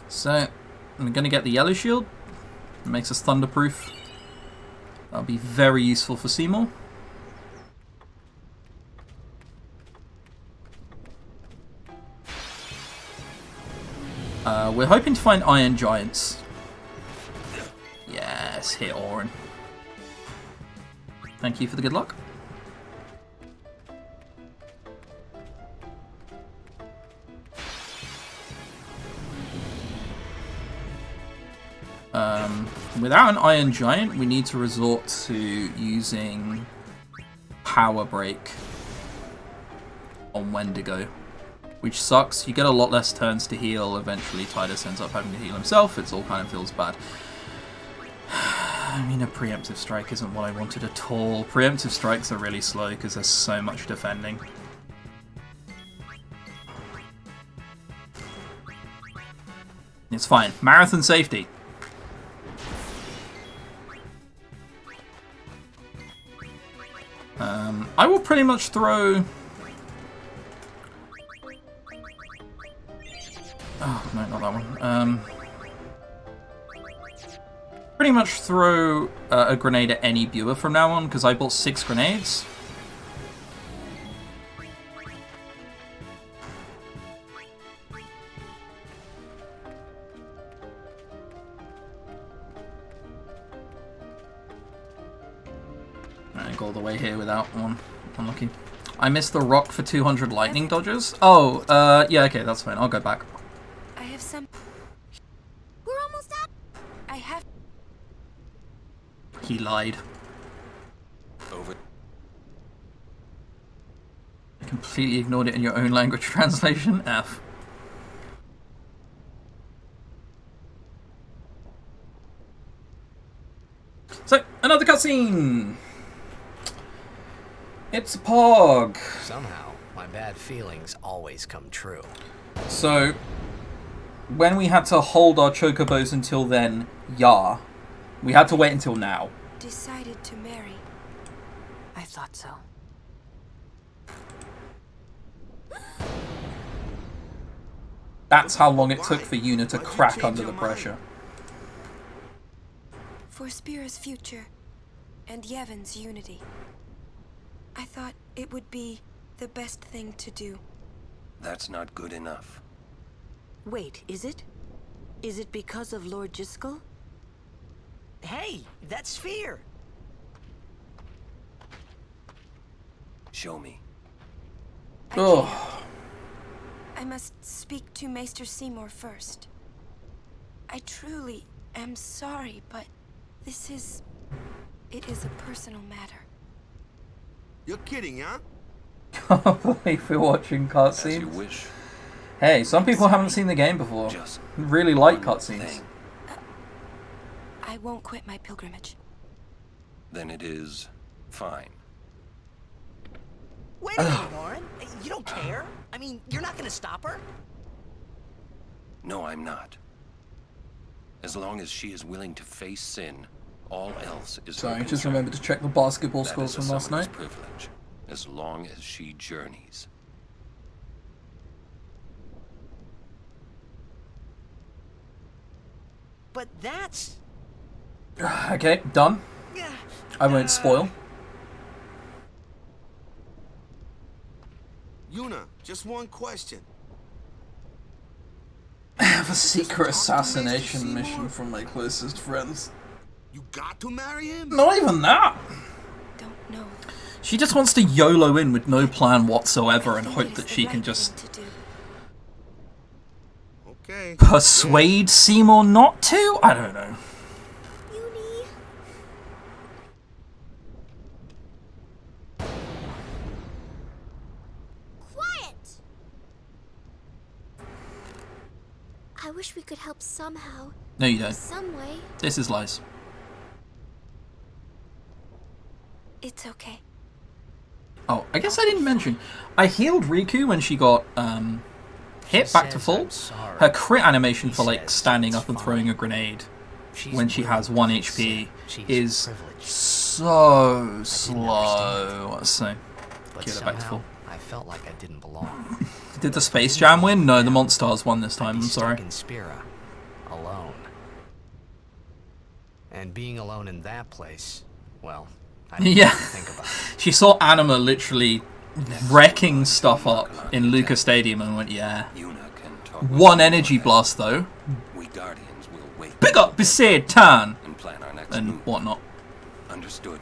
So, I'm going to get the yellow shield. It makes us thunderproof. That'll be very useful for Seymour. We're hoping to find Iron Giants. Yes, hit Orin. Thank you for the good luck. Without an Iron Giant, we need to resort to using Power Break on Wendigo, which sucks. You get a lot less turns to heal. Eventually, Tidus ends up having to heal himself. It all kind of feels bad. I mean, a preemptive strike isn't what I wanted at all. Preemptive strikes are really slow because there's so much defending. It's fine. Marathon safety. I will pretty much throw... Oh, no, not that one. Pretty much throw a grenade at any viewer from now on, because I bought 6 grenades. I go all the way here without one. Unlucky. I missed the rock for 200 lightning dodges. Oh, yeah, okay, that's fine. I'll go back. I have some. I have... He lied. Over. Completely ignored it in your own language translation. F. So, another cutscene! It's a Pog! Somehow, my bad feelings always come true. So, when we had to hold our chocobos until then, yeah. We had to wait until now. Decided to marry. I thought so. That's how long it took for Yuna to crack under the pressure. For Spira's future and Yevon's unity. I thought it would be the best thing to do. That's not good enough. Wait, is it? Is it because of Lord Jiskel? Hey, that sphere! Show me. Oh. I must speak to Maester Seymour first. I truly am sorry, but this is... it is a personal matter. You're kidding, huh? Can't believe we're watching cutscenes. As you wish. Hey, some people haven't seen the game before. Really like cutscenes. I won't quit my pilgrimage. Then it is fine. Wait a minute, Warren. You don't care? I mean, you're not gonna stop her? No, I'm not. As long as she is willing to face sin, all else is Sorry, her just concern. remembered to check the basketball That scores is a from last summoner's night. privilege, as long as she journeys. But that's... Okay, done. I won't spoil. Yuna, just one question. I have a secret assassination mission from my closest friends. You got to marry him? Not even that. Don't know. She just wants to YOLO in with no plan whatsoever and hope that she can just persuade Seymour not to? I don't know. Quiet! I wish we could help somehow. No, you don't. Some way. This is lies. It's okay. Oh, I guess I didn't mention. I healed Riku when she got hit back to full. Her crit animation for like standing up and throwing a grenade when she has 1 HP is so slow. So, But get it back to somehow, full. I felt like I didn't belong. Did the Space Jam win? No, the Monstars won this time. I'm sorry. In Spira, alone. And being alone in that place, well, I didn't Yeah. even think about it. She saw Anima literally wrecking stuff up in Lucas Stadium and went, yeah. One energy blast though. We Guardians will wait. Big up Besaid Tan! And plan our next And move. whatnot. Understood.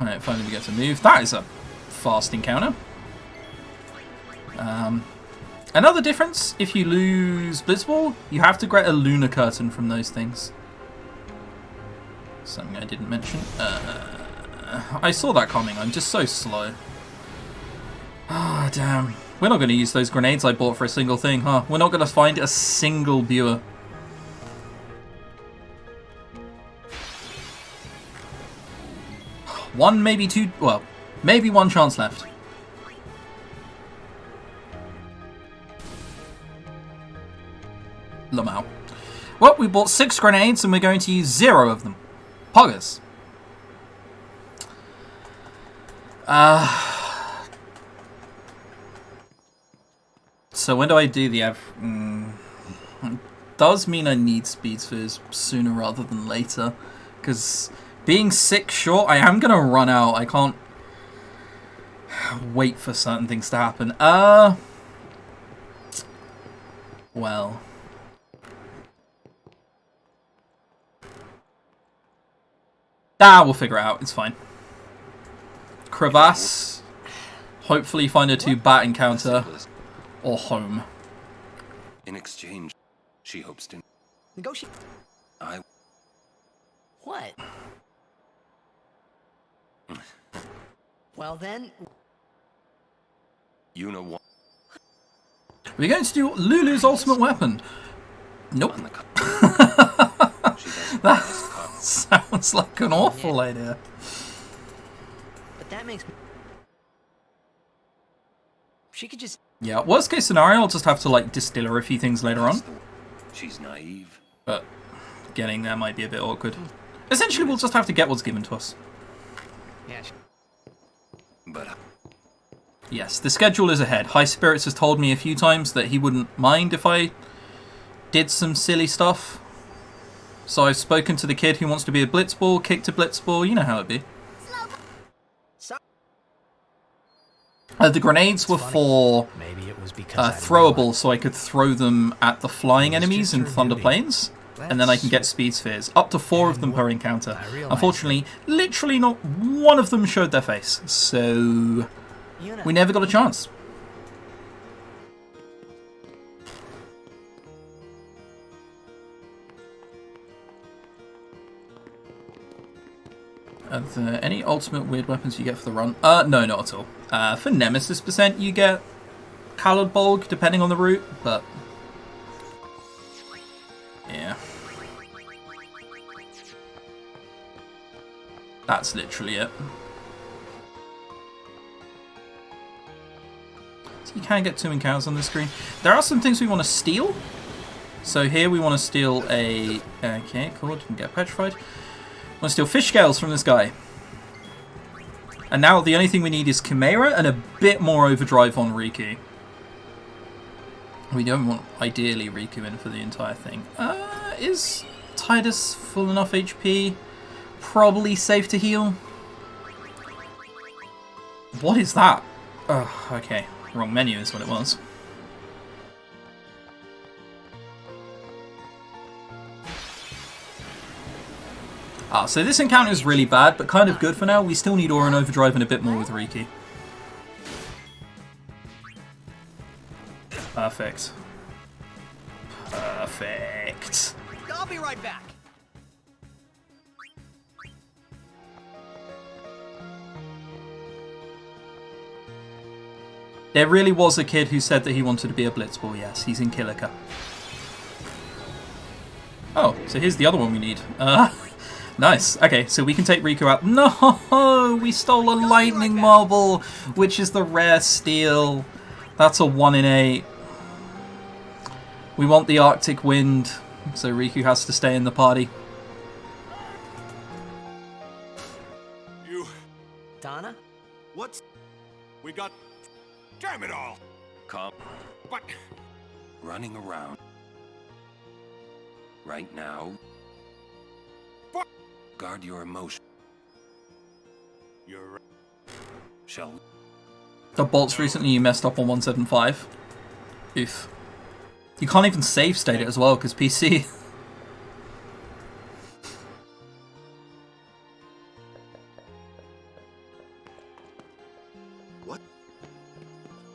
Alright, finally we get to move. That is a fast encounter. Another difference, if you lose Blitzball, you have to get a Lunar Curtain from those things. Something I didn't mention. I saw that coming, I'm just so slow. Ah, damn. We're not going to use those grenades I bought for a single thing, huh? We're not going to find a single viewer. One, maybe two, well, maybe one chance left. Lamau. Well, we bought 6 grenades and we're going to use 0 of them. Poggers. So when do I do the it does mean I need speed spheres sooner rather than later. Because being 6 short, I am going to run out. I can't wait for certain things to happen. Well. We'll figure it out. It's fine. Crevasse. Hopefully find a 2 bat encounter. Or home. In exchange. She hopes to negotiate. What? Well then... Yuna wants... We're going to do Lulu's ultimate weapon. Nope. That sounds like an awful idea. But that makes me... She could just... Yeah, worst case scenario, I'll just have to, like, distill her a few things later on. She's naive. But getting there might be a bit awkward. Essentially, we'll just have to get what's given to us. Yeah. But... Yes, the schedule is ahead. High Spirits has told me a few times that he wouldn't mind if I did some silly stuff. So I've spoken to the kid who wants to be a blitzball, kicked a blitzball, you know how it be. The grenades were for throwable, so I could throw them at the flying enemies in Thunder Plains, and then I can get speed spheres. Up to 4 of them per encounter. Unfortunately, literally not one of them showed their face, so we never got a chance. Are there any ultimate weird weapons you get for the run? No, not at all. For Nemesis percent, you get Called Bulg, depending on the route, but... yeah. That's literally it. So you can get 2 encounters on the screen. There are some things we want to steal. So here we want to steal a... okay, cool, didn't get petrified. I want to steal fish scales from this guy. And now the only thing we need is Chimera and a bit more overdrive on Riku. We don't want, ideally, Riku in for the entire thing. Is Titus full enough HP? Probably safe to heal. What is that? Oh, okay. Wrong menu is what it was. So this encounter is really bad, but kind of good for now. We still need Aura and Overdrive and a bit more with Riku. Perfect. Perfect. I'll be right back. There really was a kid who said that he wanted to be a blitzball, yes. He's in Kilika. Oh, so here's the other one we need. Nice. Okay, so we can take Riku out. No! We stole a lightning marble, which is the rare steal. That's a 1 in 8. We want the Arctic Wind, so Riku has to stay in the party. You... Donna? What's... We got... Damn it all! Calm. What? Running around. Right now. What? Guard your emotion. You're... Shall we? The bolts recently you messed up on 175. Oof. You can't even save state it as well, because PC. What?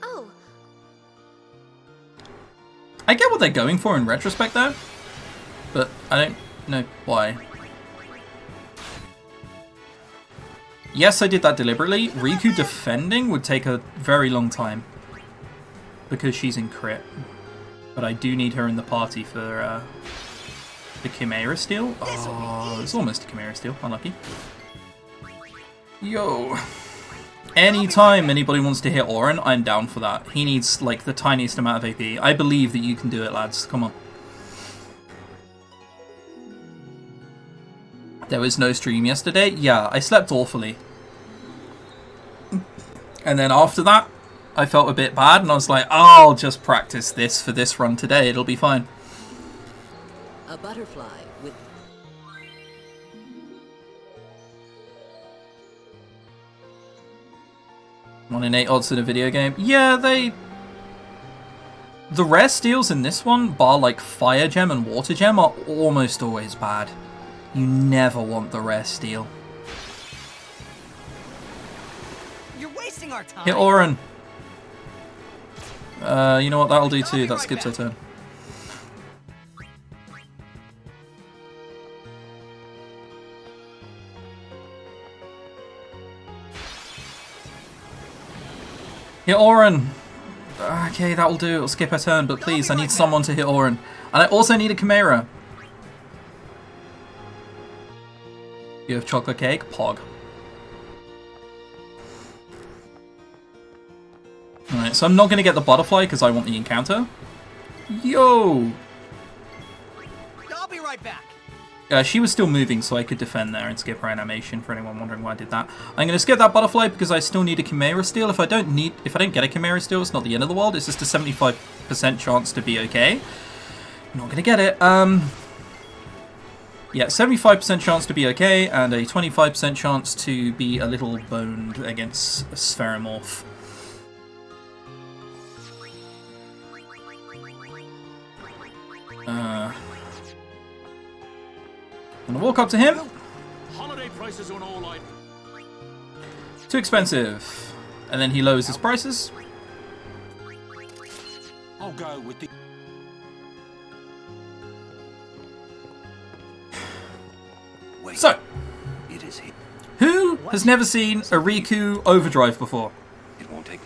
Oh. I get what they're going for in retrospect, though. But I don't know why. Yes, I did that deliberately. Riku defending would take a very long time. Because she's in crit. But I do need her in the party for the Chimera steal. Oh, it's almost a Chimera steal. Unlucky. Yo. Anytime anybody wants to hit Auron, I'm down for that. He needs, like, the tiniest amount of AP. I believe that you can do it, lads. Come on. There was no stream yesterday? Yeah, I slept awfully. And then after that, I felt a bit bad, and I was like, I'll just practice this for this run today. It'll be fine. A butterfly with... 1 in 8 odds in a video game. Yeah, they... The rare steals in this one, bar like Fire Gem and Water Gem, are almost always bad. You never want the rare steal. You're wasting our time. Hit Auron. You know what? That'll do too. That skips her turn. Hit Orin! Okay, that'll do. It'll skip a turn, but please, I need someone to hit Orin. And I also need a Chimera. You have chocolate cake? Pog. Alright, so I'm not going to get the butterfly because I want the encounter. Yo! I'll be right back. She was still moving, so I could defend there and skip her animation for anyone wondering why I did that. I'm going to skip that butterfly because I still need a Chimera Steel. If I don't get a Chimera Steel, it's not the end of the world. It's just a 75% chance to be okay. I'm not going to get it. Yeah, 75% chance to be okay, and a 25% chance to be a little boned against a Spheramorph. I'm gonna walk up to him. Holiday prices on all items. Too expensive. And then he lowers his prices. I'll go with the... So, who has never seen a Riku Overdrive before? It won't take...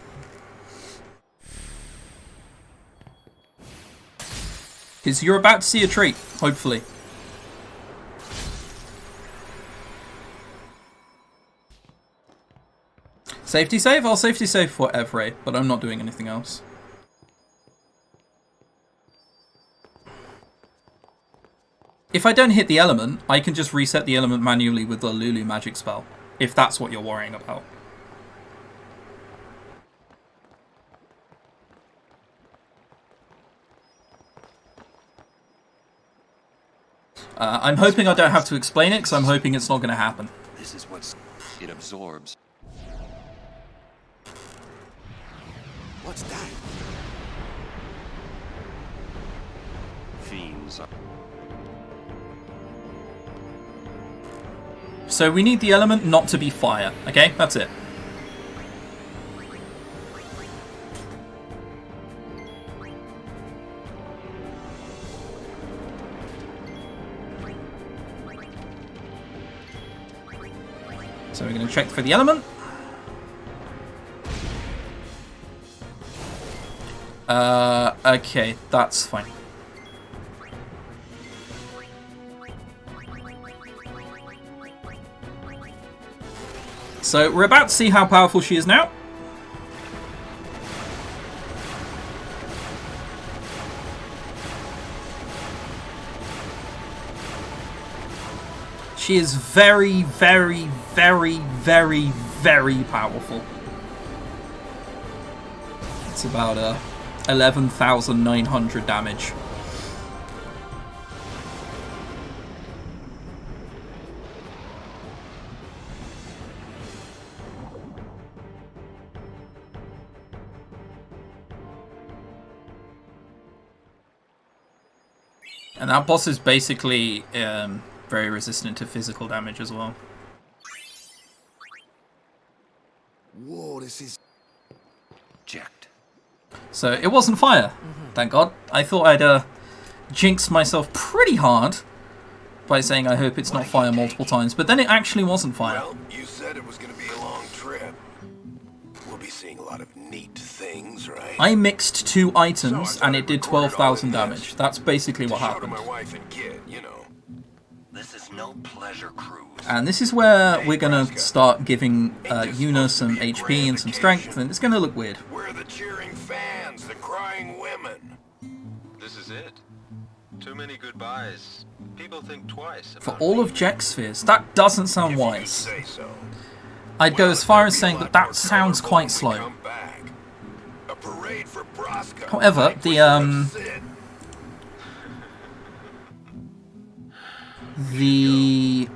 Because you're about to see a treat, hopefully. Safety save? I'll safety save for Evray, but I'm not doing anything else. If I don't hit the element, I can just reset the element manually with the Lulu magic spell, if that's what you're worrying about. I'm hoping I don't have to explain it, because I'm hoping it's not going to happen. This is what it absorbs. What's that? Fiends are... So we need the element not to be fire, okay? That's it. So we're going to check for the element. Okay, that's fine. So we're about to see how powerful she is now. She is very, very, very, very, very powerful. It's about 11,900 damage. And that boss is basically very resistant to physical damage as well. Whoa, this is... Jacked. So it wasn't fire, thank God. I thought I'd jinx myself pretty hard by saying I hope it's not fire multiple times, but then it actually wasn't fire. Well, you said it was going to be a long trip. We'll be seeing a lot of neat things, right? I mixed 2 items and it did 12,000 damage. That's basically what happened. My wife and kid, you know. This is no pleasure cruise. And this is where we're going to start giving Yuna some HP and some strength, and it's going to look weird. We're the cheering fans, the crying women. This is it. Too many goodbyes. People think twice. For all of Jack's spheres, that doesn't sound wise. I'd go as far as saying that that sounds quite slow. However, the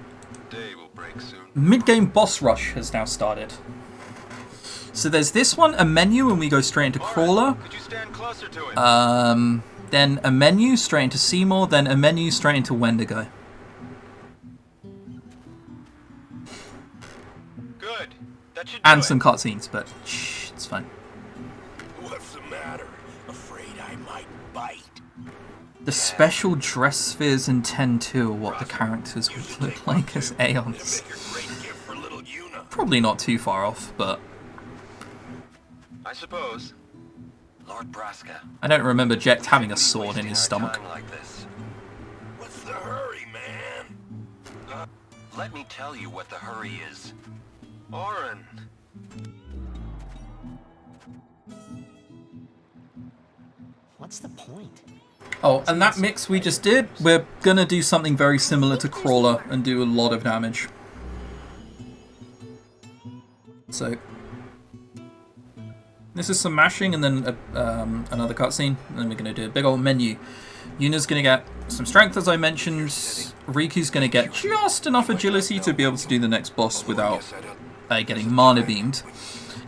mid-game boss rush has now started. So there's this one, a menu, and we go straight into Crawler. Then a menu straight into Seymour, then a menu straight into Wendigo. Good. That should And some cutscenes, but shh, it's fine. What's the matter? Afraid I might bite. The special dress spheres in 10.2 are what the characters would look like as Aeons. Probably not too far off, but... I suppose. Lord Braska. I don't remember Jecht having a sword in his stomach. Like this. What's the hurry, man? Let me tell you what the hurry is. Orin. What's the point? Oh, and that mix we just did, we're gonna do something very similar to Crawler and do a lot of damage. So, this is some mashing and then another cutscene, and then we're gonna do a big old menu. Yuna's gonna get some strength, as I mentioned. Riku's gonna get just enough agility to be able to do the next boss without getting mana beamed.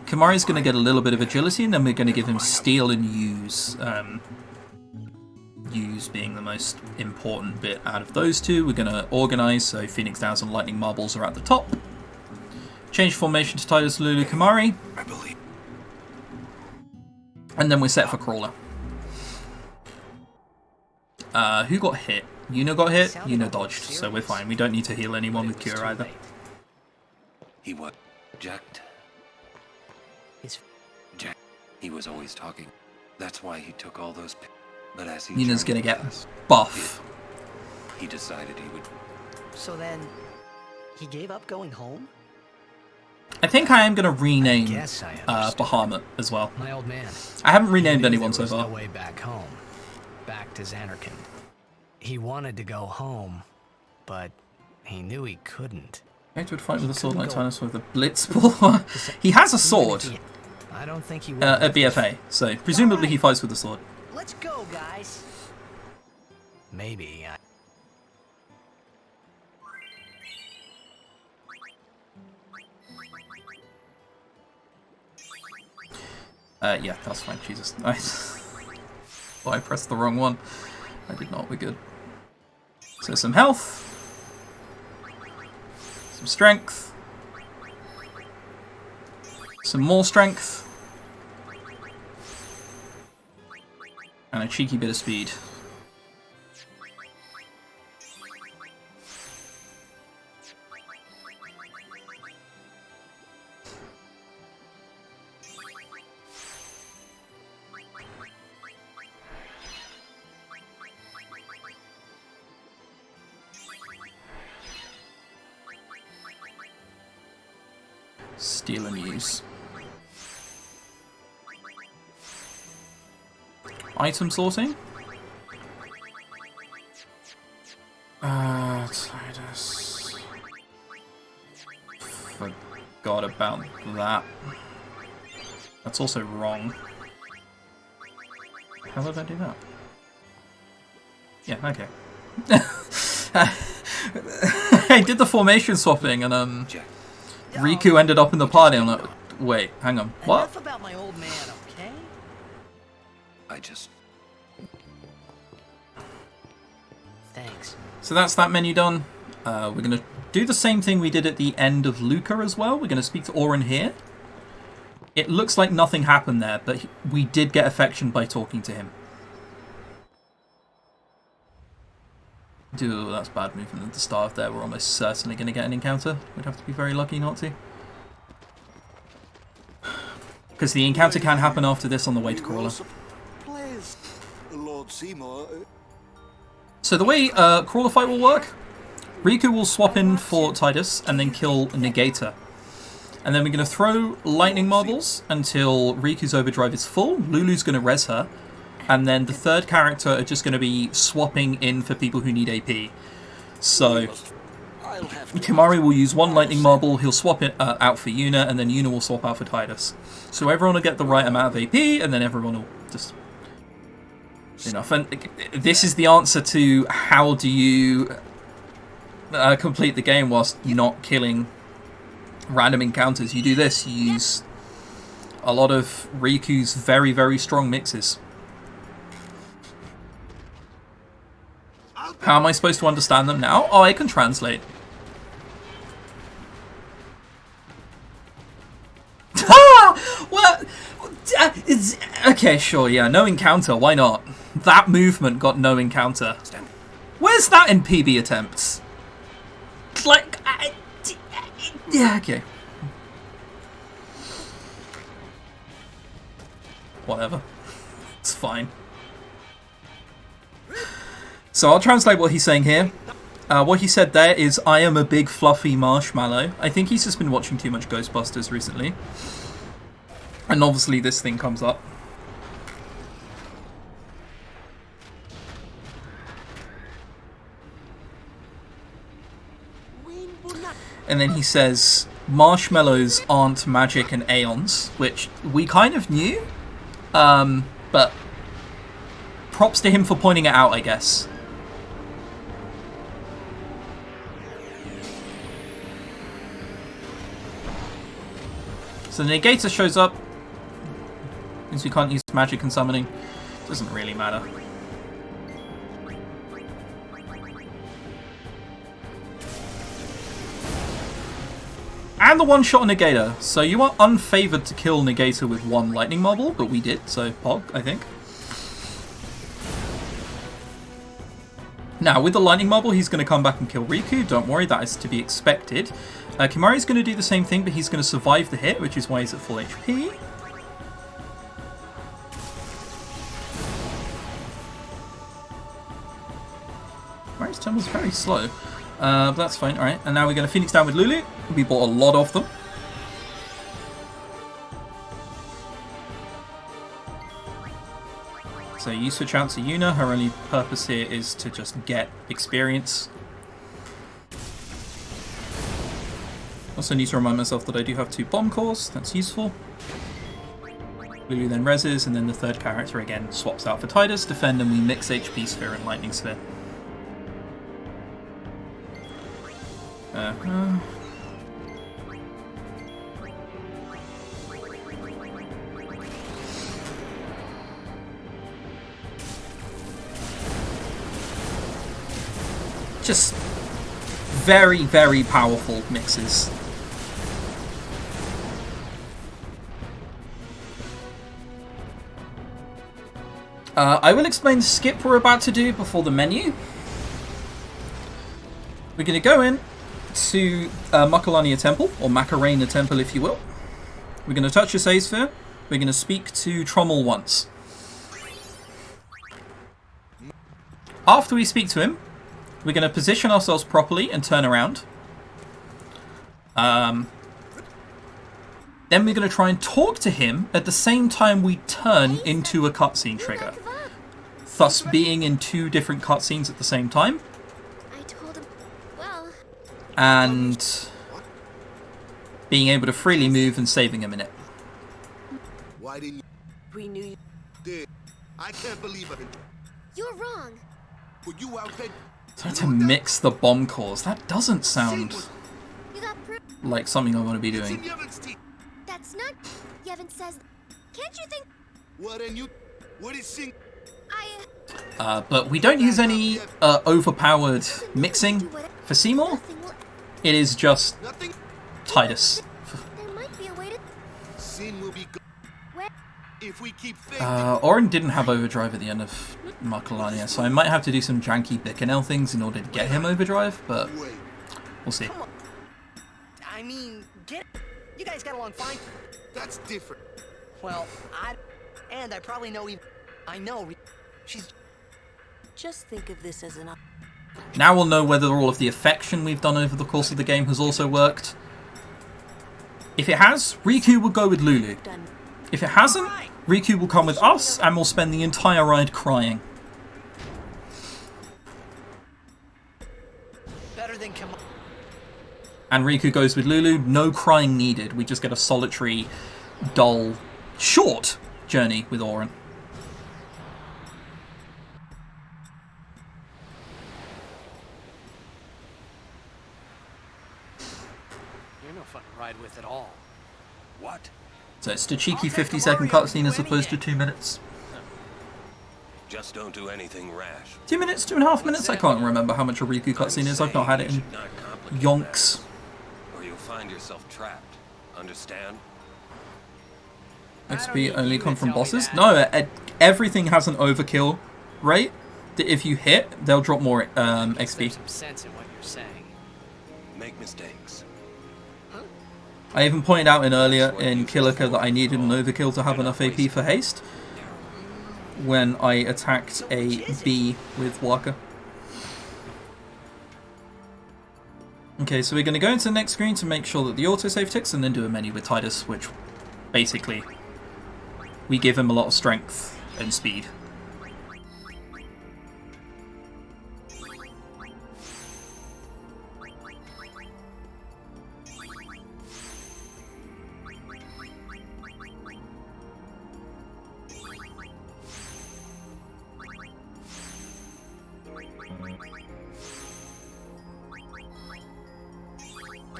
Kimari's gonna get a little bit of agility, and then we're gonna give him steal and use. Use being the most important bit out of those two. We're going to organize, so Phoenix Downs and Lightning Marbles are at the top. Change formation to Tidus, Lulu, Kimari. And then we're set for Crawler. Who got hit? Yuna got hit, Yuna dodged, so we're fine. We don't need to heal anyone with Cure either. He was Jecht. Jecht. He was always talking. That's why he took all those. But as he Yuna's gonna get buff. He decided he would. So then, he gave up going home? I think I am gonna rename Bahamut as well. My old man. I haven't renamed anyone so far. No way back home. Back to Zanarkand. He wanted to go home, but he knew he couldn't. Hector would fight with a sword like Tidus with a blitzball. He has a sword. I don't think he will. At BFA, so presumably he fights with a sword. Let's go, guys. Maybe. Yeah, that's fine. Jesus. Oh, I pressed the wrong one. I did not. We're good. So some health. Some strength. Some more strength. And a cheeky bit of speed. Steal and use. Item sorting. Tidus. Forgot about that. That's also wrong. How did I do that? Yeah, okay. I did the formation swapping and Riku ended up in the party. I'm like, wait, hang on, what? Enough about my old man, okay? I just. Thanks. So that's that menu done. We're going to do the same thing we did at the end of Luca as well. We're going to speak to Orin here. It looks like nothing happened there, but we did get affection by talking to him. Dude, that's bad movement at the start there. We're almost certainly going to get an encounter. We'd have to be very lucky not to. Because the encounter can happen after this on the way to Crawler. Lord Seymour. So the way Crawler fight will work, Riku will swap in for Tidus and then kill Negator. And then we're going to throw lightning marbles until Riku's overdrive is full. Lulu's going to res her. And then the third character are just going to be swapping in for people who need AP. So Kimari will use one lightning marble, he'll swap it out for Yuna, and then Yuna will swap out for Tidus. So everyone will get the right amount of AP, and then everyone will just... enough. And this is the answer to how do you complete the game whilst not killing random encounters. You do this, you use a lot of Riku's very, very strong mixes. How am I supposed to understand them now? Oh, I can translate. What? Okay, sure, yeah, no encounter, why not? That movement got no encounter. Where's that in PB attempts? Like, yeah, okay. whatever. It's fine. So I'll translate what he's saying here. What he said there is, I am a big fluffy marshmallow. I think he's just been watching too much Ghostbusters recently. And obviously this thing comes up. And then he says, marshmallows aren't magic and aeons, which we kind of knew. But props to him for pointing it out, I guess. So the Negator shows up. Means we can't use magic and summoning. Doesn't really matter. And the one-shot Negator. So you are unfavored to kill Negator with one lightning marble, but we did, so Pog, I think. Now, with the lightning marble, he's going to come back and kill Riku. Don't worry, that is to be expected. Kimari's going to do the same thing, but he's going to survive the hit, which is why he's at full HP. Kimari's Temple's very slow. But that's fine, alright. And now we're going to Phoenix down with Lulu. We bought a lot of them. So you switch out to Yuna. Her only purpose here is to just get experience. Also need to remind myself that I do have 2 bomb cores. That's useful. Lulu then reses, and then the third character again swaps out for Tidus. Defend, and we mix HP Sphere and Lightning Sphere. Just very, very powerful mixes. I will explain the skip we're about to do before the menu. We're going to go in to Makalania Temple, or Macarena Temple if you will. We're going to touch a save sphere. We're going to speak to Trommel once. After we speak to him, we're going to position ourselves properly and turn around. Then we're going to try and talk to him at the same time we turn into a cutscene trigger. Thus being in 2 different cutscenes at the same time. And being able to freely move and saving a minute. Why didn't you? We knew you did. I can't believe it. You're wrong. Were you out there? Trying to mix the bomb cores. That doesn't sound like something I want to be doing. That's not. Yevon says. Can't you think? What and you? What is she? But we don't use any overpowered mixing for Seymour. It is just Tidus. There might be a way to. Sin will be good. If we keep Orin didn't have overdrive at the end of Makalania, so I might have to do some janky Bicanel things in order to get him overdrive, but we'll see. I mean, you guys got along fine. That's different. Well, I probably know I know she's. Just think of this as an. Now we'll know whether all of the affection we've done over the course of the game has also worked. If it has, Riku will go with Lulu. If it hasn't, Riku will come with us and we'll spend the entire ride crying. Better than come on. And Riku goes with Lulu. No crying needed. We just get a solitary, dull, short journey with Orin. You're no fun to ride with at all. What? So it's a cheeky 50-second cutscene as opposed to 2 minutes. Just don't do anything rash. 2 minutes, 2.5 minutes? I can't remember how much a Riku cutscene is. I've not had it in yonks. Or you'll find yourself trapped. Understand? XP only come from bosses? No, everything has an overkill rate. If you hit, they'll drop more XP. Some sense in what you're saying. Make mistakes. Huh? I even pointed out earlier in Kilika that I needed an overkill to have enough AP for haste when I attacked a bee with Waka. Okay, so we're going to go into the next screen to make sure that the autosave ticks and then do a menu with Titus, which basically we give him a lot of strength and speed.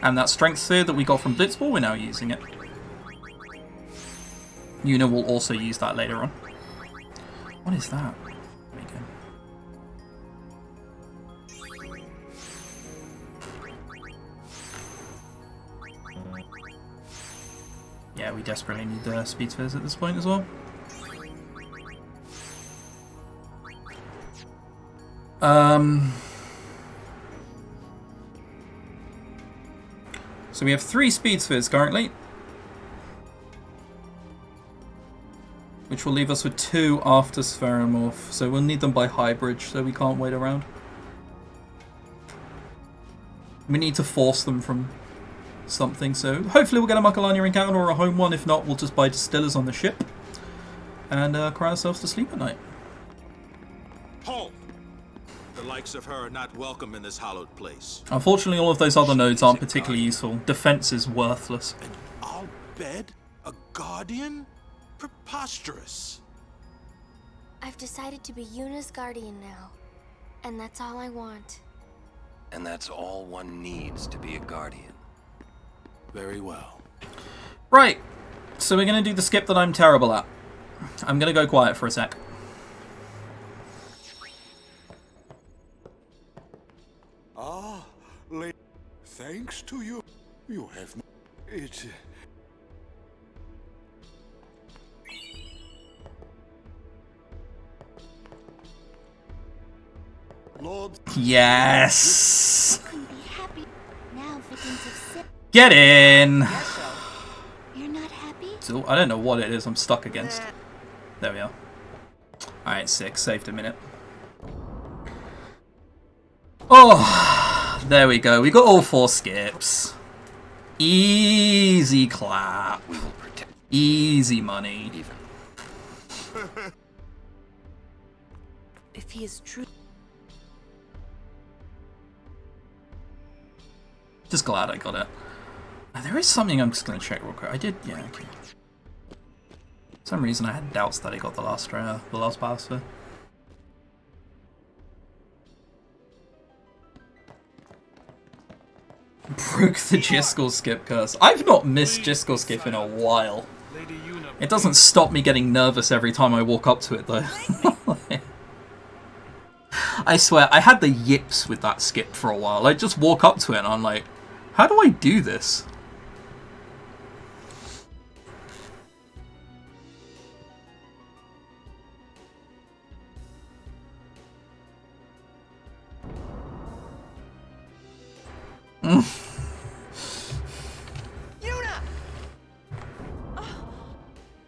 And that strength sphere that we got from Blitzball, we're now using it. Yuna will also use that later on. What is that? There we go. Yeah, we desperately need the speed spheres at this point as well. So we have 3 speed spheres currently, which will leave us with 2 after Spheromorph, so we'll need them by High Bridge, so we can't wait around. We need to force them from something, so hopefully we'll get a Piranha Encounter or a home one. If not, we'll just buy distillers on the ship and cry ourselves to sleep at night. Halt! The likes of her are not welcome in this hallowed place. Unfortunately, all of those other nodes aren't particularly useful. Defense is worthless. Al Bhed? A guardian? Preposterous. I've decided to be Yuna's guardian now, and that's all I want. And that's all one needs to be a guardian. Very well. Right, so we're going to do the skip that I'm terrible at. I'm going to go quiet for a sec. Ah, thanks to you, you have it. Lord. Yes. Now victims of sin. Get in. You're not happy? So I don't know what it is I'm stuck against. There we are. Alright, 6. Saved a minute. Oh, there we go. We got all 4 skips. Easy clap. Easy money. If he is true. Just glad I got it. There is something I'm just going to check real quick. I did, yeah, okay. For some reason I had doubts that I got the last pass for. Broke the Jiskel skip curse. I've not missed Jiskel skip in a while. It doesn't stop me getting nervous every time I walk up to it though. I swear, I had the yips with that skip for a while. I just walk up to it and I'm like, how do I do this? Yuna! Oh,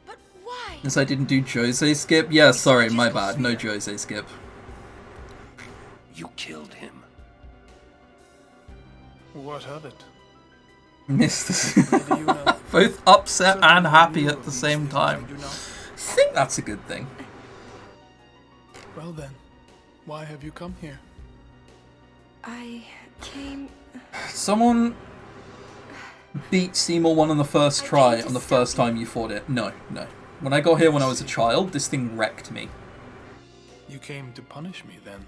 but why? Yes, I didn't do Jose skip. Yeah, sorry, my bad. No Jose skip. You killed him. What of it? Missed this. Both upset and happy at the same time. I think that's a good thing. Well then, why have you come here? I came... Someone beat Seymour 1 on the first try on the first time you fought it. No, no. When I got here when I was a child, this thing wrecked me. You came to punish me then?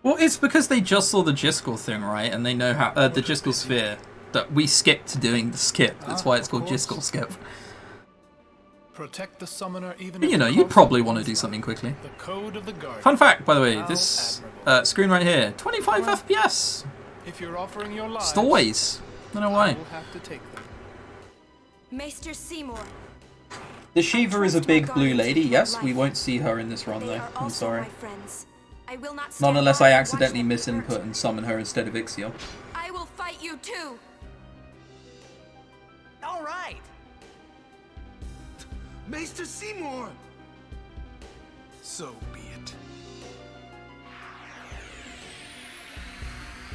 Well, it's because they just saw the Jiskel thing, right? And they know how the Jiskel sphere that we skipped doing the skip. That's why it's called Jiskel skip. Protect the summoner even But, you know, you'd probably want to do something quickly. The code of the guard. Fun fact, by the way, this screen right here, 25 FPS. If you're offering your lives, Stowaways. I don't know why. I will have to take them. Maester Seymour. The Shiva is a big blue lady. Yes, we won't see her in this run though. I'm sorry. My friends. I will not Not unless I accidentally misinput and summon her instead of Ixion. I will fight you too. All right. Maester Seymour! So be it.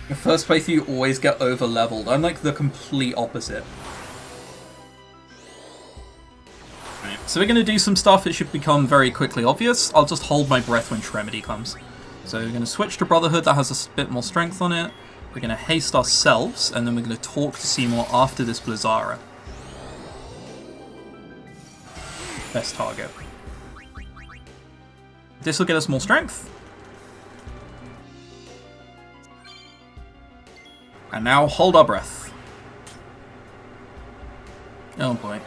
The first playthrough you always get over leveled. I'm like the complete opposite. Right, so we're going to do some stuff that should become very quickly obvious. I'll just hold my breath when Tremedy comes. So we're going to switch to Brotherhood that has a bit more strength on it. We're going to haste ourselves, and then we're going to talk to Seymour after this Blizzara. Best target. This will get us more strength. And now hold our breath. Oh boy.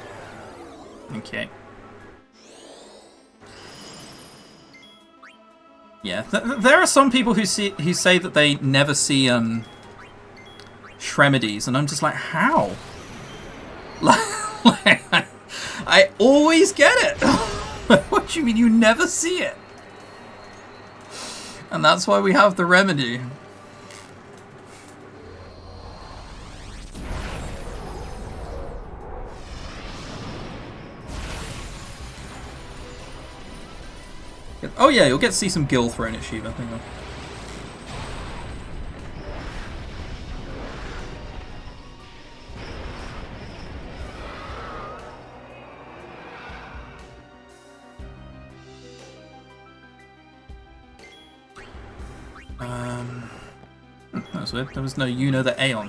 Okay. Yeah, there are some people who say that they never see Shremedies, and I'm just like, how? I always get it. What do you mean you never see it? And that's why we have the remedy. Oh yeah, you'll get to see some gil thrown at Shiva. Hang on. That was weird. There was no Yuna the Aeon.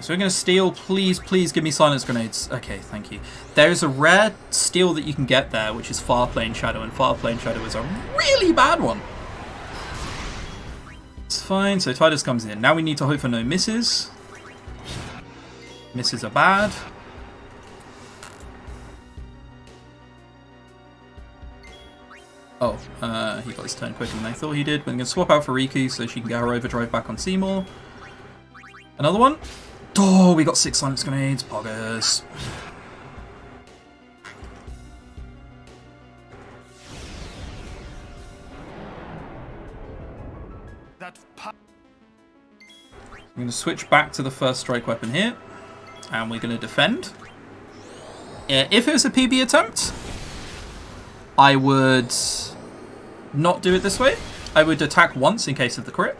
So we're going to steal. Please, please give me silence grenades. Okay, thank you. There's a rare steal that you can get there, which is Far Plane Shadow, and Far Plane Shadow is a really bad one. It's fine. So Titus comes in. Now we need to hope for no misses. Misses are bad. Oh, he got his turn quicker than I thought he did. But I'm going to swap out for Riku so she can get her overdrive back on Seymour. Another one. Oh, we got 6 silence grenades. Poggers. I'm going to switch back to the first strike weapon here. And we're going to defend. If it was a PB attempt, I would not do it this way. I would attack once in case of the crit.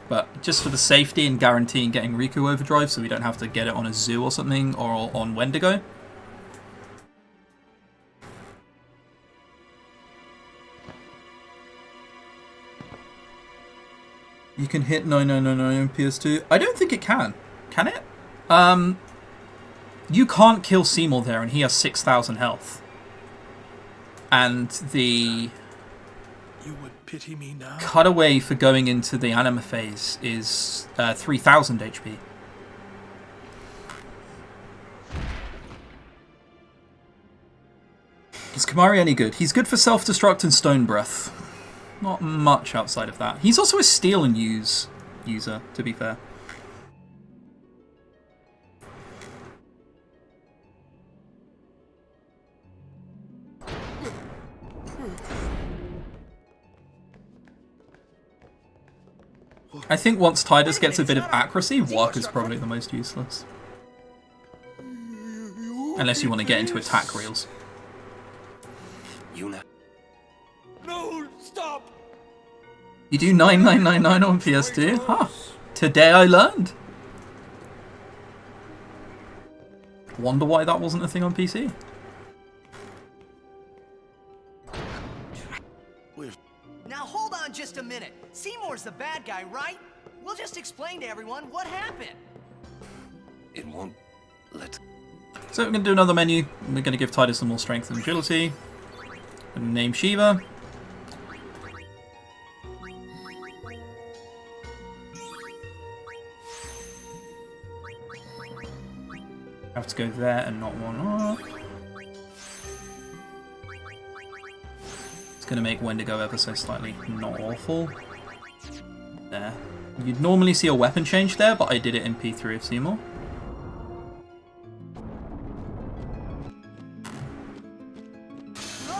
But just for the safety and guaranteeing getting Riku overdrive so we don't have to get it on a zoo or something or on Wendigo. You can hit 9999 on PS2. I don't think it can. Can it? You can't kill Seymour there and he has 6,000 health. And the You would pity me now? cutaway for going into the anima phase is 3,000 HP. Is Kamari any good? He's good for self-destruct and stone breath. Not much outside of that. He's also a steal and use user, to be fair. I think once Tidus gets a bit of accuracy, Walk is probably the most useless. Unless you want to get into attack reels. Yuna. No, stop! You do 9999 on PS2? Huh. Today I learned. Wonder why that wasn't a thing on PC. Now hold on just a minute. Seymour's the bad guy, right? We'll just explain to everyone what happened. It won't let... So we're going to do another menu. We're going to give Tidus some more strength and agility. And name Shiva. Have to go there and not one up. It's going to make Wendigo ever so slightly not awful. there. You'd normally see a weapon change there, but I did it in P3 of Seymour.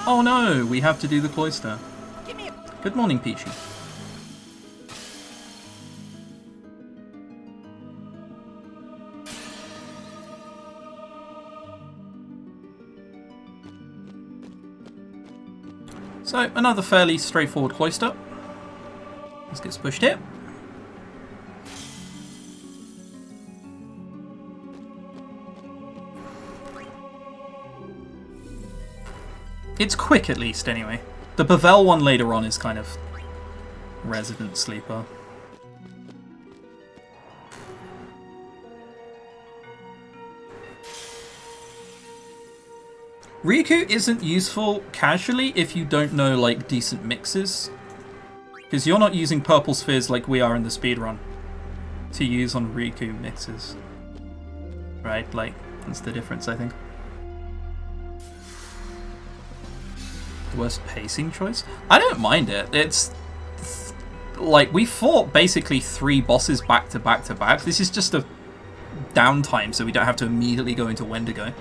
Oh no, we have to do the cloister. Good morning, Peachy. So, another fairly straightforward cloister. This gets pushed here. It's quick at least, anyway. The Bavel one later on is kind of resident sleeper. Riku isn't useful casually if you don't know like decent mixes. Because you're not using purple spheres like we are in the speedrun to use on Riku mixes. Right, like, that's the difference, I think. Worst pacing choice? I don't mind it. It's like we fought basically 3 bosses back to back to back. This is just a downtime so we don't have to immediately go into Wendigo.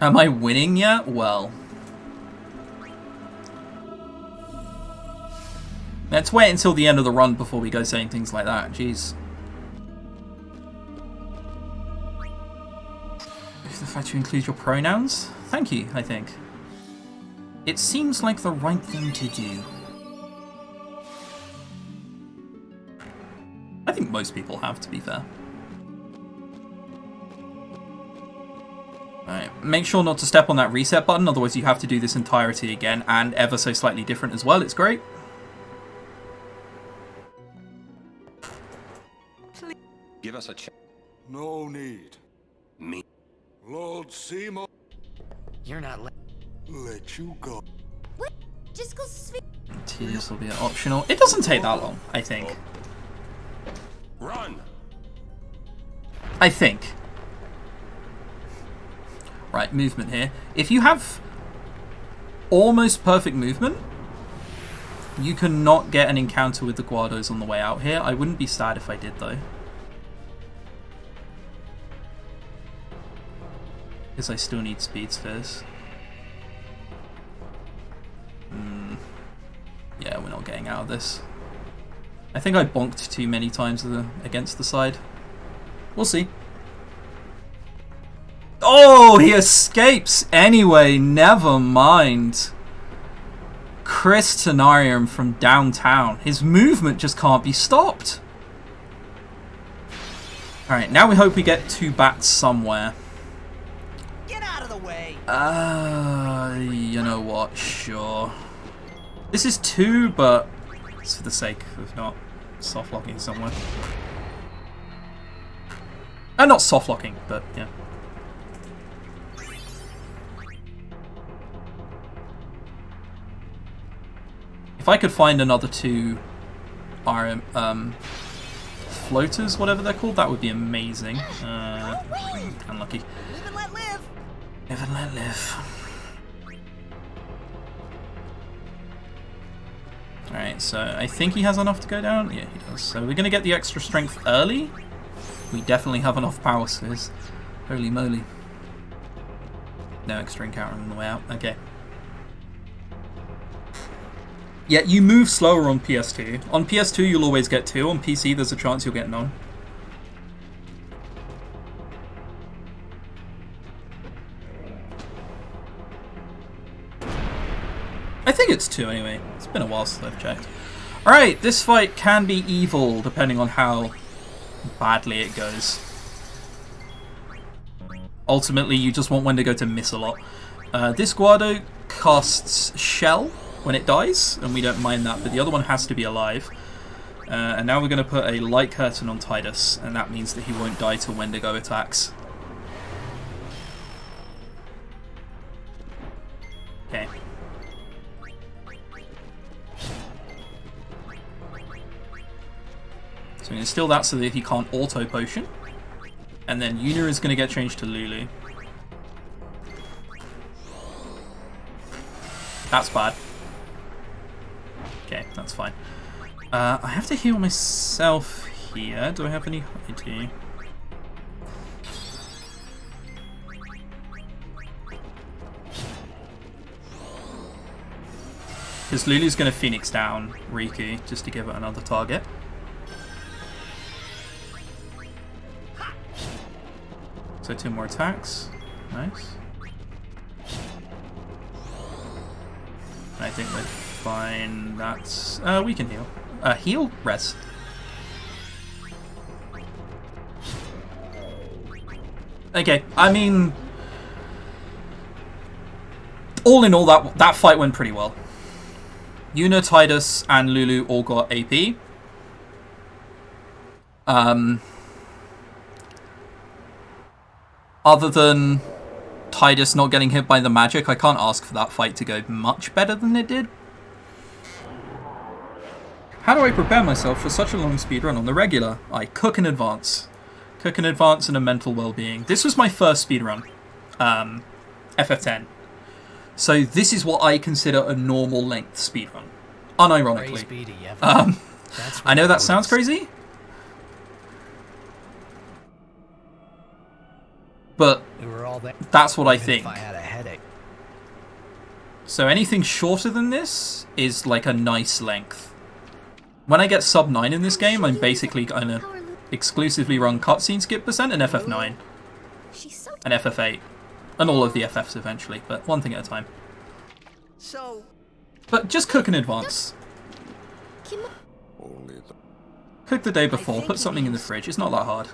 Am I winning yet? Well. Let's wait until the end of the run before we go saying things like that. Jeez. If the fact you include your pronouns? Thank you, I think. It seems like the right thing to do. I think most people have, to be fair. Alright, make sure not to step on that reset button, otherwise you have to do this entirety again, and ever so slightly different as well. It's great. Give us a chance. No need. Me. Lord Seymour. You're not let you go. What? Just go Tedious will be optional. It doesn't take that long, I think. Run. I think. Right, movement here. If you have almost perfect movement, you cannot get an encounter with the Guardos on the way out here. I wouldn't be sad if I did, though. Because I still need speed spheres. Yeah, we're not getting out of this. I think I bonked too many times against the side. We'll see. Oh, he escapes anyway. Never mind. ChrisTenarium from downtown. His movement just can't be stopped. Alright, now we hope we get 2 bats somewhere. Get out of the way. You know what? Sure. This is 2, but it's for the sake of not soft locking somewhere. Not soft locking, but yeah. If I could find another 2 floaters, whatever they're called, that would be amazing. Unlucky. Live and let live. Live and let live. Alright, so I think he has enough to go down. Yeah, he does. So we're going to get the extra strength early. We definitely have enough power spheres. Holy moly. No extra encounter on the way out. Okay. Yeah, you move slower on PS2. On PS2, you'll always get 2. On PC, there's a chance you'll get none. I think it's 2 anyway. It's been a while since I've checked. Alright, this fight can be evil depending on how badly it goes. Ultimately, you just want Wendigo to miss a lot. This Guardo casts Shell when it dies, and we don't mind that, but the other one has to be alive. And now we're going to put a light curtain on Titus, and that means that he won't die till Wendigo attacks. So I'm going to steal that so that he can't auto potion. And then Yuna is going to get changed to Lulu. That's bad. Okay, that's fine. I have to heal myself here. Do I have any? I do. Because Lulu's going to Phoenix down Riku just to give it another target. So 2 more attacks. Nice. I think we're fine. That's... we can heal. Heal? Rest. Okay, I mean... all in all, that fight went pretty well. Yuna, Tidus, and Lulu all got AP. Other than Tidus not getting hit by the magic, I can't ask for that fight to go much better than it did. How do I prepare myself for such a long speedrun on the regular? I cook in advance. Cook in advance and a mental well-being. This was my first speedrun. FF10. So this is what I consider a normal length speedrun. Unironically. I know that sounds crazy. But that's what I think. So anything shorter than this is like a nice length. When I get sub 9 in this game, I'm basically going to exclusively run cutscene skip percent and FF9. And FF8. And all of the FFs eventually, but one thing at a time. But just cook in advance. Cook the day before, put something in the fridge, it's not that hard.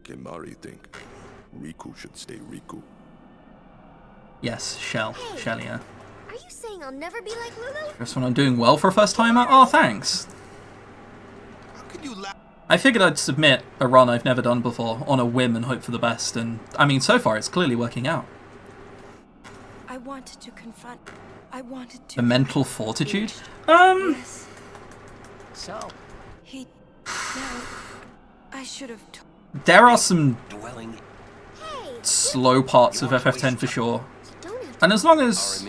Kimari think Riku should stay Riku. Yes, Shell, yeah. Are you saying I'll never be like Lulu? Just when I'm doing well for a first timer? Oh, thanks. I figured I'd submit a run I've never done before on a whim and hope for the best, and I mean, so far it's clearly working out. I wanted to confront. I wanted to. The mental fortitude? Yes. So he. No, I should have. There are some slow parts of FF10 for sure, and as long as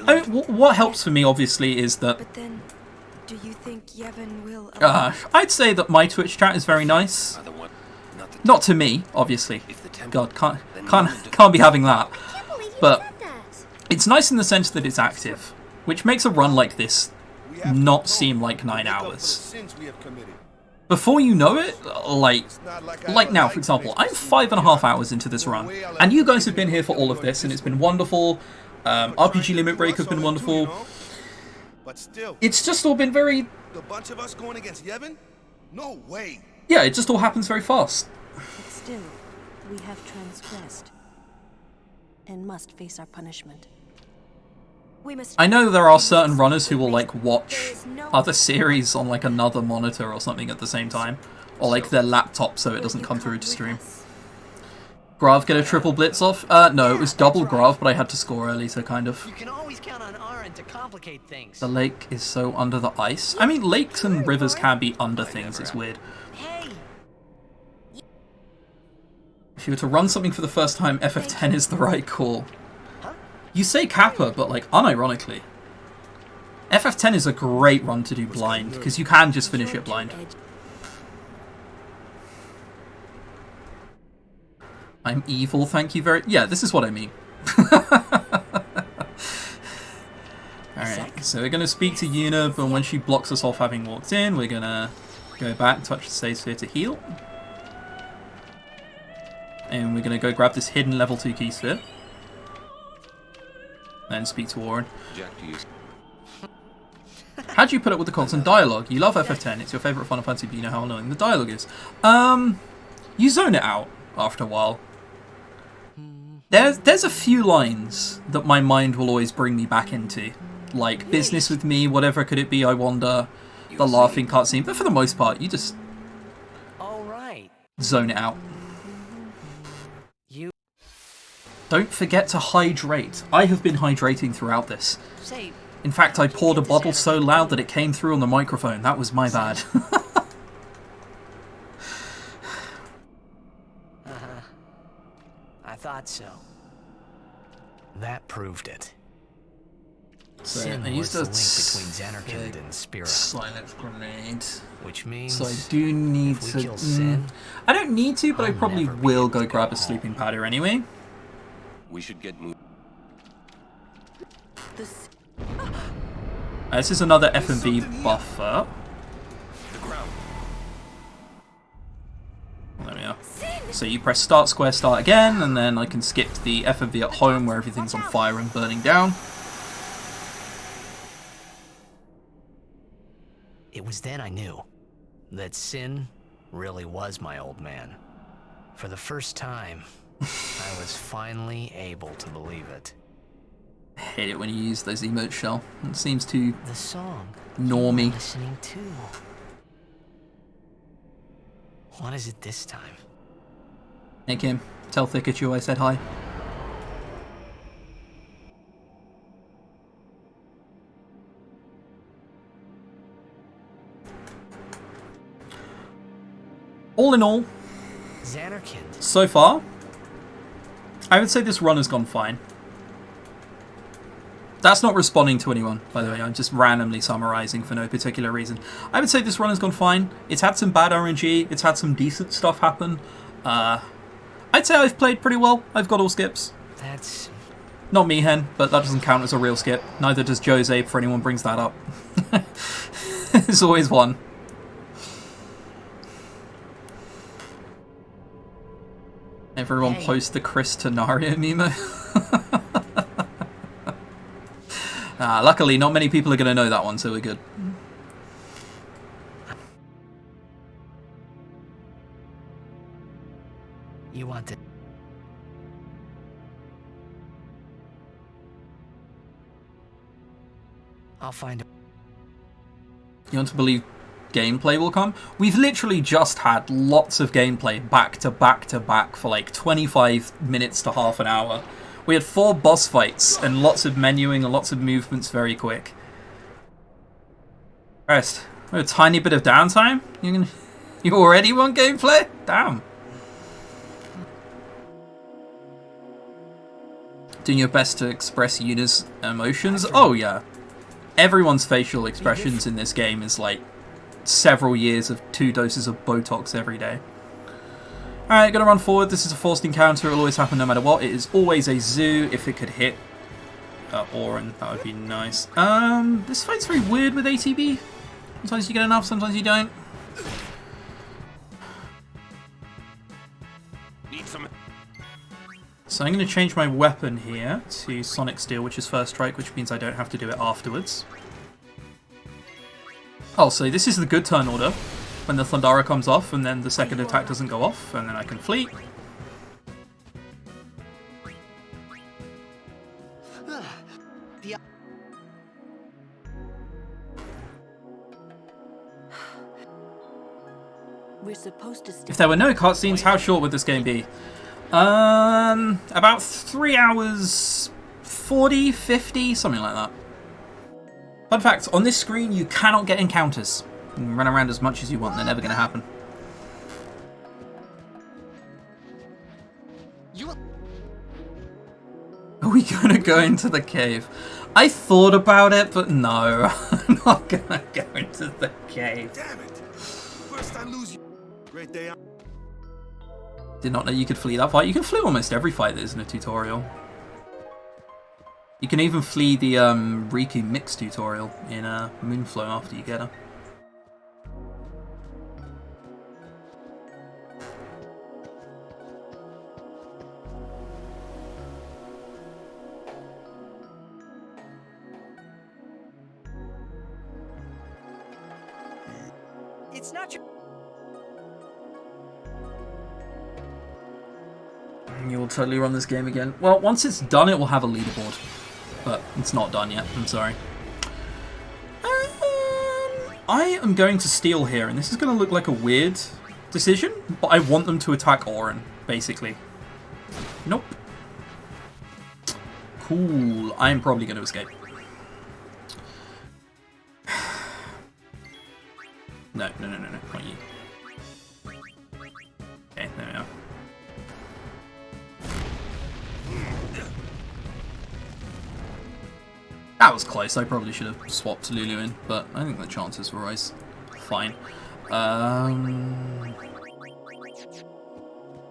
I mean, what helps for me obviously is that. But then, do you think Yevon will? I'd say that my Twitch chat is very nice. Not to me, obviously. God, can't be having that. But it's nice in the sense that it's active, which makes a run like this not seem like 9 hours. Before you know it, like now, for example, I'm 5.5 hours into this run, and you guys have been here for all of this, and it's been wonderful. RPG Limit Break has been wonderful. It's just all been very... The bunch of us going against Yevon? No way. Yeah, it just all happens very fast. But still, we have transgressed and must face our punishment. I know there are certain runners who will like watch other series on like another monitor or something at the same time, or like their laptop so it doesn't come through to stream. Grav get a triple blitz off? No, it was double Grav, but I had to score early, so kind of. You can always count on Aaron to complicate things. The lake is so under the ice. I mean, lakes and rivers can be under things. It's weird. If you were to run something for the first time, FF10 is the right call. You say Kappa, but like unironically, FF10 is a great run to do blind because you can just finish it blind. I'm evil, thank you very... Yeah, this is what I mean. Alright, so we're going to speak to Yuna, but when she blocks us off having walked in, we're going to go back, touch the save sphere to heal. And we're going to go grab this hidden level 2 key sphere. Then speak to Warren. How do you put up with the constant dialogue? You love FF10, it's your favourite Final Fantasy, but you know how annoying the dialogue is. You zone it out after a while. There's a few lines that my mind will always bring me back into. Like, business with me, whatever could it be, I wonder, the laughing cutscene, but for the most part, you just zone it out. Don't forget to hydrate. I have been hydrating throughout this. In fact, I poured a bottle so loud that it came through on the microphone. That was my bad. I thought so. That proved it. So Sin I used was a the link between Xanarkand and Spira. silent grenade. Which means so I do need if we to. kill Sin, I don't need to, but I I'll probably never be will able go to grab go a sleeping powder anyway. We should get moving. This is another F&V buffer. There we are. So you press start square, start again, and then I can skip the F&V at home where everything's on fire and burning down. It was then I knew that Sin really was my old man. For the first time, I was finally able to believe it. I hate it when you use those emote shell. It seems too the song normie. Listening to. What is it this time? Hey Kim, tell Thickachu I said hi. All in all, Xanarkand. So far, I would say this run has gone fine. That's not responding to anyone, by the way. I'm just randomly summarizing for no particular reason. I would say this run has gone fine. It's had some bad RNG. It's had some decent stuff happen. I'd say I've played pretty well. I've got all skips. That's... Not Mihen, but that doesn't count as a real skip. Neither does Jose, for anyone brings that up. There's always one. Everyone post the ChrisTenarium emo. Luckily, not many people are going to know that one, so we're good. You want to... I'll find a... You want to believe gameplay will come? We've literally just had lots of gameplay back to back to back for like 25 minutes to half an hour. We had 4 boss fights and lots of menuing and lots of movements very quick. Christ, a tiny bit of downtime? You already want gameplay? Damn. Doing your best to express Yuna's emotions? Oh yeah. Everyone's facial expressions in this game is like several years of 2 doses of Botox every day. Alright, gonna run forward. This is a forced encounter. It'll always happen no matter what. It is always a zoo. If it could hit Orin, that would be nice. This fight's very weird with ATB. Sometimes you get enough, sometimes you don't. Need some. So I'm going to change my weapon here to Sonic Steel, which is first strike, which means I don't have to do it afterwards. Oh, so this is the good turn order. When the Thundara comes off, and then the second attack doesn't go off, and then I can flee. We're supposed to If there were no cutscenes, how short would this game be? About 3 hours 40, 50, something like that. Fun fact, on this screen you cannot get encounters. You can run around as much as you want, they're never going to happen. Are we going to go into the cave? I thought about it, but no. I'm not going to go into the cave. Damn it! First I lose you. Great day out. Did not know you could flee that fight. You can flee almost every fight that is in a tutorial. You can even flee the Riku Mix tutorial in Moonflow after you get her. It's not your... You will totally run this game again. Well, once it's done, it will have a leaderboard. But it's not done yet, I'm sorry. I am going to steal here, and this is going to look like a weird decision, but I want them to attack Orin, basically. Nope. Cool. I'm probably going to escape. No, not you. Okay, there we are. That was close. I probably should have swapped Lulu in, but I think the chances were always fine.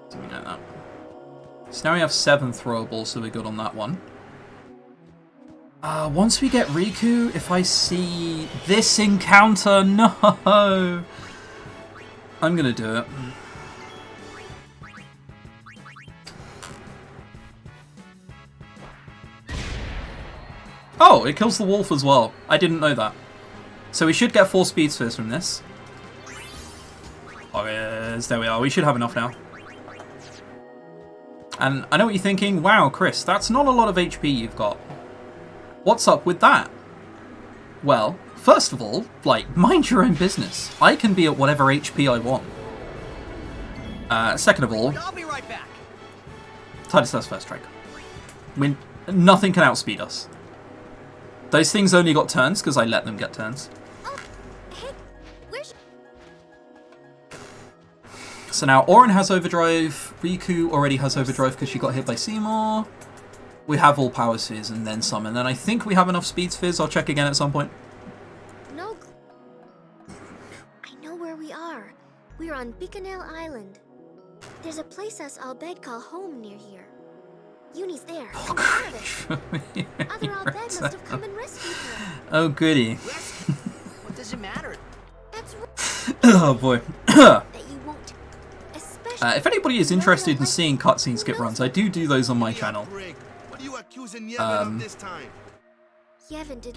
Something like that. So now we have 7 throwables, so we're good on that one. Once we get Riku, if I see this encounter, no! I'm gonna do it. Oh, it kills the wolf as well. I didn't know that. So we should get 4 speed spheres from this. Oh, yes, there we are. We should have enough now. And I know what you're thinking. Wow, Chris, that's not a lot of HP you've got. What's up with that? Well, first of all, like, mind your own business. I can be at whatever HP I want. Second of all, I'll be right back. Titus has first strike. Nothing can outspeed us. Those things only got turns because I let them get turns. So now Auron has overdrive. Riku already has overdrive because she got hit by Seymour. We have all power spheres and then some, and then I think we have enough speed spheres. I'll check again at some point. No. I know where we are. We're on Bikanel Island. There's a place us Albed call home near here. Uni's there. Oh, Other Albed must have come and rescued her. Oh, goody. What does it matter? That's Oh, boy. that you won't. Especially If anybody is interested in seeing cutscene skip runs, I do those on my channel.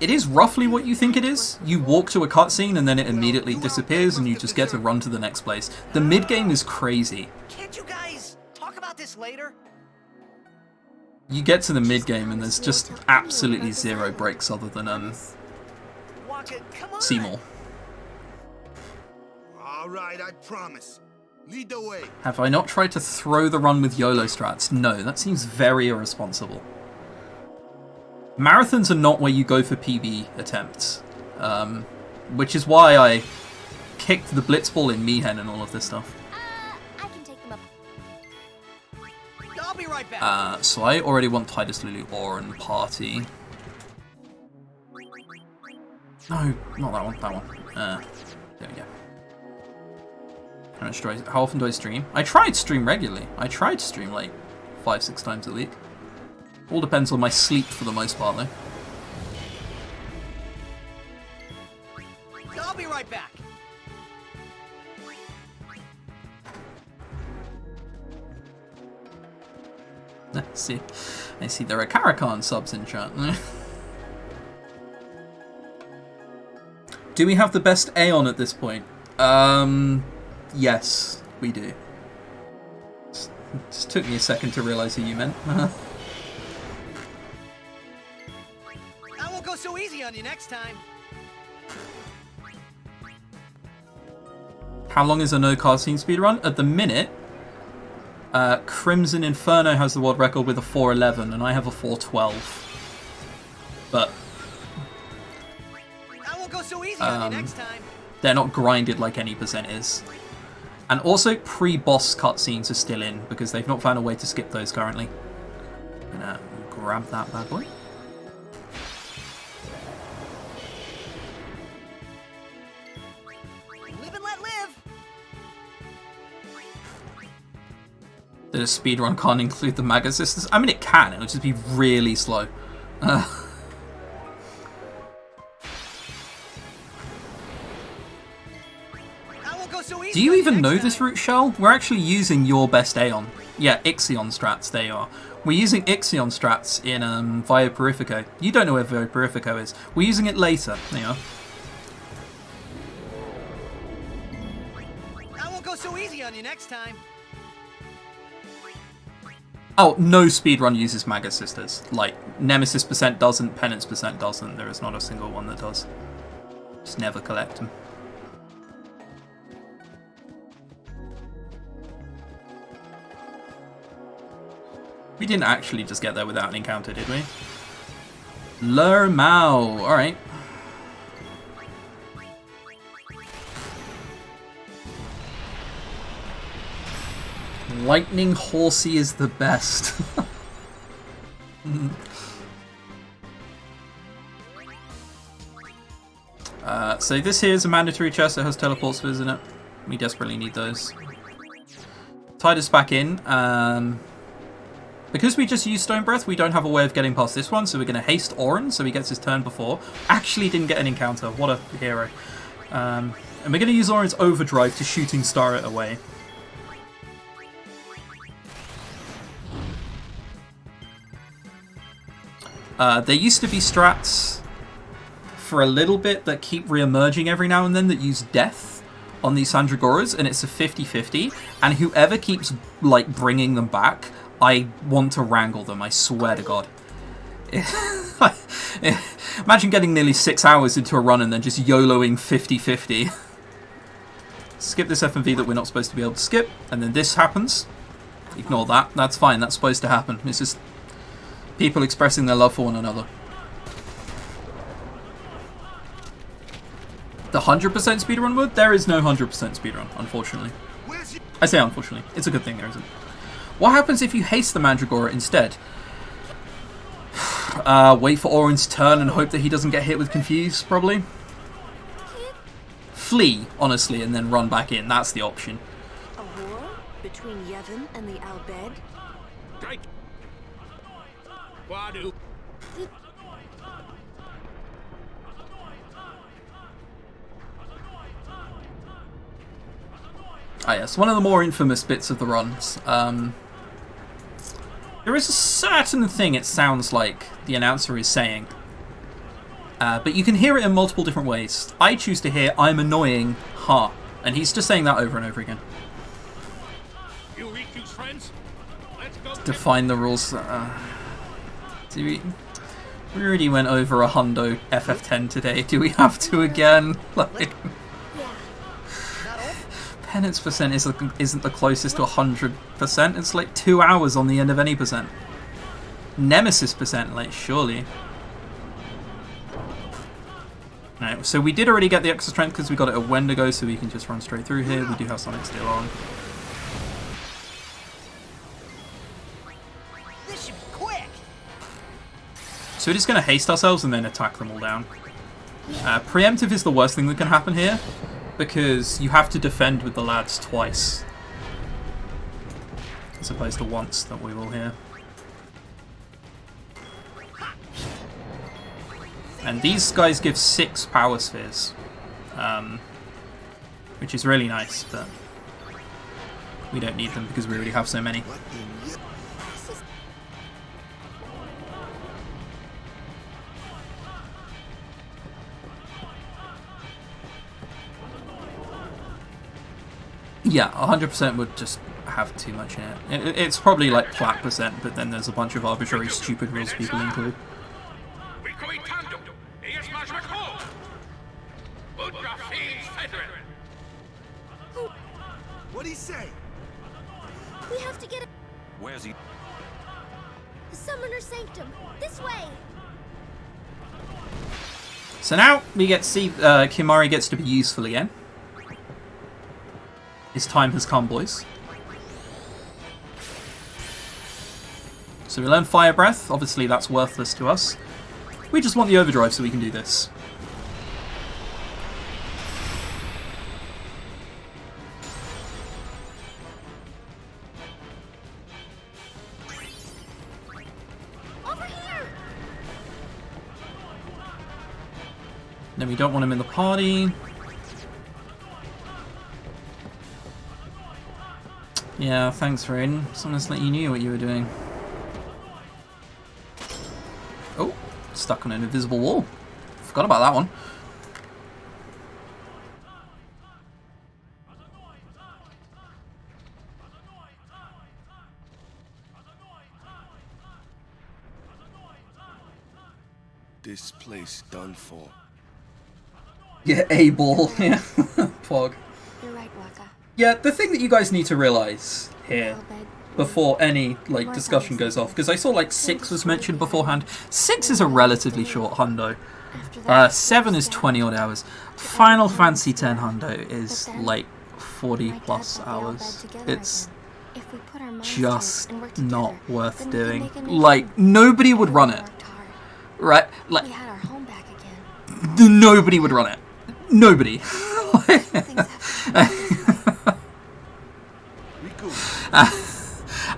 It is roughly what you think it is. You walk to a cutscene and then it immediately disappears and you just get to run to the next place. The mid-game is crazy. Can't you guys talk about this later? You get to the mid-game and there's just absolutely 0 breaks other than Seymour. Alright, I promise. Lead the way. Have I not tried to throw the run with YOLO strats? No, that seems very irresponsible. Marathons are not where you go for PB attempts. Which is why I kicked the blitzball in Mihen and all of this stuff. I can take them up. I'll be right back. So I already want Titus, Lulu, Auron party. No, not that one, that one. There we go. How often do I stream? I try to stream regularly. I try to stream like 5-6 times a week. All depends on my sleep for the most part though. I'll be right back. I see there are Karakan subs in chat. Do we have the best Aeon at this point? Yes, we do. Just took me a second to realise who you meant. I won't go so easy on you next time. How long is a no cutscene speedrun? At the minute, Crimson Inferno has the world record with a 4:11, and I have a 4:12. But I won't go so easy on you next time. They're not grinded like any percent is. And also, pre-boss cutscenes are still in, because they've not found a way to skip those currently. Gonna grab that bad boy. Live and let live. That a speedrun can't include the Mag Assistance? I mean, it can, it'll just be really slow. Do you even know this route, Shell? We're actually using your best Aeon. Yeah, Ixion strats, there you are. We're using Ixion strats in Via Purifico. You don't know where Via Purifico is. We're using it later. There you are. I won't go so easy on you next time. Oh, no speedrun uses Mag Assisters. Like, Nemesis % doesn't, Penance % doesn't. There is not a single one that does. Just never collect them. We didn't actually just get there without an encounter, did we? Lermao, alright. Lightning Horsey is the best. So this here is a mandatory chest that has teleport spheres in it. We desperately need those. Tied us back in. Because we just used Stone Breath, we don't have a way of getting past this one, so we're going to haste Orin so he gets his turn before. Actually didn't get an encounter. What a hero. And we're going to use Orin's Overdrive to Shooting Star it away. There used to be strats for a little bit that keep re-emerging every now and then that use death on these Sandragoras, and it's a 50-50, and whoever keeps like bringing them back, I want to wrangle them, I swear to God. Imagine getting nearly 6 hours into a run and then just YOLOing 50-50. Skip this FMV that we're not supposed to be able to skip, and then this happens. Ignore that, that's fine, that's supposed to happen. It's just people expressing their love for one another. The 100% speedrun mode? There is no 100% speedrun, unfortunately. I say unfortunately. It's a good thing there isn't. What happens if you haste the Mandragora instead? Wait for Orin's turn and hope that he doesn't get hit with Confuse, probably. Flee, honestly, and then run back in. That's the option. A war between Yevon and the Al Bhed? Ah yes, one of the more infamous bits of the runs. There is a certain thing it sounds like the announcer is saying. But you can hear it in multiple different ways. I choose to hear, "I'm annoying, ha." And he's just saying that over and over again. You refuse friends? Let's go. Define the rules. Do we already went over a hundo FF10 today. Do we have to again? Like, penance percent isn't the closest to 100%. It's like 2 hours on the end of any percent. Nemesis percent, like, surely. Right, so we did already get the extra strength because we got it a Wendigo, so we can just run straight through here. We do have Sonic still on. This should be quick. So we're just going to haste ourselves and then attack them all down. Preemptive is the worst thing that can happen here, because you have to defend with the lads twice, as opposed to once that we will here. And these guys give 6 power spheres, which is really nice, but we don't need them because we already have so many. Yeah, 100% would just have too much in it. It's probably like plat percent, but then there's a bunch of arbitrary stupid rules people include. What'd he say? We have to get it. Where's he? The Summoner Sanctum. This way. So now we get to see Kimari gets to be useful again. His time has come, boys. So we learn Fire Breath. Obviously that's worthless to us. We just want the Overdrive so we can do this. Over here. Then we don't want him in the party. Yeah, thanks, Raiden. It's almost like you knew what you were doing. Oh, stuck on an invisible wall. Forgot about that one. This place done for. Yeah, A-ball. Yeah, Pog. You're right, Waka. Yeah, the thing that you guys need to realise here, before any like discussion goes off, because I saw like 6 was mentioned beforehand. 6 is a relatively short hundo. 7 is 20 odd hours. Final Fantasy X hundo is like 40 plus hours. It's If we put our minds to it just and work together, not worth then we can doing. make a new Like, home. nobody would run it. Worked hard. Right? Like, We had our home back again. nobody would run it. Nobody.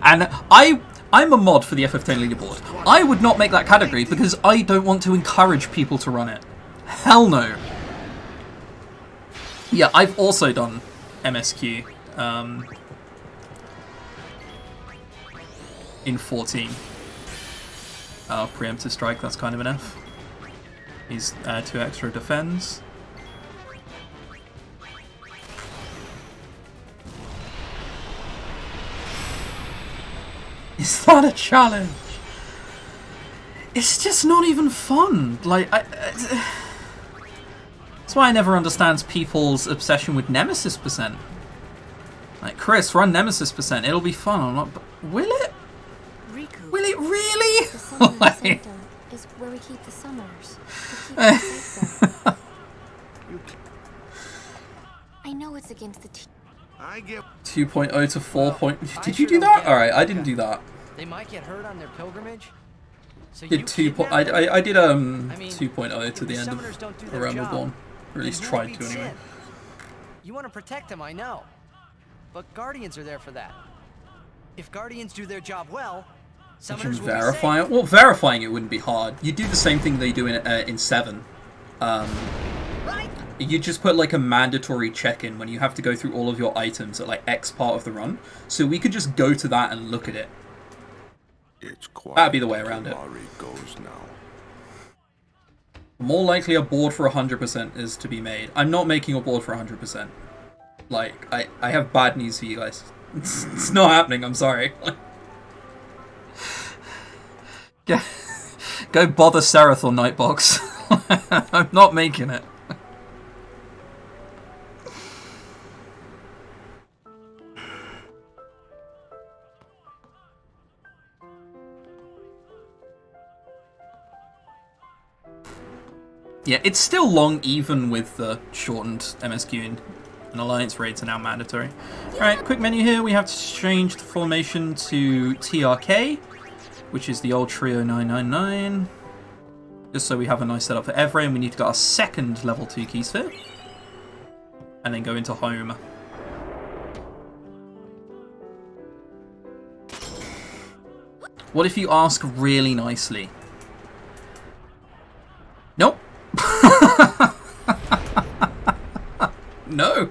And I'm a mod for the FF10 leaderboard. I would not make that category because I don't want to encourage people to run it. Hell no. Yeah, I've also done MSQ in 14. Preemptive strike, that's kind of an F. He's 2 extra defense. Is that a challenge? It's just not even fun. Like, that's why I never understand people's obsession with Nemesis percent. Like, Chris, run Nemesis percent. It'll be fun. I'm not. Will it? Riku. Will it really? The Summoner Center is where we keep the summoners. We keep them safe there. I know it's against the I get 2.0 to 4. Did you do that? Alright, I didn't do that. They might get hurt on their pilgrimage. So Did 2. I did 2.0 to the end of A Realm Reborn. Or at least tried to anyway. You want to protect them, I know. But Guardians are there for that. If Guardians do their job well, Imagine summoners will verify be it. safe. Well, verifying it wouldn't be hard. You do the same thing they do in 7. You just put like a mandatory check-in when you have to go through all of your items at like X part of the run. So we could just go to that and look at it. It's quiet. That'd be the way around it. Goes now. More likely a board for 100% is to be made. I'm not making a board for 100%. Like, I have bad news for you guys. It's not happening, I'm sorry. Go bother Seraph or Nightbox. I'm not making it. Yeah, it's still long even with the shortened MSQ and Alliance raids are now mandatory. Alright, quick menu here. We have to change the formation to TRK, which is the old Trio 999. Just so we have a nice setup for Evray, and we need to get our second level 2 key sphere. And then go into home. What if you ask really nicely? Nope. No.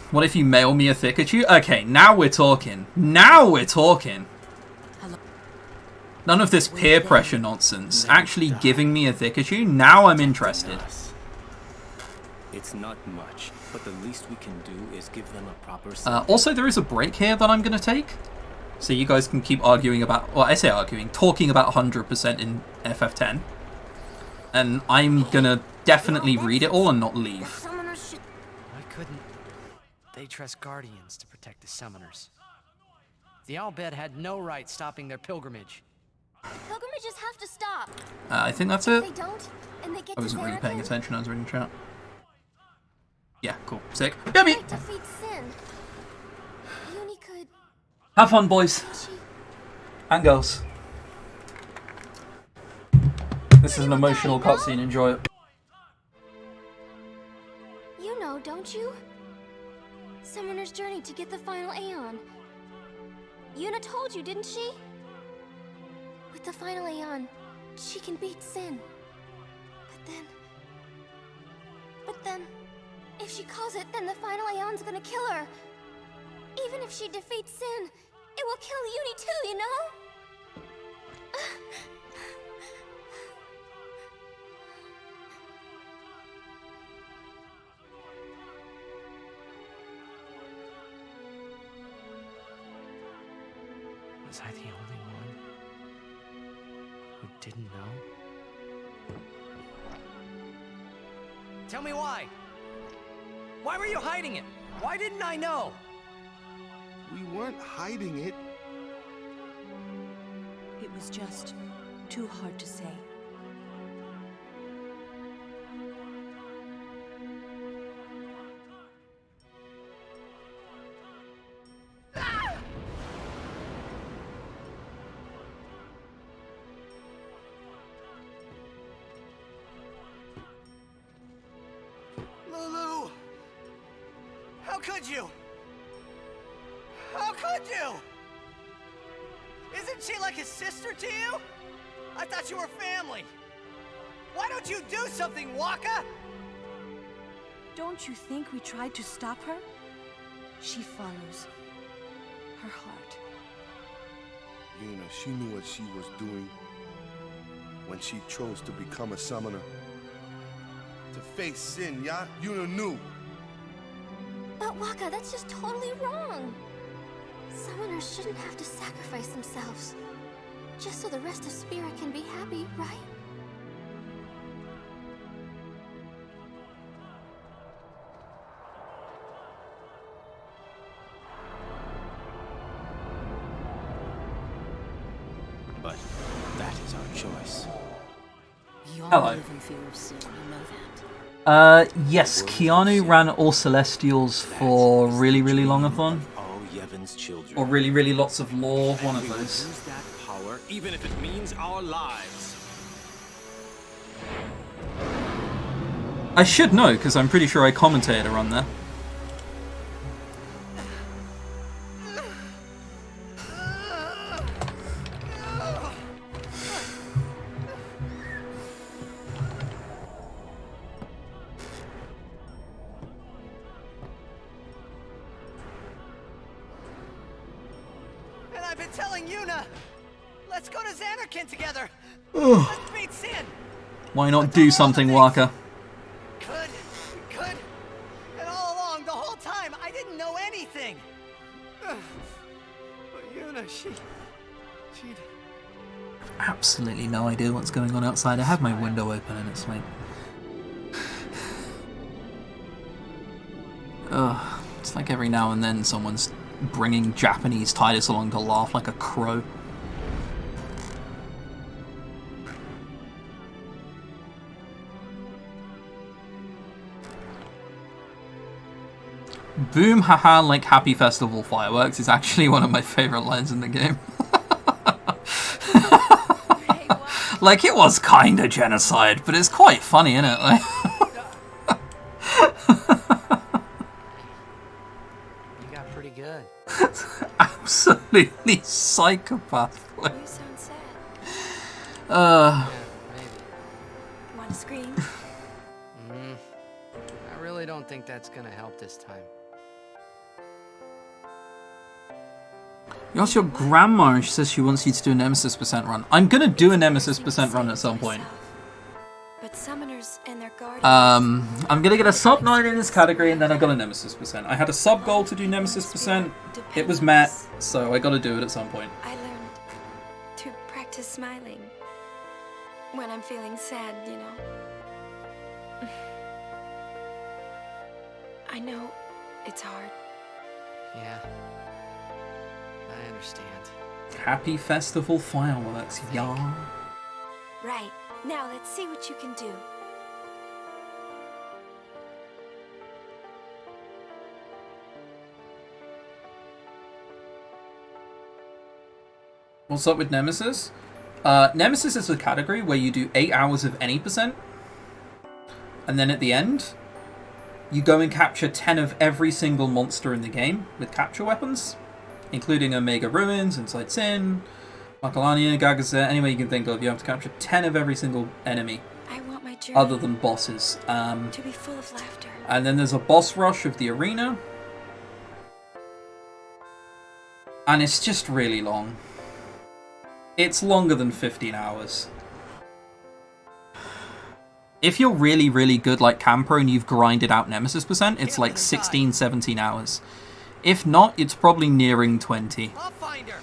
What if you mail me a Pikachu? Okay, now we're talking. Now we're talking. None of this peer pressure nonsense. Actually giving me a Pikachu, now I'm interested. It's not much, but the least we can do is give them a proper also, there is a break here that I'm going to take. So you guys can keep arguing about, well, I say arguing, talking about 100% in FF10. And I'm going to definitely read it all and not leave. Why couldn't they trust Guardians to protect the summoners? The Al Bhed had no right stopping their pilgrimage. Pilgrimages have to stop. I think that's it. If they don't, and they get I wasn't to really paying Xanarkand, attention, I was reading chat. Yeah, cool. Sick. Yummy! defeat Sin. Uni could. Have fun, boys. And girls. This is an emotional cutscene, enjoy it. You know, don't you? Summoner's journey to get the final Aeon. Yuna told you, didn't she? With the final Aeon, she can beat Sin. But then, if she calls it, then the final Aeon's gonna kill her. Even if she defeats Sin, it will kill Uni too, you know? Was I the only one who didn't know? Tell me why! Why were you hiding it? Why didn't I know? We weren't hiding it. It was just too hard to say. could you? How could you? Isn't she like a sister to you? I thought you were family. Why don't you do something, Waka? Don't you think we tried to stop her? She follows her heart. Yuna, she knew what she was doing when she chose to become a summoner. To face sin, yeah? Yuna knew. But Waka, that's just totally wrong. Summoners shouldn't have to sacrifice themselves. Just so the rest of Spirit can be happy, right? But that is our choice. Hello. Yes, Keanu ran All Celestials for really, really long a fun. Or really, really lots of lore, one of those. Use that power, even if it means our lives. I should know, because I'm pretty sure I commentated on there. And I've been telling Yuna, let's go to Xanarkin together. Let's beat Sin. Why not do something, Waka? Could. And all along, the whole time, I didn't know anything. But Yuna, she'd... Absolutely no idea what's going on outside. I have my window open and it's like... Ugh. It's like every now and then someone's bringing Japanese Titus along to laugh like a crow. Boom, haha, like happy festival fireworks is actually one of my favorite lines in the game. Like, it was kinda genocide, but it's quite funny, isn't it? Like... You got pretty good. Absolutely psychopath. Like... You sound sad. Yeah, maybe. Want to scream? I really don't think that's gonna help this time. You asked your grandma and she says she wants you to do a Nemesis % run. I'm gonna do a Nemesis % run at some point. But summoners and their guardians... I'm gonna get a sub 9 in this category and then I got a Nemesis %. I had a sub goal to do Nemesis %. It was met, so I gotta do it at some point. I learned to practice smiling when I'm feeling sad, you know. I know it's hard. Yeah. I understand. Happy festival fireworks, y'all. Right. Now let's see what you can do. What's up with Nemesis? Nemesis is a category where you do 8 hours of any %, and then at the end, you go and capture 10 of every single monster in the game with capture weapons, including Omega Ruins, Inside Sin, Makalania, Gagazet, any way you can think of. You have to capture 10 of every single enemy, I want my journey other than bosses. to be full of laughter. And then there's a boss rush of the arena, and it's just really long. It's longer than 15 hours. If you're really, really good like Camper and you've grinded out Nemesis %, it's like 16, 17 hours. If not, it's probably nearing 20. I'll find her.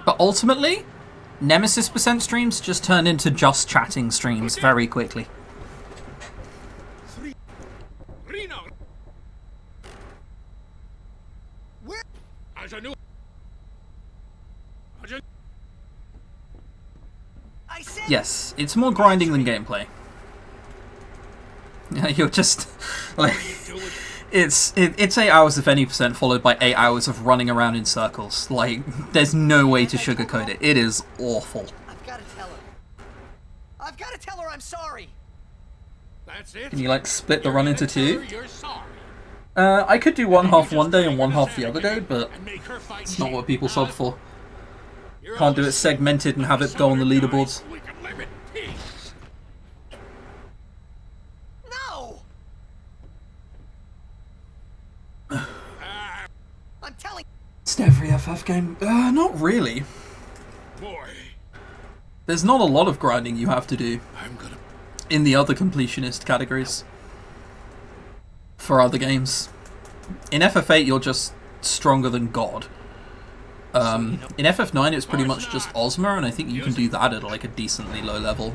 But ultimately, Nemesis % streams just turn into just chatting streams very quickly. Yes, it's more grinding than gameplay. Yeah, you're just like it's 8 hours of any percent followed by 8 hours of running around in circles. Like there's no way to sugarcoat it. It is awful. I've got to tell her. I've got to tell her I'm sorry. That's it. Can you like split the run into two? You're sorry. I could do one half one day and one half the other day, but it's not what people sub for. Can't do it segmented and have it go on the leaderboards. We can live in peace. No. I'm telling. It's every FF game. Not really. Boy. There's not a lot of grinding you have to do in the other completionist categories for other games. In FF8 you're just stronger than God. In FF9 it's pretty much just Ozma, and I think you can do that at like a decently low level.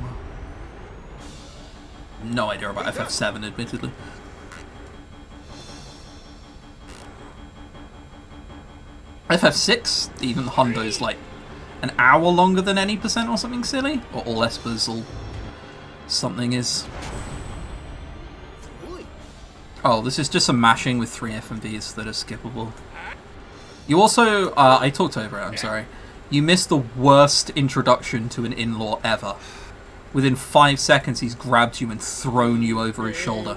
No idea about FF7 admittedly. FF6, even Hondo's like an hour longer than any percent or something silly, or all Espers or something is. Oh, this is just a mashing with 3 FMVs that are skippable. You also, I talked over it, I'm sorry. You missed the worst introduction to an in-law ever. Within 5 seconds he's grabbed you and thrown you over his shoulder.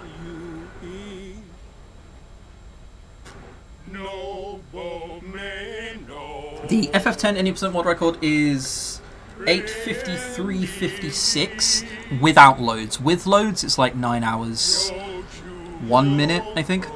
The FF10 any percent mod record is 8:53:56 without loads. With loads, it's like 9 hours, 1 minute, I think.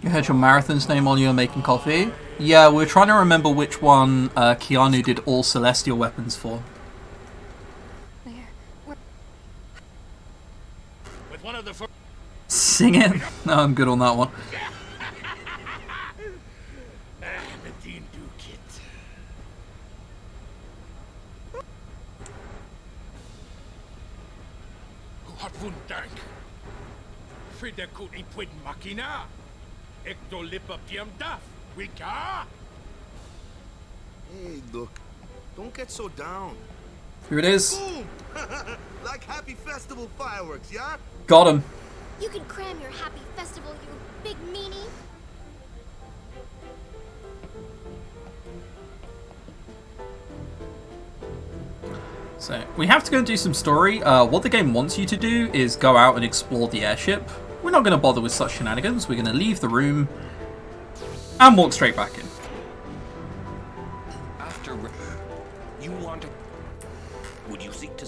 You heard your marathon's name while you were making coffee? Yeah, we're trying to remember which one Keanu did all celestial weapons for. One of the Sing it? No, I'm good on that one. Hey, look, don't get so down. Here it is. Boom! Like happy festival fireworks, yeah? Got him. You can cram your happy festival, you big meanie. So, we have to go and do some story. What the game wants you to do is go out and explore the airship. We're not going to bother with such shenanigans. We're going to leave the room and walk straight back in. After you want to, would you seek to?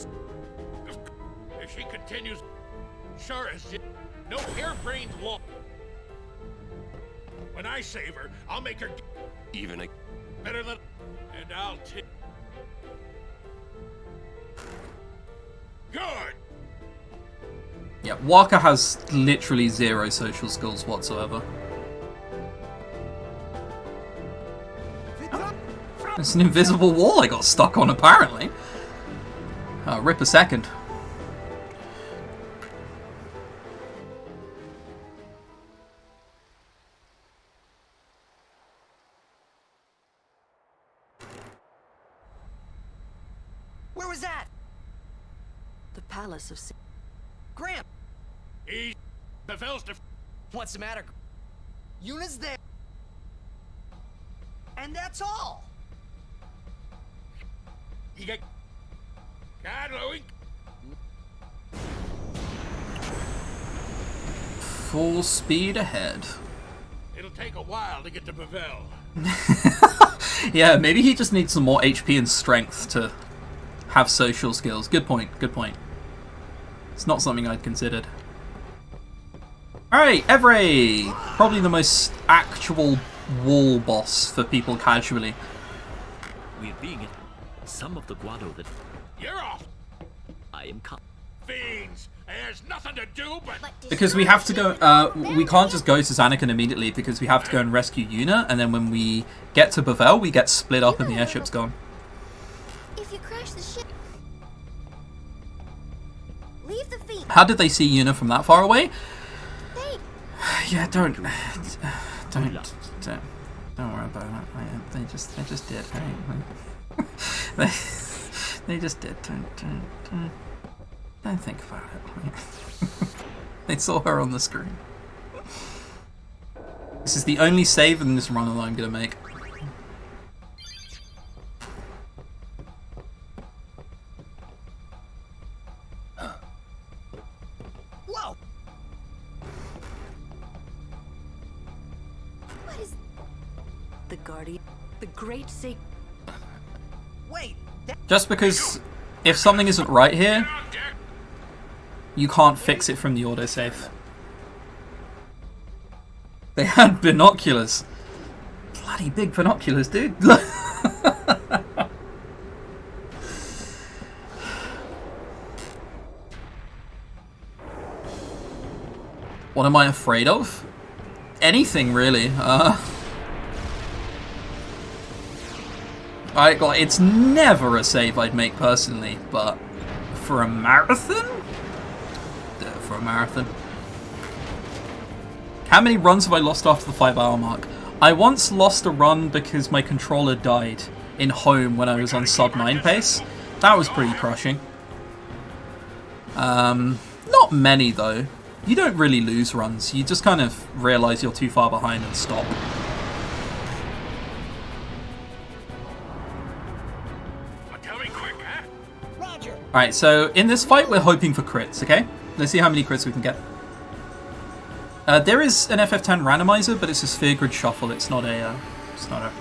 If she continues, sure as no harebrained law. When I save her, I'll make her Even a better than, and I'll take. Good. Yeah, Waka has literally 0 social skills whatsoever. It's an invisible wall I got stuck on, apparently. Rip a second. Where was that? The Palace of Graham. What's the matter? Yuna's there. And that's all. You get God, Louie. Full speed ahead. It'll take a while to get to Bavel. Yeah, maybe he just needs some more HP and strength to have social skills. Good point, good point. It's not something I'd considered. Alright, Evray! Probably the most actual wall boss for people casually. We're being some of the guado that You're off! I am Fiends! There's nothing to do but... Because we have to go, we can't just go to Zanakan immediately because we have to go and rescue Yuna, and then when we get to Bavel, we get split up and the airship's gone. If you crash the ship, leave the feet. How did they see Yuna from that far away? Hey. Yeah, don't Don't worry about it. They just did. Hey? they just did. Don't think about it. They saw her on the screen. This is the only save in this run that I'm gonna make. Whoa! What is the Guardian? The Great Sacred. Wait. Just because if something isn't right here, you can't fix it from the autosave. They had binoculars. Bloody big binoculars, dude. What am I afraid of? Anything, really. It's never a save I'd make personally, but for a marathon? For a marathon. How many runs have I lost after the 5-hour mark? I once lost a run because my controller died in home when I was on sub 9 pace. That was pretty crushing. Not many though. You don't really lose runs. You just kind of realise you're too far behind and stop. Alright, so in this fight we're hoping for crits, okay? Let's see how many crits we can get. There is an FF10 randomizer, but it's a sphere grid shuffle. It's not a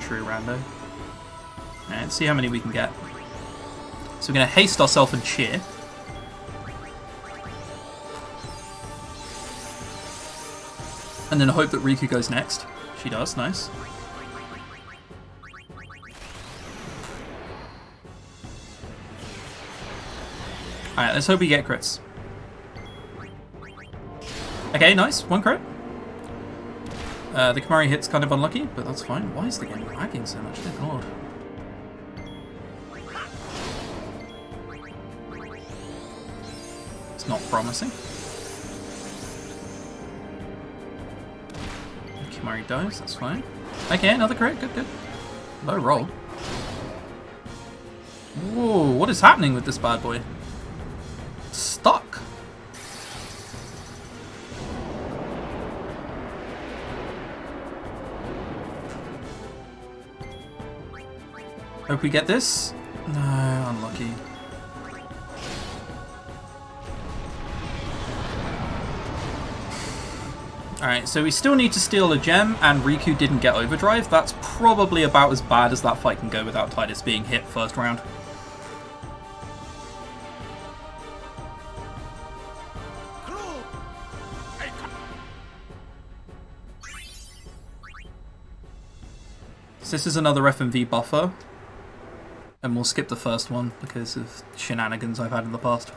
true rando. Alright, let's see how many we can get. So we're gonna haste ourselves and cheer. And then hope that Riku goes next. She does, nice. Alright, let's hope we get crits. Okay, nice. One crit. The Kimari hit's kind of unlucky, but that's fine. Why is the game lagging so much? Dear God. It's not promising. Kimari dies, that's fine. Okay, another crit. Good, good. Low roll. Whoa, what is happening with this bad boy? Stuck. Hope we get this. No, unlucky. Alright, so we still need to steal a gem, and Riku didn't get overdrive. That's probably about as bad as that fight can go without Titus being hit first round. So this is another FMV buffer, and we'll skip the first one because of shenanigans I've had in the past.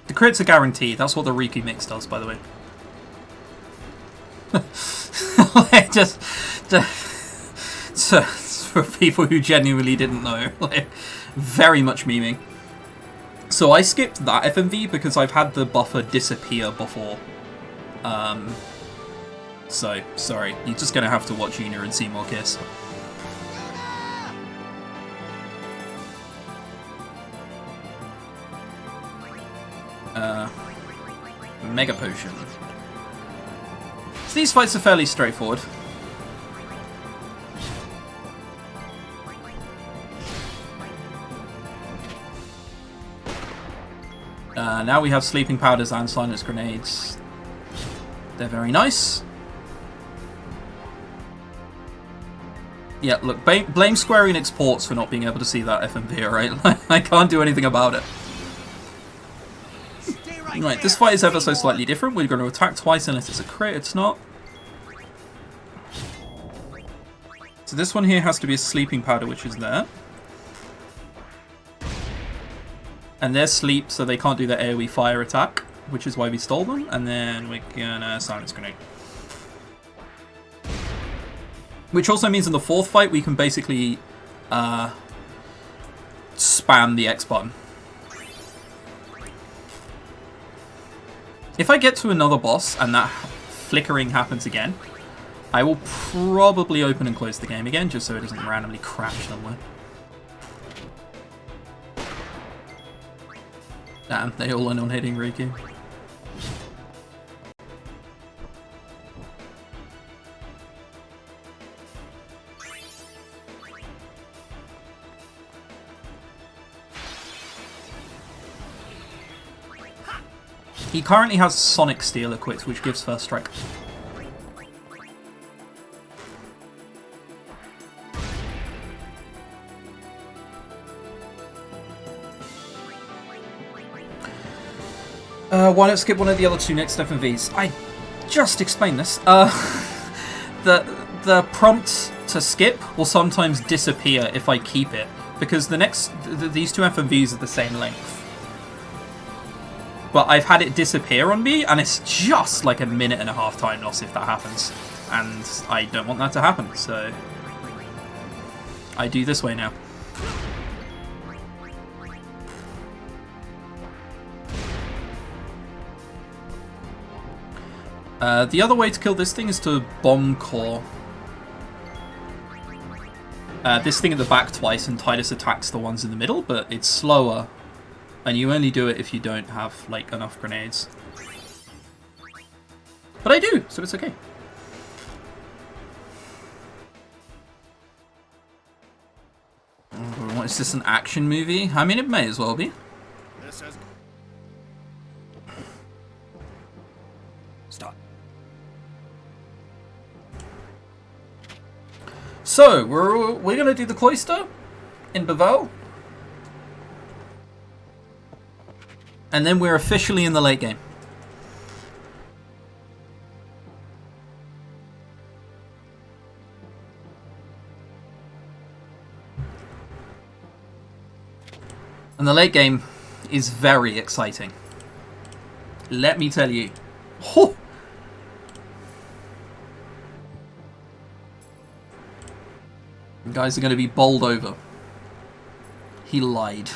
The crits are guaranteed. That's what the Riku mix does, by the way. Like, just for people who genuinely didn't know, like, very much memeing. So I skipped that FMV because I've had the buffer disappear before. So, sorry. You're just going to have to watch Yuna and Seymour kiss. Mega Potion. So these fights are fairly straightforward. Now we have Sleeping Powders and Silence Grenades. They're very nice. Yeah, look, blame Square Enix Ports for not being able to see that FMV, alright? I can't do anything about it. Right, this fight is ever so slightly different. We're going to attack twice unless it's a crit. It's not. So this one here has to be a Sleeping Powder, which is there. And they're sleep, so they can't do the AoE fire attack, which is why we stole them. And then we're gonna Silence Grenade. Which also means in the fourth fight, we can basically spam the X button. If I get to another boss and that flickering happens again, I will probably open and close the game again, just so it doesn't randomly crash somewhere. Damn, they all end on hitting Riku. He currently has Sonic Steel equipped, which gives first strike. Why not skip one of the other two next FMVs? I just explained this. The prompt to skip will sometimes disappear if I keep it, because these two FMVs are the same length. But I've had it disappear on me, and it's just like a minute and a half time loss if that happens. And I don't want that to happen, so I do this way now. The other way to kill this thing is to bomb core. This thing at the back twice, and Tidus attacks the ones in the middle, but it's slower. And you only do it if you don't have, like, enough grenades. But I do, so it's okay. What, is this an action movie? I mean, it may as well be. Stop. So, we're gonna do the cloister in Bevelle. And then we're officially in the late game. And the late game is very exciting. Let me tell you. Oh! You guys are going to be bowled over. He lied.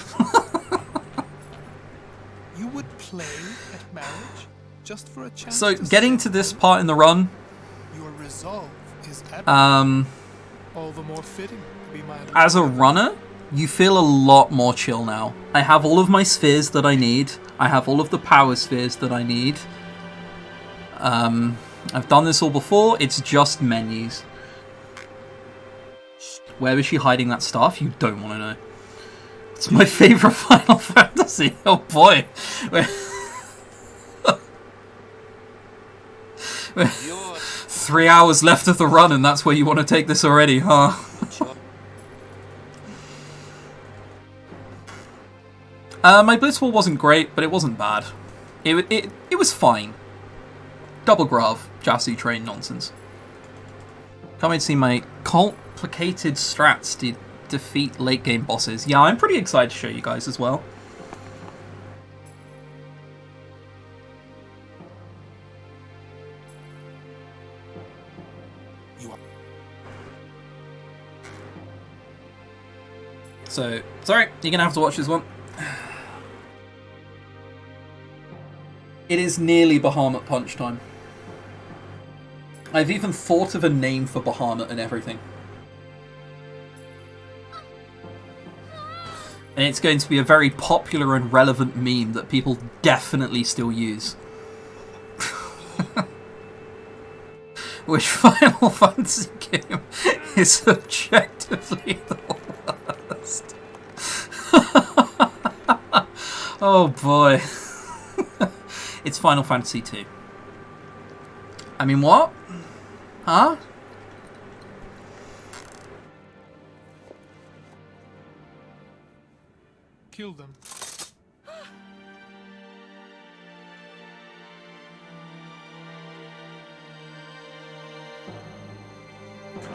You would play at marriage just for a chance. So, getting to this part in the run, your resolve is admirable. All the more fitting to be my as a runner, you feel a lot more chill now. I have all of my spheres that I need. I have all of the power spheres that I need. I've done this all before. It's just menus. Where is she hiding that staff? You don't want to know. It's my favourite Final Fantasy. Oh boy. 3 hours left of the run and that's where you want to take this already, huh? My Blitzball wasn't great, but it wasn't bad. It was fine. Double Grav, Jasu train nonsense. Can't wait to see my complicated strats defeat late game bosses. Yeah, I'm pretty excited to show you guys as well. So, sorry, you're gonna have to watch this one. It is nearly Bahamut Punch time. I've even thought of a name for Bahamut and everything. And it's going to be a very popular and relevant meme that people definitely still use. Which Final Fantasy game is objectively the worst? Oh boy. It's Final Fantasy 2. I mean, what? Huh? Kill them.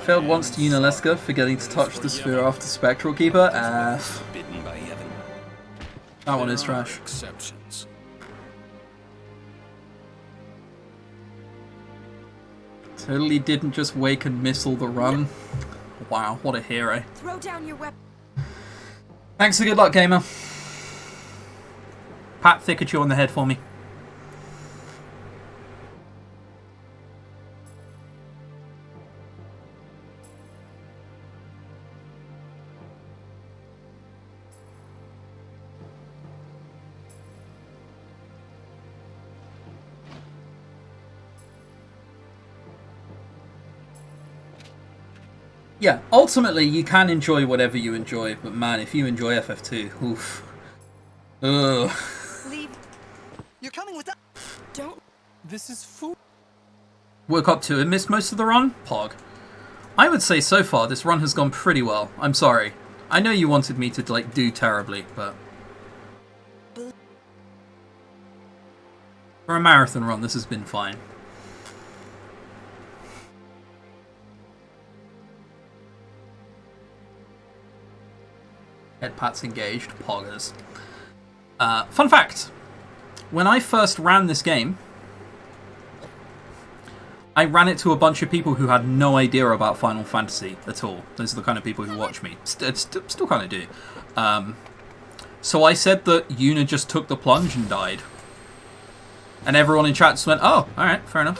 Failed once to Unaleska, forgetting to touch the sphere after Spectral Keeper. Bitten by heaven. That one is trash. Exceptions. Totally didn't just wake and miss all the run. Wow, what a hero. Throw down your weapon. Thanks for good luck, gamer. Pat Thickachu on the head for me. Yeah, ultimately you can enjoy whatever you enjoy, but man, if you enjoy FF2, oof. Ugh. Leave. You're coming with us. Don't. This is food. Woke up to and missed most of the run? Pog. I would say so far this run has gone pretty well. I'm sorry. I know you wanted me to like do terribly, but for a marathon run this has been fine. Head pats engaged, poggers. Fun fact. When I first ran this game, I ran it to a bunch of people who had no idea about Final Fantasy at all. Those are the kind of people who watch me. Still kind of do. So I said that Yuna just took the plunge and died. And everyone in chat just went, oh, alright, fair enough.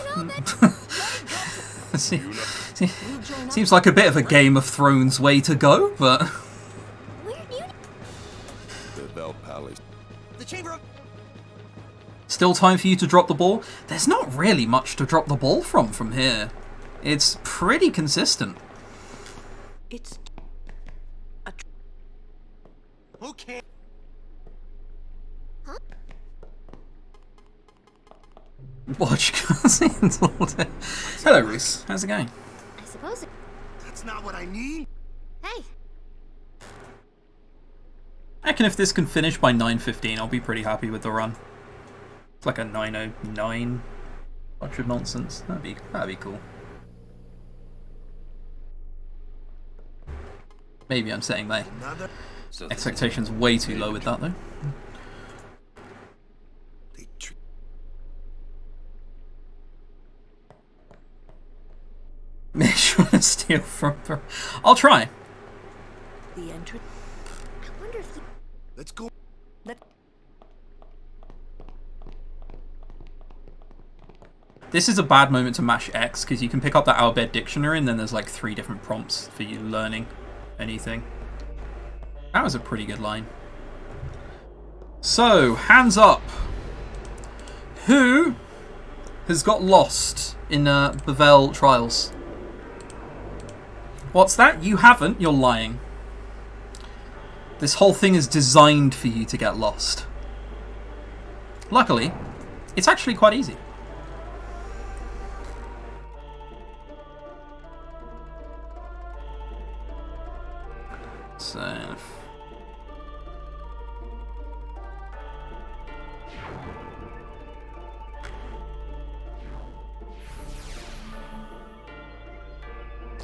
Seems like a bit of a Game of Thrones way to go, but... The Bell Palace. The chamber of... Still time for you to drop the ball? There's not really much to drop the ball from here. It's pretty consistent. It's... Okay. Watch cutscenes all day. Hello, Reese. How's it going? I suppose it... That's not what I need. Hey. I reckon if this can finish by 9:15, I'll be pretty happy with the run. It's like a 9:09. Bunch of nonsense. That'd be cool. Maybe I'm setting my expectations way too low with that though. Make sure to steal from her. I'll try. The entrance. I wonder if... Let's go. This is a bad moment to mash X because you can pick up that Our Bed dictionary and then there's like 3 different prompts for you learning anything. That was a pretty good line. So, hands up. Who has got lost in Bevelle Trials? What's that? You haven't? You're lying. This whole thing is designed for you to get lost. Luckily, it's actually quite easy. So...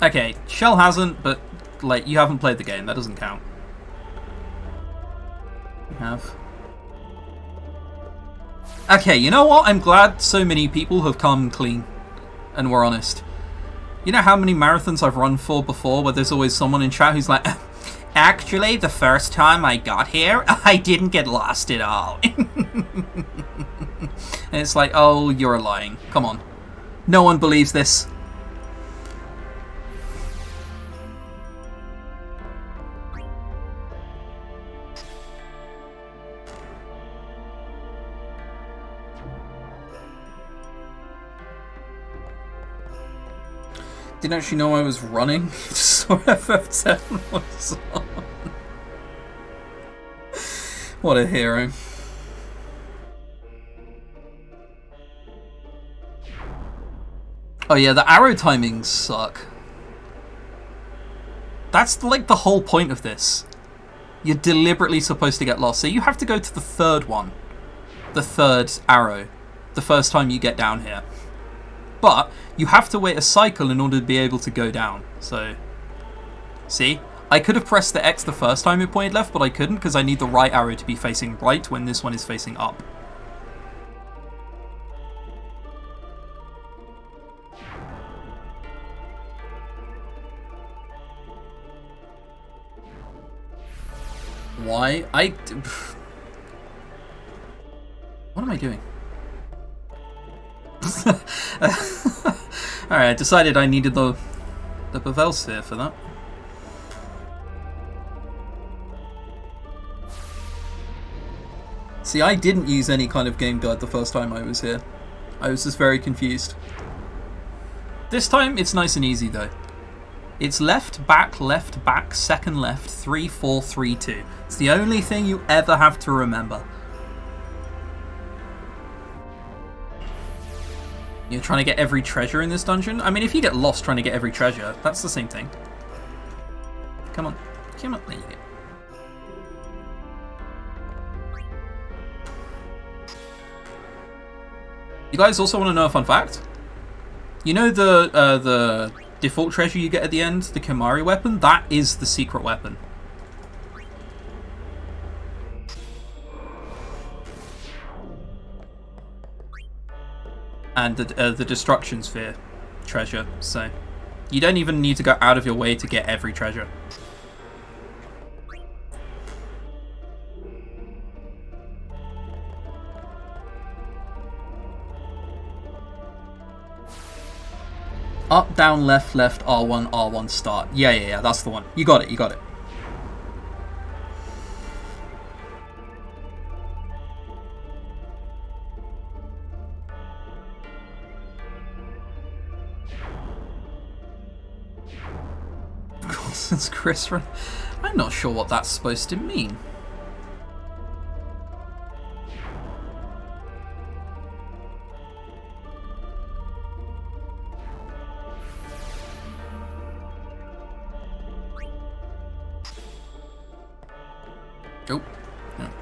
Okay, Shell hasn't, but like you haven't played the game, that doesn't count. You have. Okay, you know what? I'm glad so many people have come clean and were honest. You know how many marathons I've run for before where there's always someone in chat who's like, actually, the first time I got here, I didn't get lost at all. And it's like, oh, you're lying. Come on. No one believes this. Didn't actually know I was running. Just saw FF10 was on. What a hero. Oh yeah, the arrow timings suck. That's like the whole point of this. You're deliberately supposed to get lost. So you have to go to the third one. The third arrow. The first time you get down here. But you have to wait a cycle in order to be able to go down. So, see? I could have pressed the X the first time it pointed left, but I couldn't because I need the right arrow to be facing right when this one is facing up. Why? What am I doing? Alright, I decided I needed the Bevelle sphere for that. See, I didn't use any kind of game guide the first time I was here. I was just very confused. This time, it's nice and easy though. It's left, back, second left, 3, 4, 3, 2. It's the only thing you ever have to remember. You're trying to get every treasure in this dungeon? I mean, if you get lost trying to get every treasure, that's the same thing. Come on. Come on. There you go. You guys also want to know a fun fact? You know the default treasure you get at the end, the Kimari weapon? That is the secret weapon. And the Destruction Sphere treasure, so you don't even need to go out of your way to get every treasure. Up, down, left, R1, R1, start. Yeah, that's the one. You got it. Since Chris run, I'm not sure what that's supposed to mean. Oh,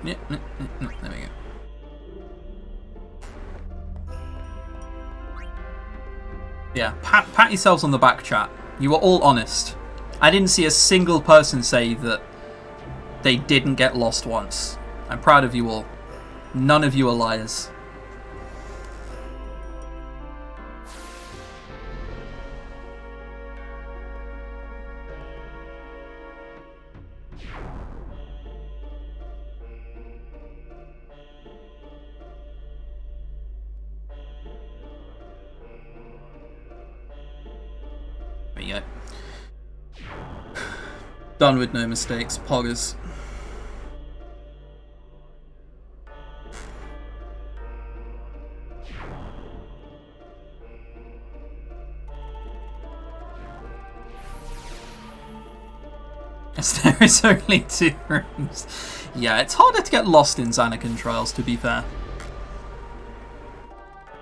yeah, there we go. Yeah, pat yourselves on the back, chat. You were all honest. I didn't see a single person say that they didn't get lost once. I'm proud of you all. None of you are liars. There you go. Done with no mistakes, poggers. As there is only 2 rooms. Yeah, it's harder to get lost in Xanacan Trials, to be fair.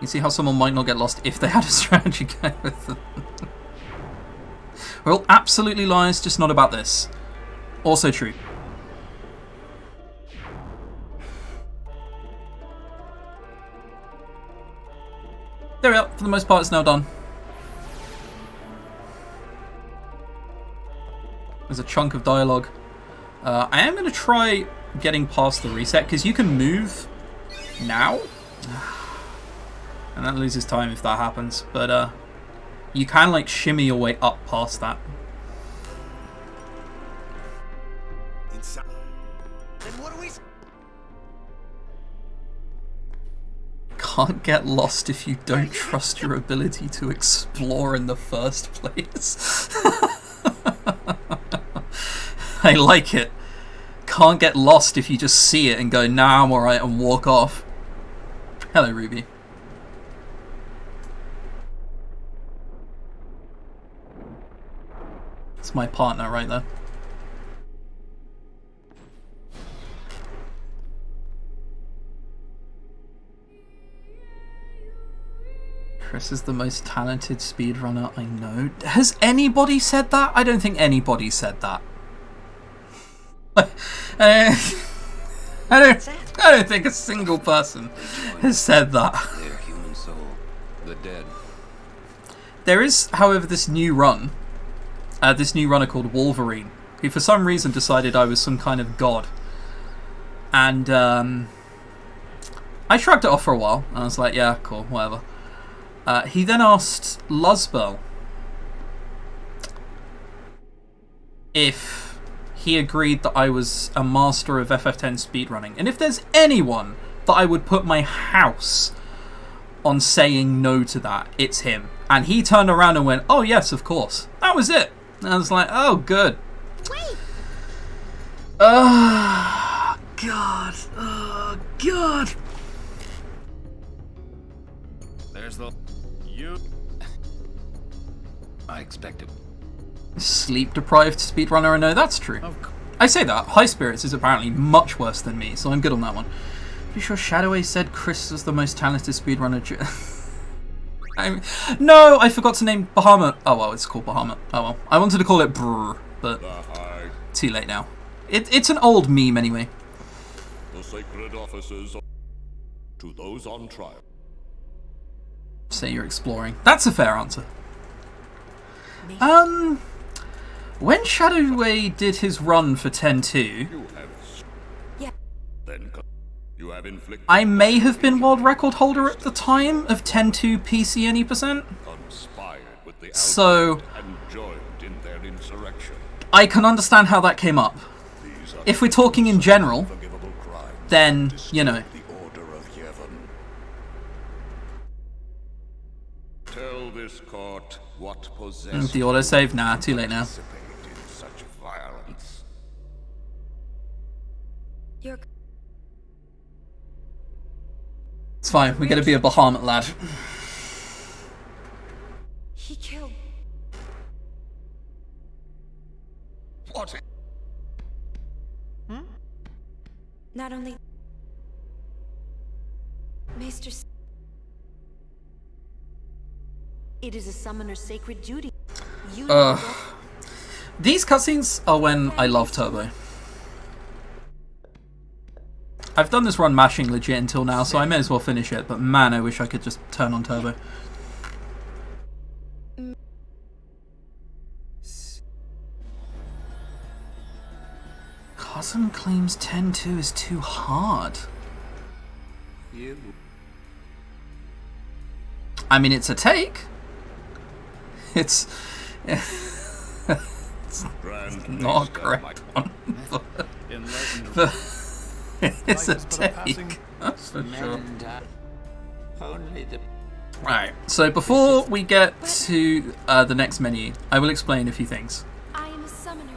You see how someone might not get lost if they had a strategy guide with them. Well, absolutely lies, just not about this. Also true. There we are. For the most part, it's now done. There's a chunk of dialogue. I am going to try getting past the reset, because you can move now. And that loses time if that happens. But you can like shimmy your way up past that. Then what do we... Can't get lost if you don't trust your ability to explore in the first place. I like it. Can't get lost if you just see it and go, nah, I'm alright, and walk off. Hello, Ruby. It's my partner right there. Chris is the most talented speedrunner I know. Has anybody said that? I don't think anybody said that. I don't think a single person has said that. Their human soul, the dead. There is, however, this new runner called Wolverine, who for some reason decided I was some kind of god. And I shrugged it off for a while, and I was like, yeah, cool, whatever. He then asked Luzbel if he agreed that I was a master of FF10 speedrunning. And if there's anyone that I would put my house on saying no to that, it's him. And he turned around and went, oh yes, of course. That was it. And I was like, oh, good. Wait. Oh, God. Oh, God. There's the... You... I expected... Sleep-deprived speedrunner, I know that's true. I say that. High Spirits is apparently much worse than me, so I'm good on that one. Pretty sure Shadowway said Chris was the most talented speedrunner. No, I forgot to name Bahamut. Oh well, it's called Bahamut. Oh well. I wanted to call it Brr, but too late now. It's an old meme anyway. The sacred offices to those on trial. Say you're exploring. That's a fair answer. When Shadowway did his run for 10-2, You have inflicted I may have been world record holder at the time of 10-2 PC any percent. So and joined in their insurrection. I can understand how that came up. If we're talking in general, then, you know. Tell this court what possessed The autosave? Nah, too late now. such violence. It's fine, we're gonna be a Bahamut lad. He killed. What? Not only Maester. It is a summoner's sacred duty. These cutscenes are when I love Turbo. I've done this run mashing legit until now, so I may as well finish it, but man, I wish I could just turn on Turbo. Cousin claims 10-2 is too hard. I mean, it's a take. It's not a correct one, but it's a take. That's for sure. Right, so before we get to the next menu, I will explain a few things. I am a summoner.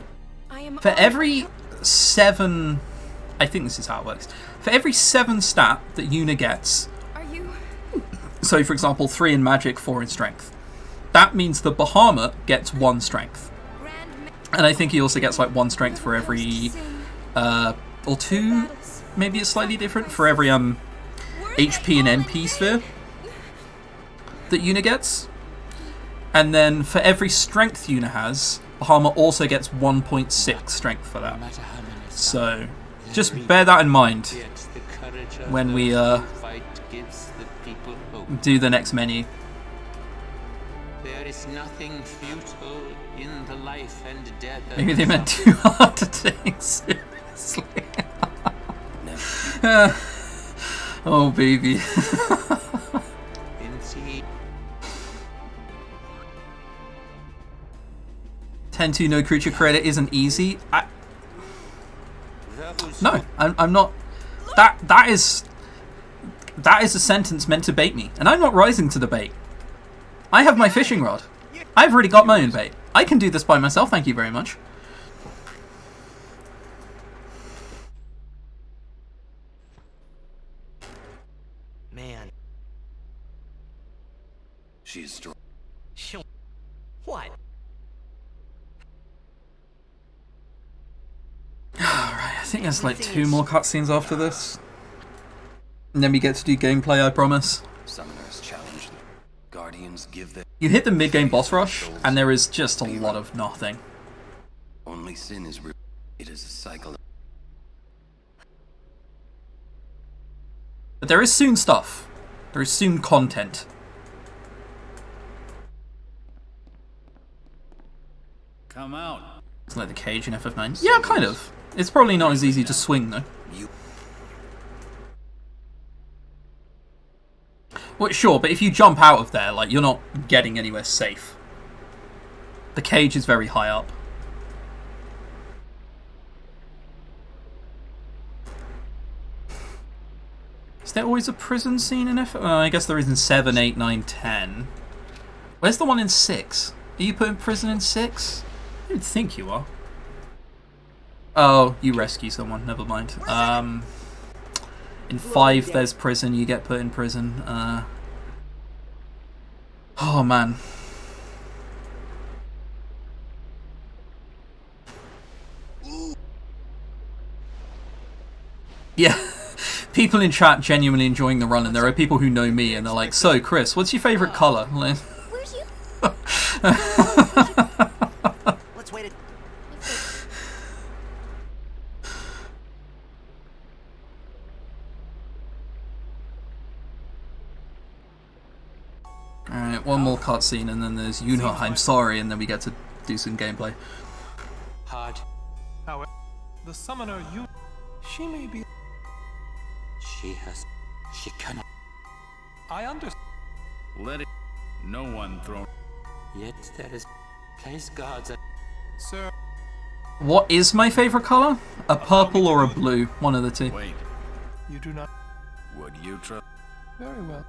I am. For every 7, I think this is how it works. For every 7 stat that Yuna gets, Are you? so for example 3 in magic, 4 in strength, that means the Bahamut gets 1 strength, and I think he also gets like 1 strength for every or 2, maybe it's slightly different, for every HP and NP sphere that Yuna gets. And then for every strength Yuna has, Bahamut also gets 1.6 strength for that. So just bear that in mind when we do the next menu. There is nothing futile in the life and death. Maybe they meant too hard to take seriously. Oh baby. 10-2 no creature creator isn't easy. No, I'm not. That is a sentence meant to bait me, and I'm not rising to the bait. I have my fishing rod. I've already got my own bait. I can do this by myself, thank you very much. Man. She's strong. What? Alright, I think there's like 2 more cutscenes after this. And then we get to do gameplay, I promise. Summoners challenge them. Guardians give their... You hit the mid-game boss rush, and there is just a lot of nothing. Only sin is real. It is a cycle. But there is soon stuff. There is soon content. Come out. It's like the cage in FF9. Yeah, kind of. It's probably not as easy to swing, though. Well, sure, but if you jump out of there, like, you're not getting anywhere safe. The cage is very high up. Is there always a prison scene in FF? I guess there is in 7, 8, 9, 10. Where's the one in 6? Are you putting prison in 6? I don't think you are. Oh, you rescue someone. Never mind. In 5, there's prison. You get put in prison. Oh, man. Yeah, people in chat genuinely enjoying the run, and there are people who know me, and they're like, "So, Chris, what's your favorite color?" Like, Where's you? Let's wait. Alright, one more cutscene, and then there's Yuna, I'm sorry, and then we get to do some gameplay. Hard. However, the summoner she may be. She cannot. I understand. Let it. No one thrown. Yet there is place gods. Sir. What is my favorite color? A purple or a blue? One of the two. Wait. You do not. Would you trust? Very well.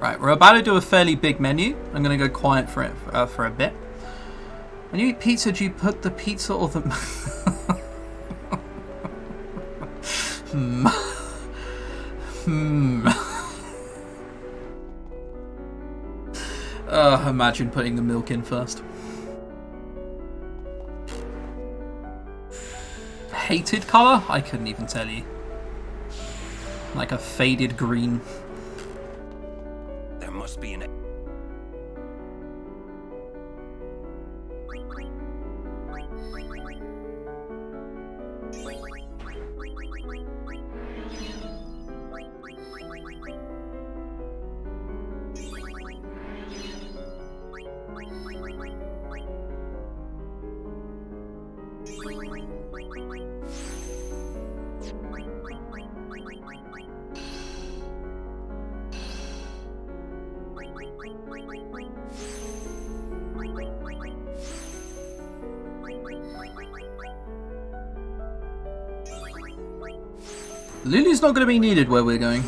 Right, we're about to do a fairly big menu. I'm going to go quiet for it for a bit. When you eat pizza, do you put the pizza or the... Imagine putting the milk in first. Hated color? I couldn't even tell you. Like a faded green. There must be an... Lulu's not going to be needed where we're going.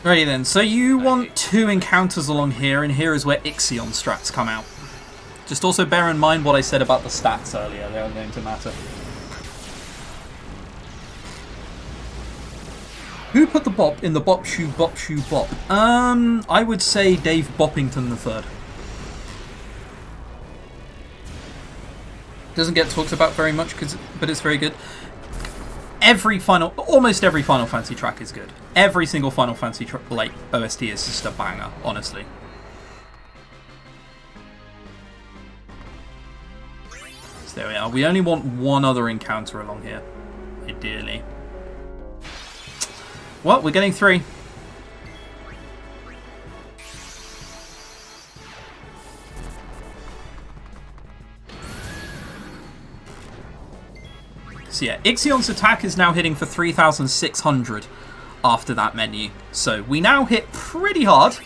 Alrighty then, so you want 2 encounters along here, and here is where Ixion strats come out. Just also bear in mind what I said about the stats earlier, they are going to matter. Who put the bop in the bop shoe bop? I would say Dave Boppington III. Doesn't get talked about very much, but it's very good. Almost every Final Fantasy track is good. Every single Final Fantasy OST is just a banger, honestly. So there we are. We only want one other encounter along here, ideally. Well, we're getting 3. So yeah, Ixion's attack is now hitting for 3,600 after that menu. So we now hit pretty hard.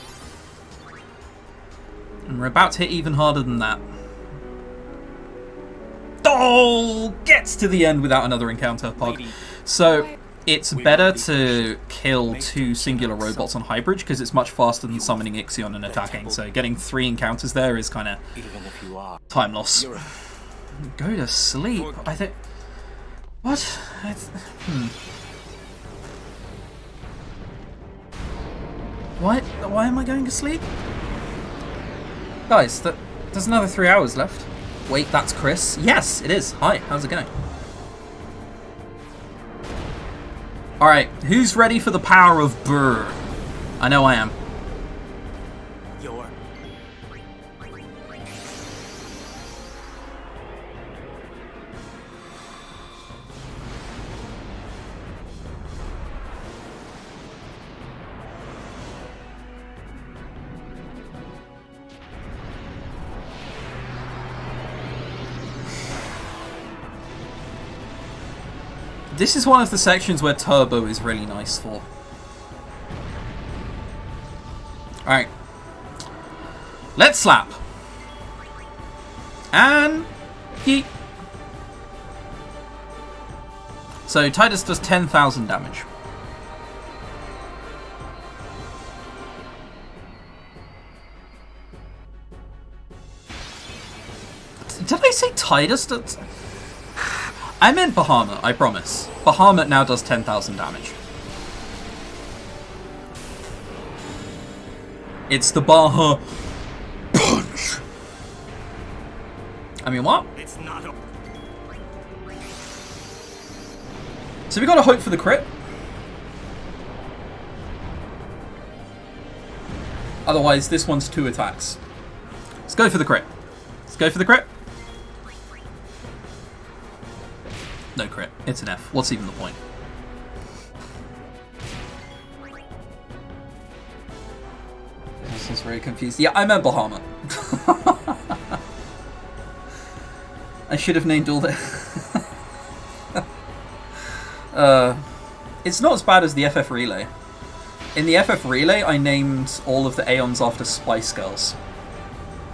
And we're about to hit even harder than that. Oh! Gets to the end without another encounter pod. So it's better to kill 2 singular robots on High Bridge because it's much faster than summoning Ixion and attacking. So getting 3 encounters there is kind of time loss. Go to sleep. I think... What? Why am I going to sleep? Guys, there's another 3 hours left. Wait, that's Chris? Yes, it is. Hi, how's it going? Alright, who's ready for the power of Brr? I know I am. This is one of the sections where turbo is really nice for. Alright. Let's slap. And yeet. So Titus does 10,000 damage. Did I say Titus does? I meant Bahamut, I promise. Bahamut now does 10,000 damage. It's the Baha punch. I mean, what? It's not a... So we gotta hope for the crit. Otherwise, this one's 2 attacks. Let's go for the crit. Let's go for the crit. No crit. It's an F. What's even the point? This is very confused. Yeah, I meant Bahamut. I should have named all the... it's not as bad as the FF Relay. In the FF Relay, I named all of the Aeons after Spice Girls.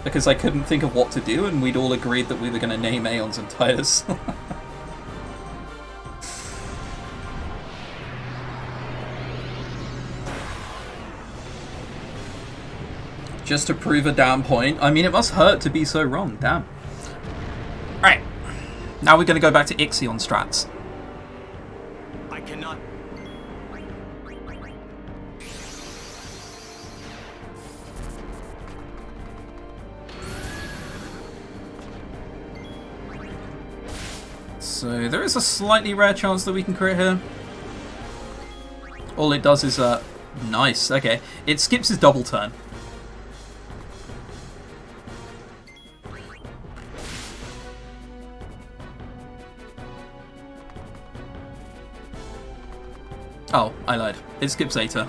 Because I couldn't think of what to do, and we'd all agreed that we were going to name Aeons and Titus. Just to prove a damn point. I mean, it must hurt to be so wrong. Damn. Alright. Now we're going to go back to Ixion strats. I cannot... So there is a slightly rare chance that we can crit here. All it does is, nice, okay. It skips his double turn. Oh, I lied. It skips a turn.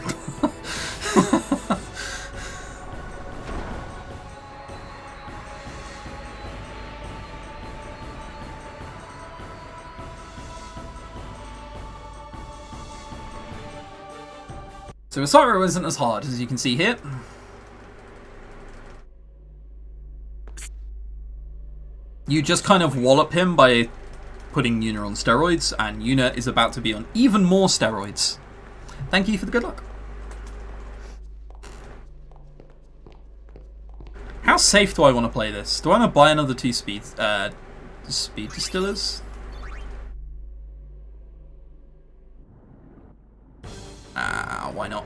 So Asaro isn't as hard, as you can see here. You just kind of wallop him by putting Yuna on steroids, and Yuna is about to be on even more steroids. Thank you for the good luck. How safe do I want to play this? Do I want to buy another 2 speed distillers? Why not?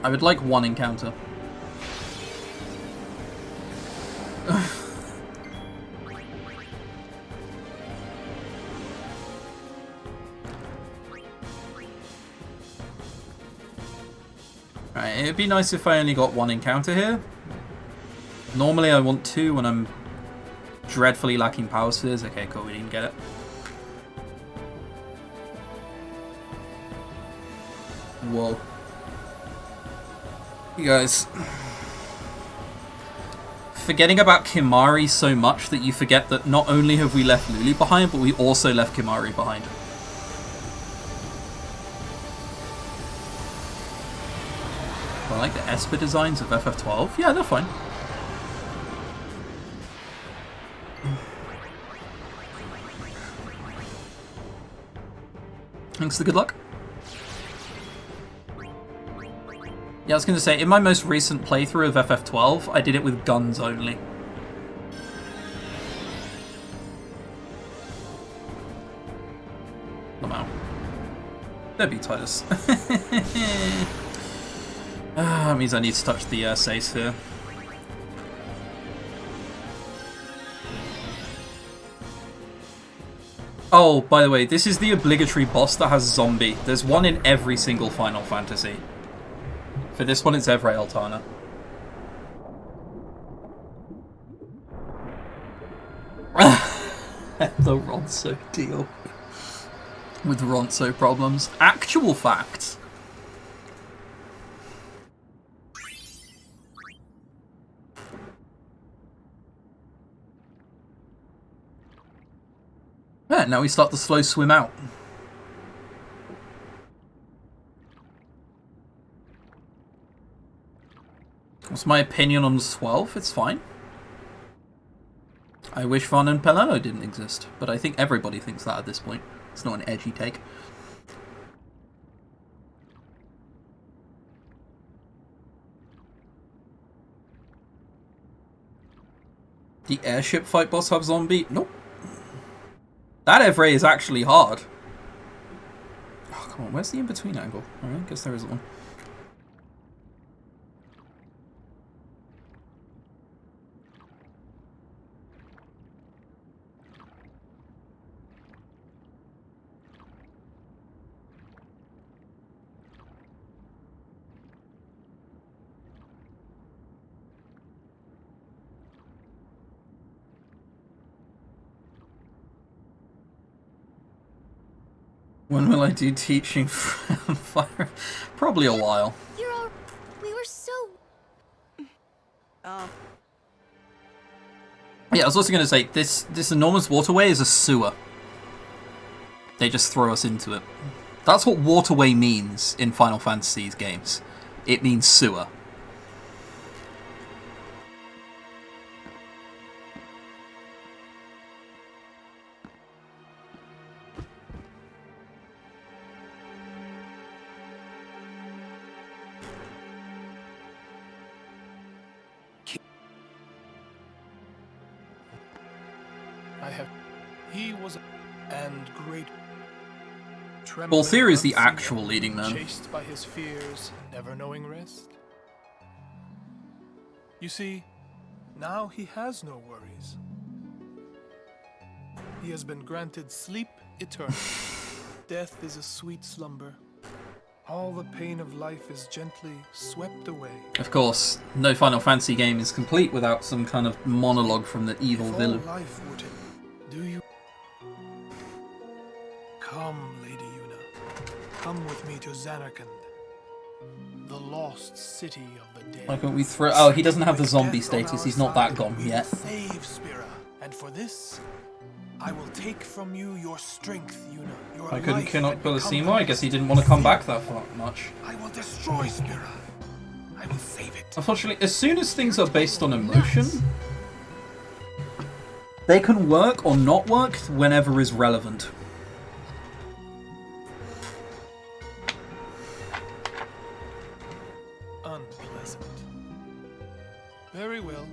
I would like 1 encounter. Right, it'd be nice if I only got 1 encounter here. Normally I want 2 when I'm dreadfully lacking power spheres. Okay, cool, we didn't get it. Whoa. You guys, forgetting about Kimari so much that you forget that not only have we left Lulu behind, but we also left Kimari behind. I like the Esper designs of FF12. Yeah, they're fine. Thanks for the good luck. Yeah, I was going to say, in my most recent playthrough of FF12, I did it with guns only. Wow. There be Titus. That means I need to touch the Sace here. Oh, by the way, this is the obligatory boss that has zombie. There's one in every single Final Fantasy. For this one, it's Evre Altana. The Ronso deal. with Ronso problems. Actual facts. Yeah, now we start the slow swim out. What's my opinion on 12? It's fine. I wish Von and Peleno didn't exist, but I think everybody thinks that at this point. It's not an edgy take. The airship fight boss have zombie? Nope. That Evray is actually hard. Oh, come on, where's the in-between angle? Alright, guess there isn't one. When will I do teaching fire? Probably a while. You're all... We were so... Yeah, I was also going to say, this enormous waterway is a sewer. They just throw us into it. That's what waterway means in Final Fantasy's games. It means sewer. He was and great. Balthier is the actual leading man. Chased by his fears, never knowing rest. You see, now he has no worries. He has been granted sleep eternal. Death is a sweet slumber. All the pain of life is gently swept away. Of course, no Final Fantasy game is complete without some kind of monologue from the evil villain. Life would do you come, Lady Yuna? Come with me to Zanarkand, the lost city of the dead. Why can't we throw? Oh, he doesn't have the zombie status. He's not that gone yet. Save Spira, and for this, I will take from you your strength, Yuna. Your I couldn't life kill and Bellissimo. become I guess he didn't want to come back that far much. I will destroy Spira. I will save it. Unfortunately, as soon as things are based on emotion, they can work or not work whenever is relevant. Unpleasant. Very well.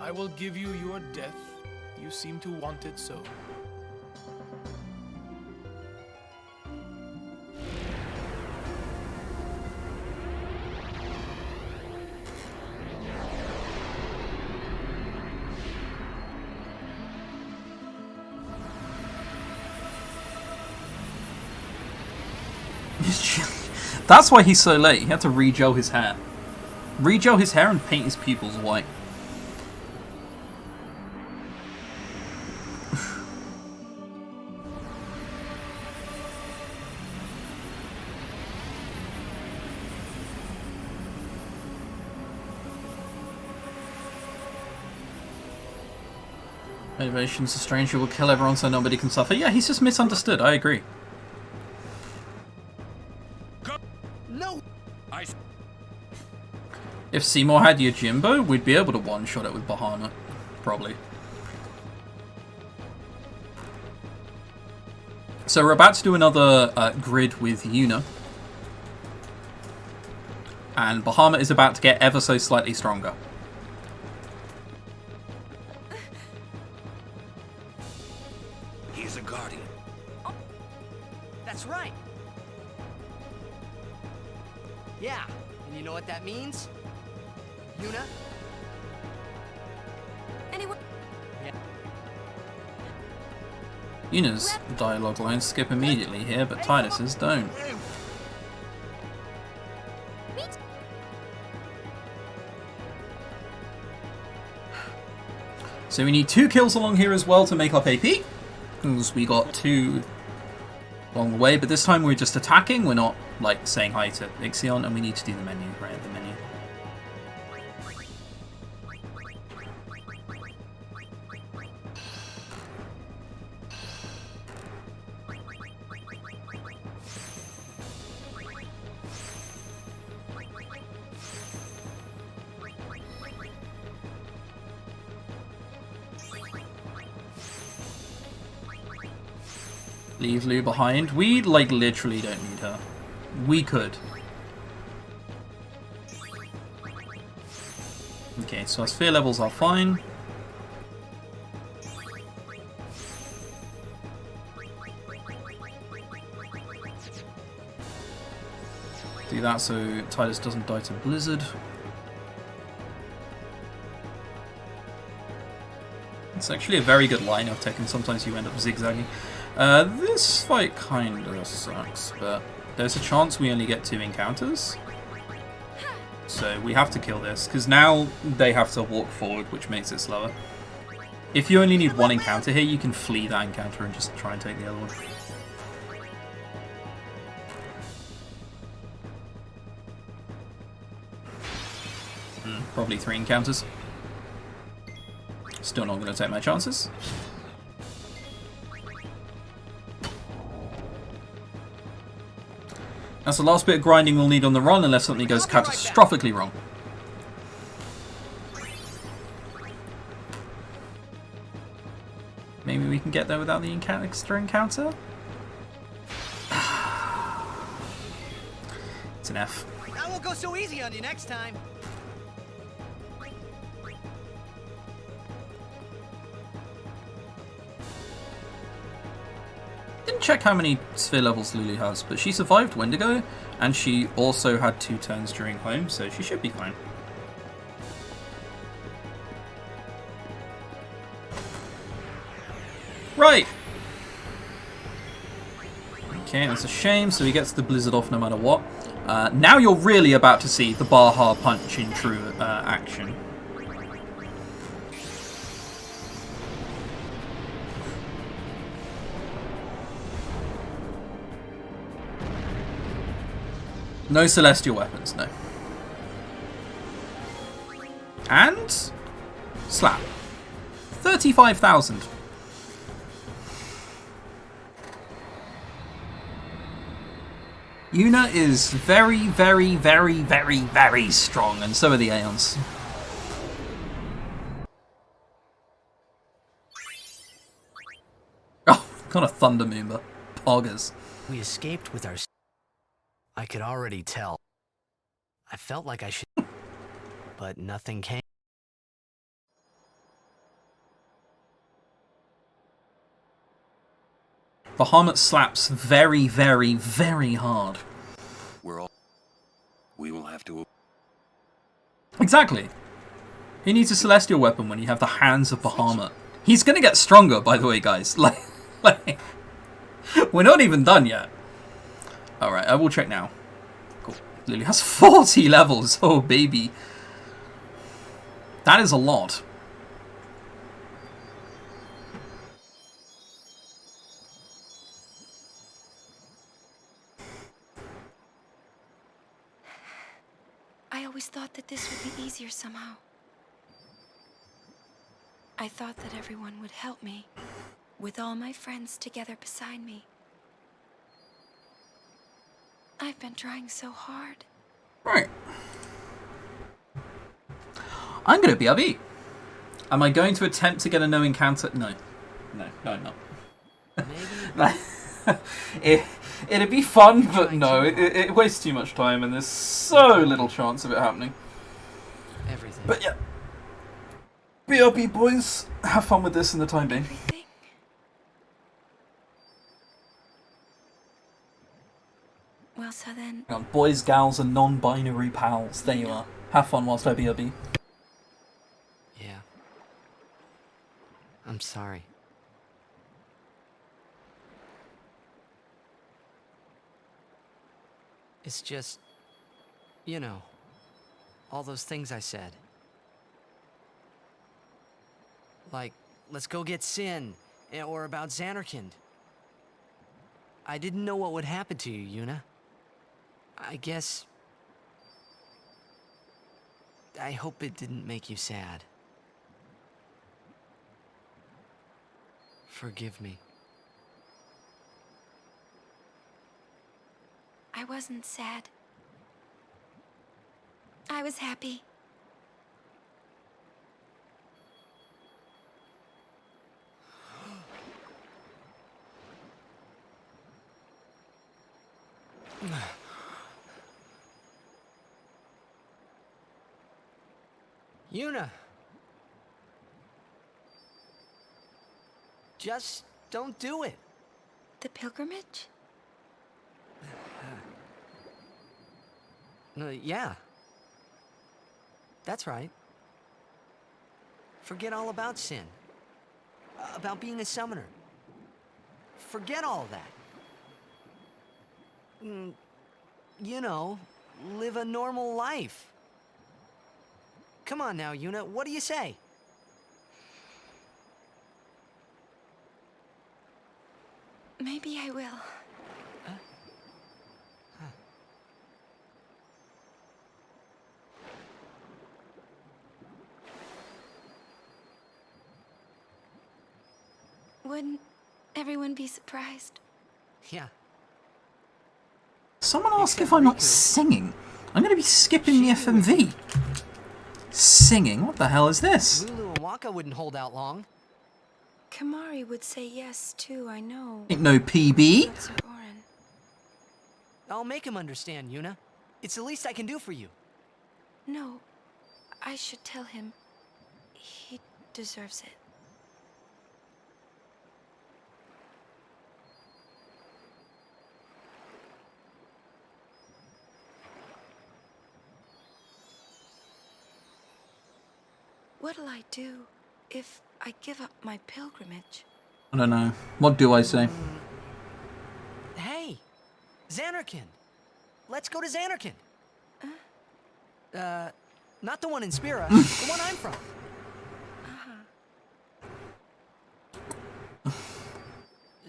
I will give you your death. You seem to want it so. That's why he's so late. He had to re-gel his hair. Re-gel his hair and paint his pupils white. Motivation's a stranger will kill everyone so nobody can suffer. Yeah, he's just misunderstood. I agree. No. If Seymour had Yojimbo, we'd be able to one-shot it with Bahamut. Probably. So we're about to do another grid with Yuna. And Bahamut is about to get ever so slightly stronger. He's a guardian. Oh, that's right. Yeah, and you know what that means? Yuna? Anyone? Yeah. Yuna's dialogue lines skip immediately here, but Titus's don't. So we need 2 kills along here as well to make up AP. Because we got 2 along the way, but this time we're just attacking. We're not like saying hi to Ixion, and we need to do the menu right at the menu. Leave Lou behind. We, like, literally don't need her. We could. Okay, so our sphere levels are fine. Do that so Titus doesn't die to Blizzard. It's actually a very good line I've taken. Sometimes you end up zigzagging. This fight kinda sucks, but there's a chance we only get 2 encounters. So we have to kill this, because now they have to walk forward, which makes it slower. If you only need 1 encounter here, you can flee that encounter and just try and take the other one. Probably 3 encounters. Still not going to take my chances. That's the last bit of grinding we'll need on the run, unless something goes catastrophically wrong. Maybe we can get there without the extra encounter? It's an F. I won't go so easy on you next time. Didn't check how many sphere levels Lulu has, but she survived Wendigo, and she also had 2 turns during home, so she should be fine. Right! Okay, that's a shame, so he gets the Blizzard off no matter what. Now you're really about to see the Baja Punch in true action. No celestial weapons, no. And slap. 35,000. Yuna is very, very, very, very, very strong, and so are the Aeons. Oh, kind of Thunder Moomba. Poggers. We escaped with our... I could already tell. I felt like I should... but nothing came. Bahamut slaps very, very, very hard. We will have to... Exactly. He needs a celestial weapon when you have the hands of Bahamut. He's gonna get stronger, by the way, guys. Like we're not even done yet. Alright, I will check now. Cool. Lily has 40 levels. Oh, baby. That is a lot. I always thought that this would be easier somehow. I thought that everyone would help me, with all my friends together beside me. I've been trying so hard. Right. I'm gonna BRB. Am I going to attempt to get a no encounter? No. No, I'm not. It'd be fun, but no, it wastes too much time, and there's so little chance of it happening. Everything. But yeah. BRB, boys. Have fun with this in the time being. Well, so then... Hang on, boys, gals, and non-binary pals. There you are. Have fun whilst I BRB. Yeah. I'm sorry. It's just, you know, all those things I said. Like, let's go get Sin, or about Xanarkand. I didn't know what would happen to you, Yuna. I guess... I hope it didn't make you sad. Forgive me. I wasn't sad. I was happy. Yuna! Just don't do it. The pilgrimage? Yeah. That's right. Forget all about sin. About being a summoner. Forget all of that. You know, live a normal life. Come on now, Yuna, what do you say? Maybe I will. Wouldn't everyone be surprised? Yeah. Someone asked if I'm not singing. I'm going to be skipping the FMV. Singing? What the hell is this? Lulu and Waka wouldn't hold out long. Kamari would say yes, too, I know. Ain't no PB. I'll make him understand, Yuna. It's the least I can do for you. No, I should tell him. He deserves it. What'll I do if I give up my pilgrimage? I don't know. What do I say? Hey! Xanarkin! Let's go to Xanarkin! Not the one in Spira, the one I'm from.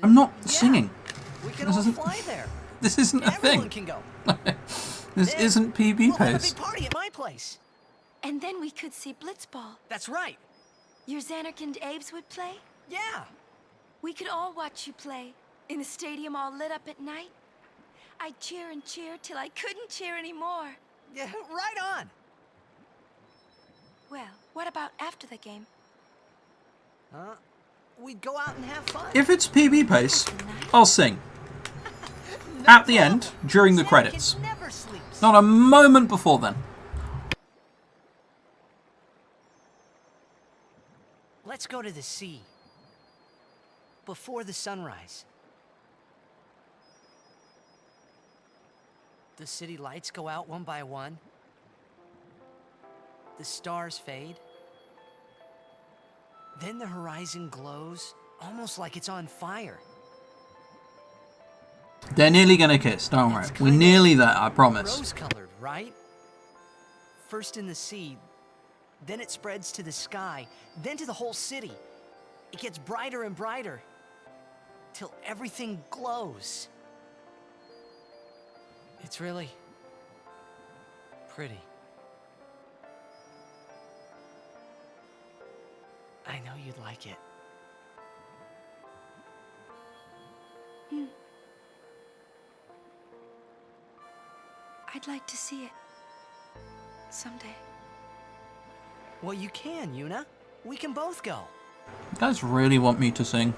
I'm not singing. We can all fly there. This isn't a Everyone thing. can go. This isn't PB We'll have a pace. big party at my place. And then we could see Blitzball. That's right. Your Xanarkin Abes would play? Yeah. We could all watch you play, in the stadium all lit up at night. I'd cheer and cheer till I couldn't cheer anymore. Yeah, right on. Well, what about after the game? We'd go out and have fun. If it's PB pace, I'll sing. At the end, during the credits. Never sleeps. Not a moment before then. Let's go to the sea. Before the sunrise. The city lights go out one by one. The stars fade. Then the horizon glows, almost like it's on fire. They're nearly gonna kiss, don't worry. We're nearly there, I promise. Rose-colored, right? First in the sea, then it spreads to the sky, then to the whole city. It gets brighter and brighter, till everything glows. It's really pretty. I know you'd like it. I'd like to see it. Someday. Well, you can, Yuna. We can both go. You guys really want me to sing?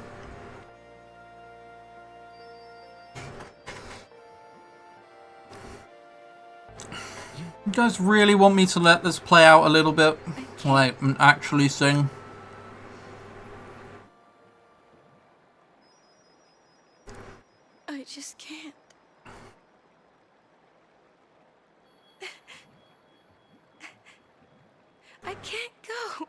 You guys really want me to let this play out a little bit? Like, and actually sing? I just can't. I can't go.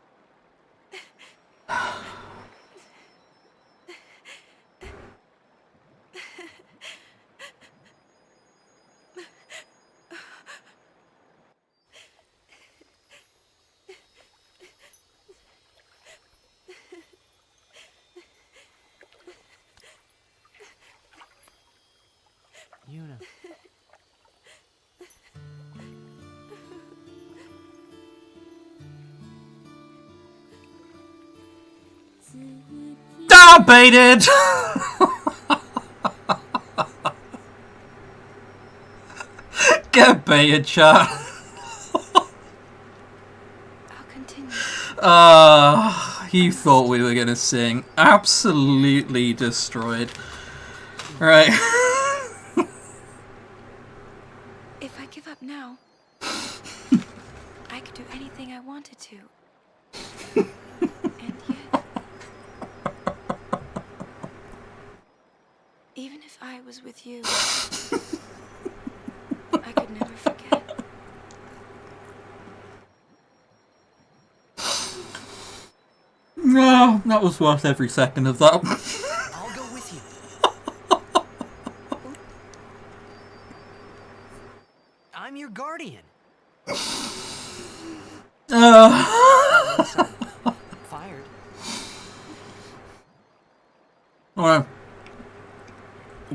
Yuna. Ah, baited! Get baited, chat. You thought we were gonna sing. Absolutely destroyed. Right. If I give up now, I could do anything I wanted to. And yet, even if I was with you, I could never forget. No, that was worth every second of that. I'll go with you. I'm your guardian. Fired. Alright.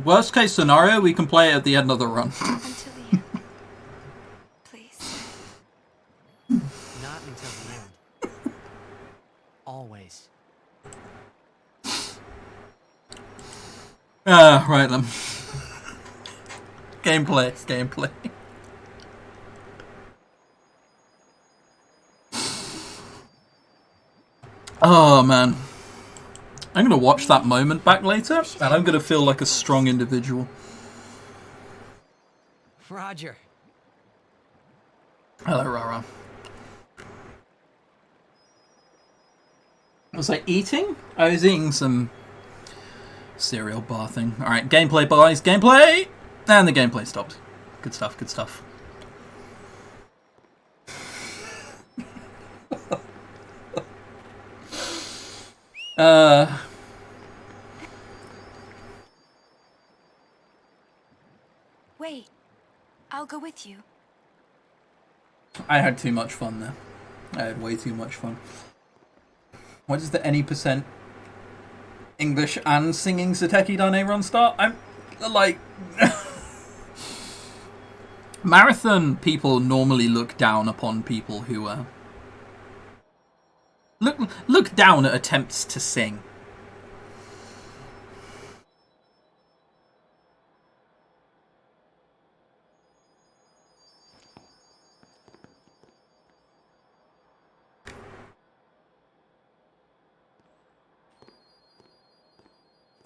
Worst case scenario, we can play it at the end of the run. Until the end. Please. Not until the end. Always. Right then. Gameplay. Oh man. I'm gonna watch that moment back later, and I'm gonna feel like a strong individual. Roger. Hello, Rara. Was I eating? I was eating some cereal bar thing. Alright, gameplay, boys. Gameplay! And the gameplay stopped. Good stuff, good stuff. Wait. I'll go with you. I had too much fun there. I had way too much fun. What does the any % English and singing Zateki Dane run start? I'm like... Marathon people normally look down upon people who look down at attempts to sing.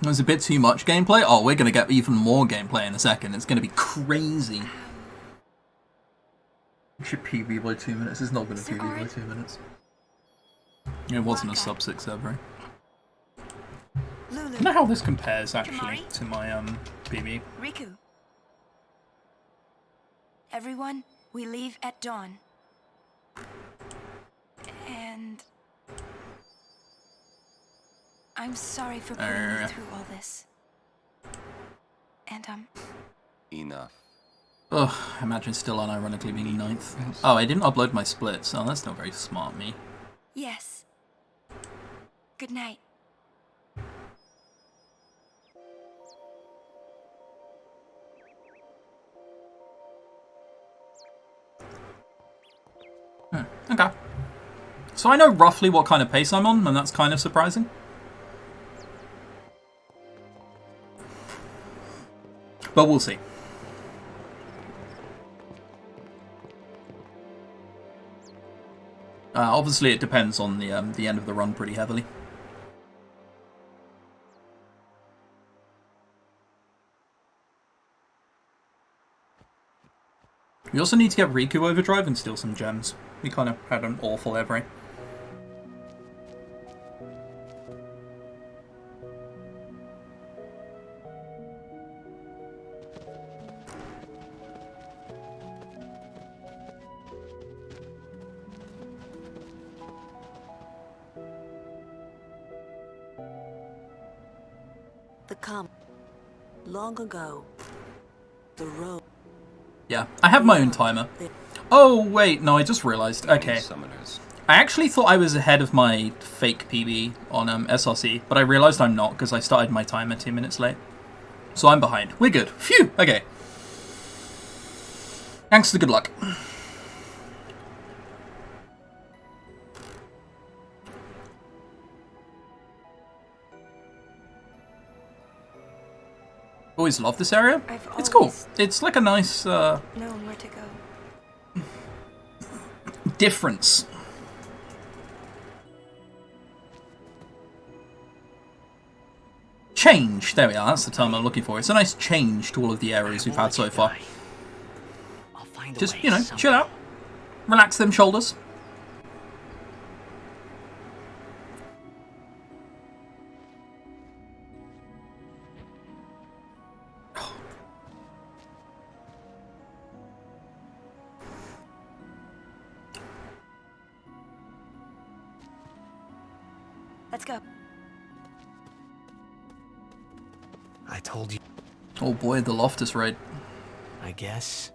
There's a bit too much gameplay. Oh, we're going to get even more gameplay in a second. It's going to be crazy. It should PB by 2 minutes. It's not going to PB by 2 minutes. It wasn't a sub 6 ever. I don't know how this compares, actually, to my PB. Riku. Everyone, we leave at dawn. And... I'm sorry for putting you through all this. And, Enough. Ugh, imagine still unironically being 9th. Oh, I didn't upload my splits. Oh, that's not very smart, me. yes. Good night. Okay. So I know roughly what kind of pace I'm on, and that's kind of surprising. But we'll see. Obviously, it depends on the end of the run pretty heavily. We also need to get Riku Overdrive and steal some gems. We kind of had an awful every. Long ago, the road. Yeah, I have my own timer. Oh, wait, no, I just realized. Okay. I actually thought I was ahead of my fake PB on SRC, but I realized I'm not because I started my timer 2 minutes late. So I'm behind. We're good. Phew! Okay. Thanks for the good luck. Always love this area. It's cool. It's like a nice known where to go. difference. Change. There we are. That's the term I'm looking for. It's a nice change to all of the areas we've had so far. Just, you know, chill out. Relax them shoulders. Let's go. I told you. Oh boy, the Loftus raid. I guess.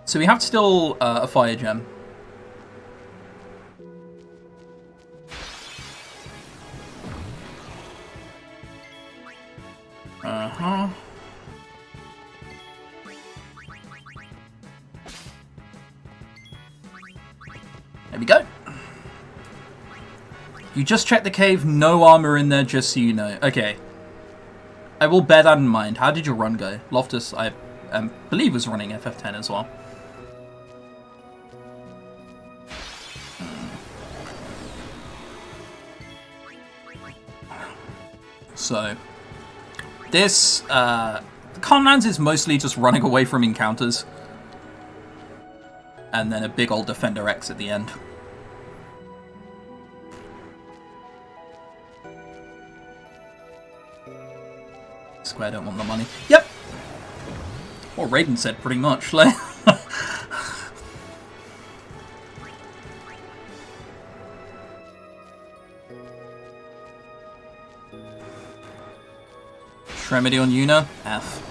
So we have still a fire gem. There we go. You just checked the cave, no armor in there, just so you know. Okay. I will bear that in mind. How did your run go? Loftus, I believe, was running FF10 as well. So, this, Commands is mostly just running away from encounters. And then a big old Defender X at the end. Square don't want the money. Yep! What Raiden said, pretty much. Like, Tremedy on Yuna, F.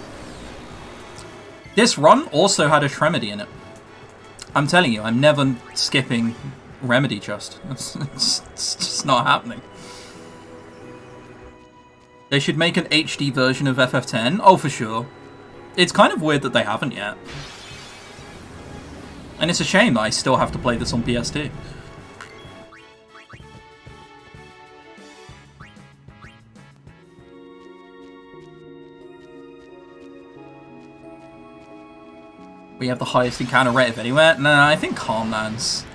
This run also had a Tremedy in it. I'm telling you, I'm never skipping Remedy just. It's just not happening. They should make an HD version of FF10. Oh, for sure. It's kind of weird that they haven't yet. And it's a shame that I still have to play this on PS2. We have the highest encounter rate of anywhere. No, I think Calmland's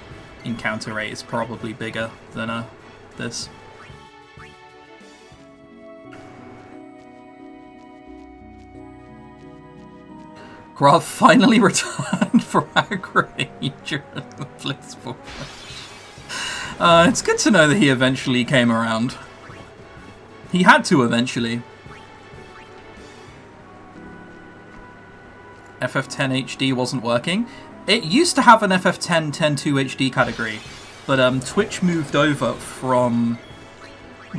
encounter rate is probably bigger than this. Grav finally returned from Agri during the Blitzball. It's good to know that he eventually came around. He had to eventually. FF10 HD wasn't working. It used to have an FF10 10.2 HD category, but Twitch moved over from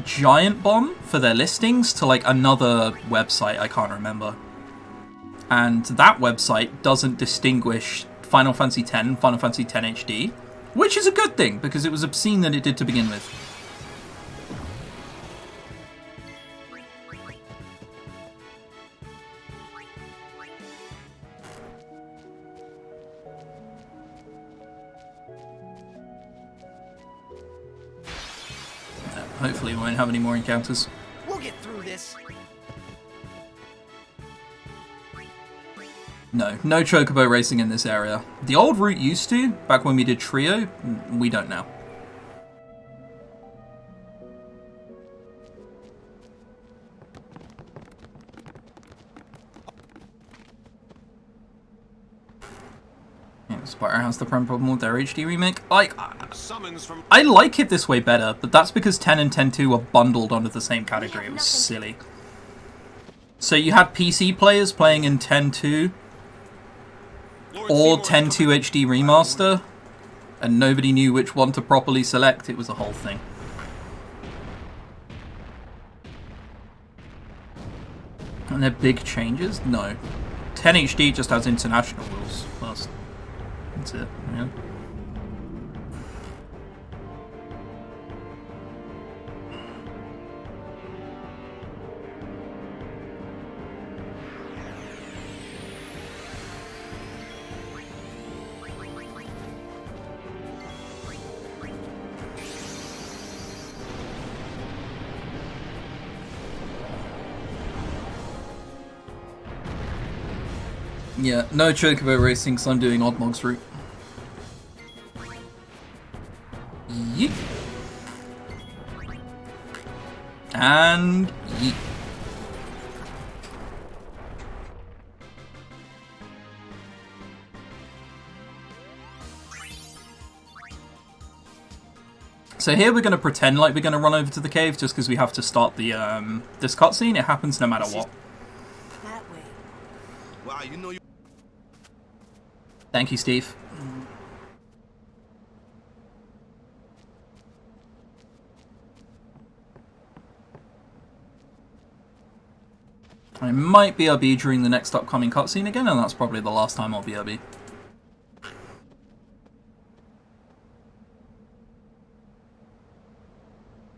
Giant Bomb for their listings to like another website, I can't remember. And that website doesn't distinguish Final Fantasy X and Final Fantasy X HD, which is a good thing, because it was obscene that it did to begin with. Hopefully we won't have any more encounters. We'll get through this. No chocobo racing in this area. The old route used to, back when we did Trio, we don't now. Yeah, Spire has the prime problem with their HD remake. Like, I like it this way better, but that's because 10 and 10.2 were bundled under the same category. It was silly. So you had PC players playing in 10.2 or 10.2 HD Remaster, and nobody knew which one to properly select. It was a whole thing. And they're big changes? No. 10 HD just has international rules. That's it, yeah. Yeah, no chocobo racing because I'm doing Oddmog's route. Yeet. And yeet. So here we're going to pretend like we're going to run over to the cave just because we have to start the this cutscene. It happens no matter what. That way. Wow, you know you. Thank you, Steve. I might BRB during the next upcoming cutscene again, and that's probably the last time I'll BRB.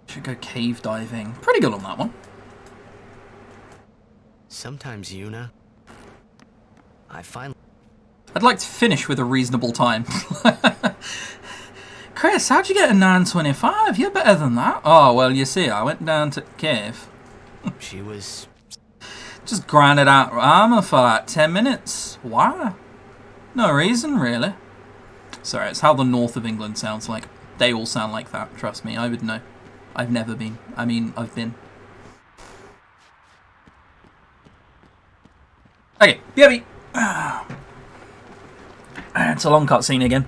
Should go cave diving. Pretty good on that one. Sometimes, Yuna, I'd like to finish with a reasonable time. Chris, how'd you get a 9:25? You're better than that. Oh, well, you see, I went down to the cave. She was... Just grinded out armor for like 10 minutes. Why? No reason, really. Sorry, it's how the north of England sounds like. They all sound like that, trust me. I would know. I've never been. I mean, I've been. Okay, BRB. It's a long cutscene again.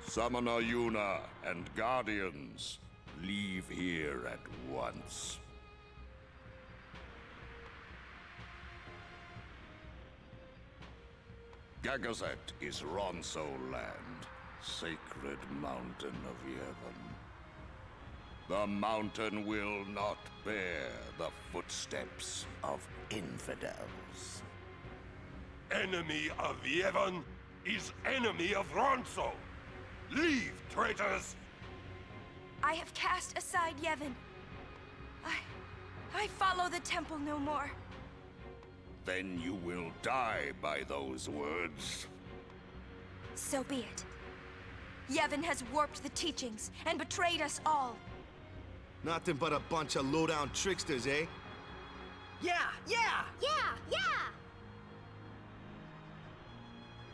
Summoner Yuna and Guardians, leave here at once. Gagazet is Ronso land, sacred mountain of Yevon. The mountain will not bear the footsteps of infidels. Enemy of Yevon is enemy of Ronso. Leave, traitors! I have cast aside Yevon. I follow the temple no more. Then you will die by those words. So be it. Yevon has warped the teachings and betrayed us all. Nothing but a bunch of low-down tricksters, eh? Yeah!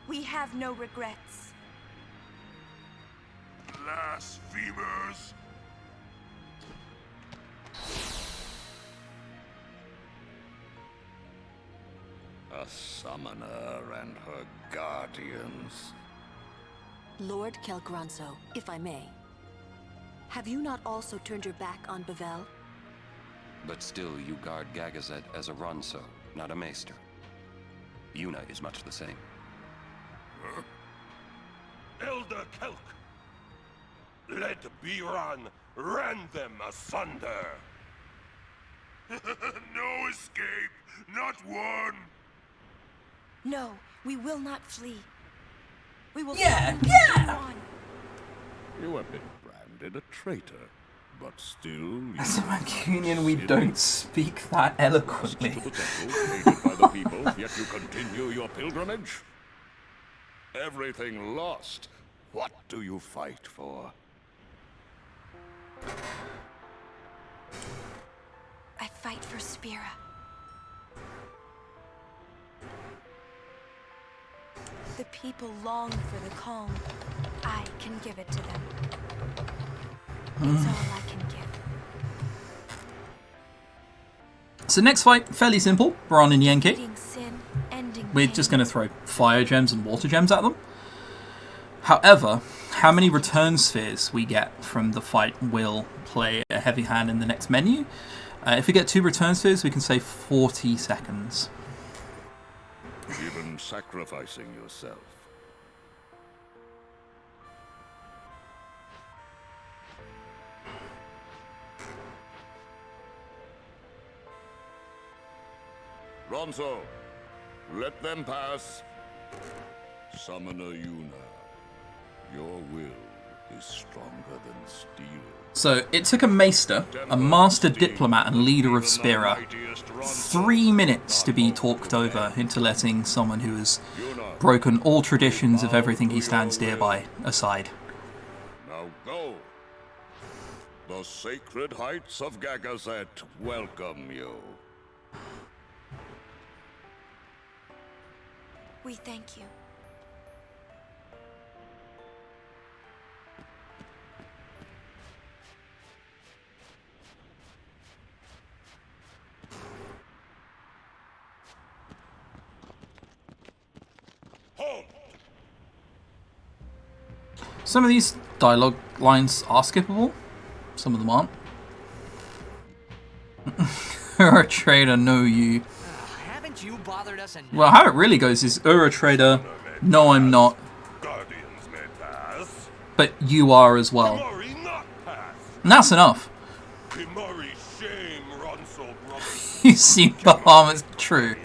We have no regrets. Blasphemers! A summoner and her guardians. Lord Kelgranso, if I may. Have you not also turned your back on Bevel? But still, you guard Gagazet as a Ronso, not a Maester. Yuna is much the same. Huh? Elder Kelk! Let Biran rend them asunder! No escape! Not one! No, we will not flee. We will on. You have been branded a traitor, but still... As a Mancunian, we don't speak that eloquently. To the temple, hated by the people, yet you continue your pilgrimage? Everything lost. What do you fight for? I fight for Spira. The people long for the calm. I can give it to them. It's all I can give. So next fight, fairly simple. Baran and Yankee. Ending sin, ending We're pain. just going to throw fire gems and water gems at them. However, how many return spheres we get from the fight will play a heavy hand in the next menu. If we get 2 return spheres, we can save 40 seconds. even sacrificing yourself. Ronso, let them pass. Summoner Yuna, your will is stronger than steel. So, it took a maester, a master diplomat and leader of Spira, 3 minutes to be talked over into letting someone who has broken all traditions of everything he stands dear by aside. Now go. The sacred heights of Gagazet welcome you. We thank you. Some of these dialogue lines are skippable, some of them aren't. Ura Trader, know you. Haven't you bothered us enough? Well, how it really goes is Ura Trader, no I'm not. Guardians may pass. But you are as well. Kimari not pass. And that's enough. Kimari shame Ronso brothers. You see Bahamut's true.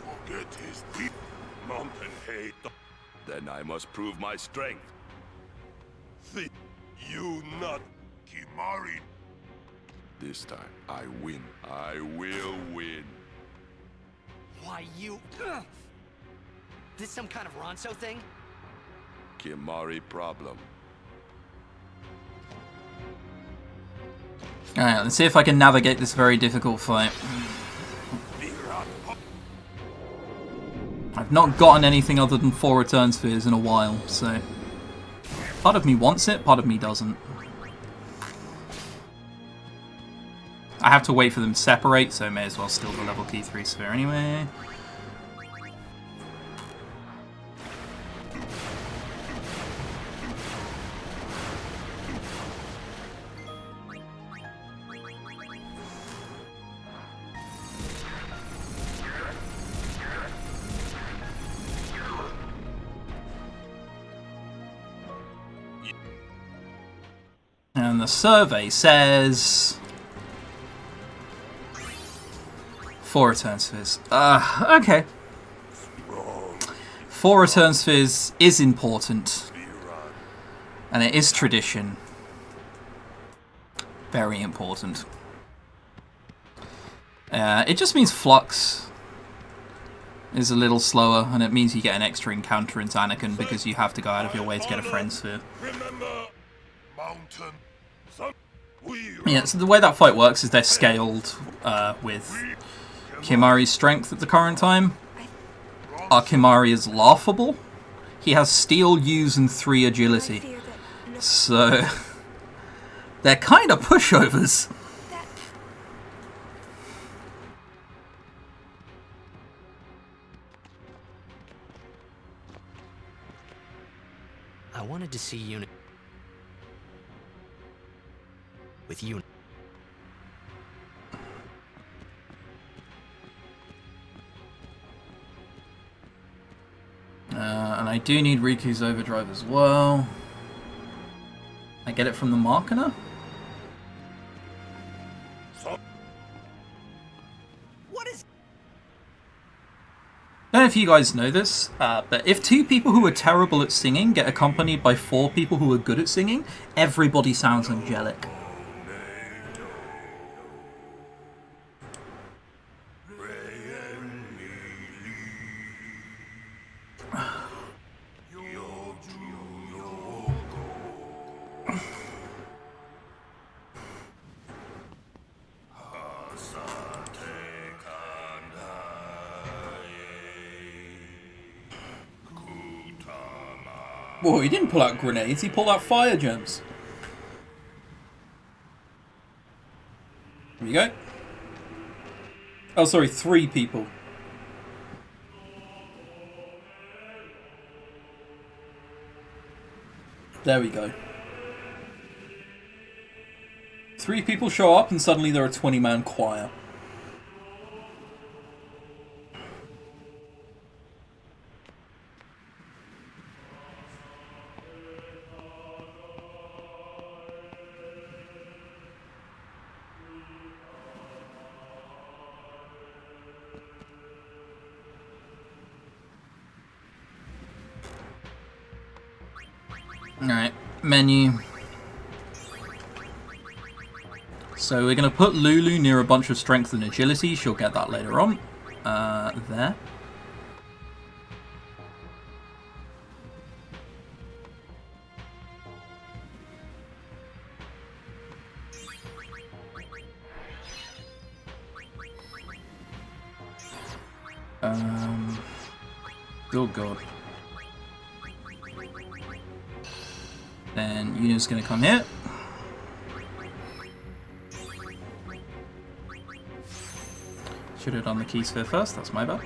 Forget his people. Mountain hate. Then I must prove my strength. Think you not Kimari. This time I win. I will win. Why, you... This some kind of Ronso thing? Kimari problem. Alright, let's see if I can navigate this very difficult fight. I've not gotten anything other than 4 return spheres in a while, so... Part of me wants it, part of me doesn't. I have to wait for them to separate, so may as well steal the level key 3 sphere anyway. And the survey says... 4 return spheres. Okay. 4 return spheres is important. And it is tradition. Very important. It just means Flux is a little slower, and it means you get an extra encounter into Anakin because you have to go out of your way to get a friend sphere. Yeah, so the way that fight works is they're scaled with Kimari's strength at the current time. Our Kimari is laughable. He has steel, use, and 3 agility. So they're kind of pushovers. I wanted to see Unit with Unit. And I do need Riku's overdrive as well. I get it from the Marketer? What is... I don't know if you guys know this, but if 2 people who are terrible at singing get accompanied by 4 people who are good at singing, everybody sounds angelic. Whoa, he didn't pull out grenades, he pulled out fire gems. Here we go. Oh, sorry, 3 people. There we go. 3 people show up and suddenly they're a 20-man choir. Alright, menu. So we're going to put Lulu near a bunch of strength and agility. She'll get that later on. There. Oh god. Then Yuna's gonna come here. Should have done the key sphere first, that's my bad.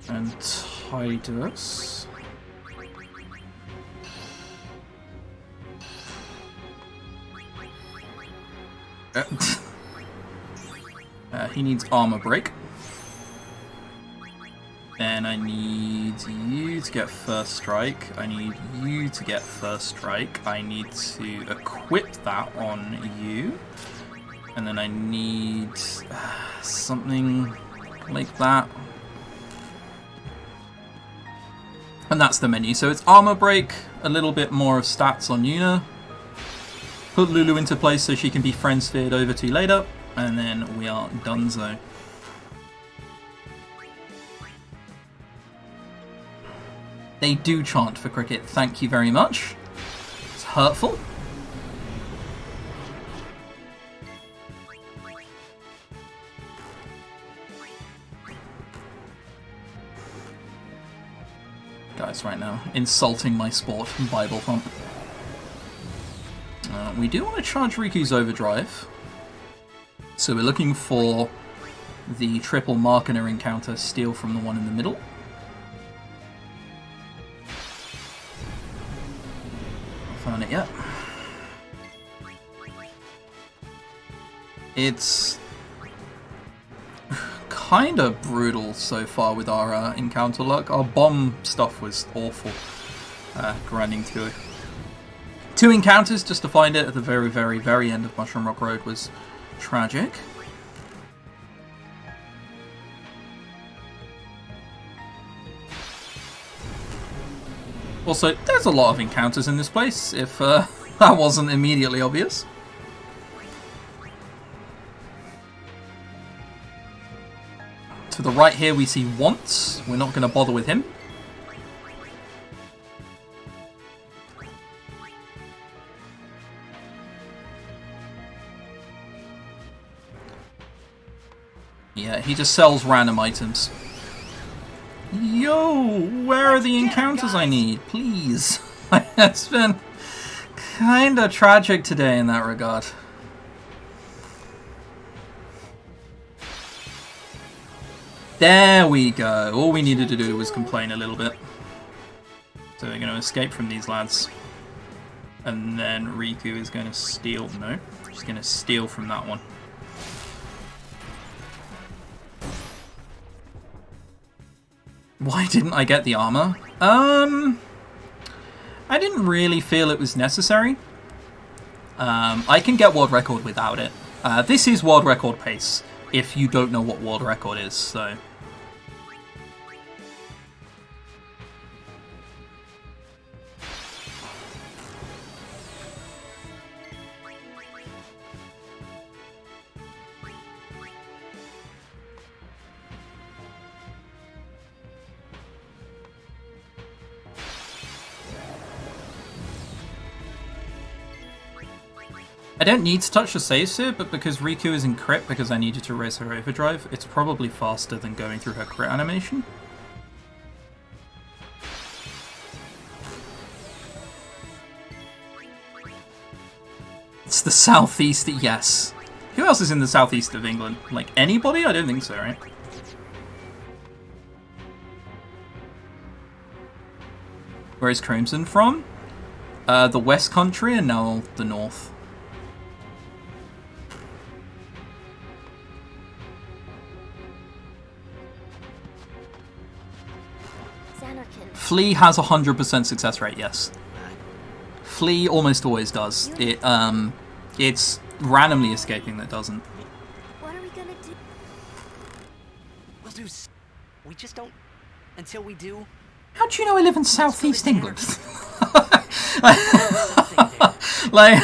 And Tidus. He needs armor break. Then I need you to get first strike. I need you to get first strike. I need to equip that on you. And then I need something like that. And that's the menu. So it's armor break, a little bit more of stats on Yuna. Put Lulu into place so she can be friend sphered over to later. And then we are donezo. They do chant for cricket, thank you very much. It's hurtful. Guys, right now, insulting my sport, Bible thump. We do want to charge Riku's overdrive. So we're looking for the triple Marketer encounter, steal from the one in the middle. Found it yet. It's kind of brutal so far with our encounter luck. Our bomb stuff was awful. Grinding to it. 2 encounters just to find it at the very, very, very end of Mushroom Rock Road was tragic. Also, there's a lot of encounters in this place, if that wasn't immediately obvious. To the right here we see Once. We're not going to bother with him. Yeah, he just sells random items. Yo, where are the encounters I need? Please. It's been kinda tragic today in that regard. There we go. All we needed to do was complain a little bit. So we're going to escape from these lads. And then Riku is going to steal. No, she's going to steal from that one. Why didn't I get the armor? I didn't really feel it was necessary. I can get world record without it. This is world record pace, if you don't know what world record is, so... I don't need to touch the save sphere, but because Riku is in crit, because I needed to raise her overdrive, it's probably faster than going through her crit animation. It's the southeast, yes. Who else is in the southeast of England? Like, anybody? I don't think so, right? Where is Crimson from? The West Country and now the North. Flea has 100% success rate, yes. Flea almost always does. It's randomly escaping that doesn't. do. We just don't. Until we do. How do you know I live in southeast England? Like,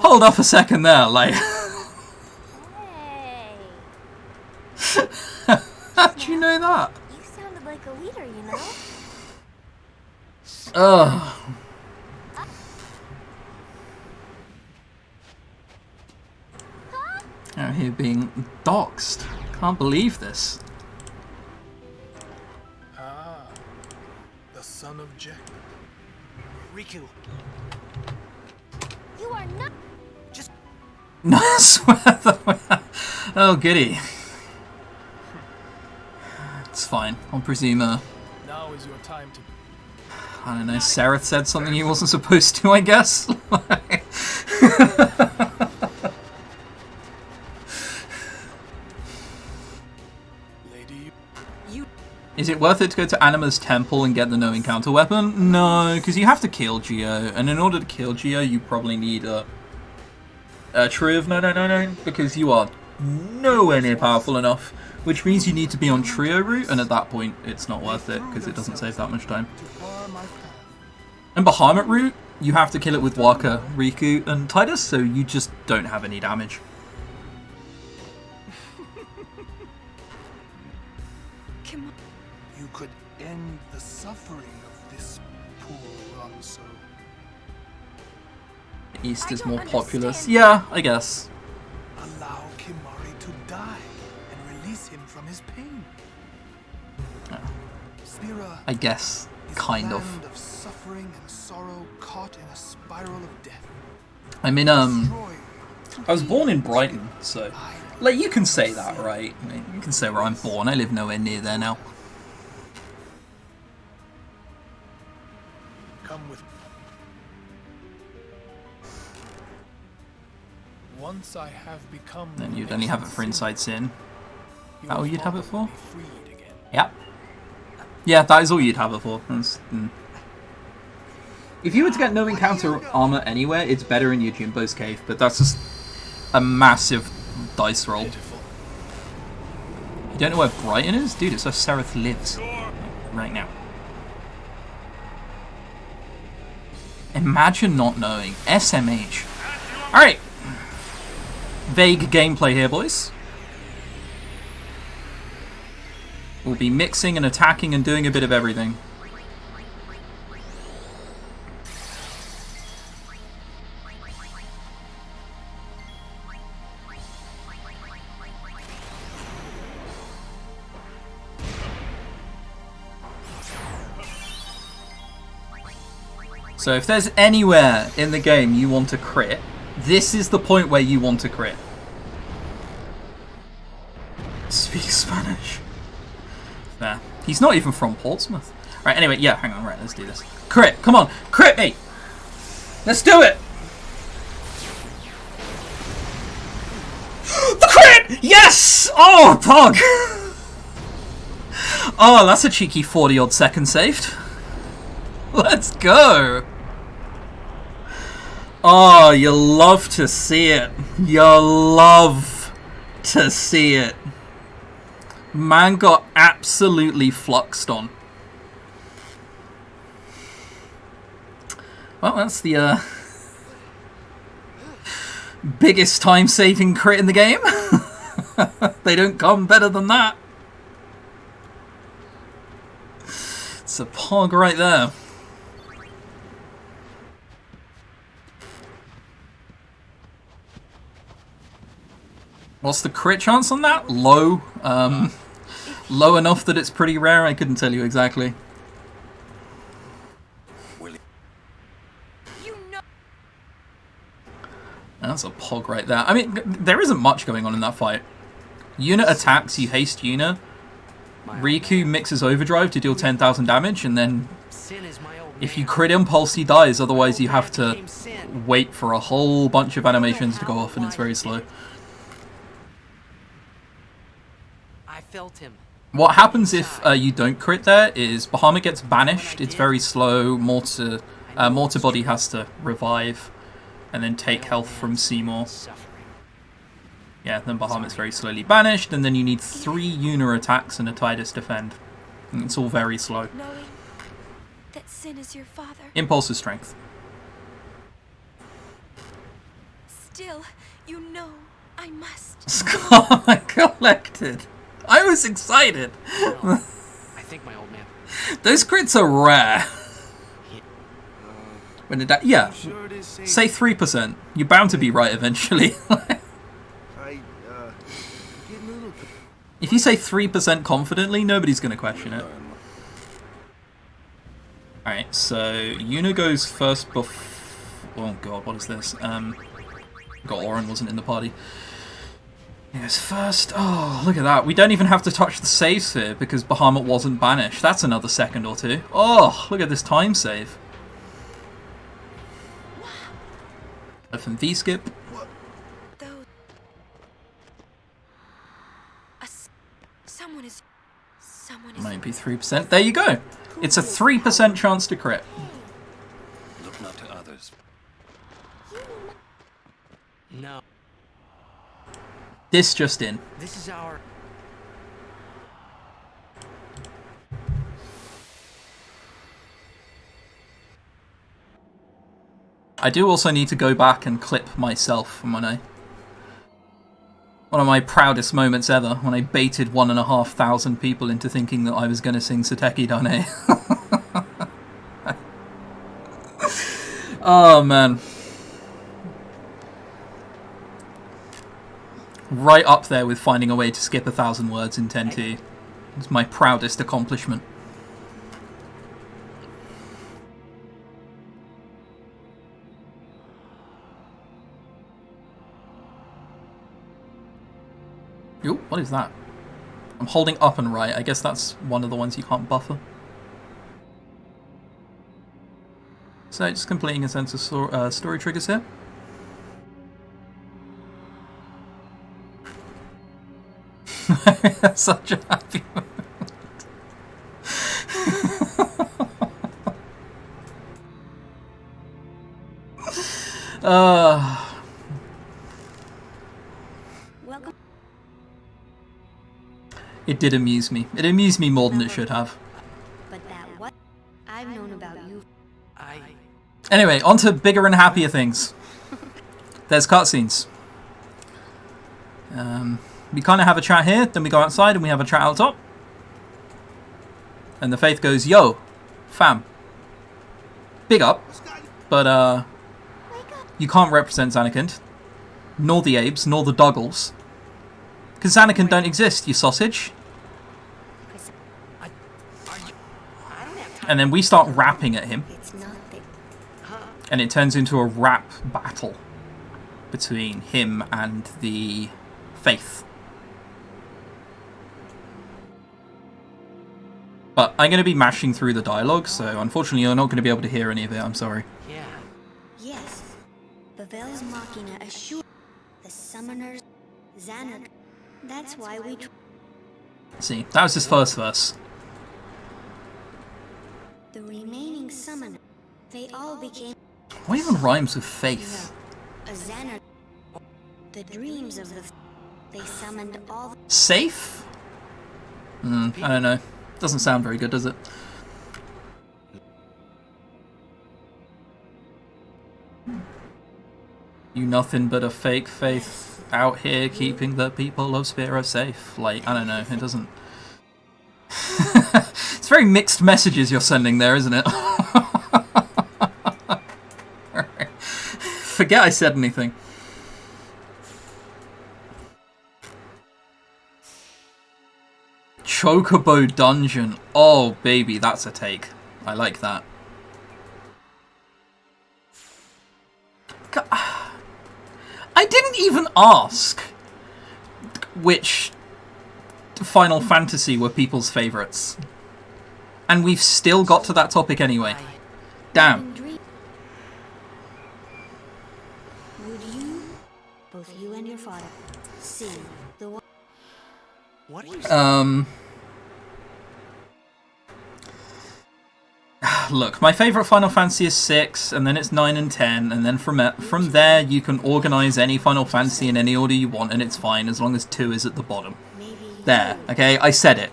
hold off a second there, like. How do you know that? You sounded like a leader, you know? Ugh. Out here being doxxed. Can't believe this. Ah, the son of Jack. Riku. You are not. Just. No, I swear. Oh, goody. It's fine. I'll presume, Now is your time to. I don't know, Sereth said something he wasn't supposed to, I guess? Is it worth it to go to Anima's Temple and get the no encounter weapon? No, because you have to kill Geo, and in order to kill Geo, you probably need a Tree of No, because you are nowhere near powerful enough, which means you need to be on Trio route, and at that point, it's not worth it, because it doesn't save that much time. And Bahamut route, you have to kill it with Waka, Riku, and Titus, so you just don't have any damage. You could end the suffering of this poor Ramso. East is more populous. Yeah, I guess. Allow Kimari to die and release him from his pain. Spira I guess, kind of. land of suffering and sorrow caught in a spiral of death. I mean, I was born in Brighton, so, like, you can say that, right? I mean, you can say where I'm born. I live nowhere near there now. Come with. Once I have become. Then you'd only have it for Inside Sin. Is that all you'd have it for? Yep. Yeah, that is all you'd have it for. If you were to get no encounter armor anywhere, it's better in Yojimbo's cave, but that's just a massive dice roll. You don't know where Brighton is? Dude, it's where Sereth lives. Right now. Imagine not knowing. SMH. Alright. Vague gameplay here, boys. We'll be mixing and attacking and doing a bit of everything. So if there's anywhere in the game you want to crit, this is the point where you want to crit. Speak Spanish. There. He's not even from Portsmouth. Right, anyway, yeah, hang on, right, let's do this. Crit, come on, crit me! Let's do it! The crit! Yes! Oh, pog! Oh, that's a cheeky 40-odd second saved. Let's go! Oh, you love to see it. You love to see it. Man got absolutely fluxed on. Well, that's the biggest time-saving crit in the game. They don't come better than that. It's a pog right there. What's the crit chance on that? Low. Low enough that it's pretty rare. I couldn't tell you exactly. That's a pog right there. I mean, there isn't much going on in that fight. Yuna attacks, you haste Yuna. Riku mixes overdrive to deal 10,000 damage, and then if you crit impulse, he dies. Otherwise, you have to wait for a whole bunch of animations to go off, and it's very slow. I felt him. What happens if you don't crit there is Bahamut gets banished. It's very slow. Mortar Body has to revive and then take health from Seymour. Yeah, then Bahamut's very slowly banished, and then you need 3 Yuna attacks and a Tidus defend. And it's all very slow. Knowing that Sin is your father. Impulse is strength. Still, you know I must. Scar collected. I was excited. I think my old man. Those crits are rare. When it yeah. Say 3%. You're bound to be right eventually. If you say 3% confidently, nobody's going to question it. Alright, so Yuna goes first oh god, what is this? God, Oren wasn't in the party. He goes first. Oh, look at that. We don't even have to touch the save sphere because Bahamut wasn't banished. That's another second or 2. Oh, look at this time save. FMV skip. Might be 3%. There you go. It's a 3% chance to crit. Look not to others. No. This just in. This is our... I do also need to go back and clip myself from when one of my proudest moments ever, when I baited 1,500 people into thinking that I was going to sing Sateki Dane. Oh man. Right up there with finding a way to skip 1,000 words in 10T. It's my proudest accomplishment. Ooh, what is that? I'm holding up and right. I guess that's one of the ones you can't buffer. So just completing a sense of story triggers here. Such a happy moment. Welcome. It did amuse me. It amused me more than it should have. But that what I've known about you. Anyway, on to bigger and happier things. There's cutscenes. We kind of have a chat here, then we go outside and we have a chat out top. And the Faith goes, yo, fam. Big up. But, you can't represent Zanarkand. Nor the Abes, nor the Doggles. Because Zanarkand don't exist, you sausage. And then we start rapping at him. And it turns into a rap battle between him and the Faith. But I'm going to be mashing through the dialogue, so unfortunately you're not going to be able to hear any of it, I'm sorry. Yeah. Yes. Pavel's Machina assure the summoners Xanarkand. That's why we See, that was his first verse. The remaining summoners, they all became What even rhymes with faith? a Xanarkand. The dreams of the they summoned all Safe? I don't know. Doesn't sound very good, does it? You nothing but a fake faith out here keeping the people of Spira safe. Like, I don't know, it doesn't... It's very mixed messages you're sending there, isn't it? Forget I said anything. Chocobo Dungeon. Oh, baby, that's a take. I like that. I didn't even ask which Final Fantasy were people's favourites. And we've still got to that topic anyway. Damn. Would you, both you and your father, see the one? What are you saying? Look, my favourite Final Fantasy is 6, and then it's 9 and 10, and then from there you can organise any Final Fantasy in any order you want, and it's fine, as long as 2 is at the bottom. There, okay? I said it.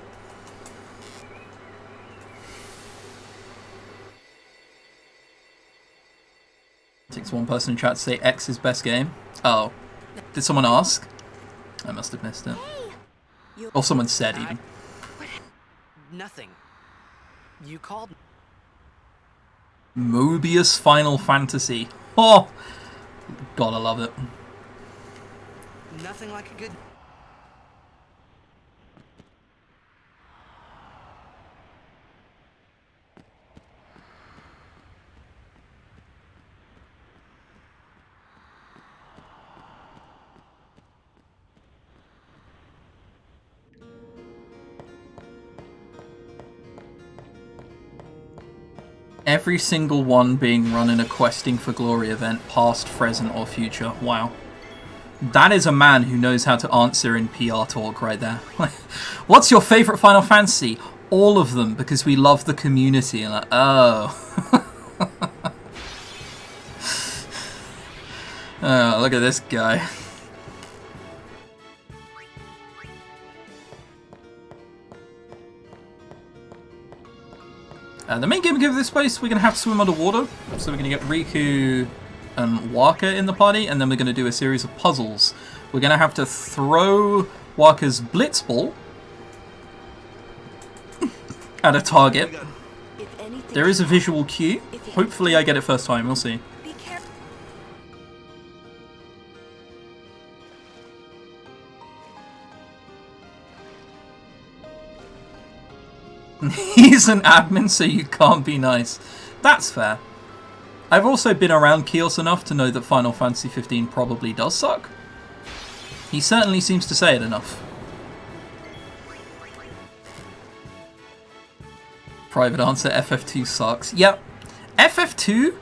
Takes one person in chat to say X is best game. Oh. Did someone ask? I must have missed it. Or someone said, even. Nothing. You called... Mobius Final Fantasy. Oh! God, I love it. Nothing like a good... Every single one being run in a Questing for Glory event, past, present, or future. Wow. That is a man who knows how to answer in PR talk right there. What's your favourite Final Fantasy? All of them, because we love the community. And like, oh. Oh, look at this guy. The main game of this place, we're going to have to swim underwater. So we're going to get Riku and Waka in the party, and then we're going to do a series of puzzles. We're going to have to throw Waka's Blitz Ball at a target. There is a visual cue. Hopefully I get it first time, we'll see. He's an admin, so you can't be nice. That's fair. I've also been around Kios enough to know that Final Fantasy 15 probably does suck. He certainly seems to say it enough. Private answer, FF2 sucks. Yep. FF2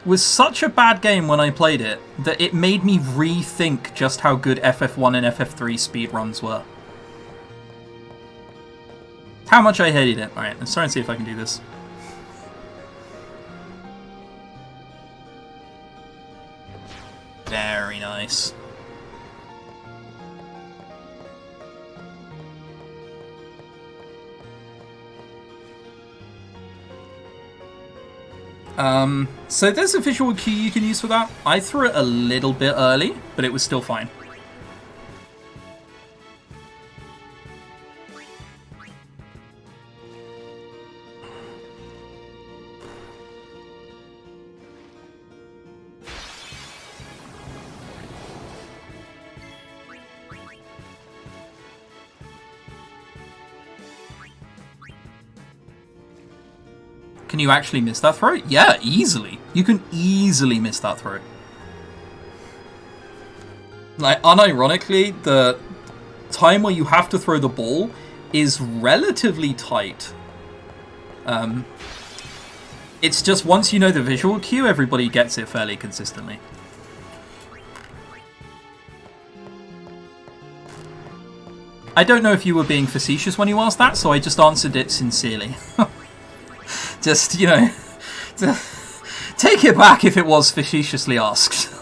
was such a bad game when I played it that it made me rethink just how good FF1 and FF3 speedruns were. How much I hated it. Alright, let's try and see if I can do this. Very nice. So there's a visual cue you can use for that. I threw it a little bit early, but it was still fine. Can you actually miss that throw? Yeah, easily. You can easily miss that throw. Like, unironically, the time where you have to throw the ball is relatively tight. It's just once you know the visual cue, everybody gets it fairly consistently. I don't know if you were being facetious when you asked that, so I just answered it sincerely. Just, you know, take it back if it was facetiously asked.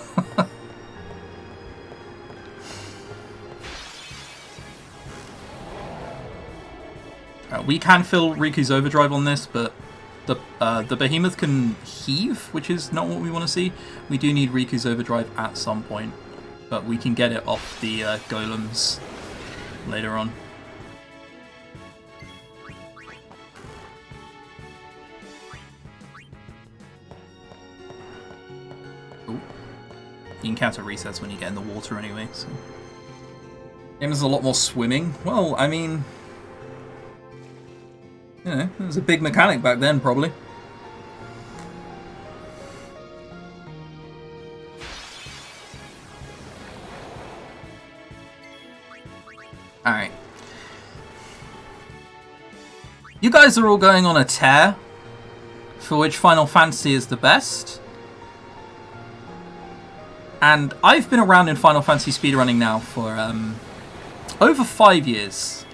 We can fill Riku's overdrive on this, but the behemoth can heave, which is not what we want to see. We do need Riku's overdrive at some point, but we can get it off the golems later on. The encounter resets when you get in the water anyway, so... Game is a lot more swimming. Well, I mean... You know, it was a big mechanic back then, probably. Alright. You guys are all going on a tear for which Final Fantasy is the best. And I've been around in Final Fantasy speedrunning now for over 5 years.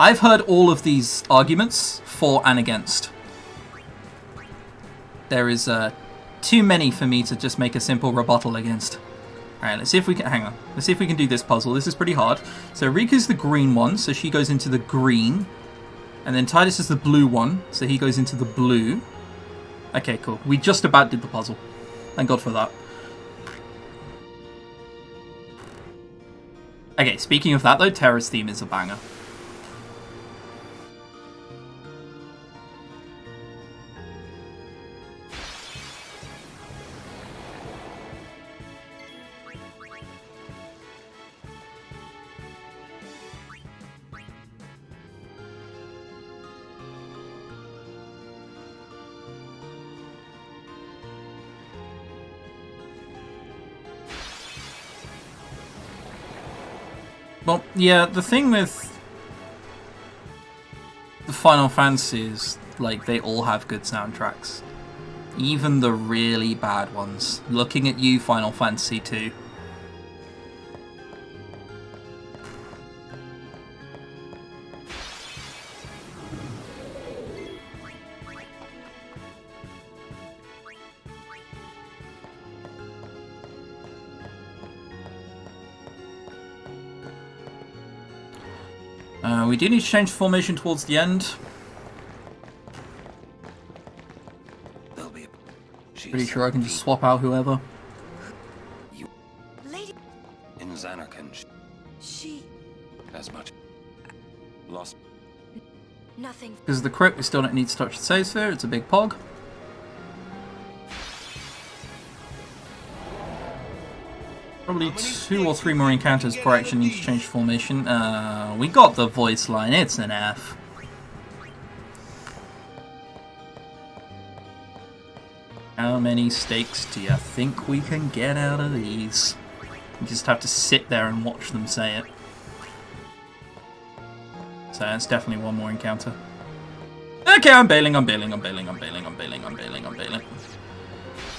I've heard all of these arguments for and against. there is too many for me to just make a simple rebuttal against. Alright, let's see if we can... Hang on. Let's see if we can do this puzzle. This is pretty hard. So Riku's the green one, so she goes into the green. And then Tidus is the blue one, so he goes into the blue. Okay, cool. We just about did the puzzle. Thank God for that. Okay, speaking of that though, Terra's theme is a banger. Well, yeah, the thing with the Final Fantasy is, like, they all have good soundtracks. Even the really bad ones. Looking at you, Final Fantasy 2. We do need to change formation towards the end. Pretty sure I can just swap out whoever. Lady in Zanarkand. She... As much. Lost. Nothing. Because of the crit, we still don't need to touch the save sphere. It's a big pog. Probably 2 or 3 more encounters before I actually need to change formation. We got the voice line. It's an F. How many stakes do you think we can get out of these? You just have to sit there and watch them say it. So it's definitely one more encounter. Okay, I'm bailing, I'm bailing, I'm bailing, I'm bailing, I'm bailing, I'm bailing, I'm bailing.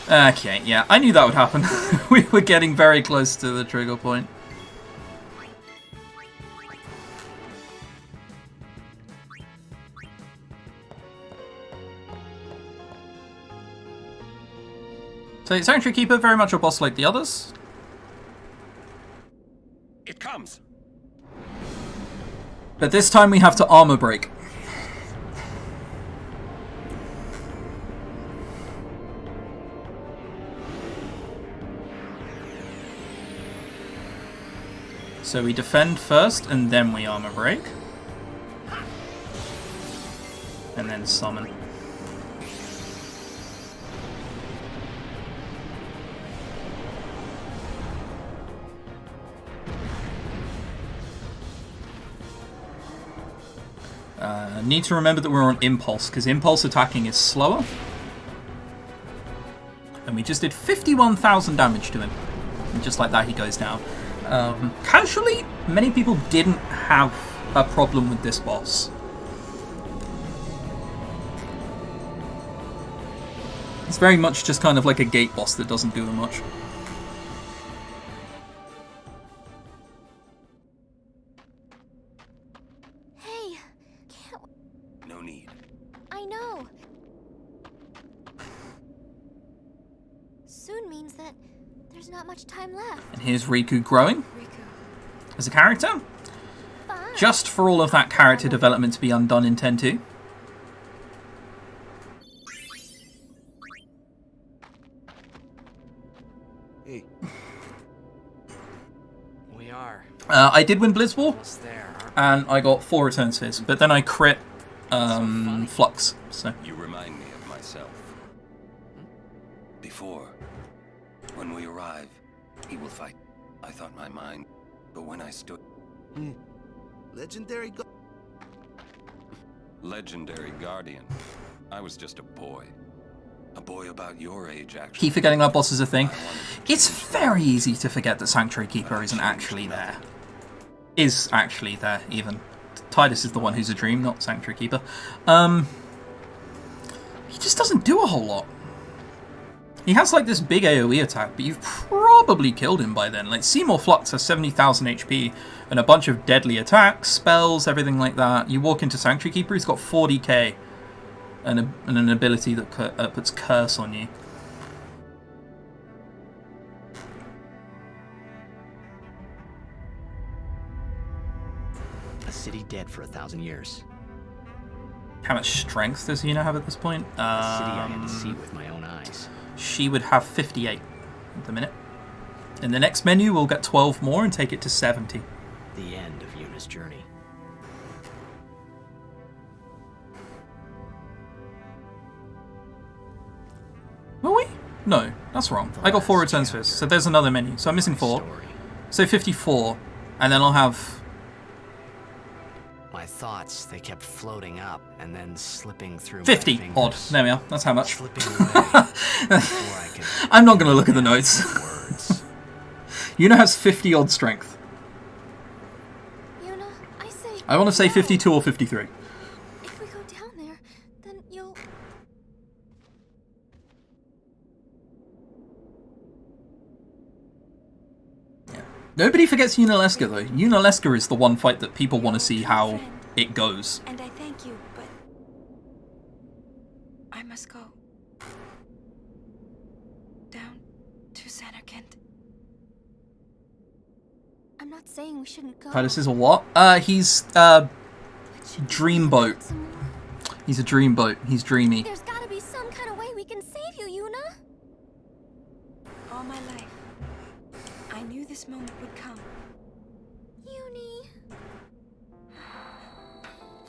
Okay, yeah, I knew that would happen. We were getting very close to the trigger point. So, Sanctuary Keeper, very much a boss like the others. It comes. But this time we have to armor break. So we defend first, and then we armor break. And then summon. Need to remember that we're on Impulse, because Impulse attacking is slower. And we just did 51,000 damage to him. And just like that, he goes down. Casually, many people didn't have a problem with this boss. It's very much just kind of like a gate boss that doesn't do much. Hey, can't... No need. I know. Soon means that there's not much time left. And here's Riku growing as a character. Just for all of that character development to be undone in 10-2. Hey. We are. I did win Blitzball, Almost there. and I got 4 return spheres, but then I crit Flux. So You remind me of myself. Before, when we arrive, he will fight. I thought my mind, but when I stood... Legendary Legendary Guardian. I was just a boy. A boy about your age, actually. keep forgetting that boss is a thing. It's very easy to forget that Sanctuary Keeper isn't actually there. Is actually there, even. Tidus is the one who's a dream, not Sanctuary Keeper. He just doesn't do a whole lot. He has like this big AoE attack, but you've probably killed him by then. Like Seymour Flux has 70,000 HP and a bunch of deadly attacks, spells, everything like that. You walk into Sanctuary Keeper, he's got 40k. and an ability that puts curse on you. A city dead for 1,000 years. How much strength does Yuna have at this point? A city I had to see with my own eyes. She would have 58 at the minute. In the next menu, we'll get 12 more and take it to 70. The end of Yuna's journey. Were we? No, that's wrong. I got 4 returns first, so there's another menu. So I'm missing 4. So 54, and then I'll have... My thoughts, they kept floating up and then slipping through 50 my fingers. odd. There we are. That's how much. Slipping away before I could... I'm not going to look at the notes. Yuna has 50 odd strength. Yuna, I say... I want to say 52 or 53. If we go down there, then you'll... Nobody forgets Yunalesca, though. Yunalesca is the one fight that people want to see how it goes. And I thank you, but I must go down to Xanarkand. I'm not saying we shouldn't go. Titus is a what? He's dreamboat. He's a dreamboat. He's dreamy. There's gotta be some kind of way we can save you, Yuna. All my life, I knew this moment would come. Uni.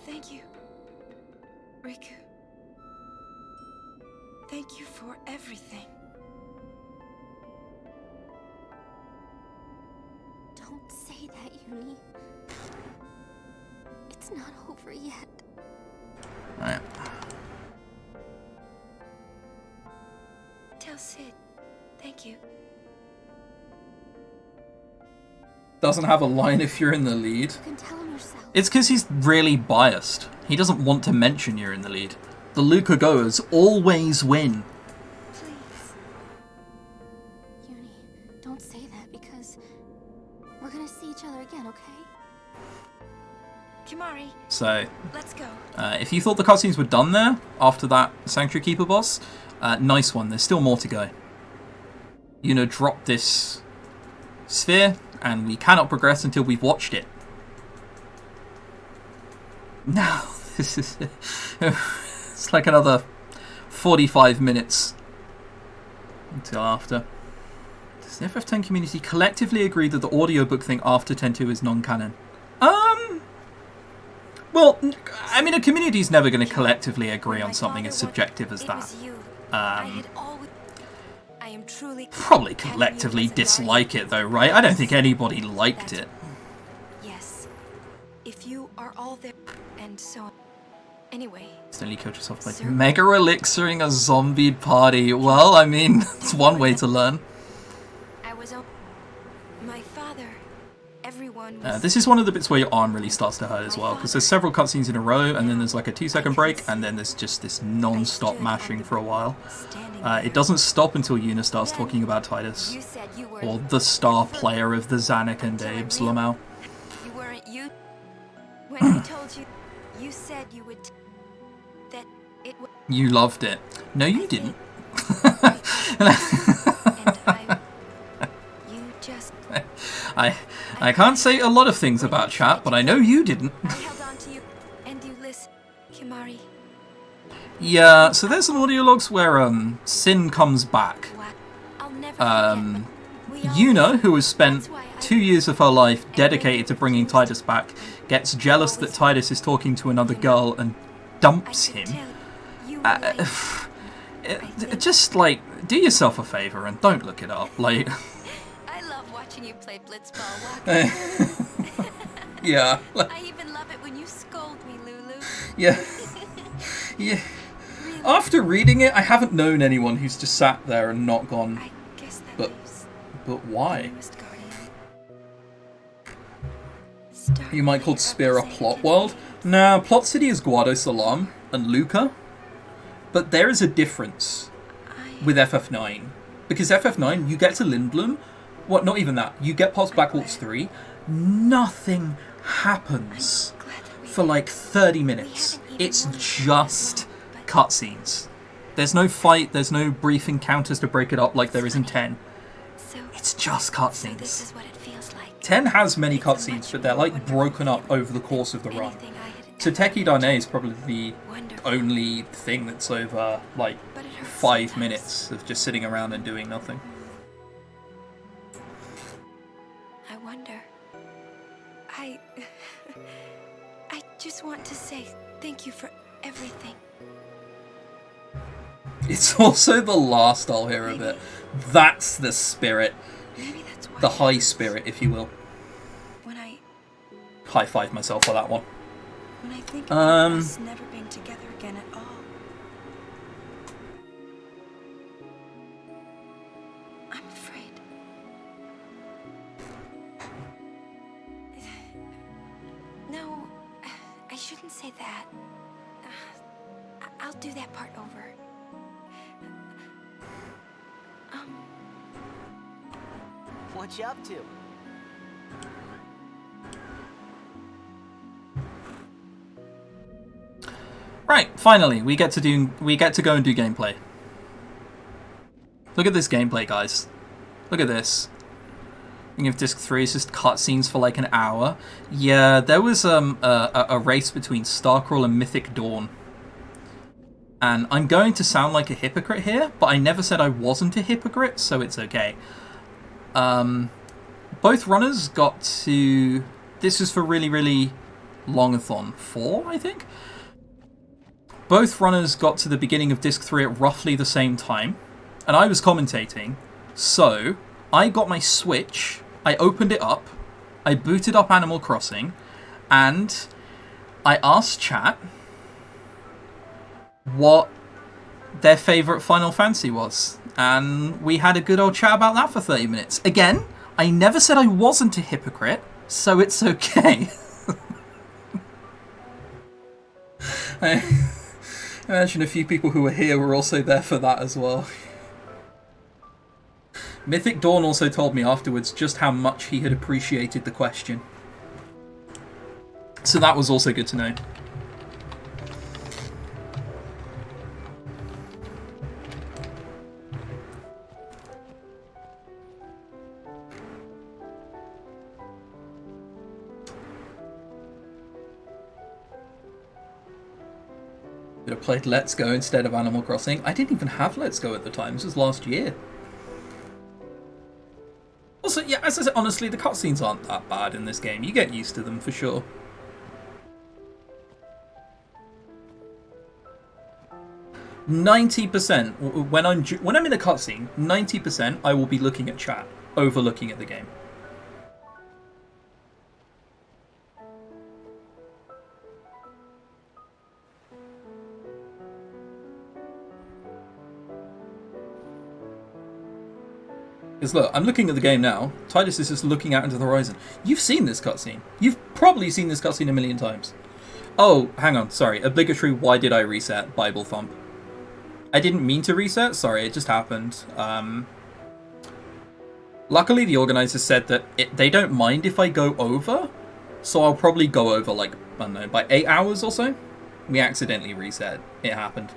Thank you, Riku. Thank you for everything. Don't say that, Uni. It's not over yet. Alright. Tell Sid, thank you. Doesn't have a line if you're in the lead. You can tell him yourself. It's because he's really biased. He doesn't want to mention you're in the lead. The Luca goers always win. Please. Uni, don't say that because we're gonna see each other again, okay? Kimari, So, let's go. if you thought the cutscenes were done there after that Sanctuary Keeper boss, nice one. There's still more to go. Yuna dropped this sphere, and we cannot progress until we've watched it. No, this is... it's like another 45 minutes until after. Does the FF10 community collectively agree that the audiobook thing after 10.2 is non-canon? Well, I mean, a community's never going to collectively agree on something as subjective as that. Probably collectively dislike it, though, right? I don't think anybody liked it. Yes. If you are all there, and so on. Anyway. Stanley coach yourself by mega elixiring a zombie party. Well, I mean, it's one way to learn. I was my father. Everyone this is one of the bits where your arm really starts to hurt as well, because there's several cutscenes in a row, and then there's like a 2-second break, and then there's just this non-stop mashing for a while. It doesn't stop until Yuna starts talking about Titus, or the star player of the Xanarkand Abes, Lamau. You weren't you. When I told you, you said you would. That it was. You loved it. No, you didn't. I can't say a lot of things about chat, but I know you didn't. I held on to you, and you listened, Kimari. Yeah, so there's some audio logs where Sin comes back. Yuna, who has spent 2 years of her life dedicated to bringing Titus back, gets jealous that Titus is talking to another girl and dumps him. Just like, do yourself a favor and don't look it up. Like. I love watching you play blitzball. Yeah. I even love it when you scold me, Lulu. Yeah. Yeah. After reading it, I haven't known anyone who's just sat there and not gone. But why? You might call Spira Plot World. Nah, Plot City is Guado Salam and Luca. But there is a difference with FF9. Because FF9, you get to Lindblum. What, not even that. You get past Blackwalks 3. Nothing happens for like 30 minutes. It's just cutscenes. There's no fight, there's no brief encounters to break it up like there is in 10. It's just cutscenes. This is what it feels like. 10 has many cutscenes, but they're like broken up over the course of the run. Tateki Dane is probably the only thing that's over like 5 minutes of just sitting around and doing nothing. I wonder. I just want to say thank you for everything. It's also the last I'll hear of it. That's the spirit. The high spirit, if you will. When I high five myself for that one. When I think about us never being together again at all, I'm afraid. No, I shouldn't say that. I'll do that part over. What you up to? Right, finally, we get to go and do gameplay. Look at this gameplay, guys. Look at this. Thinking of Disc 3 is just cutscenes for like an hour. Yeah, there was a race between Starcrawl and Mythic Dawn. And I'm going to sound like a hypocrite here, but I never said I wasn't a hypocrite, so it's okay. Both runners got to... This is for really, really longathon 4, I think? Both runners got to the beginning of Disc 3 at roughly the same time, and I was commentating, so I got my Switch, I opened it up, I booted up Animal Crossing, and I asked chat what their favourite Final Fantasy was, and we had a good old chat about that for 30 minutes. Again, I never said I wasn't a hypocrite, so it's okay. I imagine a few people who were here were also there for that as well. Mythic Dawn also told me afterwards just how much he had appreciated the question. So that was also good to know. Could have played Let's Go instead of Animal Crossing. I didn't even have Let's Go at the time. This was last year. Also, yeah, as I said, honestly, the cutscenes aren't that bad in this game. You get used to them for sure. %, when I'm in a cutscene, 90% I will be looking at chat over looking at the game. Because look, I'm looking at the game now. Titus is just looking out into the horizon. You've seen this cutscene. You've probably seen this cutscene a million times. Oh, hang on, sorry. Obligatory, why did I reset? Bible thump. I didn't mean to reset, sorry, it just happened. Luckily, the organizers said that they don't mind if I go over, so I'll probably go over, like, I don't know, by 8 hours or so. We accidentally reset. It happened.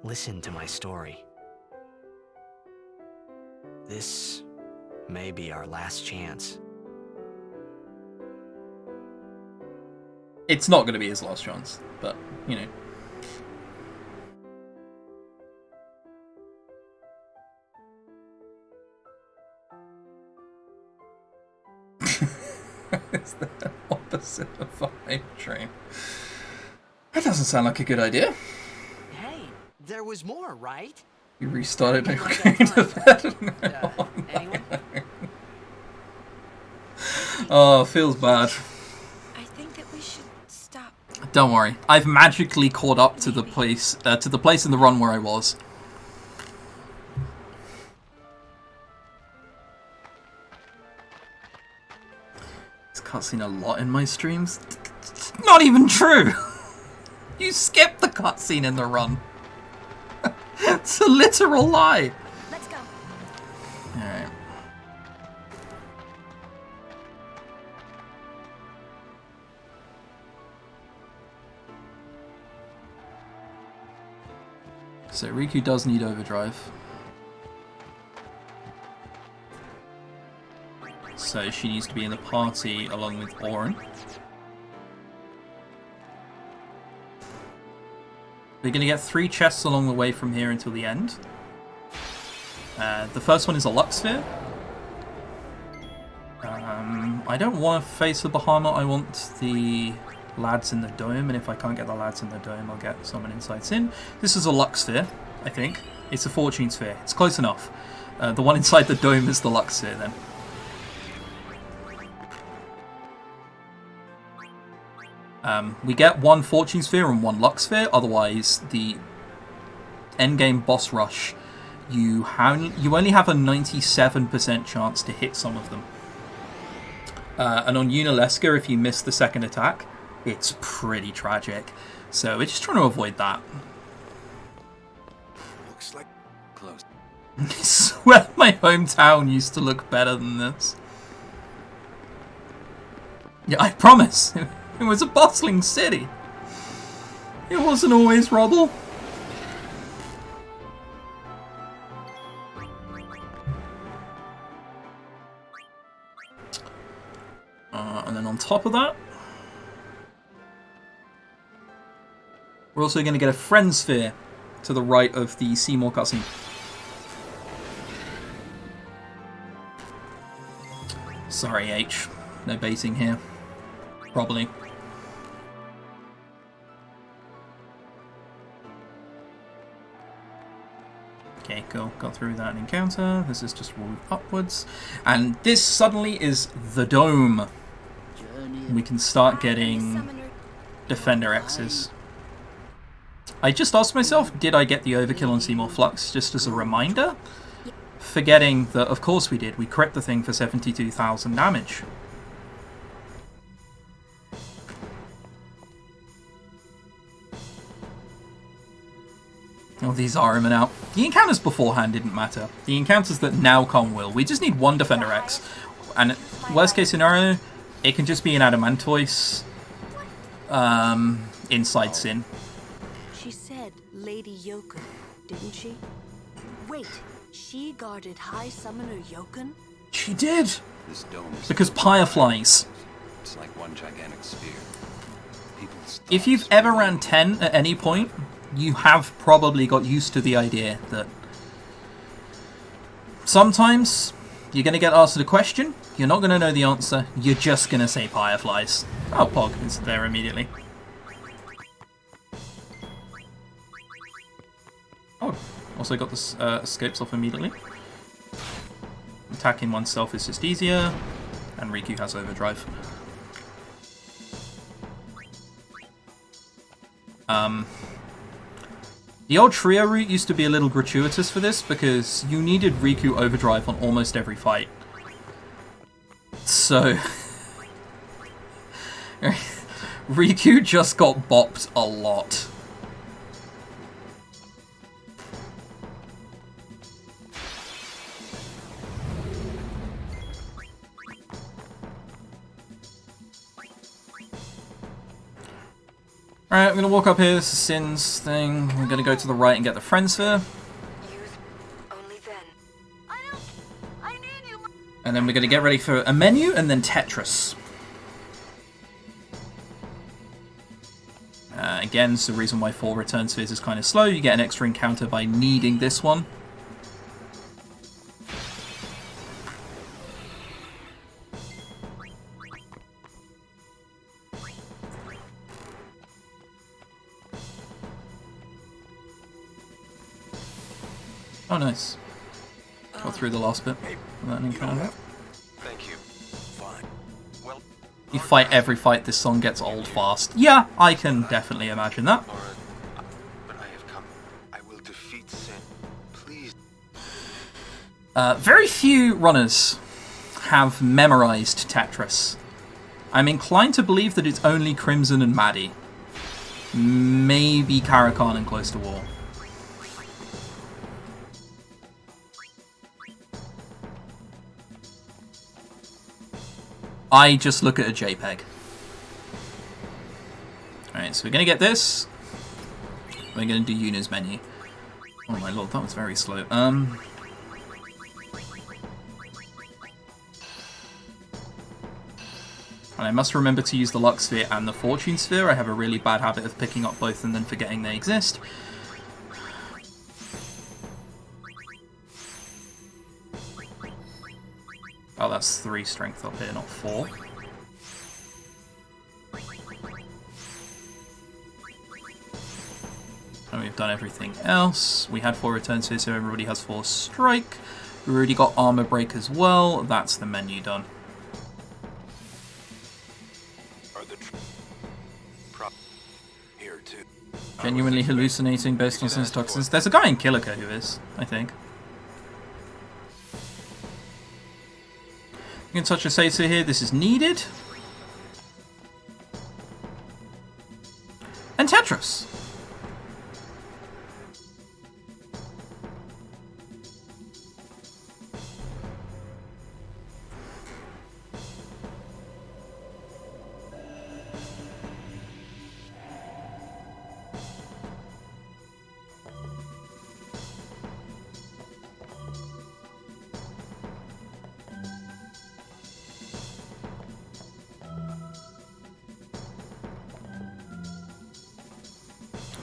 Listen to my story. This may be our last chance. It's not going to be his last chance, but, you know. It's the opposite of a hype train. That doesn't sound like a good idea. Hey, there was more, right? You restarted and going to bed. Anyone? Oh, feels bad. I think that we should stop. Don't worry, I've magically caught up to the place in the run where I was. This cutscene a lot in my streams. It's not even true. You skipped the cutscene in the run. It's a literal lie. Let's go. So Riku does need overdrive. So she needs to be in the party along with Auron. We're going to get 3 chests along the way from here until the end. The first one is a Lux Sphere. I don't want to face the Bahamut, I want the lads in the dome, and if I can't get the lads in the dome, I'll get someone inside Sin. This is a Lux Sphere, I think. It's a Fortune Sphere. It's close enough. The one inside the dome is the Lux Sphere, then. We get 1 Fortune Sphere and 1 Lux Sphere, otherwise the endgame boss rush, you only have a 97% chance to hit some of them. And on Unaleska, if you miss the second attack, it's pretty tragic. So we're just trying to avoid that. Looks like close. I swear my hometown used to look better than this. Yeah, I promise. It was a bustling city. It wasn't always rubble. And then on top of that, we're also going to get a Friend Sphere to the right of the Seymour cutscene. Sorry, H. No baiting here. Probably. Okay, cool. Got through that encounter. This is just move upwards. And this suddenly is the dome. We can start getting Defender X's. I just asked myself, did I get the overkill on Seymour Flux, just as a reminder? Forgetting that, of course we did. We crit the thing for 72,000 damage. Oh, these are in and out. The encounters beforehand didn't matter. The encounters that now come will. We just need 1 Defender X. And worst case scenario, it can just be an Adamantoise inside Sin. She said Lady Yokun, didn't she? Wait, she guarded High Summoner Yokun? She did! This dome is because Pyre flies. It's like one gigantic sphere. If you've ever ran 10 at any point, you have probably got used to the idea that sometimes you're going to get asked a question, you're not going to know the answer, you're just going to say Pyre flies. Oh, Pog is there immediately. Oh, also got the escapes off immediately. Attacking oneself is just easier, and Riku has overdrive. The old trio route used to be a little gratuitous for this because you needed Riku overdrive on almost every fight. So Riku just got bopped a lot. Alright, I'm going to walk up here. This is Sin's thing. We're going to go to the right and get the Friend Sphere. And then we're going to get ready for a menu and then Tetris. Again, it's the reason why 4 return spheres is kind of slow. You get an extra encounter by needing this one. Oh, nice. Got through the last bit of that encounter. Thank you. Fine. Well, You fight every fight, this song gets old fast. Yeah, I can definitely imagine that. but I have come. I will defeat sin. Please. Very few runners have memorized Tetris. I'm inclined to believe that it's only Crimson and Maddie. Maybe Karakan and Close to War. I just look at a JPEG. Alright, so we're going to get this. We're going to do Yuna's menu. Oh my lord, that was very slow. And I must remember to use the Luck Sphere and the Fortune Sphere. I have a really bad habit of picking up both and then forgetting they exist. Oh, that's 3 strength up here, not 4. And we've done everything else. We had 4 returns here, so everybody has 4 strike. We already got armor break as well. That's the menu done. Genuinely hallucinating based on sense toxins. There's a guy in Kilika who is, I think. You can touch a Seisu here. This is needed. And Tetris.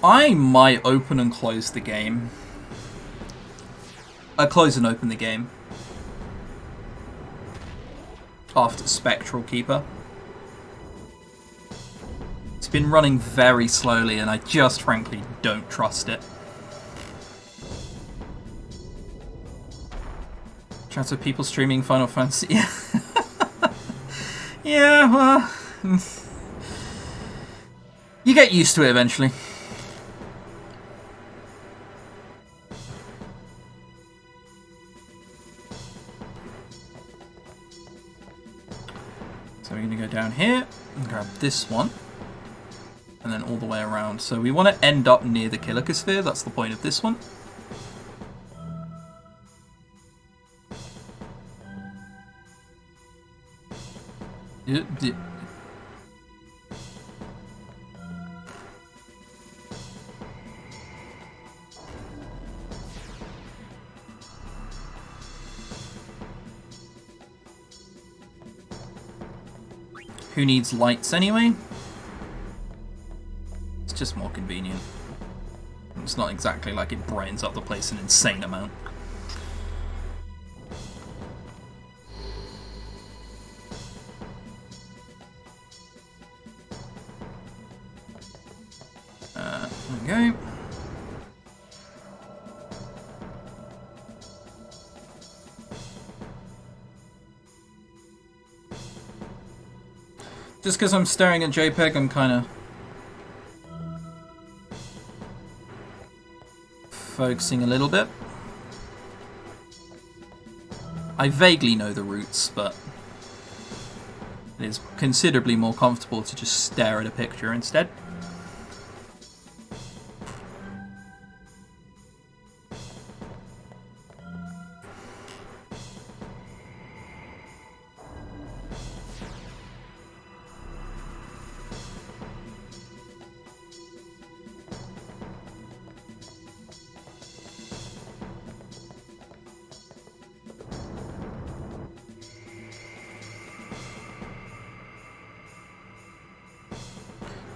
I might open and close the game. Close and open the game. After Spectral Keeper. It's been running very slowly and I just frankly don't trust it. Chance of people streaming Final Fantasy. Yeah, well... you get used to it eventually. So we're going to go down here and grab this one. And then all the way around. So we want to end up near the Kilika Sphere. That's the point of this one. Who needs lights anyway? It's just more convenient. It's not exactly like it brightens up the place an insane amount. There we go. Just because I'm staring at JPEG, I'm kind of focusing a little bit. I vaguely know the routes, but it is considerably more comfortable to just stare at a picture instead.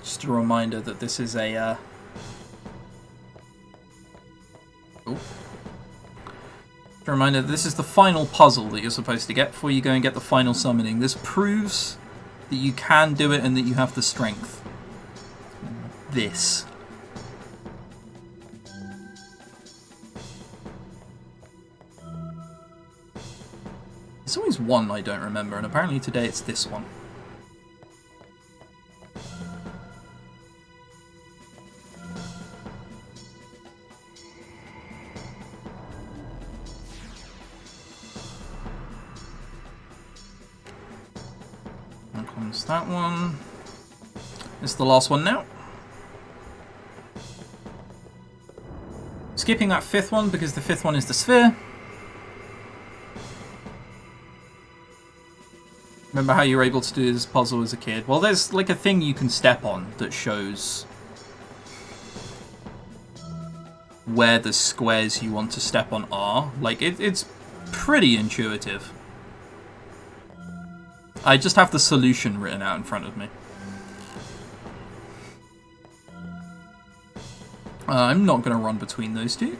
Just a reminder that this is a reminder that this is the final puzzle that you're supposed to get before you go and get the final summoning. This proves that you can do it and that you have the strength. This. There's always one I don't remember, and apparently today it's this one. That one. This is the last one now. Skipping that 5th one because the 5th one is the sphere. Remember how you were able to do this puzzle as a kid? Well, there's like a thing you can step on that shows where the squares you want to step on are. Like, it's pretty intuitive. I just have the solution written out in front of me. I'm not going to run between those two.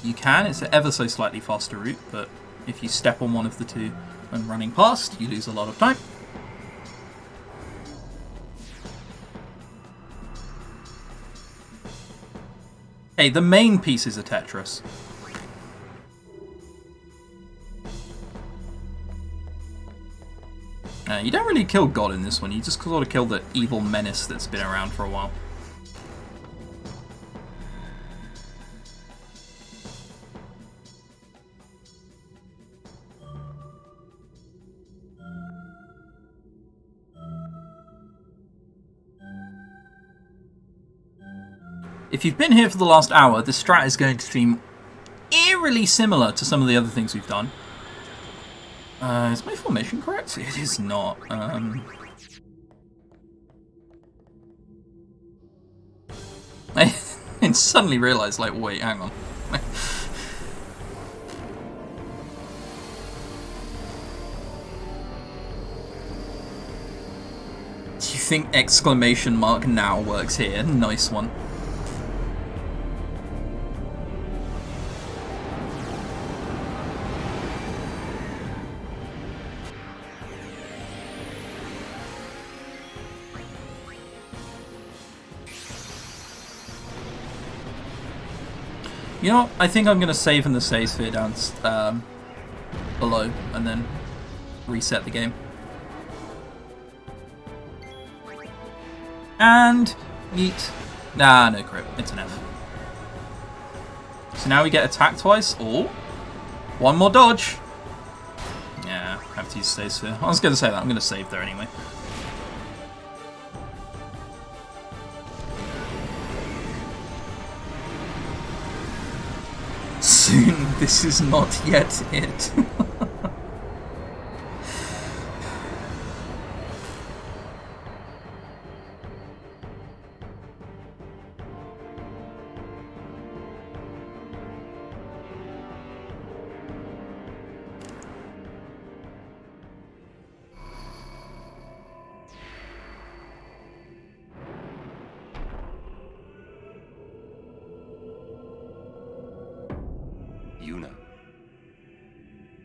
You can, it's an ever so slightly faster route, but if you step on one of the two when running past, you lose a lot of time. Hey, the main piece is a Tetris. You don't really kill God in this one, you just sort of kill the evil menace that's been around for a while. If you've been here for the last hour, this strat is going to seem eerily similar to some of the other things we've done. Is my formation correct? It is not. I suddenly realised, like, wait, hang on. Do you think exclamation mark now works here? Nice one. You know what? I think I'm going to save in the save sphere down below and then reset the game. And yeet. Nah, no crit. It's an F. So now we get attacked twice. Or one more dodge. Yeah, have to use save sphere. I was going to say that. I'm going to save there anyway. Soon, this is not yet it.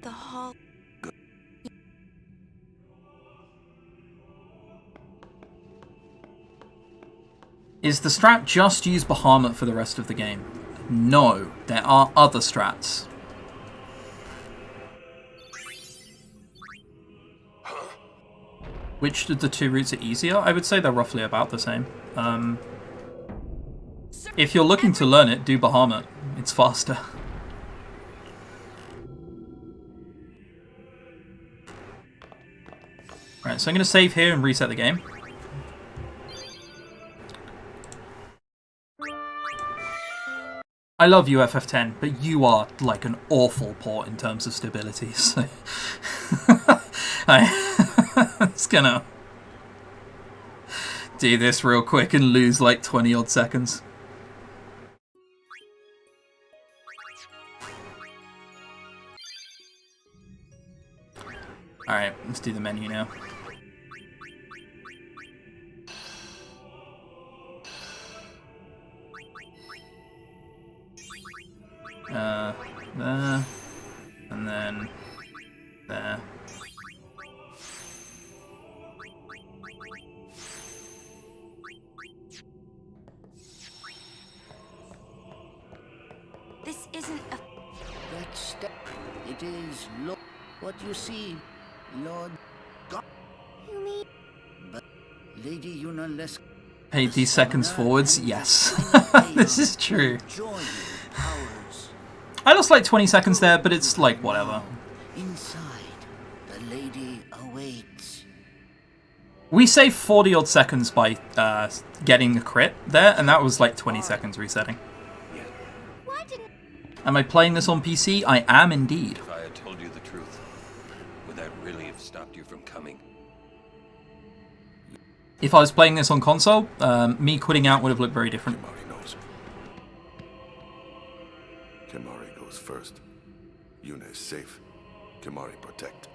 The hall. Is the strat just use Bahamut for the rest of the game? No, there are other strats. Which of the two routes are easier? I would say they're roughly about the same. If you're looking to learn it, do Bahamut. It's faster. Right, so I'm going to save here and reset the game. I love you, FF10, but you are like an awful port in terms of stability, so... I'm just gonna do this real quick and lose like 20 odd seconds. Alright, let's do the menu now. There, and then there. This isn't a... It is what you see, Lord God. You mean... But Lady Yuna less... Hey, these seconds forwards? Yes. This is true. I lost like 20 seconds there, but it's like whatever. Inside, the lady awaits. We saved 40 odd seconds by getting a crit there, and that was like 20 seconds resetting. Am I playing this on PC? I am indeed. If I had told you the truth, would that really have stopped you from coming? If I was playing this on console, me quitting out would have looked very different. goes first. Yuna is safe. Kimahri protect.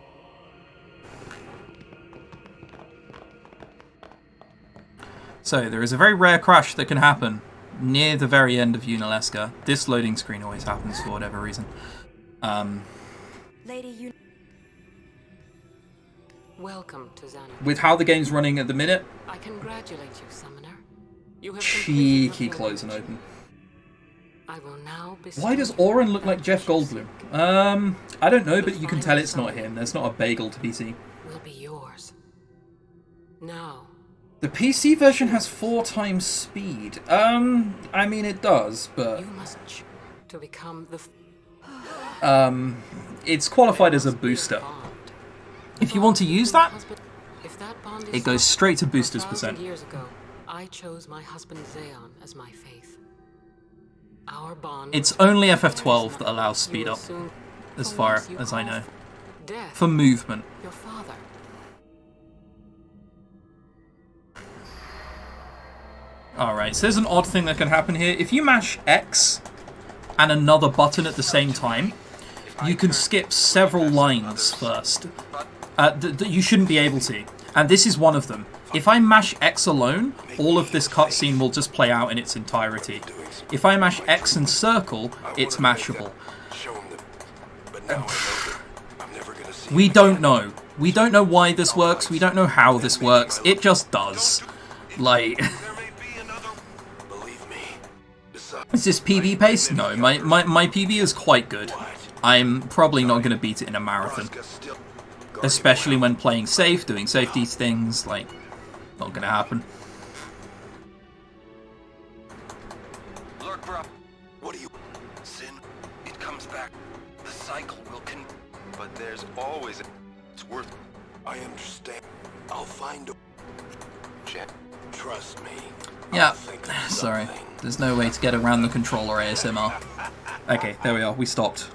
So, there is a very rare crash that can happen near the very end of Unalesca. This loading screen always happens for whatever reason. Lady Welcome to Xanadu. With how the game's running at the minute, I congratulate you, Summoner. You have cheeky close and open. I will now Why does Oren look like Jeff Goldblum? I don't know, but you can tell it's not him. There's not a bagel to be seen. Will be yours. Now. The PC version has 4 times speed. I mean it does, but You must to become the it's qualified as a booster. If you want to use that, it goes straight to booster's percent. Years ago, I chose my husband Xeon as my faith. Our bond. It's only FF12 that allows speed up, as far as I know. For movement. Your father. Alright, so there's an odd thing that can happen here. If you mash X and another button at the same time, you can skip several lines first that you shouldn't be able to. And this is one of them. If I mash X alone, all of this cutscene will just play out in its entirety. If I mash X and circle, it's mashable. We don't know. We don't know why this works. We don't know how this works. It just does. Like... Is this PB pace? No, my PB is quite good. I'm probably not going to beat it in a marathon. Especially when playing safe, doing safety things, like, not going to happen. Look, bro. What do you... Sin, it comes back. The cycle will But there's always a... It's worth... I understand. I'll find a... Trust me. Yeah, sorry. There's no way to get around the controller ASMR. Okay, there we are. We stopped.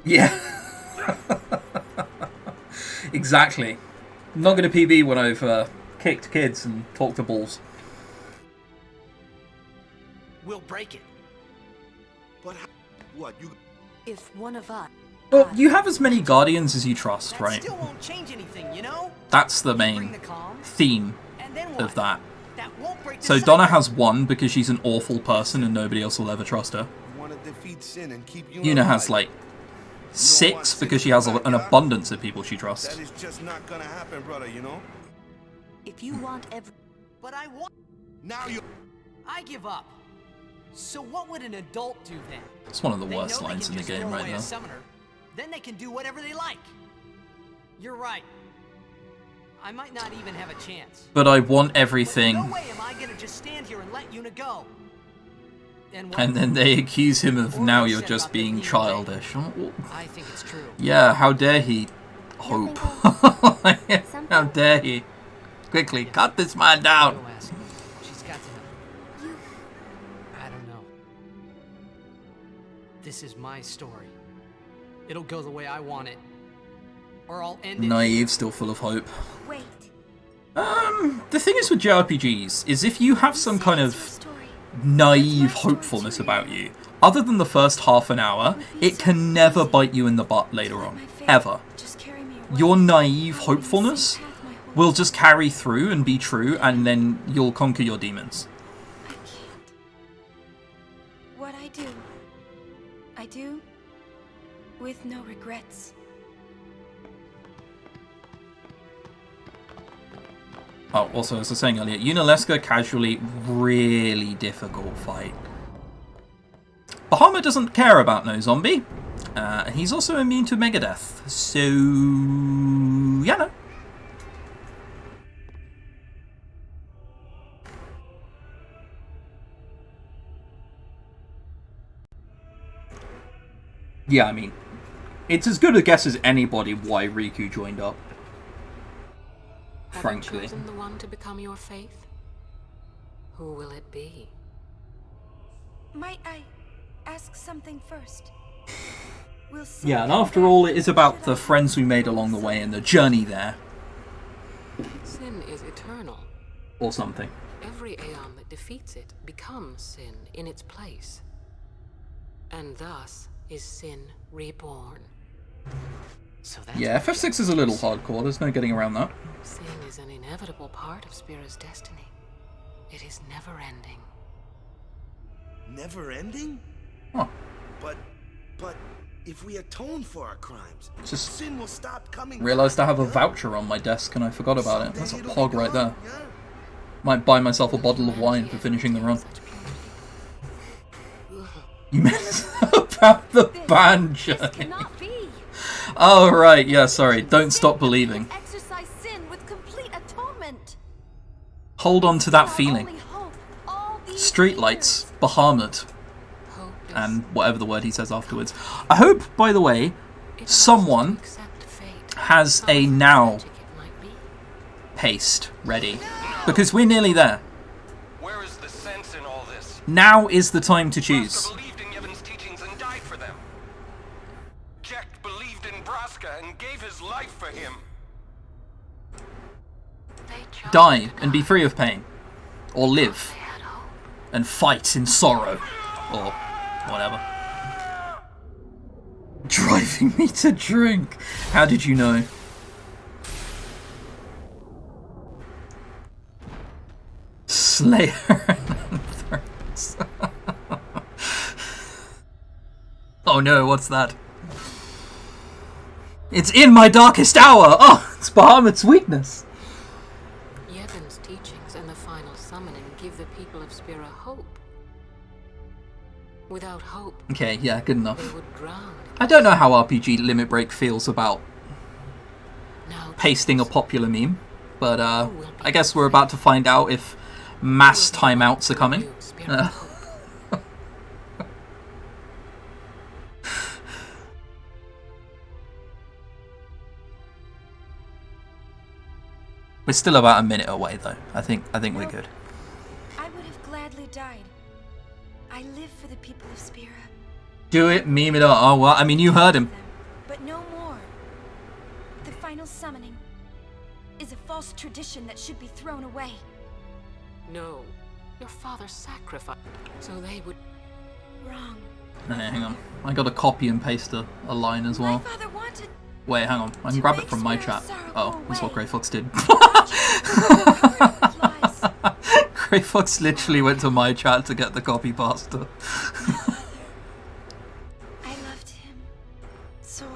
Yeah. Exactly. I'm not going to PB when I've kicked kids and talked to balls. We'll break it. But what you? If one of us. Well, you have as many guardians as you trust, right? Still won't change anything, you know? That's the main theme of that. So Donna has 1 because she's an awful person and nobody else will ever trust her. Yuna has like 6 because she has an abundance of people she trusts. That is just not gonna happen, brother. You know. If you want But I want... Now you... I give up. So what would an adult do then? It's one of the worst lines in the game right now. Summoner, then they can do whatever they like. You're right. I might not even have a chance. But I want everything. No way am I gonna just stand here and let Yuna go. And then they accuse him of now you're just being childish. I think it's true. Yeah, how dare he hope. How dare he. Quickly, cut this man down. She's got to know. I don't know. This is my story. It'll go the way I want it. Or I'll end it. Naive, still full of hope. Wait. The thing is with JRPGs, is if you have some kind of naive hopefulness about you, other than the first half an hour, it can never bite you in the butt later on. Ever. Your naive hopefulness will just carry through and be true, and then you'll conquer your demons. What I do with no regrets. Oh, also, as I was saying earlier, Unalesca casually, really difficult fight. Bahama doesn't care about no zombie. He's also immune to Megadeath. So, yeah, no. Yeah, I mean, it's as good a guess as anybody why Riku joined up. Frankly. Have you chosen the one to become your faith? Who will it be? Might I ask something first. We'll see. Yeah, and after all, it is about the friends we made along the way and the journey there. Sin is eternal. Or something. Every Aeon that defeats it becomes sin in its place. And thus is sin reborn. So that's Yeah, FF6 is a little hardcore, there's no getting around that. Sin is an inevitable part of Spira's destiny. It is never ending. Never ending? Huh. But if we atone for our crimes, Just sin will stop coming. realised I have a voucher on my desk and I forgot about it. That's a pog right there. Might buy myself a bottle of wine for finishing the run. You meant about the band journey. Oh right, yeah, sorry. Don't stop believing. Exercise sin with complete atonement. Hold on to that feeling. Streetlights, Bahamut, and whatever the word he says afterwards. I hope, by the way, someone has a now paste ready, because we're nearly there. Where is the sense in all this? Now is the time to choose. Believed in Yevon's teachings and died for them. Jekt believed in Braska and gave his life for him. Die and be free of pain, or live and fight in sorrow, or whatever. Driving me to drink. How did you know? Slayer and Anthrax. Oh no, what's that? It's in my darkest hour! Oh, it's Bahamut's weakness! Yevon's teachings and the final summoning give the people of Spira hope. Without hope, Okay, yeah, good enough. they would drown. I don't know how RPG Limit Break feels about pasting a popular meme, but I guess we're about to find out if mass timeouts are coming. We're still about a minute away, though. I think we're good. I would have gladly died. I live for the people of Spira. Do it, meme it up. Oh well, I mean, you heard him. But no more. The final summoning is a false tradition that should be thrown away. No, your father sacrificed so they would. Wrong. Hey, hang on. I got to copy and paste a line as well. My father wanted. Wait, hang on. I can grab it from my chat. Oh, that's what Grey Fox did. Grey Fox literally went to my chat to get the copy pasta. I loved him. So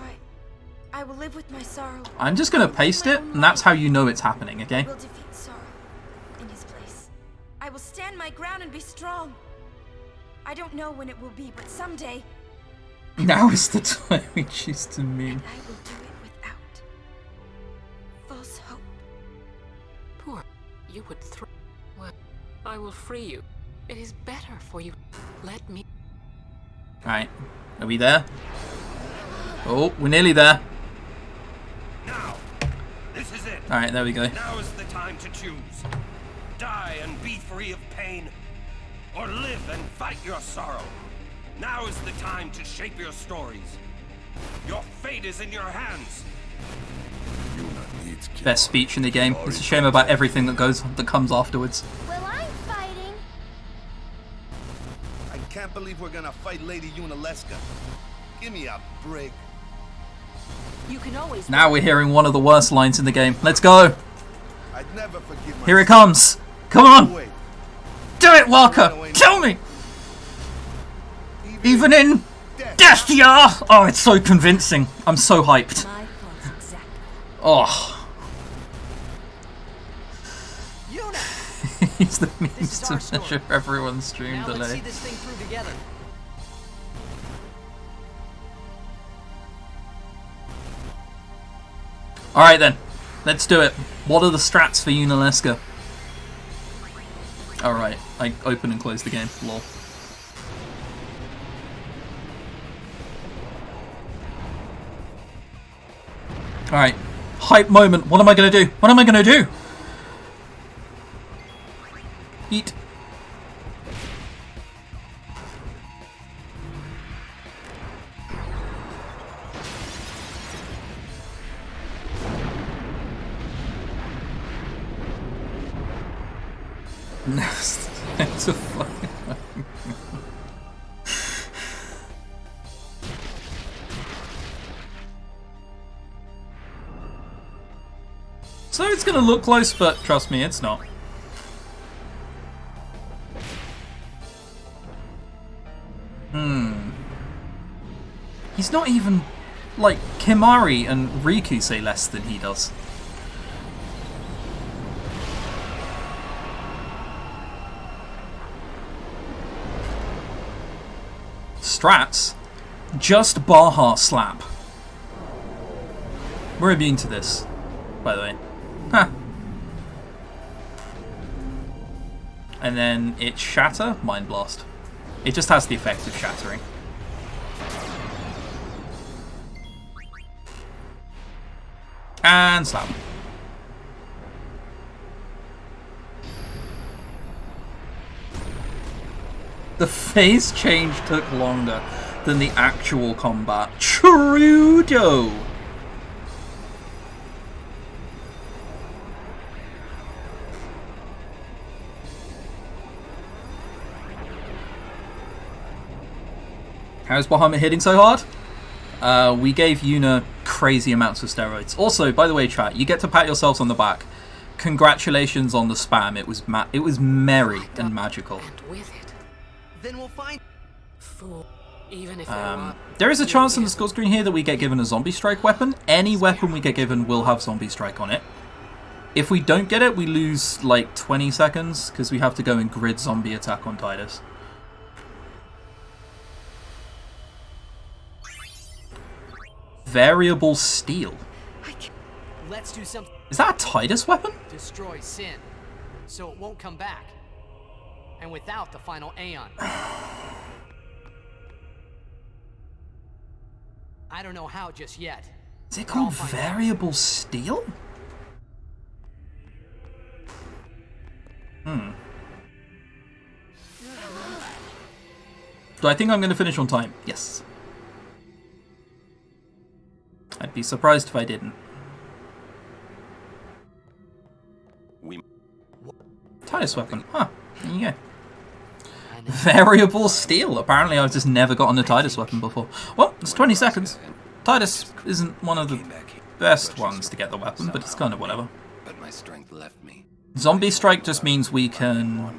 I will live with my sorrow. I'm just going to paste it, and that's how you know it's happening, okay? Will defeat sorrow in his place. I will stand my ground and be strong. I don't know when it will be, but someday. Now is the time we choose to meme. I will do it without false hope. Poor, you would throw. Well, I will free you. It is better for you. Let me. Alright, are we there? Oh, we're nearly there. Now, this is it. Alright, there we go. Now is the time to choose. Die and be free of pain, or live and fight your sorrow. Now is the time to shape your stories. Your fate is in your hands. Best speech in the game. It's a shame about everything that comes afterwards. Well, I'm fighting. I can't believe we're gonna fight Lady Unaleska. Give me a break. You can always. Now we're hearing one of the worst lines in the game. Let's go. I'd never forgive myself. Here it comes. Come on. Do it, Walker. Kill me. Even in death, yeah. Oh, it's so convincing. I'm so hyped. Oh. Use the means to measure everyone's stream Now delay. let's see this thing through together. Alright then, let's do it. What are the strats for Unaleska? Alright, I open and close the game. Lol. Alright, hype moment. What am I gonna do? What am I gonna do? Eat. It's a fucking... So it's gonna look close, but trust me, it's not. He's not even... Like, Kimari and Riku say less than he does. Strats? Just Baja slap. We're immune to this, by the way. Huh. And then it's Shatter, Mind Blast. It just has the effect of shattering. And slap. The phase change took longer than the actual combat. Trudeau! How's Bahamut hitting so hard? We gave Yuna crazy amounts of steroids. Also, by the way, chat, you get to pat yourselves on the back. Congratulations on the spam. It was merry and magical. And with it, then we'll find. Fool. Even if there is a chance in the score screen here that we get given a zombie strike weapon. Any weapon we get given will have zombie strike on it. If we don't get it, we lose like 20 seconds because we have to go and grid zombie attack on Titus. Variable steel. Let's do something. Is that a Titus weapon? Destroy sin, so it won't come back. And without the final Aeon. I don't know how just yet. Is it called variable steel? Do I think I'm going to finish on time? Yes. I'd be surprised if I didn't. Titus weapon. Huh. There you go. Variable steel. Apparently I've just never gotten a Titus weapon before. Well, it's 20 seconds. Titus isn't one of the best ones to get the weapon, but it's kind of whatever. But my strength left me. Zombie strike just means we can...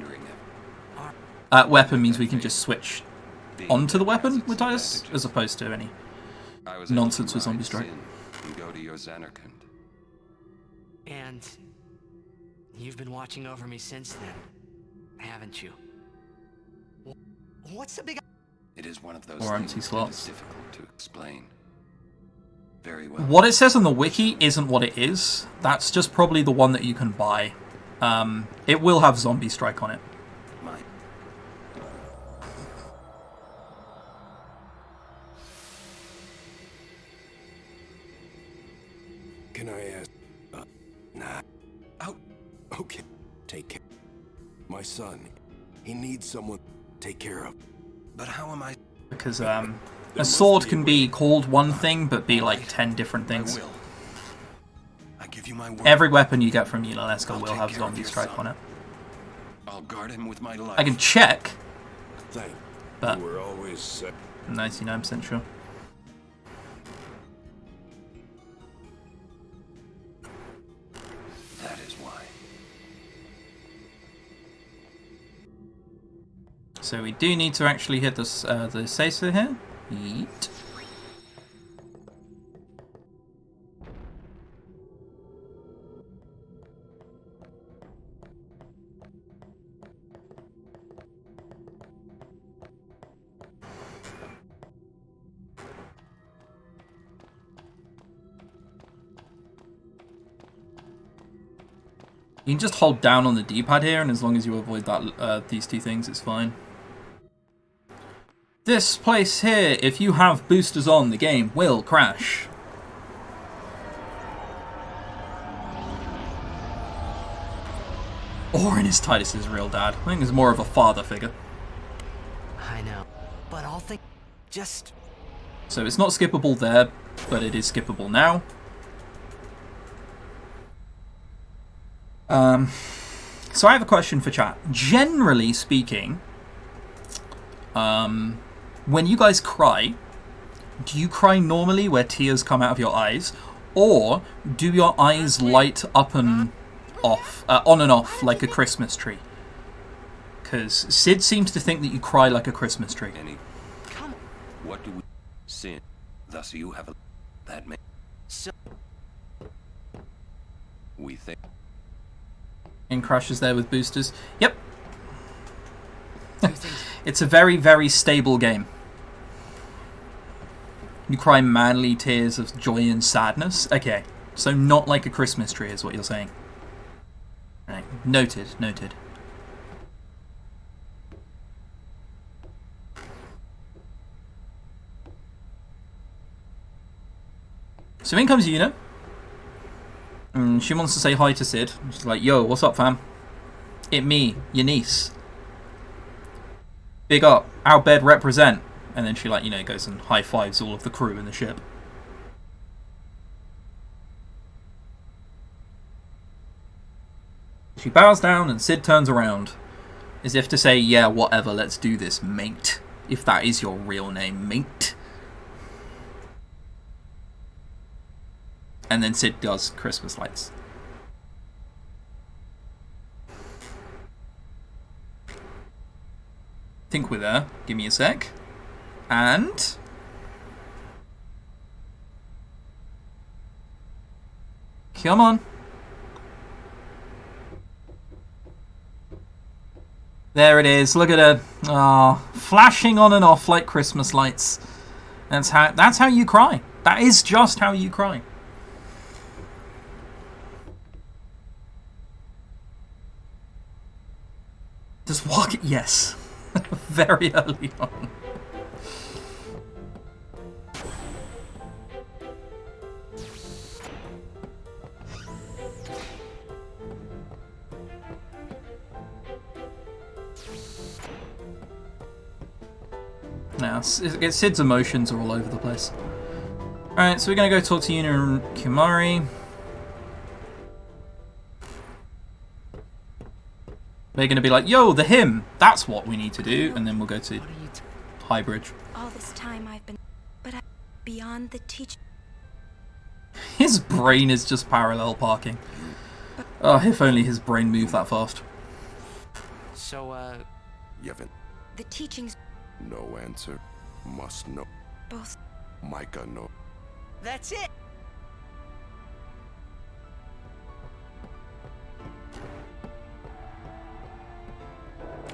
weapon means we can just switch onto the weapon with Titus, as opposed to any nonsense with zombie strike. And go to your Xanarkand. And you've been watching over me since then, haven't you? What's the big... It is one of those or things empty slots. that is difficult to explain. Very well. What it says on the wiki isn't what it is. That's just probably the one that you can buy. It will have zombie strike on it. Mine. Can I ask? Nah. Oh, okay. Take care. My son, he needs someone to take care of. But how am I? Because a sword can be called one thing, but be like 10 different things. I give you my word. Every weapon you get from Yunalesca will have zombie strike on it. I'll guard him with my life. I can check, Thank but you. We're always 99% sure. That is why. So we do need to actually hit this, the Seisu here. Yeet. You can just hold down on the D-pad here, and as long as you avoid that, these two things, it's fine. This place here, if you have boosters on, the game will crash. Orin is Titus's real dad. I think he's more of a father figure. I know, but I'll think just... So it's not skippable there, but it is skippable now. So I have a question for chat. Generally speaking, when you guys cry, do you cry normally where tears come out of your eyes? Or do your eyes light up and off, on and off like a Christmas tree? Because Sid seems to think that you cry like a Christmas tree. Come on. What do we sin? Thus you have a that man. So we think. And crashes there with boosters. Yep. It's a very, very stable game. You cry manly tears of joy and sadness? Okay. So not like a Christmas tree is what you're saying. Right. Noted, noted. So in comes Una. And she wants to say hi to Sid. She's like, yo, what's up, fam? It me, your niece. Big up, our bed represent. And then she, like, you know, goes and high fives all of the crew in the ship. She bows down and Sid turns around, as if to say, yeah, whatever, let's do this, mate. If that is your real name, mate. And then Sid does Christmas lights. Think we're there. Give me a sec. And come on. There it is. Look at it. Ah, flashing on and off like Christmas lights. That's how you cry. That is just how you cry. Just walk it. Yes. Very early on. Now, Sid's emotions are all over the place. Alright, so we're going to go talk to Una and Kimari. They're going to be like, yo, the hymn! That's what we need to do. And then we'll go to High Bridge. All this time I've been... But I... Beyond the teaching... His brain is just parallel parking. Oh, if only his brain moved that fast. So, Yevon. The teachings... No answer. Must know. Both. Micah know. That's it.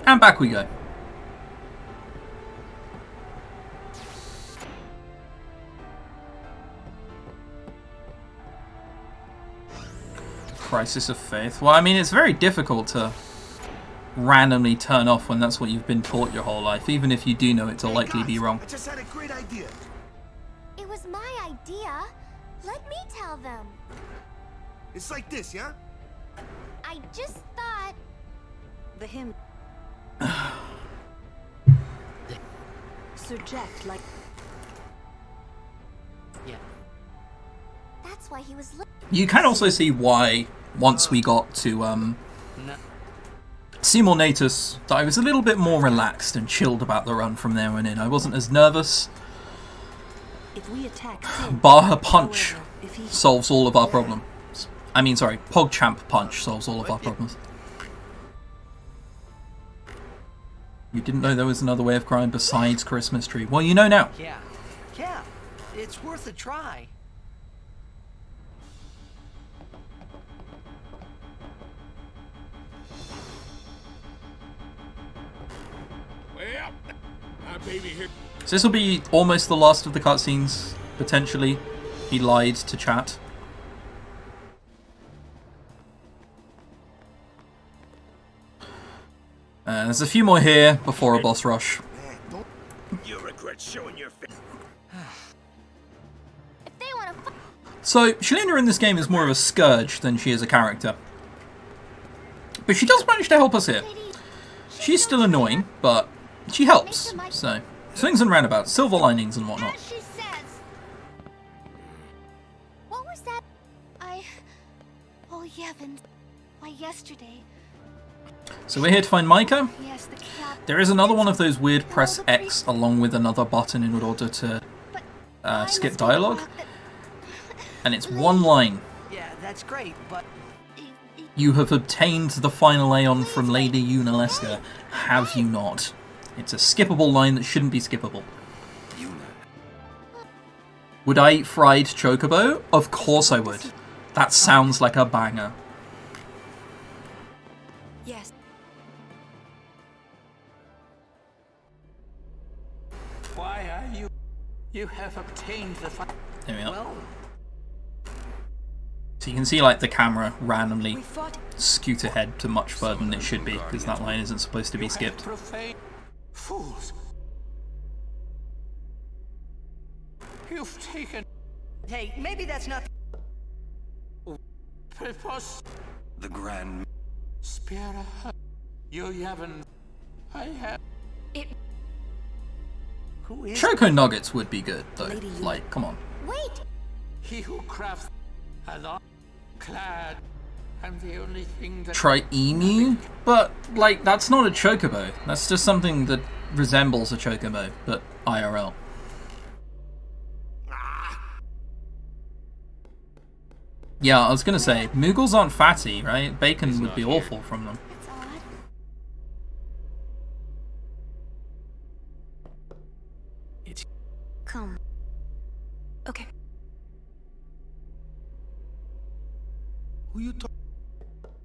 And back we go. Crisis of faith. Well, I mean, it's very difficult to randomly turn off when that's what you've been taught your whole life, even if you do know it to likely be wrong. I just had a great idea. It was my idea. Let me tell them. It's like this, yeah? I just thought... The hymn... Surject like... Yeah. That's why he was... You can also see why, once we got to, No. Seymour Natus, that I was a little bit more relaxed and chilled about the run from there on in. I wasn't as nervous. If we attack Sin, Bar her punch however, if he... solves all of our problems. I mean, sorry, PogChamp punch solves all of our problems. You didn't know there was another way of crying besides Christmas tree. Well, you know now. Yeah. Yeah. It's worth a try. Well, my baby here. So this will be almost the last of the cutscenes, potentially. He lied to chat. There's a few more here before a boss rush. You'll regret showing your face. So, Shalina in this game is more of a scourge than she is a character. But she does manage to help us here. She's still annoying, but she helps. So, swings and roundabouts, silver linings and whatnot. What was that? Oh, Yevon. Why, yesterday, So we're here to find Micah. There is another one of those weird press X along with another button in order to skip dialogue. And it's one line. Yeah, that's great, but... You have obtained the final Aeon from Lady Unaleska, have you not? It's a skippable line that shouldn't be skippable. Would I eat fried chocobo? Of course I would. That sounds like a banger. Yes. Why are you? You have obtained the There we are. So you can see like the camera randomly scoot ahead to much further than it should be, because that line isn't supposed to be skipped. Fools. You've taken... Hey, maybe that's not... The Grand... Spira... You haven't... I have... Who is... Choco Nuggets would be good, though. Like, come on. Wait! He who crafts a lot clad, and the only thing that... Try emu? But, like, that's not a chocobo. That's just something that resembles a chocobo, but IRL. Yeah, I was gonna say, Moogles aren't fatty, right? Bacon would be awful from them. Come. Okay. Who you talking?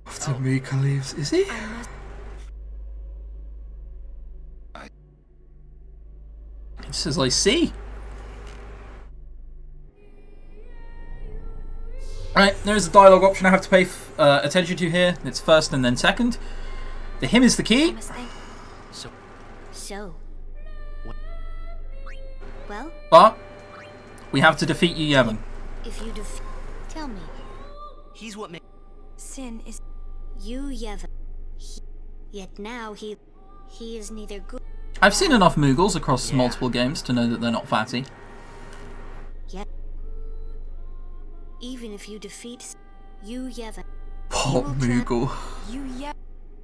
After Mika leaves, is he? He says, I see. Right, there's a dialogue option I have to pay attention to here. It's first and then second. The him is the key. So. Well? But we have to defeat Yu Yevon. If you tell me. He's what makes... Sin is... Yu Yevon. Yet now he is neither good... I've seen enough Moogles across multiple games to know that they're not fatty. Yet... Even if you defeat Yu Yevon... Pop Moogle. Yu Yevon...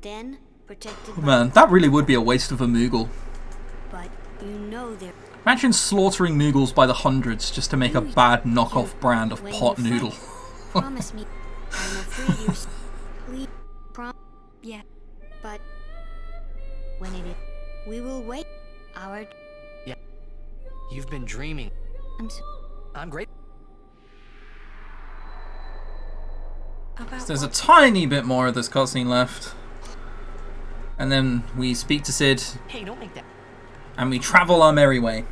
Then, protected Oh, man, that really would be a waste of a Moogle. But you know they're... Imagine slaughtering Moogles by the hundreds just to make a bad knockoff brand of pot noodle. Promise me. I'm afraid you're... Please, yeah. But... When it is... We will wait. Our... Yeah. You've been dreaming. I'm great. So there's a tiny bit more of this cutscene left. And then we speak to Sid. Hey, don't make that. And we travel our merry way.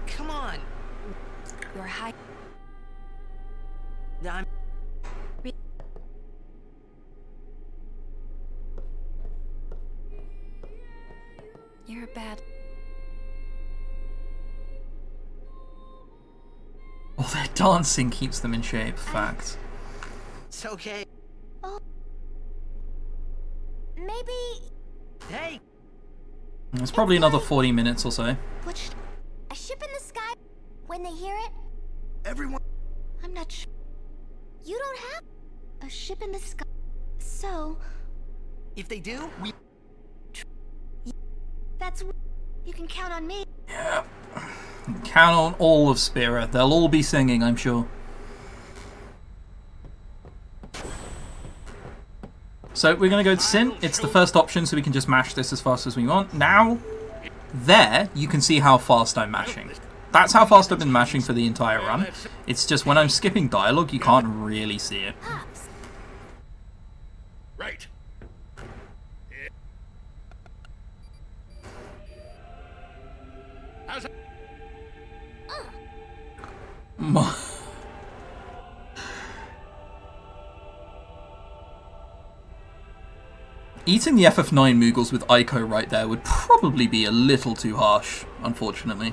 Come on. You're high. I'm... You're bad. All their dancing keeps them in shape, fact. It's okay. Oh. Maybe... Hey! There's probably another 40 minutes or so. A ship in the sky, when they hear it? Everyone... I'm not sure. You don't have a ship in the sky, so... If they do, we... That's... You can count on me. Yeah. Count on all of Spira. They'll all be singing, I'm sure. So we're going to go to Sin. It's the first option, so we can just mash this as fast as we want. Now, there, you can see how fast I'm mashing. That's how fast I've been mashing for the entire run. It's just when I'm skipping dialogue, you can't really see it. Right. How's it? Eating the FF9 Moogles with Ico right there would probably be a little too harsh, unfortunately.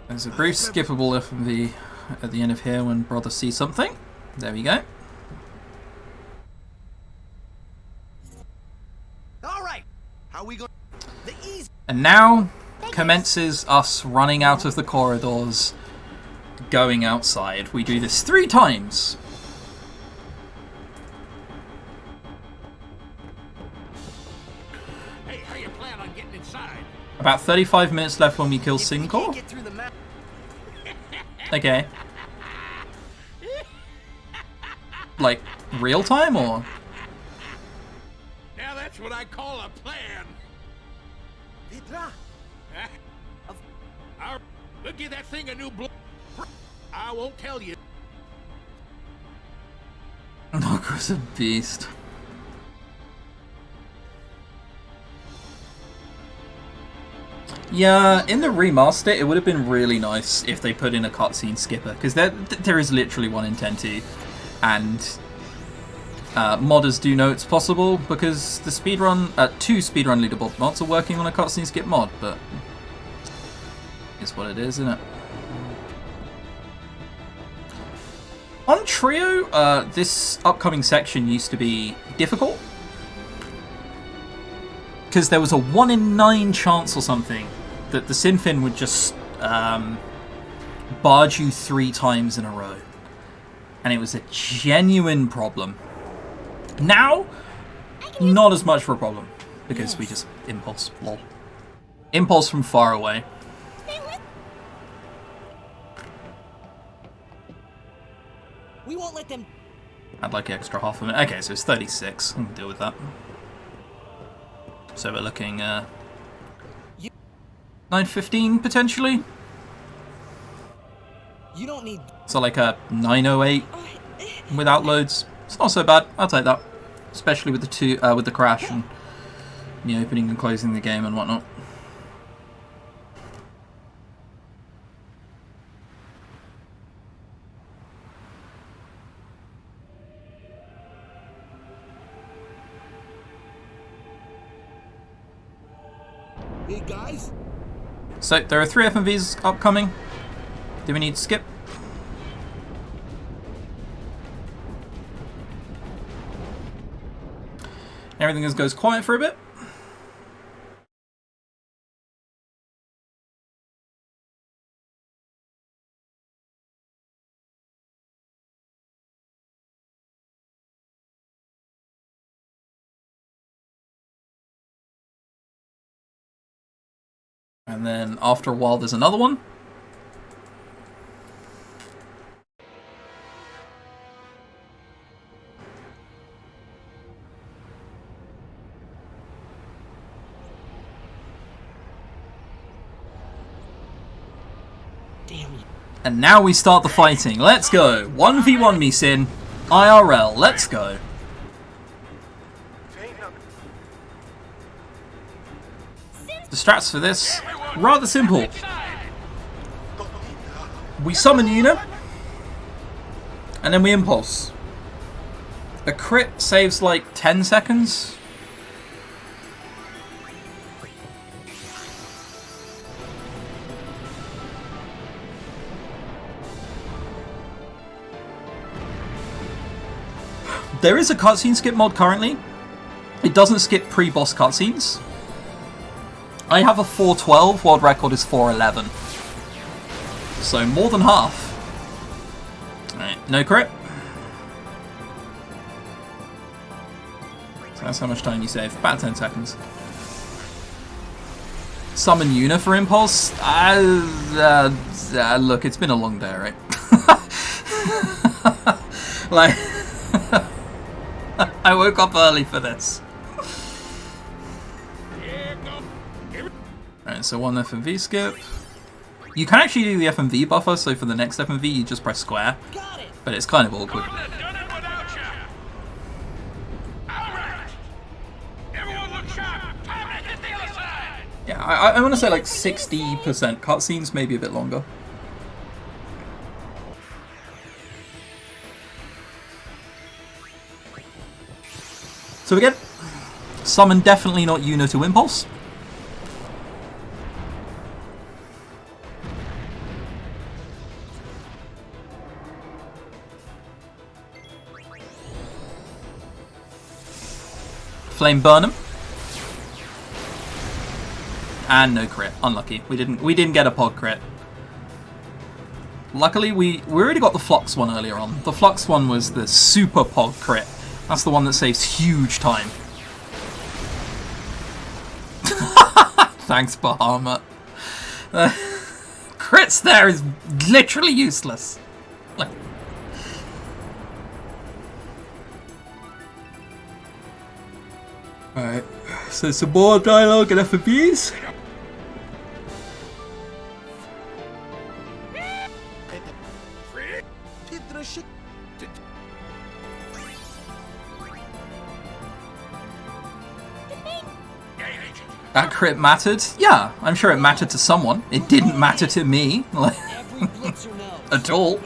There's a brief skippable FMV at the end of here when brother sees something. There we go. How we going? The easy. And now commences us running out of the corridors, going outside. We do this 3 times. Hey, how you plan on getting inside? About 35 minutes left when we kill Sincor. Okay. Like, real time or? Now that's what I call a plan. Petra. We'll give that thing a new blow. I won't tell you. Knockers a beast. Yeah, in the remaster, it would have been really nice if they put in a cutscene skipper, because there is literally one in 10.2, and modders do know it's possible because the speedrun, 2 speedrun leaderboard mods are working on a cutscene skip mod, but it's what it is, isn't it? On Trio, this upcoming section used to be difficult because there was a 1 in 9 chance or something that the Sinfin would just barge you 3 times in a row. And it was a genuine problem. Now, not as much of a problem because we just impulse, lol. Impulse from far away. We won't let them. I'd like extra half a minute. Okay, so it's 36. I can deal with that. So we're looking 9:15 potentially. You don't need. So like a 9:08 without loads. It's not so bad. I'll take that, especially with the with the crash and the opening and closing the game and whatnot. Hey guys. So there are 3 FMVs upcoming. Do we need to skip? Everything just goes quiet for a bit. And then after a while there's another one. And now we start the fighting. Let's go. 1v1 me, Sin. IRL. Let's go. The strats for this, rather simple. We summon Una, and then we impulse. A crit saves like 10 seconds. There is a cutscene skip mod currently. It doesn't skip pre-boss cutscenes. I have a 4:12, world record is 4:11. So more than half. Alright, no crit. So that's how much time you save, about 10 seconds. Summon Una for impulse? Look, it's been a long day, right? Like, I woke up early for this. Alright, so 1 FMV skip. You can actually do the FMV buffer, so for the next FMV you just press square. But it's kind of awkward. Yeah, I want to say like 60% cutscenes, maybe a bit longer. So again, summon definitely not Una to impulse. Flame burn him. And no crit. Unlucky. We didn't get a pod crit. Luckily, we already got the Flux one earlier on. The Flux one was the super pod crit. That's the one that saves huge time. Thanks, Bahamut. Crits there is literally useless. Like, alright, so some more dialogue and FFBs. That crit mattered? Yeah, I'm sure it mattered to someone. It didn't matter to me. Like, at all.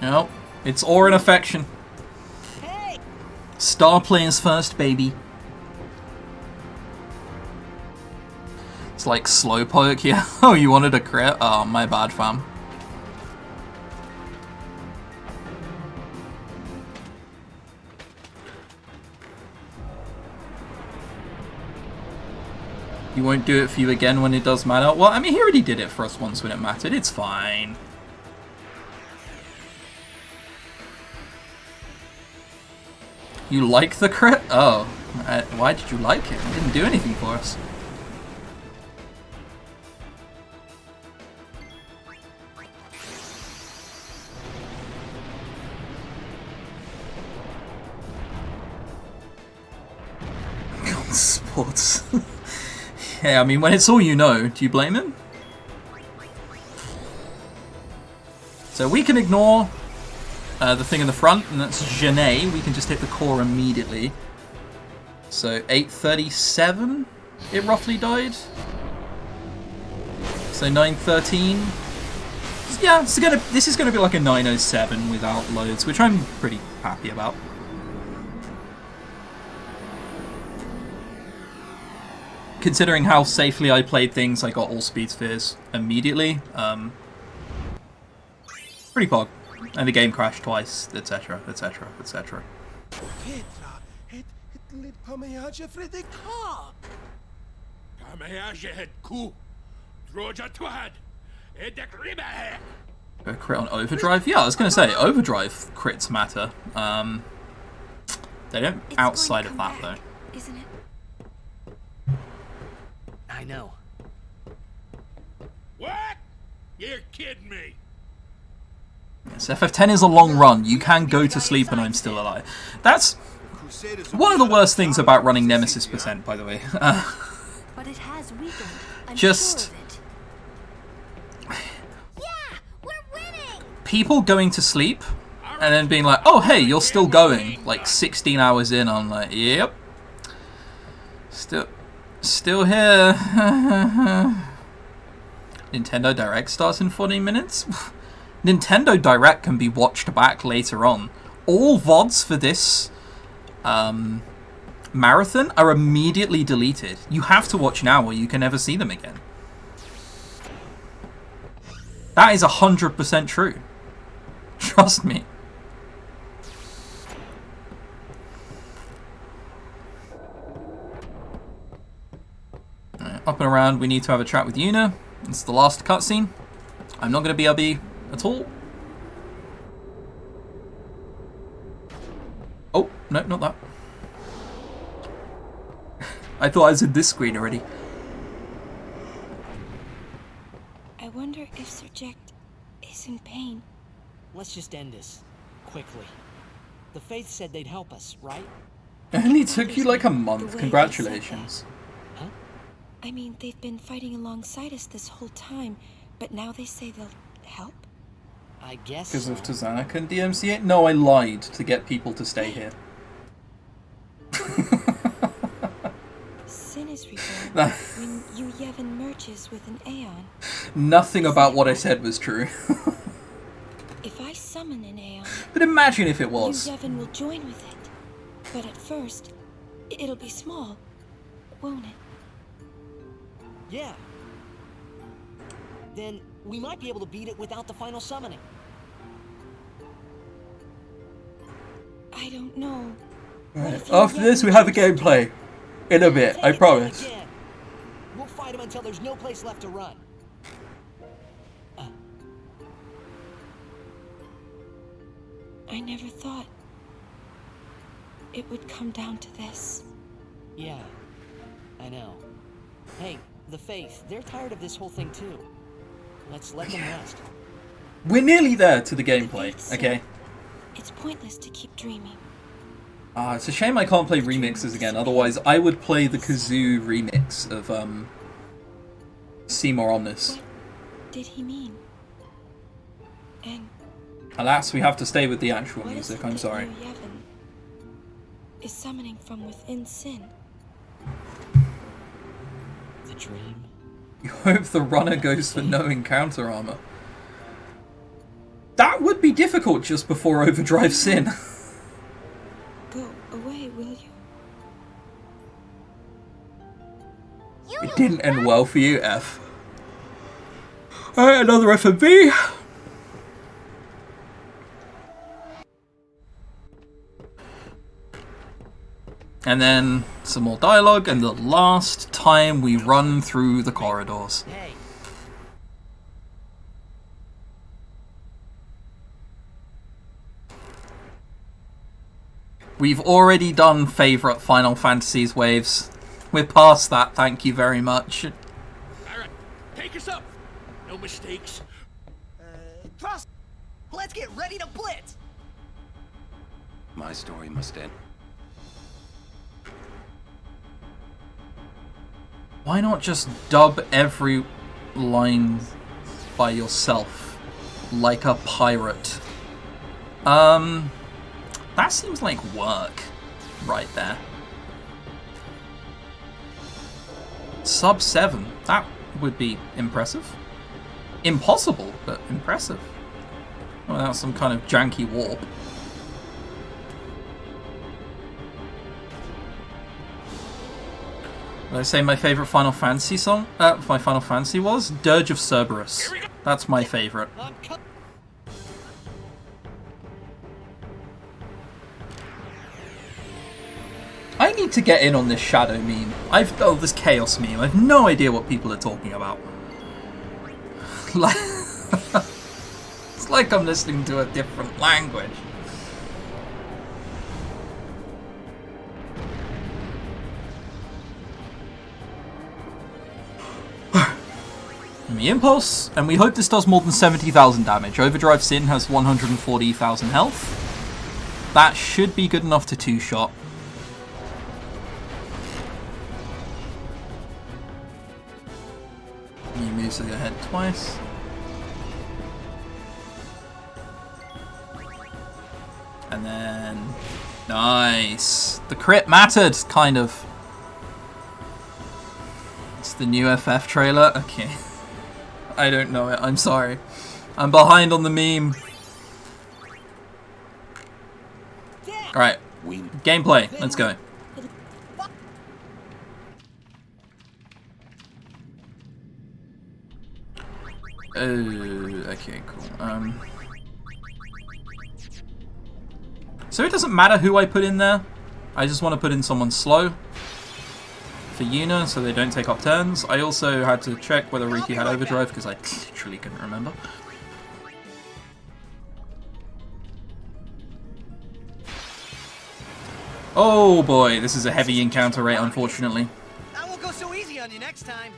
No, it's awe and affection. Star players first, baby. It's like Slowpoke, yeah. Oh, you wanted a crit? Oh, my bad, fam. He won't do it for you again when it does matter. Well, I mean, he already did it for us once when it mattered. It's fine. You like the crit? Oh. Why did you like it? It didn't do anything for us. Sports. Yeah, I mean, when it's all you know, do you blame him? So we can ignore the thing in the front, and that's Genet. We can just hit the core immediately. So 837, it roughly died. So 913. Yeah, this is gonna be like a 907 without loads, which I'm pretty happy about. Considering how safely I played things, I got all speed spheres immediately. Pretty pog. And the game crashed twice, etc, etc, etc. A crit on overdrive? Yeah, I was going to say, overdrive crits matter. They don't outside of that, though. Isn't it? I know. What? You're kidding me. Yes, FF10 is a long run. You can go to sleep and I'm still alive. That's one of the worst things about running Nemesis %, by the way. But it has weakened. I'm just sure of it. Yeah, we're winning. People going to sleep and then being like, "Oh, hey, you're still going." Like 16 hours in, I'm like, "Yep, still here." Nintendo Direct starts in 14 minutes. Nintendo Direct can be watched back later on. All VODs for this marathon are immediately deleted. You have to watch now or you can never see them again. That is 100% true. Trust me. Right, up and around, we need to have a chat with Yuna. It's the last cutscene. I'm not going to BRB at all. Oh, no, not that. I thought I was in this screen already. I wonder if Sir Jecht is in pain. Let's just end this. Quickly. The Faith said they'd help us, right? It only took you like a month. Congratulations. Huh? I mean, they've been fighting alongside us this whole time, but now they say they'll help? I guess Because of Tazana and DMCA? No, I lied to get people to stay here. Sin is reborn when Yu Yevon merges with an Aeon. Nothing about what I said was true. If I summon an Aeon, But imagine if it was. Yu Yevon will join with it. But at first, it'll be small, won't it? Yeah. Then we might be able to beat it without the final summoning. I don't know. Right. After this, we have a gameplay. In a bit, I promise. We'll fight him until there's no place left to run. I never thought it would come down to this. Yeah, I know. Hey, the Faith, they're tired of this whole thing too. Let's let them rest. We're nearly there to the gameplay, okay? It's pointless to keep dreaming. It's a shame I can't play remixes again, otherwise I would play the Kazoo remix of Seymour Omnis. What did he mean? And Alas, we have to stay with the actual what music, is it I'm that sorry. Yevon is summoning from within sin? The dream. You hope the runner goes for no encounter armor. That would be difficult just before Overdrive Sin. Go away, will you? It didn't end well for you, F. Alright, another FMV. And then some more dialogue, and the last time we run through the corridors. Hey. We've already done favourite Final Fantasies waves. We're past that, thank you very much. Alright, take us up. No mistakes. Cross. Let's get ready to blitz. My story must end. Why not just dub every line by yourself, like a pirate? That seems like work, right there. Sub 7, that would be impressive. Impossible, but impressive. Without some kind of janky warp. Did I say my favourite Final Fantasy song? My Final Fantasy was Dirge of Cerberus. That's my favourite. I need to get in on this shadow meme. This chaos meme. I've no idea what people are talking about. It's like I'm listening to a different language. The Impulse, and we hope this does more than 70,000 damage. Overdrive Sin has 140,000 health. That should be good enough to two-shot. He moves ahead twice. And then... Nice! The crit mattered, kind of. It's the new FF trailer? Okay. I don't know it, I'm sorry. I'm behind on the meme. Alright, gameplay, let's go. Okay, cool. So it doesn't matter who I put in there. I just want to put in someone slow for Yuna so they don't take up turns. I also had to check whether Riki had overdrive because I literally couldn't remember. Oh boy, this is a heavy encounter rate, unfortunately. I won't go so easy on you next time.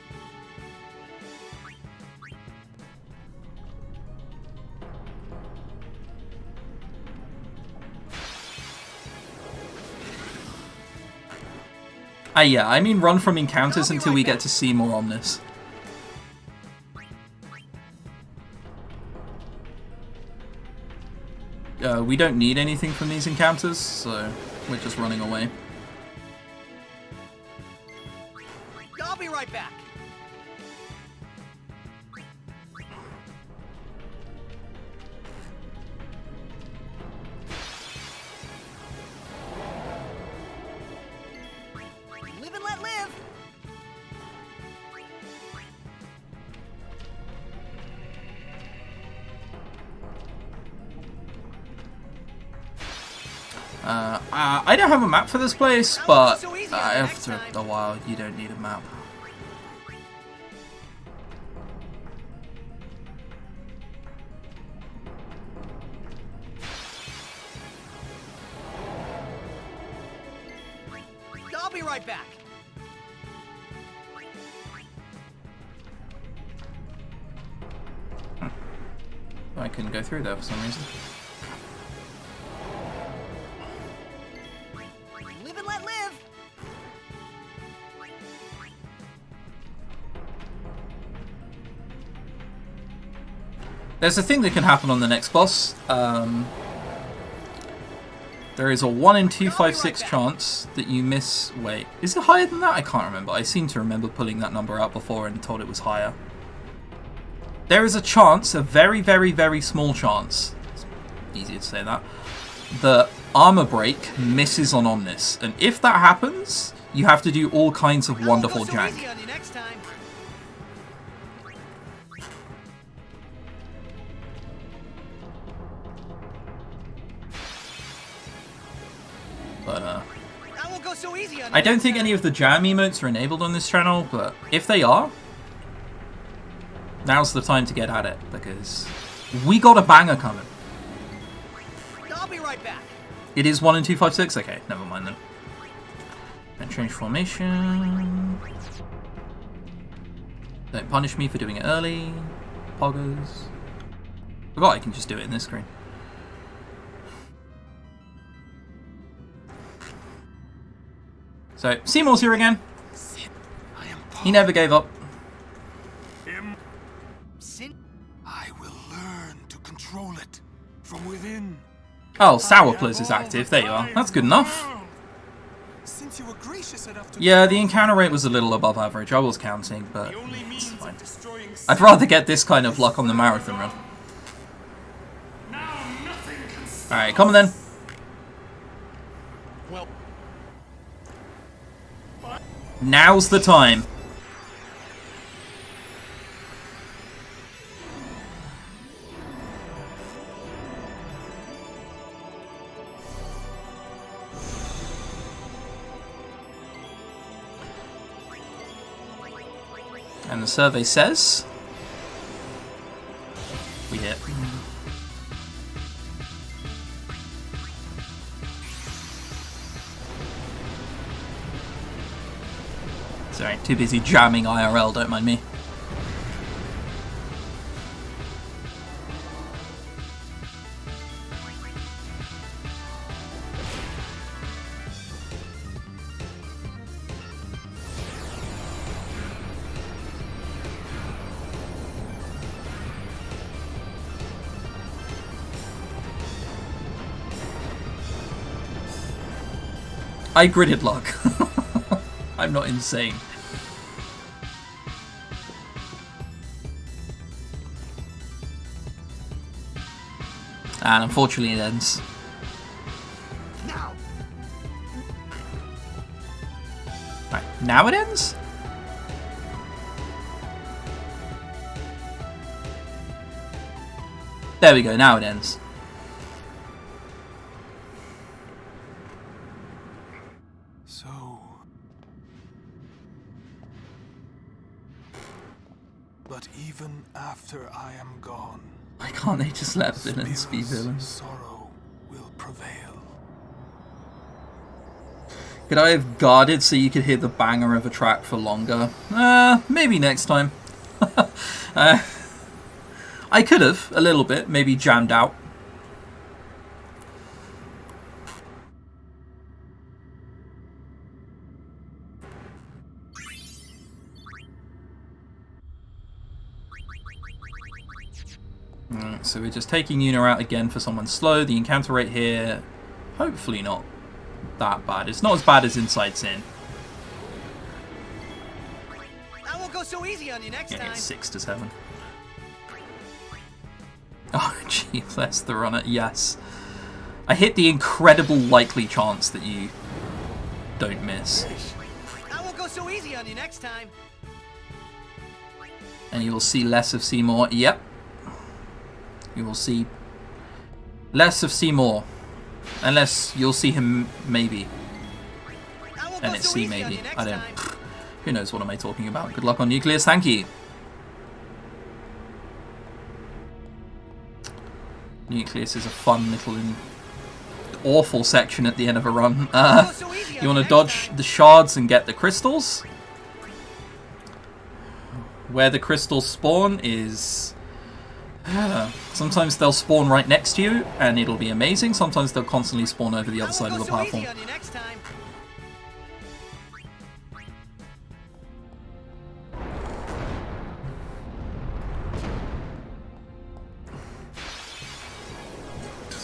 Yeah, I mean run from encounters until we get to see more Omnis. We don't need anything from these encounters, so we're just running away. I'll be right back. Live and let live. I don't have a map for this place, but After a while, you don't need a map. I'll be right back. I couldn't go through there for some reason. Live and let live. There's a thing that can happen on the next boss. There is a 1 in 256 chance that you miss... Wait, is it higher than that? I can't remember. I seem to remember pulling that number out before and told it was higher. There is a chance, a very, very, very small chance, it's easier to say that, the armor break misses on Omnis. And if that happens, you have to do all kinds of wonderful jank. But, I don't think any of the jam emotes are enabled on this channel, but if they are, now's the time to get at it, because we got a banger coming. I'll be right back. It is 1 in 256? Okay, never mind then. And change formation. Don't punish me for doing it early. Poggers. Forgot I can just do it in this screen. So, Seymour's here again. He never gave up. I will learn to control it from within. Oh, Sourpuss is active. There you are. That's good enough. Since you were gracious enough to... Yeah, the encounter rate was a little above average. I was counting, but it's fine. I'd rather get this kind of luck on the marathon run. Alright, come on then. Now's the time. And the survey says we hit. Sorry, too busy jamming IRL, don't mind me. I gritted luck. I'm not insane. And unfortunately it ends. Right, now it ends? There we go, now it ends. But even after I am gone, why can't they just let villains be villains? Sorrow will prevail. Could I have guarded so you could hear the banger of a track for longer? Maybe next time. I could have, a little bit, maybe jammed out. Alright, so we're just taking Yuna out again for someone slow. The encounter rate here, hopefully not that bad. It's not as bad as Inside Sin. I won't go so easy on you next time. It's 6 to 7. Oh, gee, that's the runner. Yes. I hit the incredible likely chance that you don't miss. I won't go so easy on you next time. And you will see less of Seymour. Yep. You will see less of Seymour. Unless you'll see him, maybe. NSC maybe. I don't. Who knows what am I talking about? Good luck on Nucleus. Thank you. Nucleus is a fun little awful section at the end of a run. You want to dodge the shards and get the crystals. Where the crystals spawn is... sometimes they'll spawn right next to you and it'll be amazing. Sometimes they'll constantly spawn over the other side of the platform.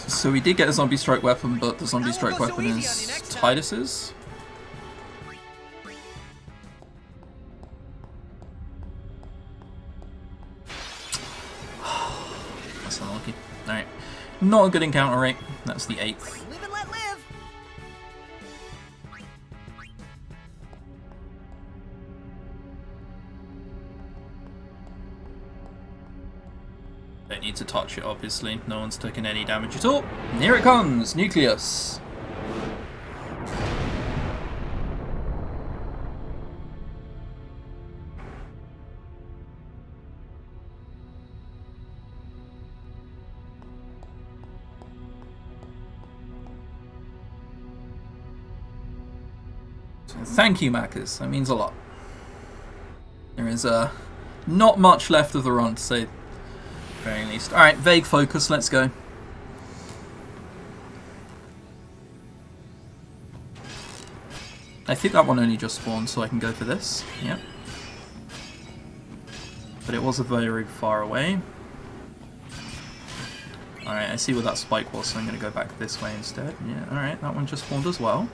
So we did get a zombie strike weapon, but the zombie strike weapon is Titus's. That's unlucky. Alright. Not a good encounter rate. That's the 8th. Live and let live. Don't need to touch it, obviously. No one's taken any damage at all. And here it comes! Nucleus! So thank you, Macas. That means a lot. There is not much left of the run to say. Very least. Alright, vague focus, let's go. I think that one only just spawned, so I can go for this. Yep. But it was very far away. Alright, I see where that spike was, so I'm going to go back this way instead. Yeah, alright, that one just spawned as well.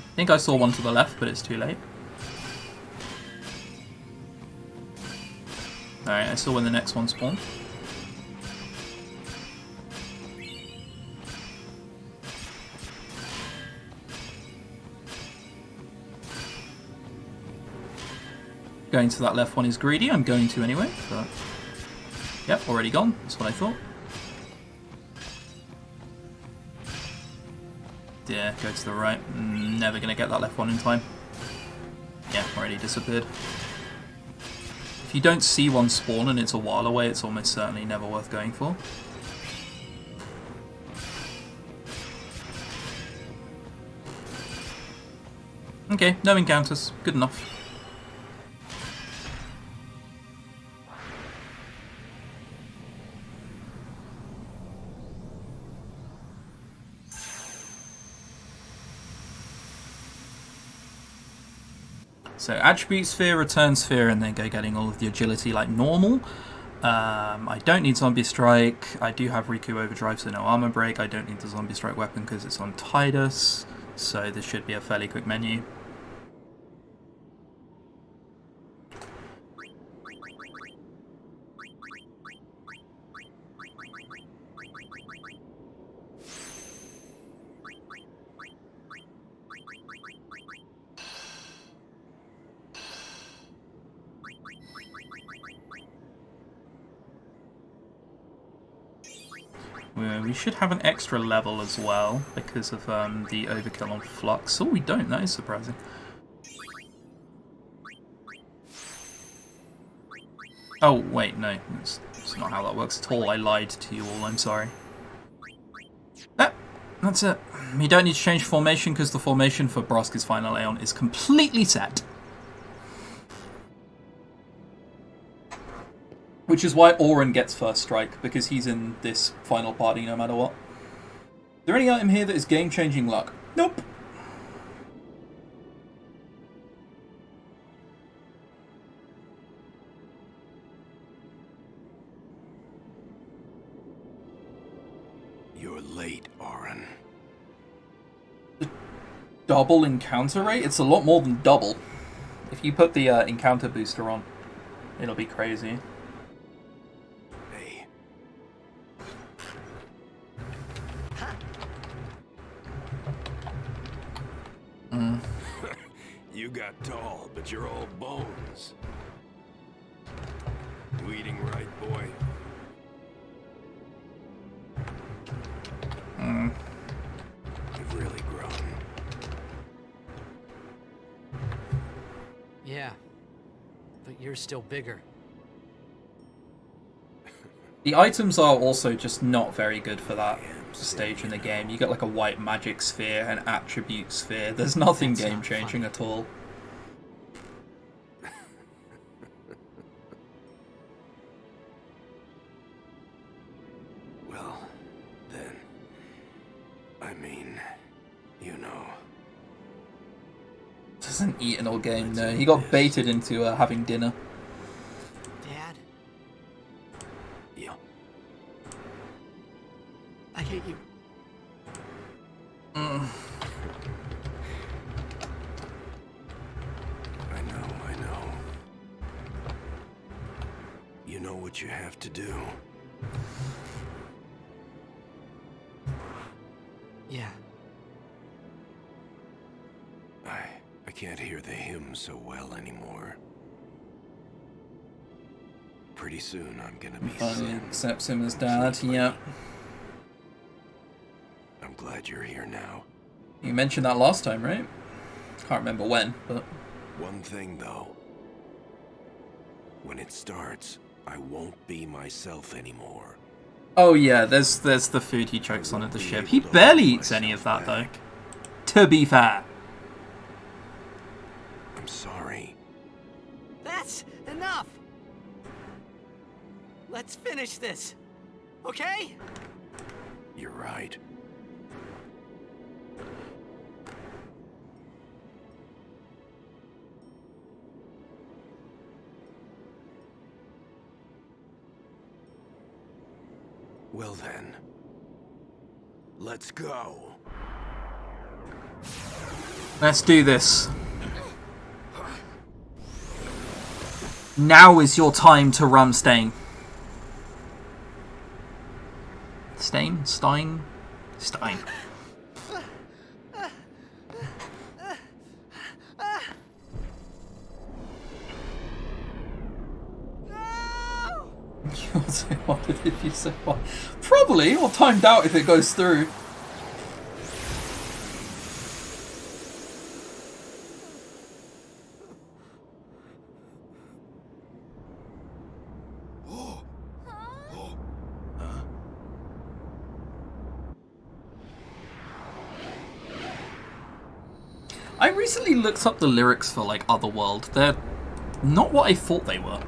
I think I saw one to the left, but it's too late. Alright, I saw when the next one spawned. Going to that left one is greedy. I'm going to anyway, but... Yep, already gone. That's what I thought. Yeah, go to the right. Never going to get that left one in time. Yeah, already disappeared. If you don't see one spawn and it's a while away, it's almost certainly never worth going for. Okay, no encounters. Good enough. So attribute sphere, return sphere, and then go getting all of the agility like normal. I don't need zombie strike. I do have Riku overdrive, so no armor break. I don't need the zombie strike weapon because it's on Titus. So this should be a fairly quick menu. We should have an extra level as well because of the overkill on Flux. Oh, we don't. That is surprising. Oh, wait, no. That's not how that works at all. I lied to you all. I'm sorry. That's it. You don't need to change formation because the formation for Broska's final Aeon is completely set. Which is why Auron gets first strike, because he's in this final party no matter what. Is there any item here that is game-changing luck? Nope. You're late, Auron. Double encounter rate? It's a lot more than double. If you put the encounter booster on, it'll be crazy. You got tall, but you're all bones. You eating right, boy? Yeah, but you're still bigger. The items are also just not very good for that stage in the game. You get like a white magic sphere, an attribute sphere. There's nothing game-changing at all. Well, then, I mean, you know. Doesn't eat an all game, no. He got baited into having dinner. Dad? Yeah. I hate you. I know. You know what you have to do. Yeah. I can't hear the hymn so well anymore. Pretty soon I'm gonna be Finally accepts him as dad, yeah. I'm glad you're here now. You mentioned that last time, right? Can't remember when, but... One thing, though. When it starts, I won't be myself anymore. Oh yeah, there's the food he chokes on at the ship. He barely eats any of that, though. To be fair. I'm sorry. That's enough! Let's finish this, okay? You're right. Well then, let's go. Let's do this. Now is your time to run, Stain. Stain? Stein? Stein. You'll say what if you say what? Probably, or timed out if it goes through. I recently looked up the lyrics for like Otherworld. They're not what I thought they were.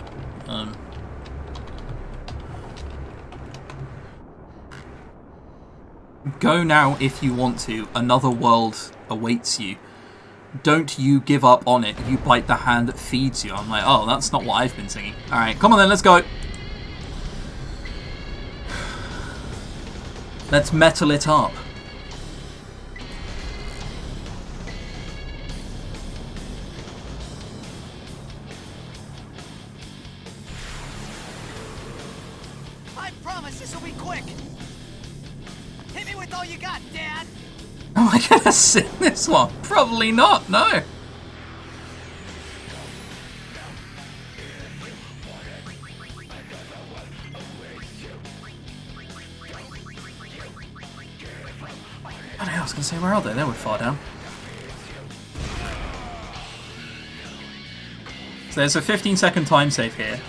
Go now if you want to. Another world awaits you. Don't you give up on it. You bite the hand that feeds you. I'm like, oh, that's not what I've been singing. Alright, come on then, let's go. Let's metal it up. I promise this will be quick. Hit me with all you got, Dad. Am I gonna sing this one? Probably not, no. I was gonna say, where are they? They were far down. So there's a 15-second time save here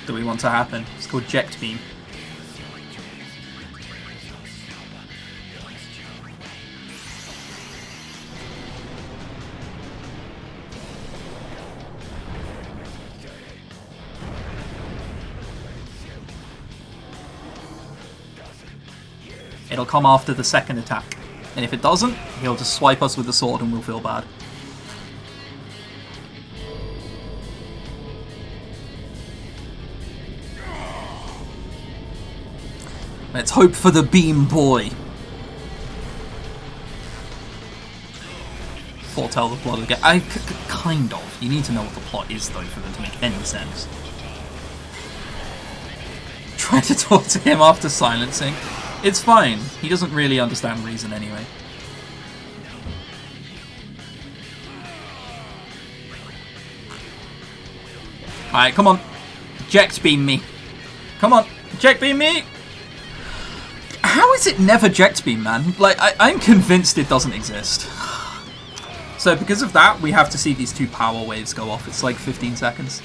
that we want to happen. It's called Ject Beam. It'll come after the second attack. And if it doesn't, he'll just swipe us with the sword and we'll feel bad. Let's hope for the beam boy. Foretell the plot again. Kind of. You need to know what the plot is, though, for them to make any sense. Try to talk to him after silencing. It's fine. He doesn't really understand reason anyway. Alright, come on. Ject beam me. Come on. Ject beam me! How is it never Ject beam, man? Like, I'm convinced it doesn't exist. So because of that, we have to see these 2 power waves go off. It's like 15 seconds.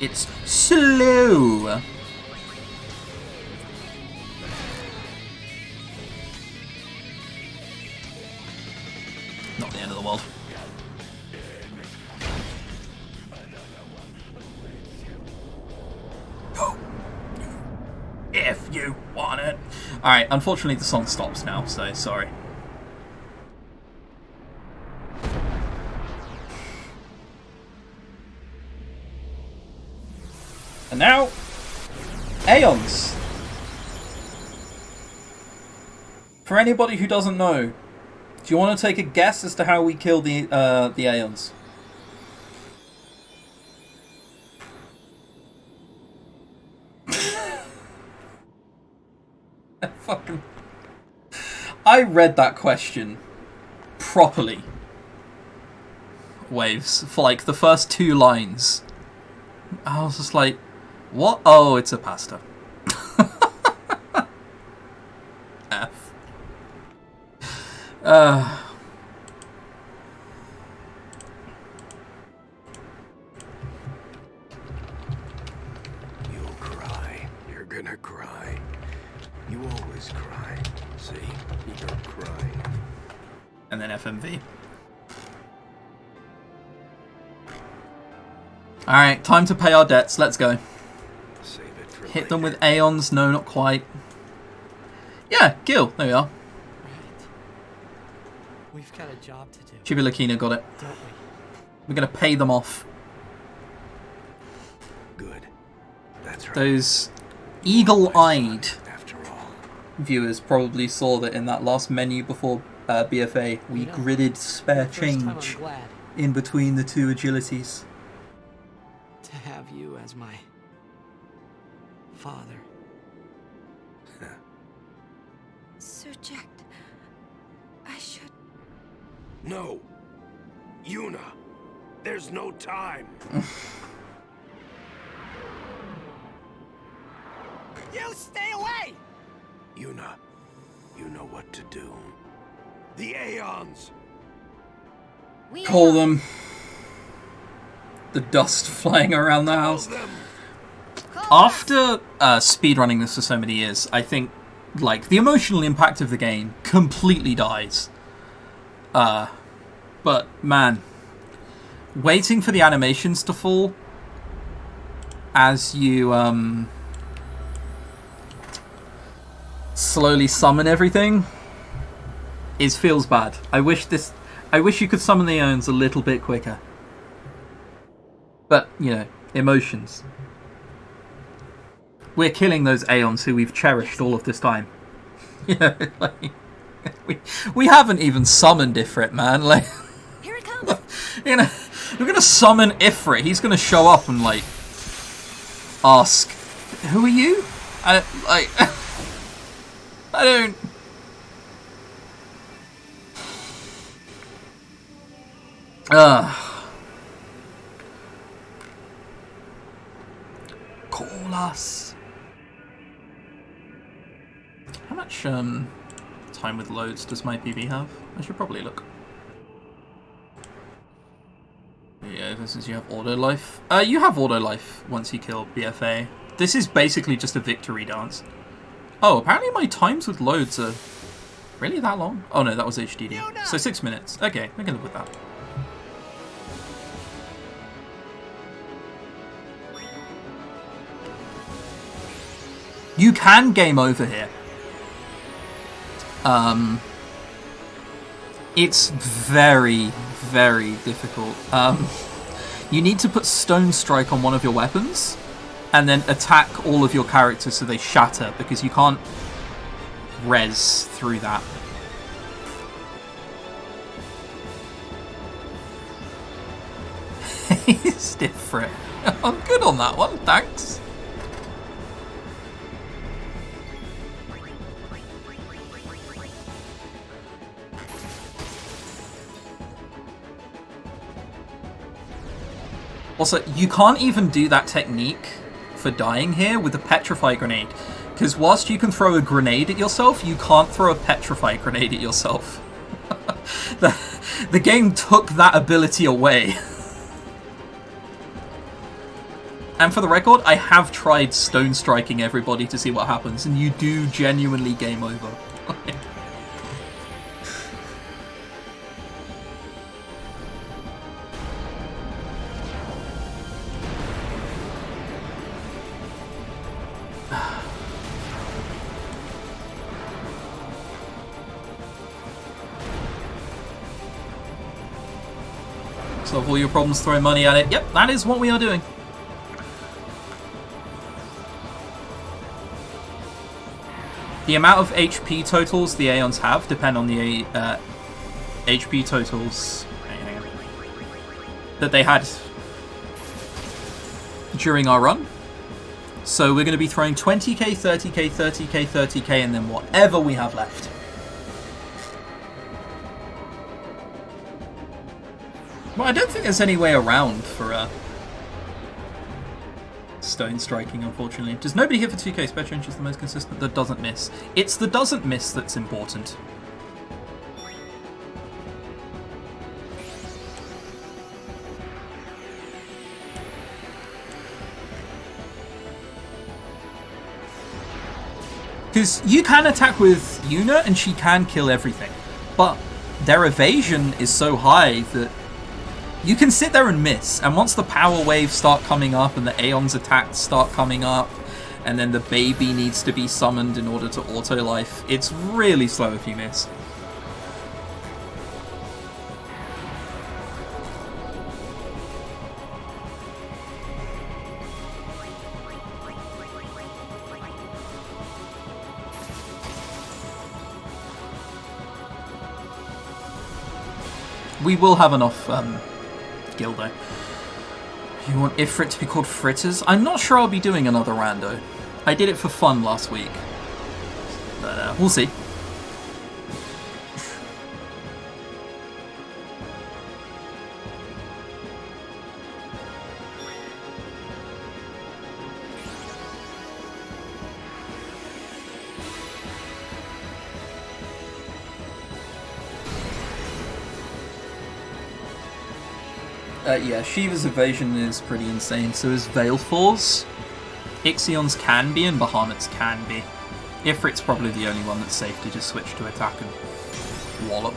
It's slow. Not the end of the world. Go. If you want it. Alright, unfortunately the song stops now, so sorry. And now, Aeons. For anybody who doesn't know, do you want to take a guess as to how we kill the Aeons? Fucking. I read that question properly. Waves for like the first 2 lines. I was just like, what? Oh, it's a pasta. F. You'll cry. You're gonna cry. You always cry. See? You're crying. And then FMV. Alright, time to pay our debts. Let's go. Hit them with Aeons. No, not quite. Yeah, Gil. There we are. We've got a job to do. Chibilakina got it. Don't we? We're going to pay them off. Good. That's right. Those eagle-eyed viewers probably saw that in that last menu before BFA, we gridded spare change in between the 2 agilities. To have you as my father. Sir Jack, I should... No. Yuna, there's no time. You stay away! Yuna, you know what to do. The Aeons! Call them. The dust flying around the house. After speedrunning this for so many years, I think like the emotional impact of the game completely dies. But man, waiting for the animations to fall as you slowly summon everything feels bad. I wish you could summon the Aeons a little bit quicker. But, you know, emotions. We're killing those Aeons who we've cherished all of this time. You know, like, we haven't even summoned Ifrit, man. Like, here it comes. You know, we're gonna summon Ifrit. He's gonna show up and like ask, "Who are you?" I don't. Call us. How much time with loads does my PB have? I should probably look. Yeah, this is you have auto life. You have auto life once you kill BFA. This is basically just a victory dance. Oh, apparently my times with loads are really that long. Oh no, that was HDD. So 6 minutes. Okay, we can live with that. You can game over here. It's very, very difficult. You need to put Stone Strike on one of your weapons and then attack all of your characters so they shatter, because you can't res through that. He's different. I'm good on that one, thanks. Also, you can't even do that technique for dying here with the Petrify Grenade. Because whilst you can throw a grenade at yourself, you can't throw a Petrify Grenade at yourself. The game took that ability away. And for the record, I have tried stone striking everybody to see what happens, and you do genuinely game over. Solve all your problems throwing money at it. Yep, that is what we are doing. The amount of HP totals the Aeons have depend on the HP totals that they had during our run. So we're going to be throwing 20k, 30k, 30k, 30k, and then whatever we have left. Well, I don't think there's any way around for stone striking, unfortunately. Does nobody hit for 2k? Spectre Inch is the most consistent that doesn't miss. It's the doesn't miss that's important. Because you can attack with Yuna and she can kill everything, but their evasion is so high that you can sit there and miss, and once the power waves start coming up and the Aeon's attacks start coming up, and then the baby needs to be summoned in order to auto-life, it's really slow if you miss. We will have enough Gildo. You want Ifrit to be called Fritters? I'm not sure I'll be doing another rando. I did it for fun last week. But we'll see. Yeah, Shiva's evasion is pretty insane, so is Veilfor's. Ixion's can be, and Bahamut's can be. Ifrit's probably the only one that's safe to just switch to attack and wallop.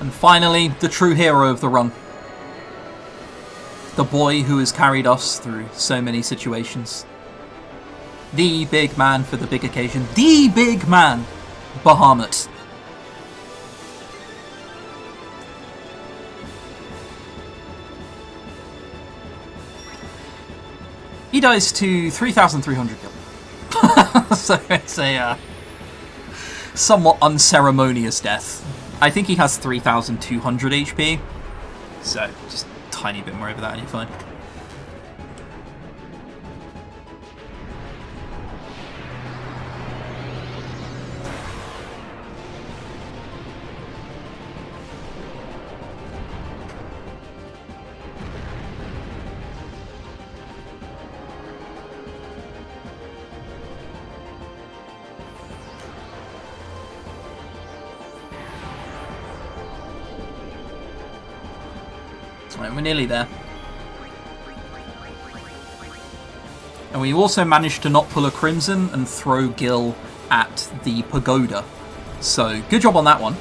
And finally, the true hero of the run. The boy who has carried us through so many situations. The big man for the big occasion. The big man! Bahamut. He dies to 3,300 gil. So it's a somewhat unceremonious death. I think he has 3,200 HP, so just a tiny bit more over that and you're fine. Right, we're nearly there. And we also managed to not pull a Crimson and throw Gil at the pagoda. So, good job on that one.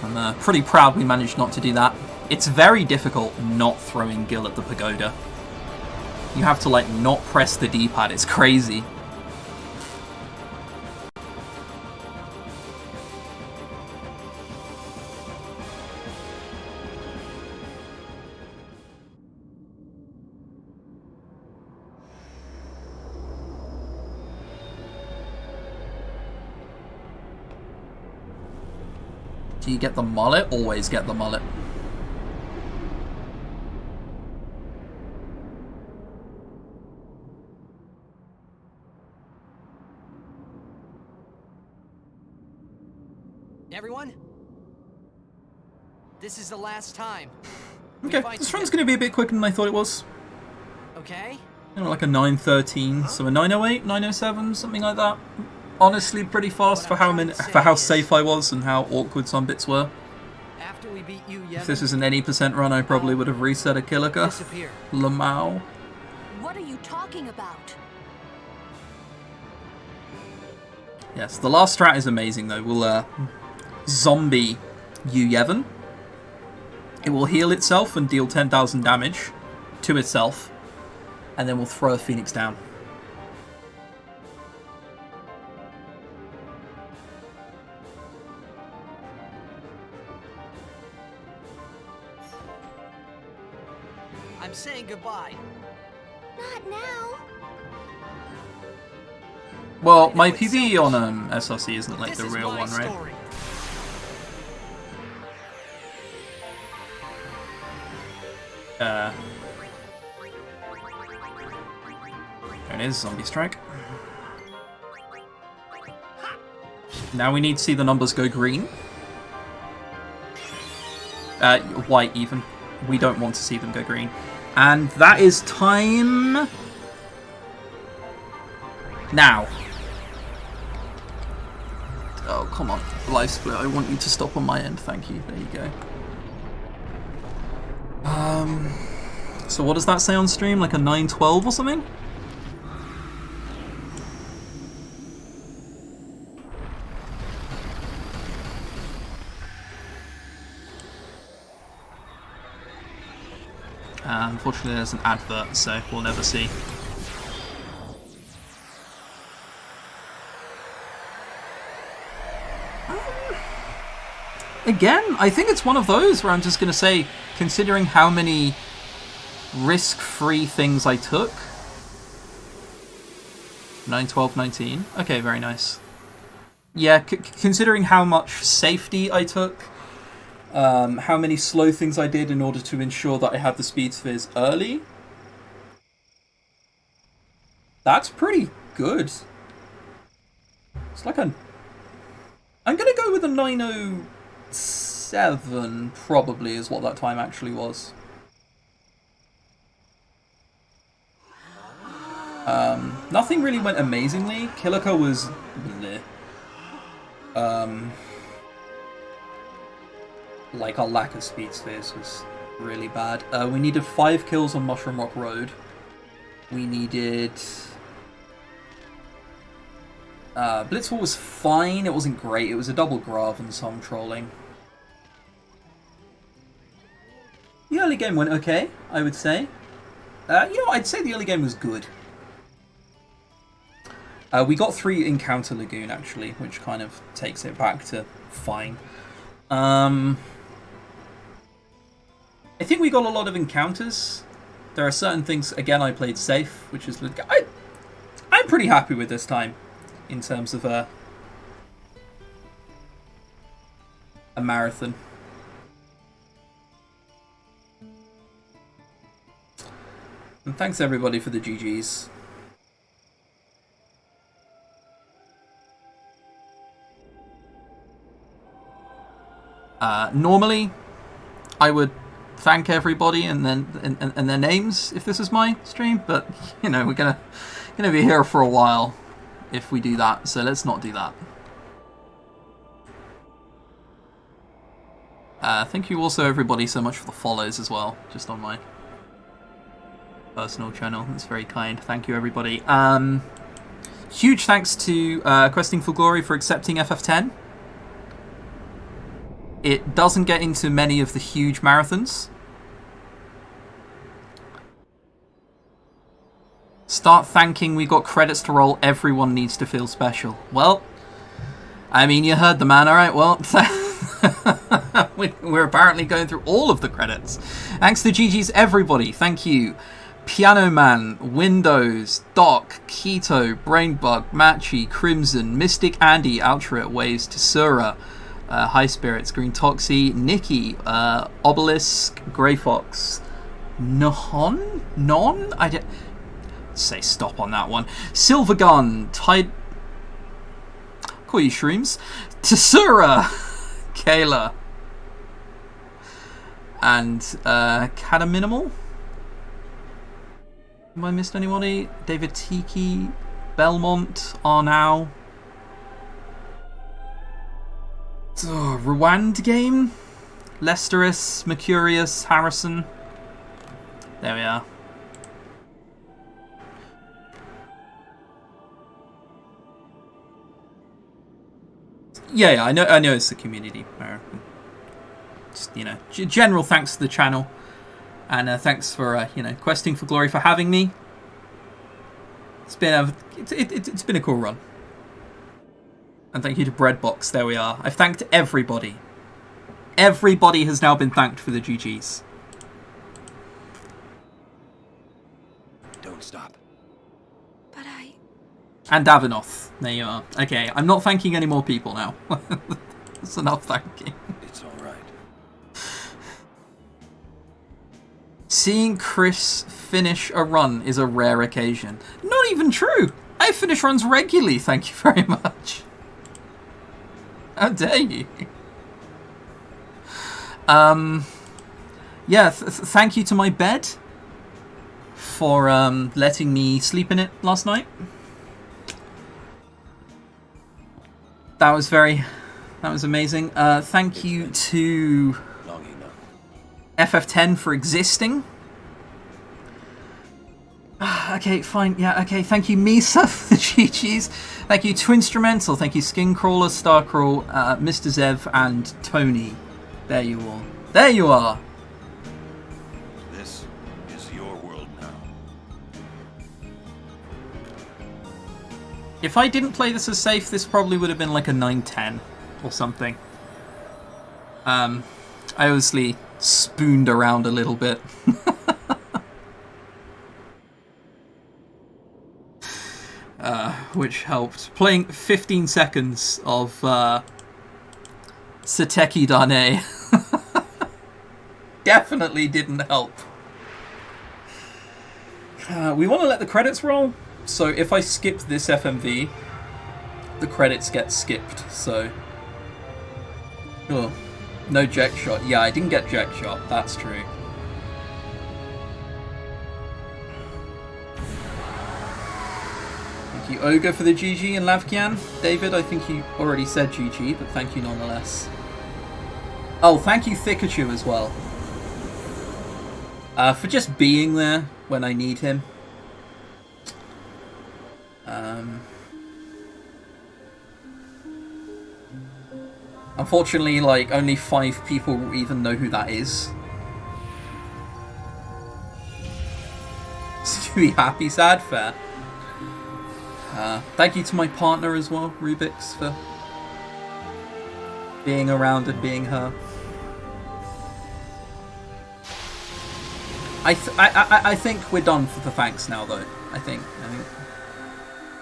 I'm pretty proud we managed not to do that. It's very difficult not throwing Gil at the pagoda. You have to, like, not press the D-pad. It's crazy. Do you get the mullet? Always get the mullet. Everyone? This is the last time. Okay, this run's going to be a bit quicker than I thought it was. Okay? You know, like a 9:13, so a 9:08, 9:07, something like that. Honestly, pretty fast for how safe I was and how awkward some bits were. After we beat you, If this was an 80% run, I probably would have reset a Kilika. Lamau. What are you talking about? Yes, the last strat is amazing though. We'll zombie Yevon. It will heal itself and deal 10,000 damage to itself, and then we'll throw a Phoenix down. I'm saying goodbye. Not now. Well, my PvE on SRC isn't like the real one, right? There it is, Zombie Strike. Now we need to see the numbers go green. White even. We don't want to see them go green. And that is time... now. Oh, come on. Life split. I want you to stop on my end. Thank you. There you go. So what does that say on stream? Like a 9:12 or something? Unfortunately, there's an advert, so we'll never see. Again, I think it's one of those where I'm just going to say, considering how many risk-free things I took. 9, 12, 19. Okay, very nice. Yeah, considering how much safety I took, how many slow things I did in order to ensure that I had the speed spheres early. That's pretty good. It's like a... I'm going to go with a 9:07, probably, is what that time actually was. Nothing really went amazingly. Kilika was... bleh. Like, our lack of speed spheres was really bad. We needed 5 kills on Mushroom Rock Road. We needed... Blitzwall was fine, it wasn't great. It was a double grav and some trolling. The early game went okay, I would say. You know, I'd say the early game was good. We got 3 Encounter Lagoon, actually, which kind of takes it back to fine. I think we got a lot of encounters. There are certain things, again, I played safe, which is... I'm pretty happy with this time, in terms of a marathon. And thanks everybody for the GGs. Normally, I would thank everybody and then and their names if this is my stream, but you know we're gonna be here for a while if we do that, so let's not do that. Thank you also everybody so much for the follows as well, just on my personal channel. That's very kind. Thank you everybody. Huge thanks to Questing for Glory for accepting FF10. It doesn't get into many of the huge marathons. Start thanking, we got credits to roll, everyone needs to feel special. Well, I mean, you heard the man, alright, well, we're apparently going through all of the credits. Thanks to GG's everybody, thank you. Piano Man, Windows, Doc, Keto, Brainbug, Matchy, Crimson, Mystic Andy, Ultra Waves, Tesura, High Spirits, Green Toxie, Nikki, Obelisk, Grey Fox, Non? I did say stop on that one. Silver Gun, Tide. Call you Shrooms. Tsura, Kayla, and Cataminimal. Have I missed anybody? David Tiki, Belmont, Arnau. Rwand Game, Lesteris, Mercurius, Harrison. There we are. Yeah, I know it's the community. Just, you know, general thanks to the channel, and thanks for you know, Questing for Glory for having me. It's been it's been a cool run. And thank you to Breadbox. There we are. I've thanked everybody. Everybody has now been thanked for the GGs. Don't stop. But I... And Davinoth. There you are. Okay, I'm not thanking any more people now. That's enough thanking. It's all right. Seeing Chris finish a run is a rare occasion. Not even true. I finish runs regularly, thank you very much. How dare you? Yeah, thank you to my bed for letting me sleep in it last night. That was amazing. Thank you to FF10 for existing. Okay, fine. Yeah, okay. Thank you, Misa, for the GGs. Thank you, Twinstrumental. Thank you, Skincrawler, Starcrawl, Mr. Zev, and Tony. There you are. There you are. This is your world now. If I didn't play this as safe, this probably would have been like a 9-10 or something. I obviously spooned around a little bit. Which helped. Playing 15 seconds of Sateki Dane definitely didn't help. We want to let the credits roll, so if I skip this FMV, the credits get skipped, so... Oh, no Jack Shot. Yeah, I didn't get Jack Shot, that's true. Thank you, Ogre, for the GG, and Lavkian. David, I think you already said GG, but thank you nonetheless. Oh, thank you, Thikachu, as well. For just being there when I need him. Unfortunately, like, only 5 people even know who that is. So you be happy, sad, fair. Thank you to my partner as well, Rubix, for being around and being her. I think we're done for the thanks now, though. I think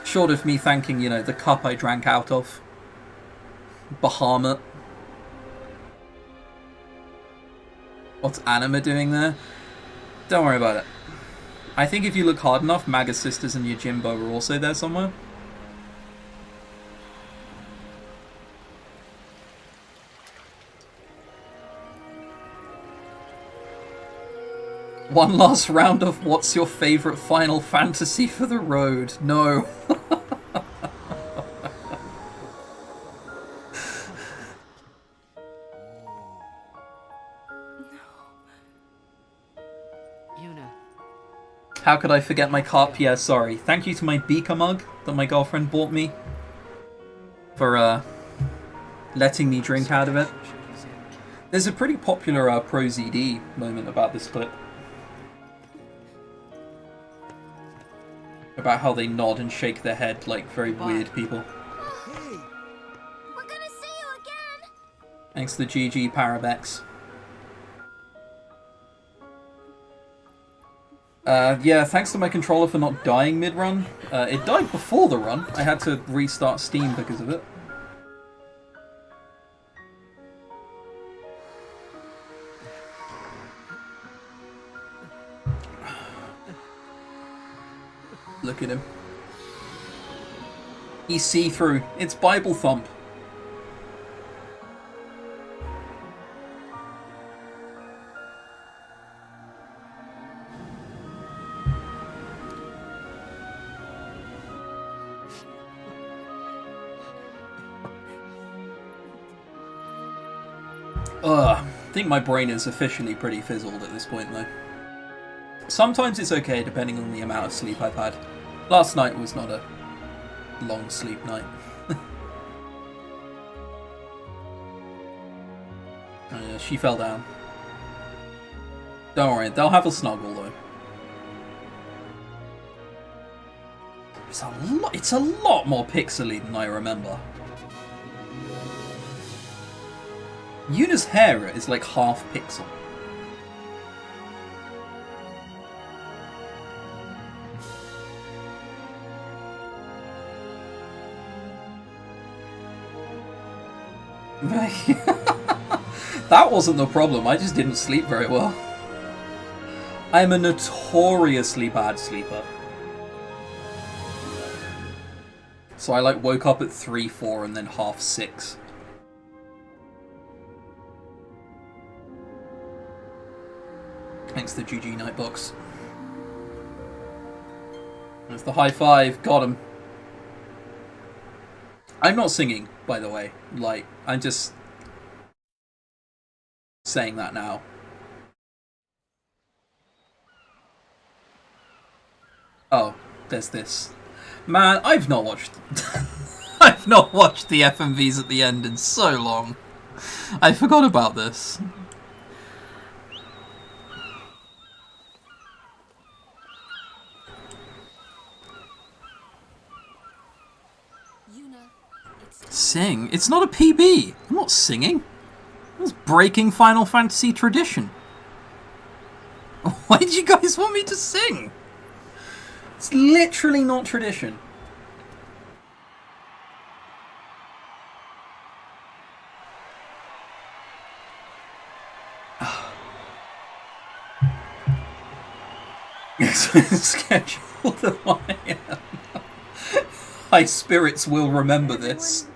short of me thanking, you know, the cup I drank out of, Bahamut. What's Anima doing there? Don't worry about it. I think if you look hard enough, Maga Sisters and Yojimbo are also there somewhere. One last round of what's your favourite Final Fantasy for the road? No. How could I forget my cup? Yeah, sorry. Thank you to my beaker mug that my girlfriend bought me for letting me drink out of it. There's a pretty popular Pro ZD moment about this clip. About how they nod and shake their head like very weird people. Hey, we're gonna see you again. Thanks to the GG Parabex. Yeah, thanks to my controller for not dying mid-run. It died before the run. I had to restart Steam because of it. Look at him. He's see-through. It's Bible Thump. I think my brain is officially pretty fizzled at this point, though. Sometimes it's okay, depending on the amount of sleep I've had. Last night was not a long sleep night. Oh, yeah, she fell down. Don't worry, they'll have a snuggle, though. It's a lot more pixely than I remember. Yuna's hair is like half pixel. That wasn't the problem, I just didn't sleep very well. I'm a notoriously bad sleeper. So I like woke up at 3, 4 and then half 6. Thanks to GG Nightbox. There's the high five, got him. I'm not singing, by the way. Like, I'm just saying that now. Oh, there's this. Man, I've not watched I've not watched the FMVs at the end in so long. I forgot about this. Sing? It's not a PB. I'm not singing. That's breaking Final Fantasy tradition. Why did you guys want me to sing? It's literally not tradition. It's scheduled at 1 AM. High spirits will remember this.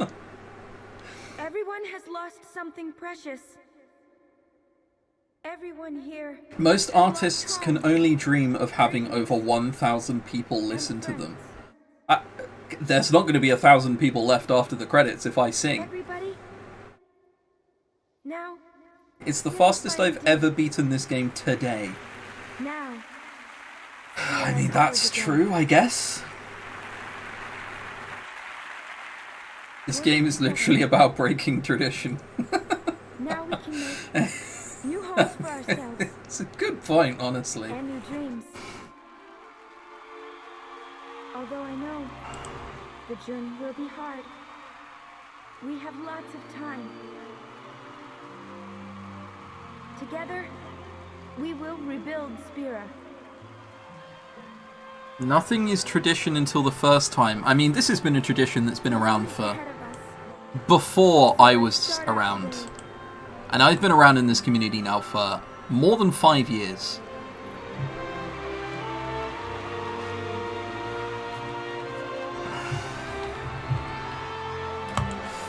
Everyone has lost something precious. Everyone here. Most artists can only dream of having over 1,000 people listen to them. There's not going to be 1,000 people left after the credits if I sing. Everybody. Now. It's the fastest I've ever beaten this game today. Now. I mean, that's true, I guess. This game is literally about breaking tradition. Now we can make new homes for ourselves. It's a good point, honestly. And new dreams. Although I know the journey will be hard, we have lots of time. Together, we will rebuild Spira. Nothing is tradition until the first time. I mean, this has been a tradition that's been around for before I was around. And I've been around in this community now for more than 5 years.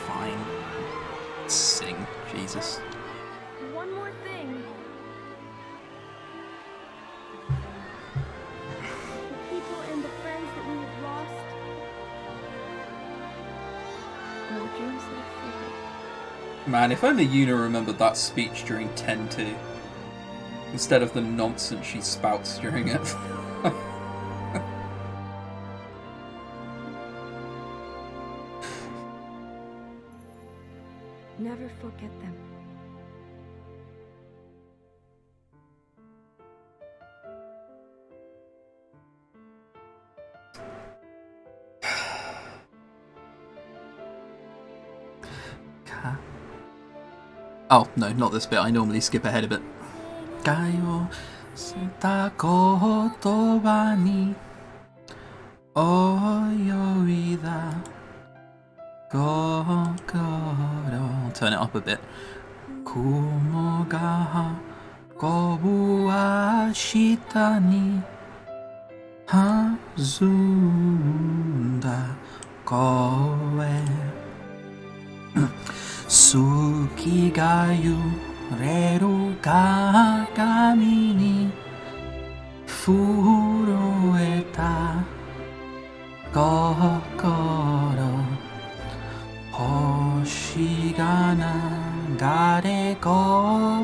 Fine. Sing, Jesus. One more thing. The people and the friends that we have lost. No dreams that have faded. Man, if only Yuna remembered that speech during 10-2, instead of the nonsense she spouts during it. Never forget them. Oh, no, not this bit. I normally skip ahead a bit. Kayo seta kotoba ni oyoida kokoro. I'll turn it up a bit. Kumo ga kobu wa shita ni ha ずんだ声月が揺れる鏡に震えた心星が流れこ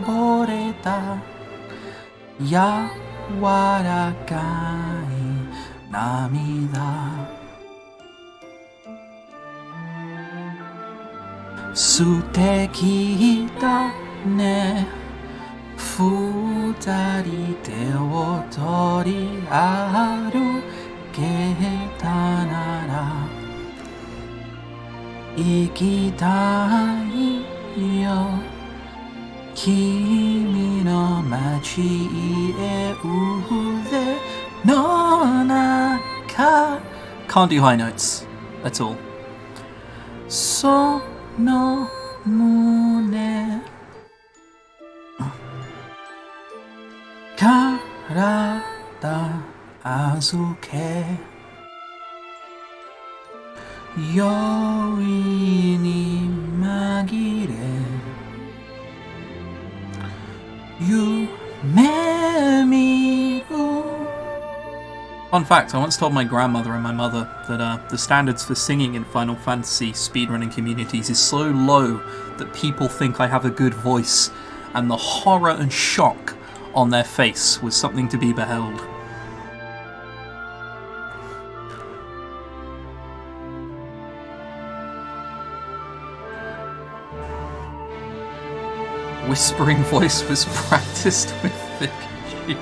ぼれた柔らかい涙素敵だね二人手を取り歩けたなら行きたいよ君の街へ腕の中 Can't do high notes at all その胸体預け酔いに紛れ夢見る Fun fact, I once told my grandmother and my mother that the standards for singing in Final Fantasy speedrunning communities is so low that people think I have a good voice, and the horror and shock on their face was something to be beheld. Whispering voice was practiced with thick Q.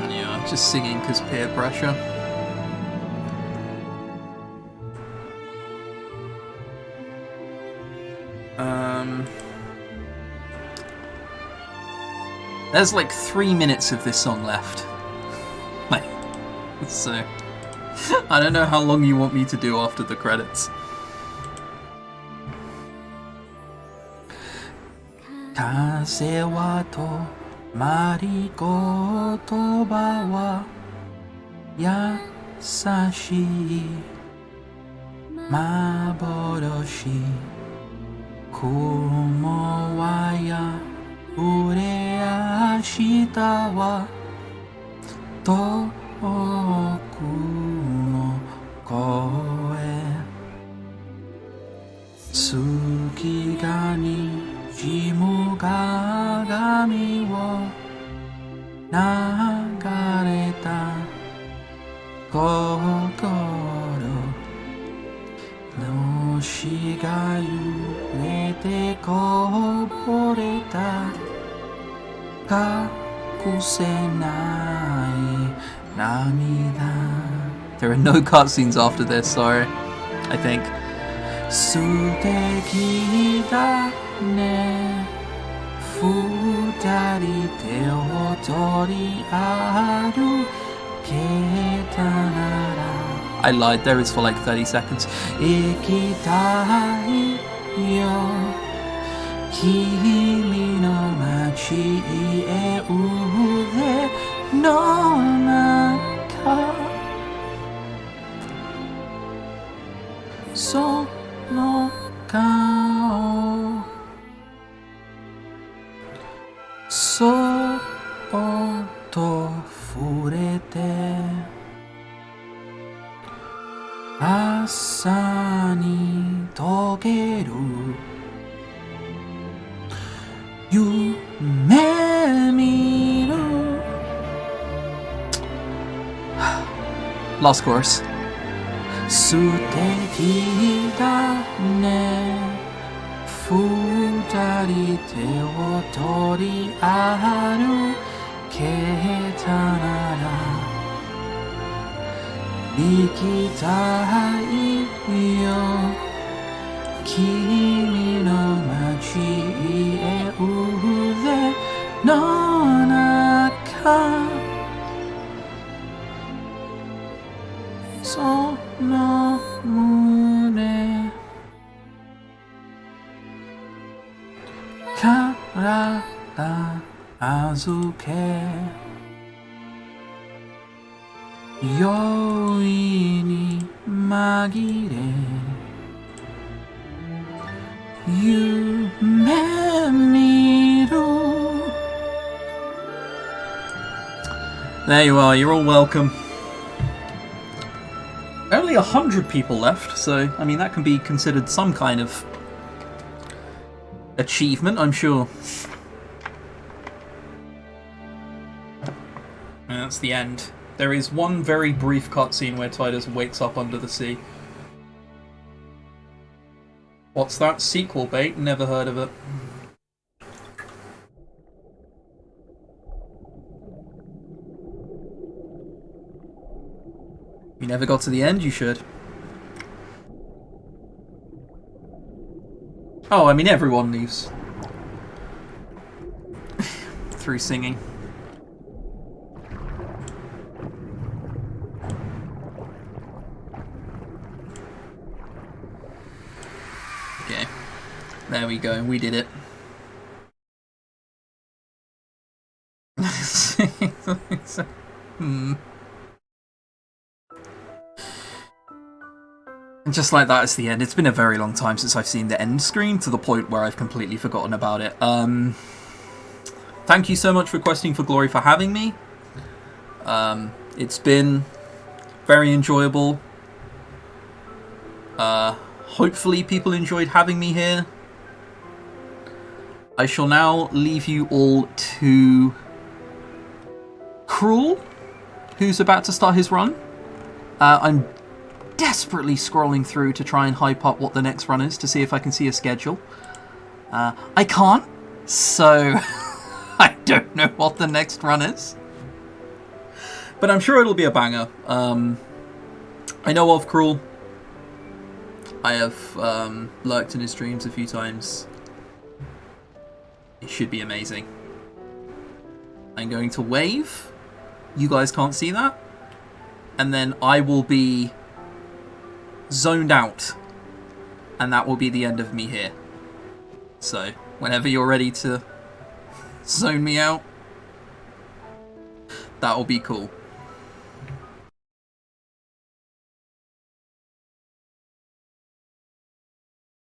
Yeah, just singing because peer pressure. There's like 3 minutes of this song left. Like, so I don't know how long you want me to do after the credits. Kaze wa tomari kotoba wa yasashii maboroshi kumo wa yaure ashita wa toku no koe tsuki ga nijimu kagami wo nagareta kokoro noshi ga yurete koboreta kakusenai namida. There are no cutscenes after this, sorry. I think. Suteki da ne futari te o tori aru ketanara. I lied, there is for like 30 seconds. Ikitai yo kimi no machi e ude no naka so no kao so to furete asa ni togeru yume miru. Last chorus. Suteki da ne futari te o tori aru ketanara ikitai yo kimi no machi e ude no naka so no mune karada た預け酔いに紛れ夢見る There you are, you're all welcome. Only 100 people left, so, I mean, that can be considered some kind of achievement, I'm sure. And that's the end. There is one very brief cutscene where Tidus wakes up under the sea. What's that? Sequel bait? Never heard of it. You never got to the end? You should. Oh, I mean, everyone leaves. Through singing. Okay. There we go. We did it. And just like that, it's the end. It's been a very long time since I've seen the end screen, to the point where I've completely forgotten about it. Thank you so much for Questing for Glory for having me. It's been very enjoyable. Hopefully people enjoyed having me here. I shall now leave you all to Cruel, who's about to start his run. I'm desperately scrolling through to try and hype up what the next run is to see if I can see a schedule. I can't, so I don't know what the next run is. But I'm sure it'll be a banger. I know of Cruel. I have lurked in his streams a few times. It should be amazing. I'm going to wave. You guys can't see that. And then I will be zoned out. And that will be the end of me here. So, whenever you're ready to zone me out, that will be cool.